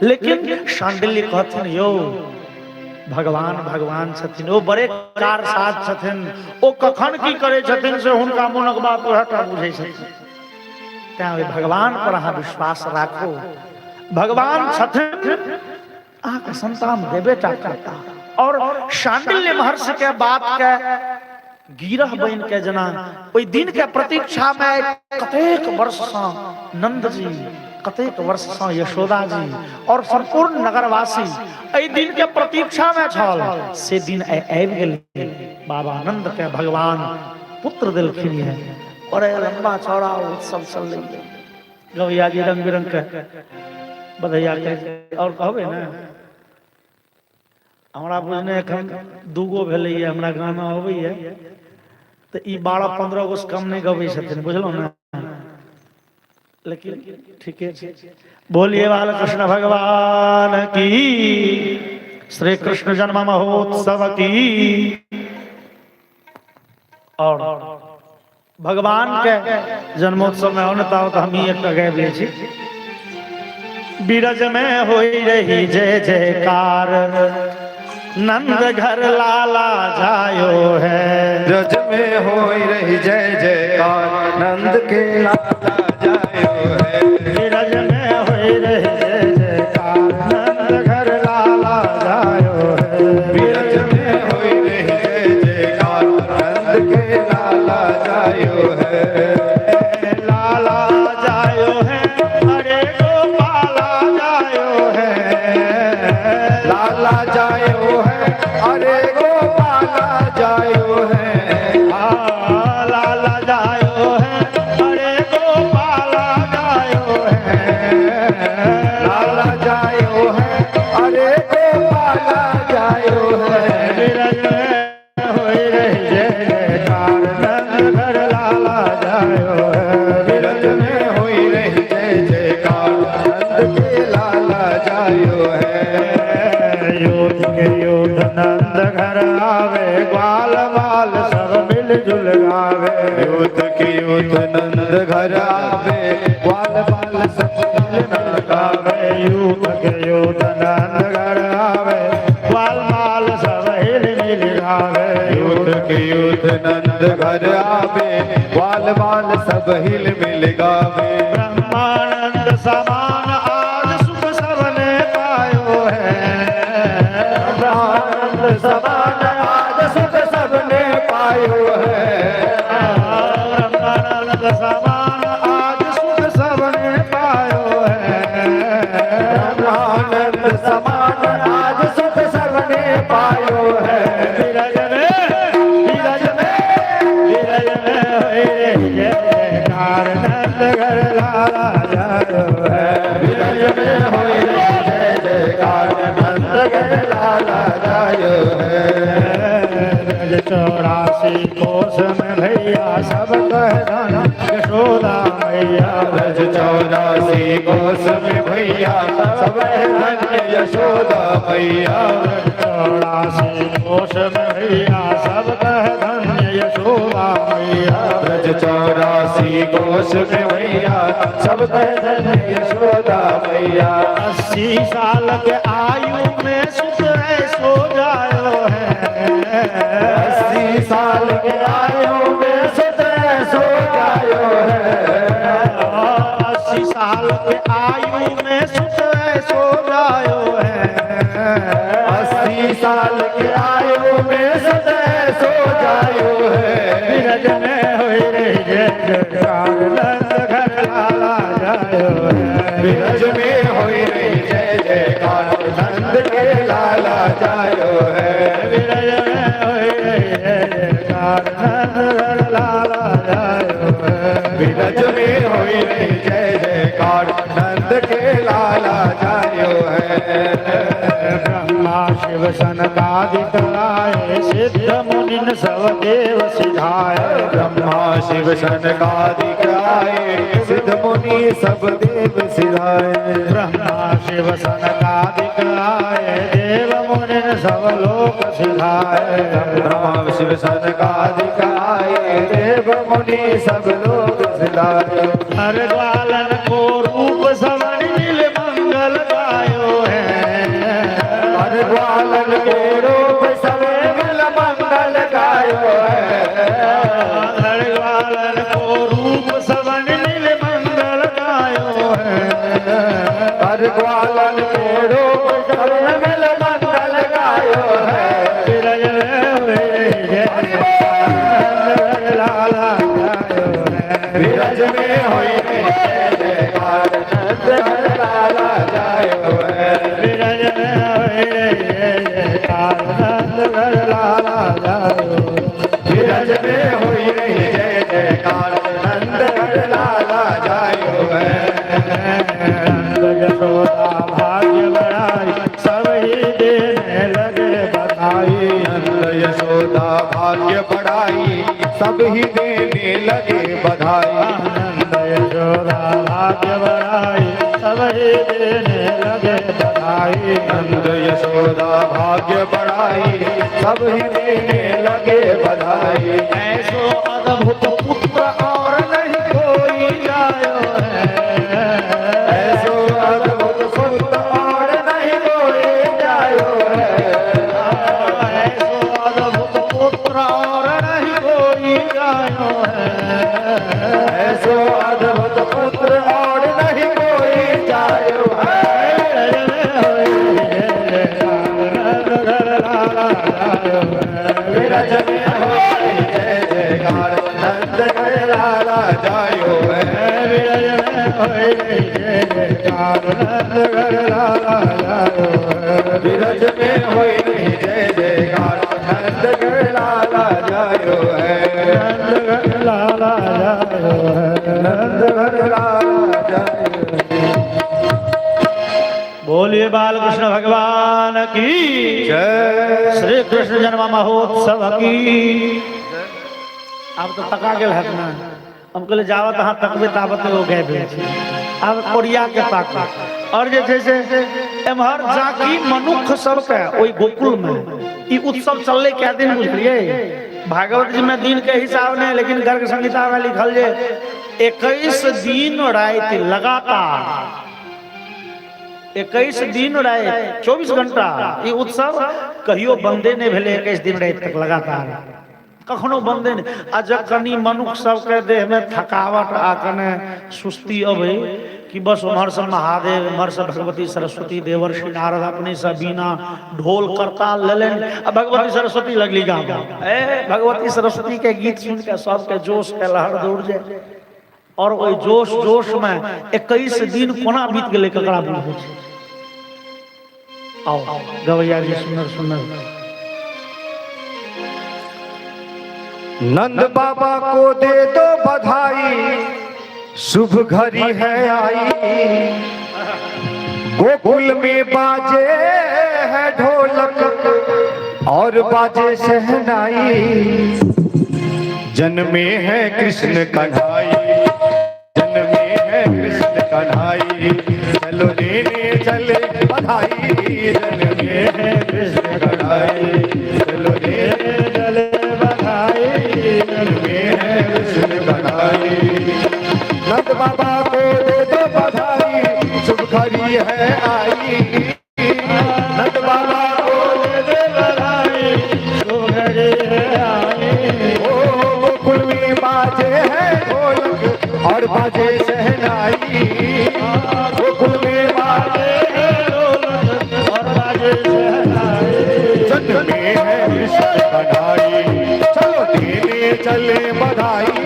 लेकिन शांडिल्य कहथिन यो भगवान भगवान छथिन ओ बड़े कार साथ छथिन ओ कखन की करे छथिन से हुनका मोनक बात ओहटा बुझै छथिन। तें भगवान पर अहाँ विश्वास राखो भगवान छथिन अहाँ के संतान देबे टा करता। और शांडिल्य महर्षि के बात के गिरह बन के जना ओई दिन के प्रतीक्षा में कतेक वर्ष से नंद जी कतेक वर्ष से यशोदा जी और संपूर्ण नगरवासी एई दिन के प्रतीक्षा में छल से दिन आबि गेल। बाबा नंद के भगवान पुत्र देलखिन है और लंबा चौड़ा उत्सव चल रही गवैया जी रंग बिरंग के बधैया के और कहबे ना हमरा बुझने एखन दूगो भेलै हमरा गाना होबैया तो 12-15 गो कम नहीं गबै छथिन बुझलो ना। लेकिन ठीके छै बोलिए बालकृष्ण भगवान की श्री कृष्ण जन्म महोत्सव की। और भगवान के जन्मोत्सव में होता तो हम ही एक गाबि लै छी बीरज में होई रही जय जयकार नंद घर लाला जायो है ब्रज में होई रही जय जयकार नंद के लाला जायो है ब्रज में होई रही जय जयकार नंद घर लाला जायो है ब्रज में होई रही जय जयकार नंद के लाला जायो है लाला जायो है अरे गोपाला जायो है लाला जायो है, अरे गोपाला जायो है। लाला जायो है, अरे गोपाला जायो है। लाला जायो है, अरे गोपाला जायो है। बिरज में होई रही जय जयकार, नंद घर लाला जायो है। बिरज में हुई रही जय जयकार, नंद के लाला जायो है। योध के योध नंद घर आवे, ग्वाल बाल सब मिलजुल गावे। यूथ के यूथ नंद घर आवे, ग्वाल बाल सब मिल गावे। यूथ के योध नंद घर आवे, ग्वाल बाल सब हिल मिल गावे। यूथ के यूथ नंद घर आवे, ग्वाल बाल सब हिल मिल गावे। ब्रह्मानंद समान आज सुख सबने पायो है। ब्रह्मानंद समान आज सुख सबने पायो है। ब्रह्मानंद समान आज सुख सबने पायो है। ब्रह्मानंद समान आज सुख सबने पायो है। विरज में विरज में विरज में होए जय जयकार, नंद घर लाला जायो है। विरज में होए जय जयकार, नंद घर लाला जायो है। ब्रज 84 कोस में भैया सब कह धन यशोदा मैया। ब्रज 84 कोस में भैया सब धन्य यशोदा मैया। 84 कोस में भैया सब कह धन्य यशोदा मैया। ब्रज 84 कोस में भैया सब धन्य यशोदा मैया। 80 साल के आयु में सुख ऐसो जायो है। 80 साल के आयु में सुख ऐसो जायो है। 80 साल के आयु में सुख ऐसो जायो है। 80 साल के आयु में सुख ऐसो जायो है। विरज में होई रही जय जयकार, नंद घर लाला जायो है। विरज में होई रही जय जयकार, नंद के लाला जायो है। विरज में होई रही जय जयकार, नंद घर लाला जायो है। विरज में होई रही जय जयकार, नंद के लाला जायो है। ब्रह्मा शिव सनकादिक आए, सिद्ध मुनिन सब देव सिधाए। ब्रह्मा शिव सनकादिक आए, सिद्ध मुनि सब देव सिधाए। ब्रह्मा शिव सनकादिक आए, देव मुनिन सब लोक सिधाए। ब्रह्मा शिव सनकादिक आए, देव मुनि सब लोग सिधाए। हर ग्वालन को रूप सवर्ण नील मंगल गायो है। हर ग्वालन के रूप सवे मिल मंगल गायो है। हर ग्वालन को रूप सवर्ण नील मंगल गायो है। हर ग्वालन के रूप सवे मिल मंगल गायो है। विरज में हुए जय जयकार, लाला जायो है। विरज में होई जय जयकार, नंद घर लाला जायो है। विरज में हुए जय जयकार, नंद घर लाला जायो। विरज में होई रही जय जयकार, नंद घर लाला जायो है। नंद यशोदा भाग्य बढ़ाई, सब ही देने लगे बधाई। नंद यशोदा भाग्य बढ़ाई, सब ही देने लगे बधाई। नंद यशोदा भाग्य बढ़ाई, सब ही देने लगे बधाई। नंद यशोदा भाग्य बढ़ाई, सब ही देने लगे बधाई। ऐसो अद्भुत पुत्र और नहीं कोई जायो है। ऐसो अद्भुत पुत्र और नहीं कोई जायो है। ऐसो अद्भुत पुत्र और नहीं कोई जायो है। ऐसो अद्भुत पुत्र और नहीं कोई जायो है। विरज में होई जय जयकार, नंद घर लाला जायो है। विरज में होई जय जयकार, नंद घर लाला जायो है बिरज में हुई जय जयकार नंदगढ़ लाला जायो है नंदगढ़ लाला जायो है नंदगढ़ लाला जायो है। बोलिए बाल कृष्ण भगवान की जय श्री कृष्ण जन्म महोत्सव की। अब तो थका गेल है ना, हम कहले जावत अहाँ तकबे ताबत हो गए भेल छी, अब कोरिया के ताक और जे छै से एम्हर जाकी मनुख सबके ओई गोकुल में ई उत्सव चलले क्या दिन बुझलिए। भागवत जी में दिन के हिसाब नहीं, लेकिन गर्ग संहिता में लिखल जे 21 दिन रात लगातार 21 दिन रात 24 घंटा ई उत्सव कहियो बंदे नहीं भेले। 21 दिन रात तक लगातार कखनो बंदे नहीं। आ जखनी मनुख सबके देह में थकावट आ कने सुस्ती अबे कि बस उम्हर से महादेव उम्हर से भगवती सरस्वती देवर्षि नारद अपने से बीना ढोल करताल लेलन आ भगवती सरस्वती लगली गाँव ए भगवती सरस्वती के गीत सुन के सबके जोश के लहर दौड़ जाए। और वही जोश जोश में 21 दिन कोना बीत गए ककड़ा बुझे छै। आओ गवैया जी सुंदर सुंदर। नंद बाबा को दे दो बधाई शुभ घड़ी है आई गोकुल में बाजे है ढोलक और बाजे शहनाई जन्मे है कृष्ण कन्हाई जन्मे है कृष्ण कन्हाई चलो देने चले बधाई जन्मे है कृष्ण कन्हाई चलो देने चले नंद बाबा को दे दो बधाई शुभ घड़ी है आई नंद बाबा को दे दो बधाई शुभ घड़ी है आई ओ गोकुल में बाजे है ढोलक और बाजे शहनाई गोकुल में बाजे है ढोलक और बाजे शहनाई जन्मे है कृष्ण कन्हाई चलो देने चले बधाई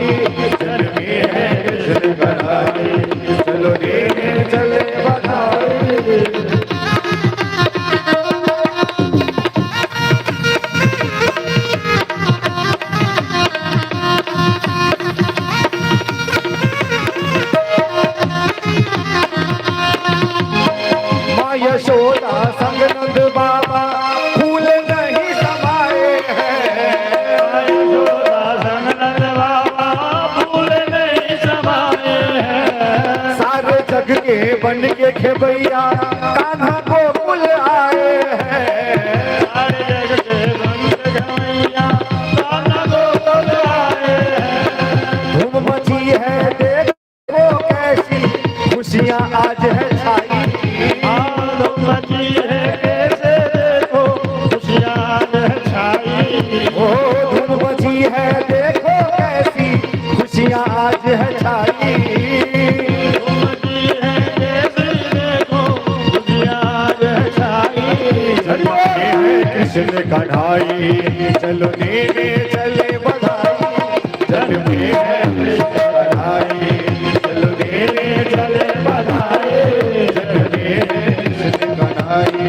जन्मे है कृष्ण कन्हाई चलो देने चले बधाई। माँ यशोदा संग नंद बाबा फूल नहीं समाये हैं सारे जग के बन के खेबैया कान्हा गोकुल आए हैं सारे जग के बन के खेबैया कान्हा गोकुल आए हैं धूम मची है देखो कैसी खुशियाँ आज है छाई धूम मची है कैसे देखो खुशियाँ आज है छाई ओ धूम मची है देखो कैसी खुशियाँ आज है छाई कृष्ण कन्हाई चलो देने चले बधाई जन्मे है कृष्ण कन्हाई चलो देने चले बधाई जन्मे है कृष्ण कन्हाई।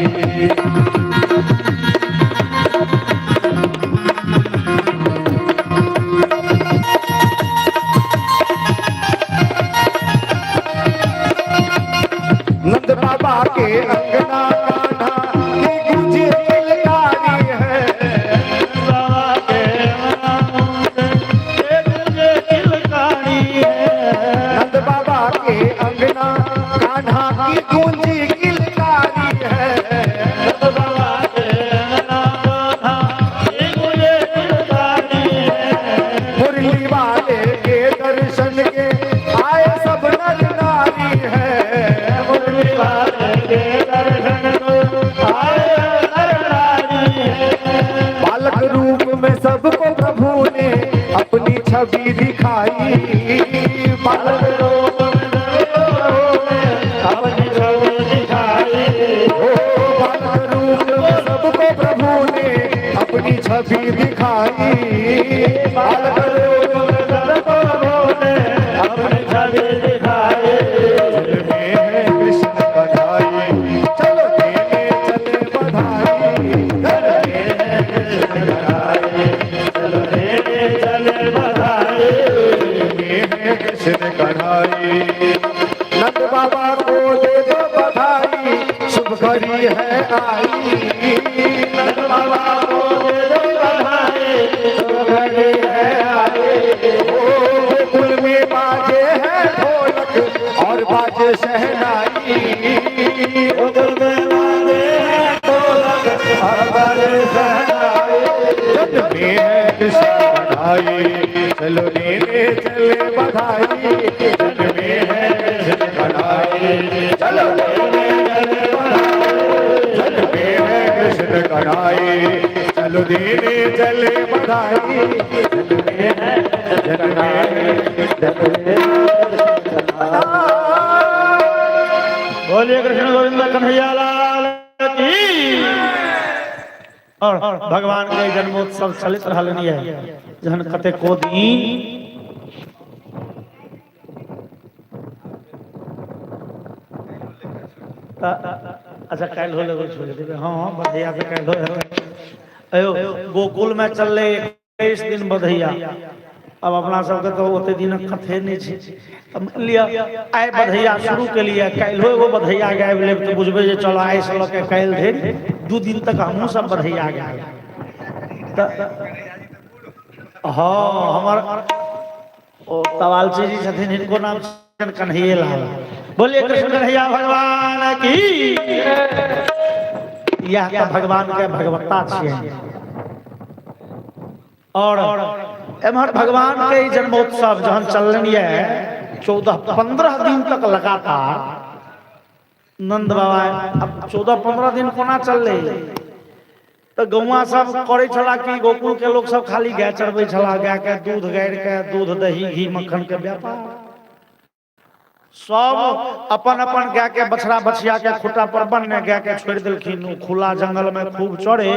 नंद बाबा के अंगना सबको प्रभु ने अपनी छवि दिखाई बालक रूप में अपनी छवि दिखाई ओ बालक रूप में सबको प्रभु ने अपनी छवि दिखाई बालक रूप में सबको प्रभु ने अपनी छवि दिखाई जन्मे है कृष्ण कन्हाई चलो है आई, नंद बाबा को दे बधाई, सब घड़ी है आई। गोकुल में बाजे है ढोलक और बाजे शहनाई, गोकुल में बाजे है ढोलक और बाजे शहनाई। जग में है कृष्ण बधाई, चलो लेने चले बधाई, जग में है कृष्ण बधाई, चलो लेने चले बधाई, जग में है कृष्ण बधाई, चलो देने चले बधाई, जग में है, जग में, जग में। बोलिए कृष्ण गोविंद कन्हैया लाल की। और भगवान के जन्मोत्सव चलित रहलनी है जहन कते को दिन अच्छा कैल हो लगे छोड़ देबे। हाँ बधैया से कैल हो अयो गोकुल में चलले 21 दिन बधैया। अब अपना सबके तो ओते दिन कथे नहीं छी, अब लिया आए बधैया शुरू के लिए कैल हो एगो बधैया गाबि लेब तो बुझबे जे चलो आइ से लके कैल धरि 2 दिन तक हमहू सब बधैया गाबि। हाँ हमर ओ तवालची जी छथिन, इनको नाम छन कन्हैया लाल। बोलिए कृष्ण कन्हैया भगवान की। यह तो भगवान के भगवत्ता छियै। और एमहर भगवान के जन्मोत्सव जहन चलनी है 14-15 दिन तक लगातार नंद बाबा। अब 14-15 दिन कोना चलले तो गौवा सब करे छला कि गोकुल के लोग सब खाली गाय चरबै छला, गाय के दूध गाड़ि के दूध दही घी मक्खन के व्यापार। सब अपन अपन गाय के बछड़ा बछिया के खुटा पर बन्ने गाय के छोड़ देलखिन, खुला जंगल में खूब चढ़े,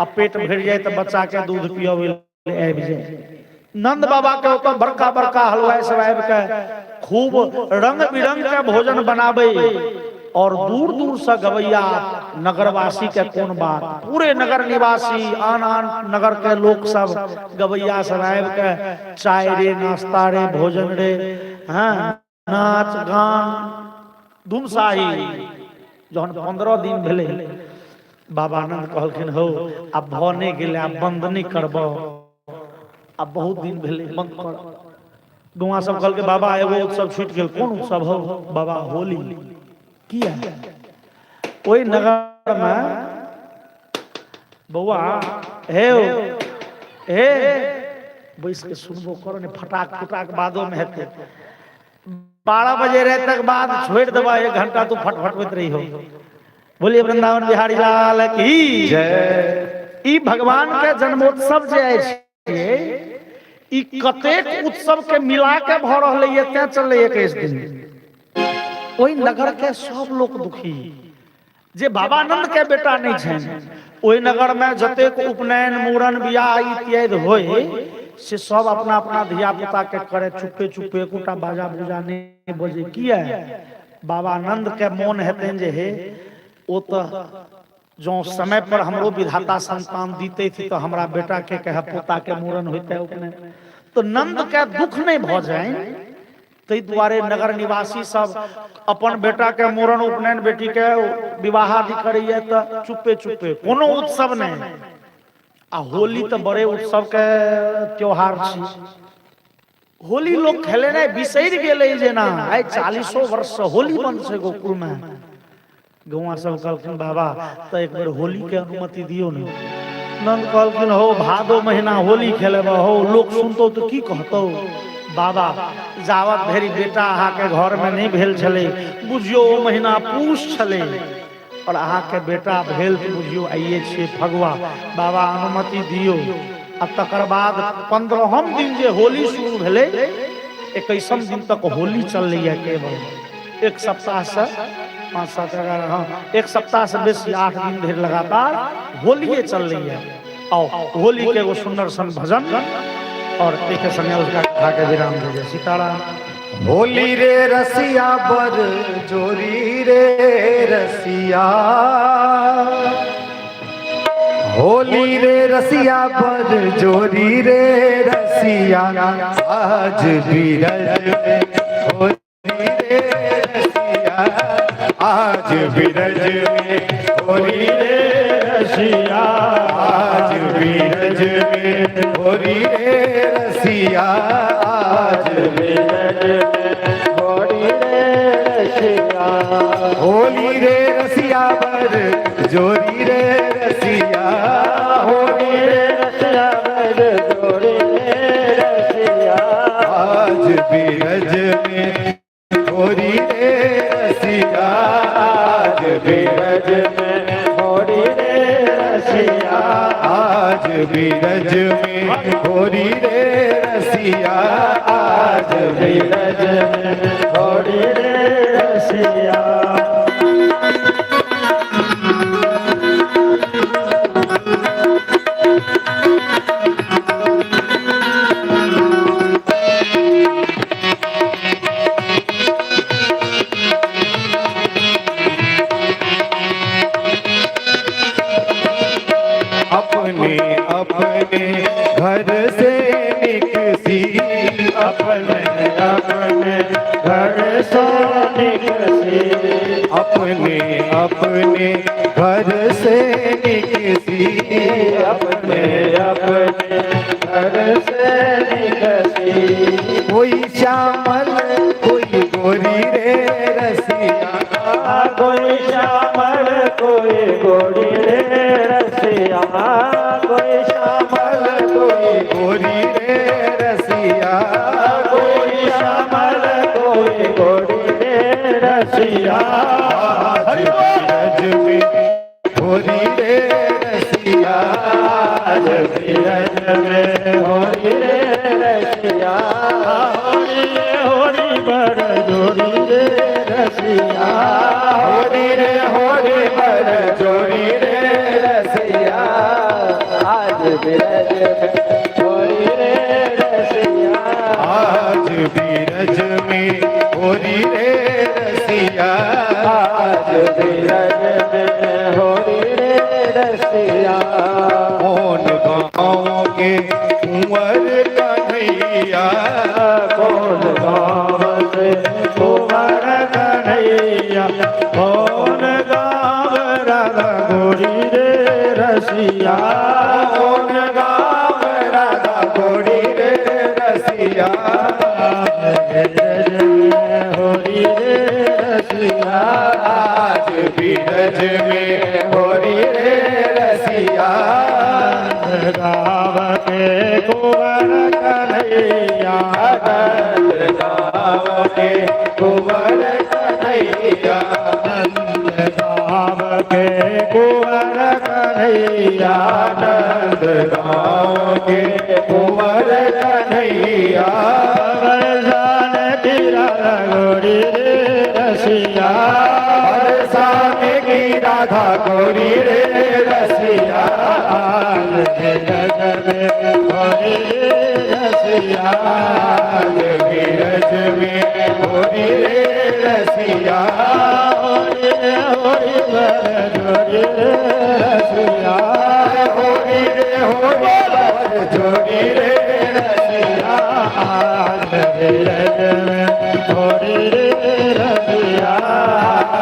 आ पेट भर जाए तो बच्चा के दूध पियावे आबि जाए। नंद बाबा के ऊपर बड़का बड़का हलवाई सब आबि के खूब रंग बिरंग के भोजन बनाबे, और दूर दूर से गवैया नगरवासी के कोन बात, पूरे नगर निवासी आन आन नगर के लोग सब गवैया सब आबि के चाय रे नाश्ता रे भोजन रे हाँ नाच गान धूमसाही। जहन 15 दिन भेले बाबानंद कहलखिन हो अब भ नहीं गेले, अब बंद नहीं करब, अब बहुत दिन भेले बंद कर। गौवा सब कहल के बाबा एगो उत्सव छूट गेल। कौन उत्सव हो बाबा? होली। किया ओई नगर में बउआ हे हे बैस के सुनबो करो ने, फटाक फटाक बादो में हेते। 12 बजे रात तक बाद छोड़ देबा, 1 घंटा तू फटफटबैत रही हो। बोलिए वृंदावन बिहारी लाल की जय। ई भगवान के जन्मोत्सव जे अछि ई कतेक उत्सव के मिला के भ रहले ये, ते चलले 21 दिन। ओई नगर के सब लोग दुखी जे बाबानंद के बेटा नहीं छन। ओई नगर में जतेक उपनयन मूड़न बियाह इत्यादि होय से सब अपना अपना धिया पुता के करे चुपे चुपे, कोटा बाजा बुजा नहीं बजे। किया बाबानंद के मोन हेतन जे हे ओ तो जो समय पर हमरो विधाता संतान दीते थी तो हमरा बेटा के कहे पोता के मूड़न होते उपनयन, तो नंद के दुख नहीं भ जाए। तै दुआरे नगर निवासी सब अपन बेटा के मूड़न उपनयन बेटी के विवाह आदि करैया तो चुपे चुपे, कोनो उत्सव नहीं। आ होली तो बड़े उत्सव के त्योहार छी। होली लोग खेले नहीं बिसर गेले जेना। आइ 40 वर्ष से होली बंद से गोकुल में। गौवा सब कहलखिन बाबा तो एक बार होली के अनुमति दियो न। नंद कहलखिन हो भादो महीना होली खेलब हो, लोग सुनतो तो की कहतो। बाबा जावत धरि बेटा अहाँ के घर में नहीं भेल छले, बुझियो ओ महीना पूस छले, और अहाँ के बेटा भेल तो बुझियो आइए छे फगुआ। बाबा अनुमति दियो। आ तकर बाद 15हम दिन जे होली शुरू भेले 21 दिन तक होली चल रही है। केवल 1 सप्ताह से 5-7 11 हाँ 1 सप्ताह से बेसी 8 दिन धरि लगातार होली चल रही है। और होली के वो सुंदर सन भजन और एक समय उसका कथा के विराम दीजिए। सीताराम। होली रे रसिया बर जोरी रे रसिया, होली रे रसिया बर जोरी रे रसिया, आज बिरज में होली रे रसिया, आज बिरज में होरी रे रसिया आज बीरज में होरी रे रसिया आज बीरज में होरी रे रसिया होली रे रसिया बर जोरी रे रसिया होली रे रसिया बर जोरी रे रसिया आज बीरज में होरी रे रसिया आज बीरज में होरी रे रसिया आज बीरज में होरी रे रसिया आज बीरज में होरी रे रसिया अपने अपने घर से निकसी अपने अपने घर से निकसी अपने अपने घर से निकसी अपने अपने घर से निकसी कोई श्यामल कोई गोरी रे रसिया कोई श्यामल कोई गोरी रे रसिया कोई श्यामल कोई गोरी रे रसिया कोई श्यामल कोई गोरी रे रसिया बीरज में होरी रे रसिया आज बीरज में होरी रे रसिया होरी बर जोरी रे रसिया होरी बर जोरी रे रसिया आज बीरज में होरी रे रसिया आज बीरज में होरी रे रसिया आज बीरज में होरी रे रसिया कौन गाँव के कुंवर कन्हैया कौन गाँव से कुंवर कन्हैया कौन गाँव राधा गोरी रे रसिया कौन गाँव राधा गोरी रे रसिया होरी रे रसिया आज बीरज में होरी रे रसिया गाँव के कुंवर कन्हैया गाँव के कुंवर कन्हैया गाँव के कुंवर कन्हैया नंद गाँव के कुंवर कन्हैया बरसाने तेरा गोरी रे रसिया बरसाने की राधा गोरी रे रसिया आज बीरज में होरी रे रसिया आज बीरज में होरी रे रसिया होरी बर जोरी रे रसिया होरी बर जोरी रे रसिया आज बीरज में होरी रे रसिया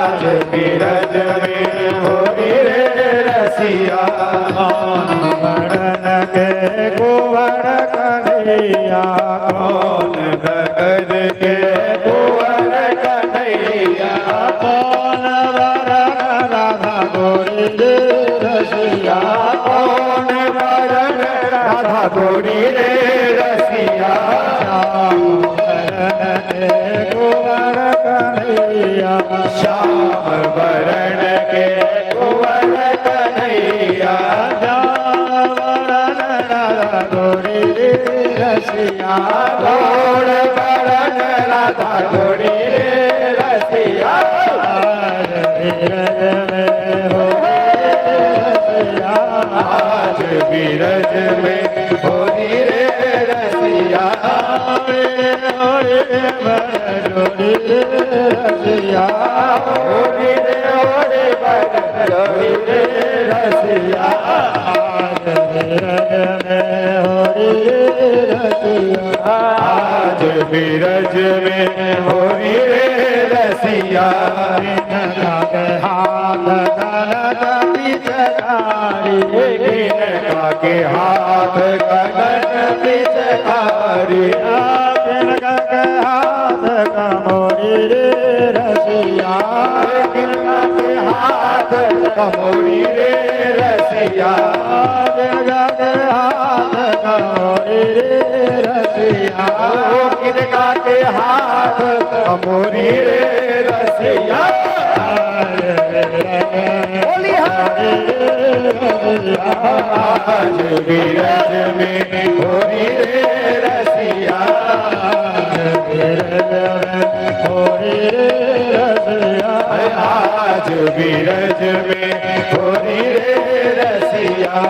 आज बीरज में होरी रे रसिया मरण के कुंवर कन्हैया कौन गगन के कुंवर कन्हैया कौन वरण राधा गोरी रे रसिया कौन वरण राधा गोरी रे रसिया कुंवर कन्हैया श्याम वरण के कुंवर कन्हैया वरण राधा गोरी रे रसिया गौर वरण राधा गोरी रे रसिया आज बीरज में होरी रे रसिया होरी रे रसिया होरी रे रसिया आज बीरज में होरी रे रसिया आज बीरज में होरी रे रसिया रसिया इनका के हाथ कनक पिचकारी इनका के हाथ कनक पिचकारी इनका के हाथ कमोरी रे रसिया इनका के हाथ कमोरी रे रसिया इनका के हाथ कमोरी रे रसिया इनका के हाथ कमोरी रे रसिया आज बीरज में होरी रे रसिया आज बीरज में होरी रे रसिया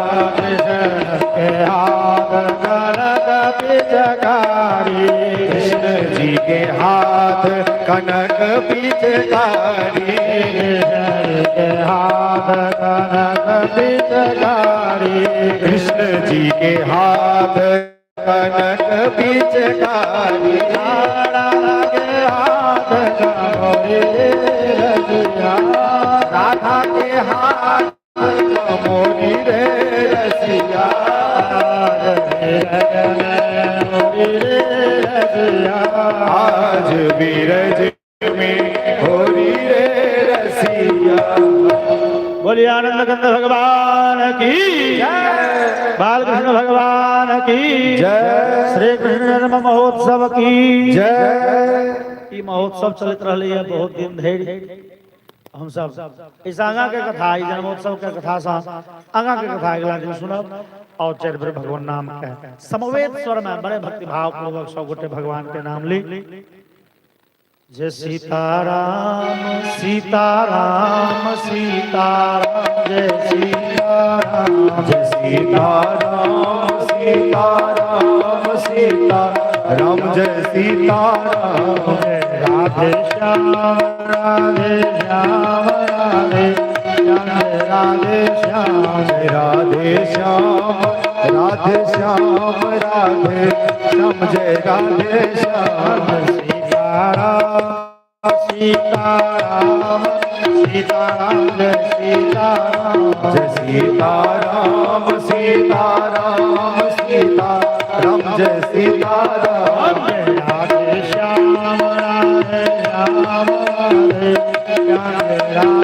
के हाथ कनक पिचकारी कृष्ण जी के हाथ कनक पिचकारी के हाथ कनक पिचकारी कृष्ण जी के हाथ कनक पिचकारी के हाथ कमोरी रसिया राधा के हाथ कमोरी रे रसिया आज बीरज में होरी रे रसिया बोलिए आनंद कंद भगवान की बालकृष्ण भगवान की जय श्री कृष्ण जन्म महोत्सव की जय ई महोत्सव चलित रही है बहुत दिन धरि हम सब इस आगा के कथा ई जन्मोत्सव के कथा सा आगा के कथा अगला दिन सुनब और चार बेर भगवान नाम के समवेत स्वर में बड़े भक्ति भाव पूर्वक सब गोटे भगवान के नाम ली जय सीताराम सीताराम सीताराम जय सीताराम जय सीताराम सीताराम सीताराम जय सीताराम जय राधे श्याम राधे श्याम राधे श्याम जय राधे श्याम जय राधे श्याम राधे श्याम राधे श्याम जय राधे श्याम सीताराम सीताराम सीताराम जय सीताराम जय सीताराम सीताराम सीताराम जय सीताराम जय राधे श्याम राधे श्याम राधे श्याम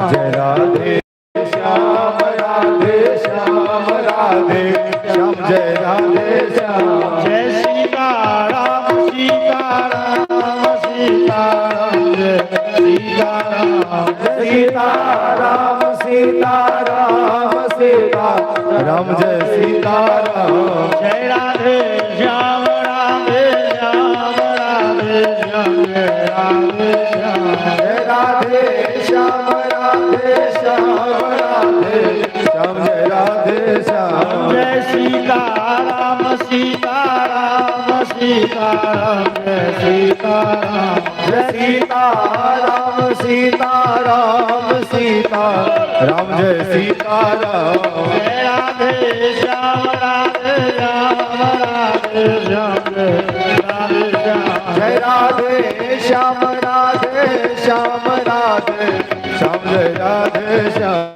जय राधे श्याम जय राधे श्याम राधे श्याम राधे श्याम जय राधे श्याम जय सीताराम सीताराम सीताराम जय सीताराम सीताराम सीताराम सीताराम जय सीताराम जय राधे श्याम राधे श्याम राधे श्याम जय राधे श्याम जय राधे श्याम राधे श्याम राधे श्याम जय राधे श्याम जय सीताराम सीताराम सीताराम जय सीताराम जय सीताराम सीताराम सीताराम जय सीताराम जय राधे श्याम राधे श्याम राधे श्याम जय राधे श्याम जय राधे श्याम राधे श्याम राधे श्याम जय राधे श्याम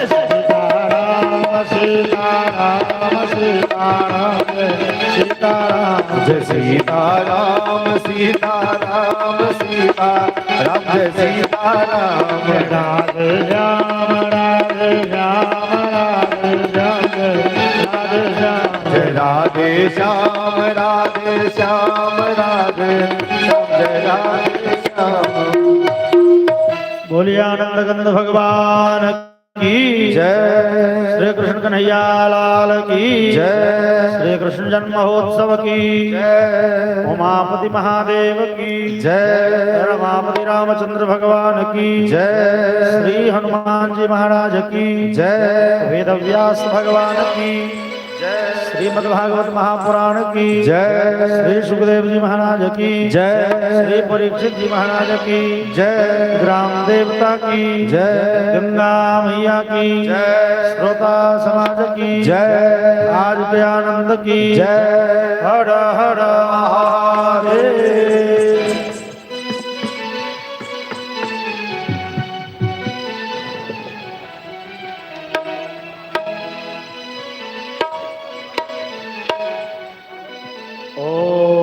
सीताराम सीताराम सीताराम जय सीताराम जय सीताराम सीताराम सीताराम जय सीताराम राधे श्याम राधे श्याम राधे श्याम राधे श्याम जय राधे श्याम राधे श्याम राधे श्याम जय राधे श्याम बोलिए आनंद कंद भगवान की जय श्री कृष्ण कन्हैया लाल की जय श्री कृष्ण जन्म महोत्सव की जय उमापति महादेव की जय रमापति रामचंद्र भगवान की जय श्री हनुमान जी महाराज की जय वेद व्यास भगवान की जय श्रीमद्भागवत महापुराण की जय श्री सुखदेव जी महाराज की जय श्री परीक्षित जी महाराज की जय ग्राम देवता की जय गंगा मैया की जय श्रोता समाज की जय आज दयानंद की जय हर हर महादेव ओ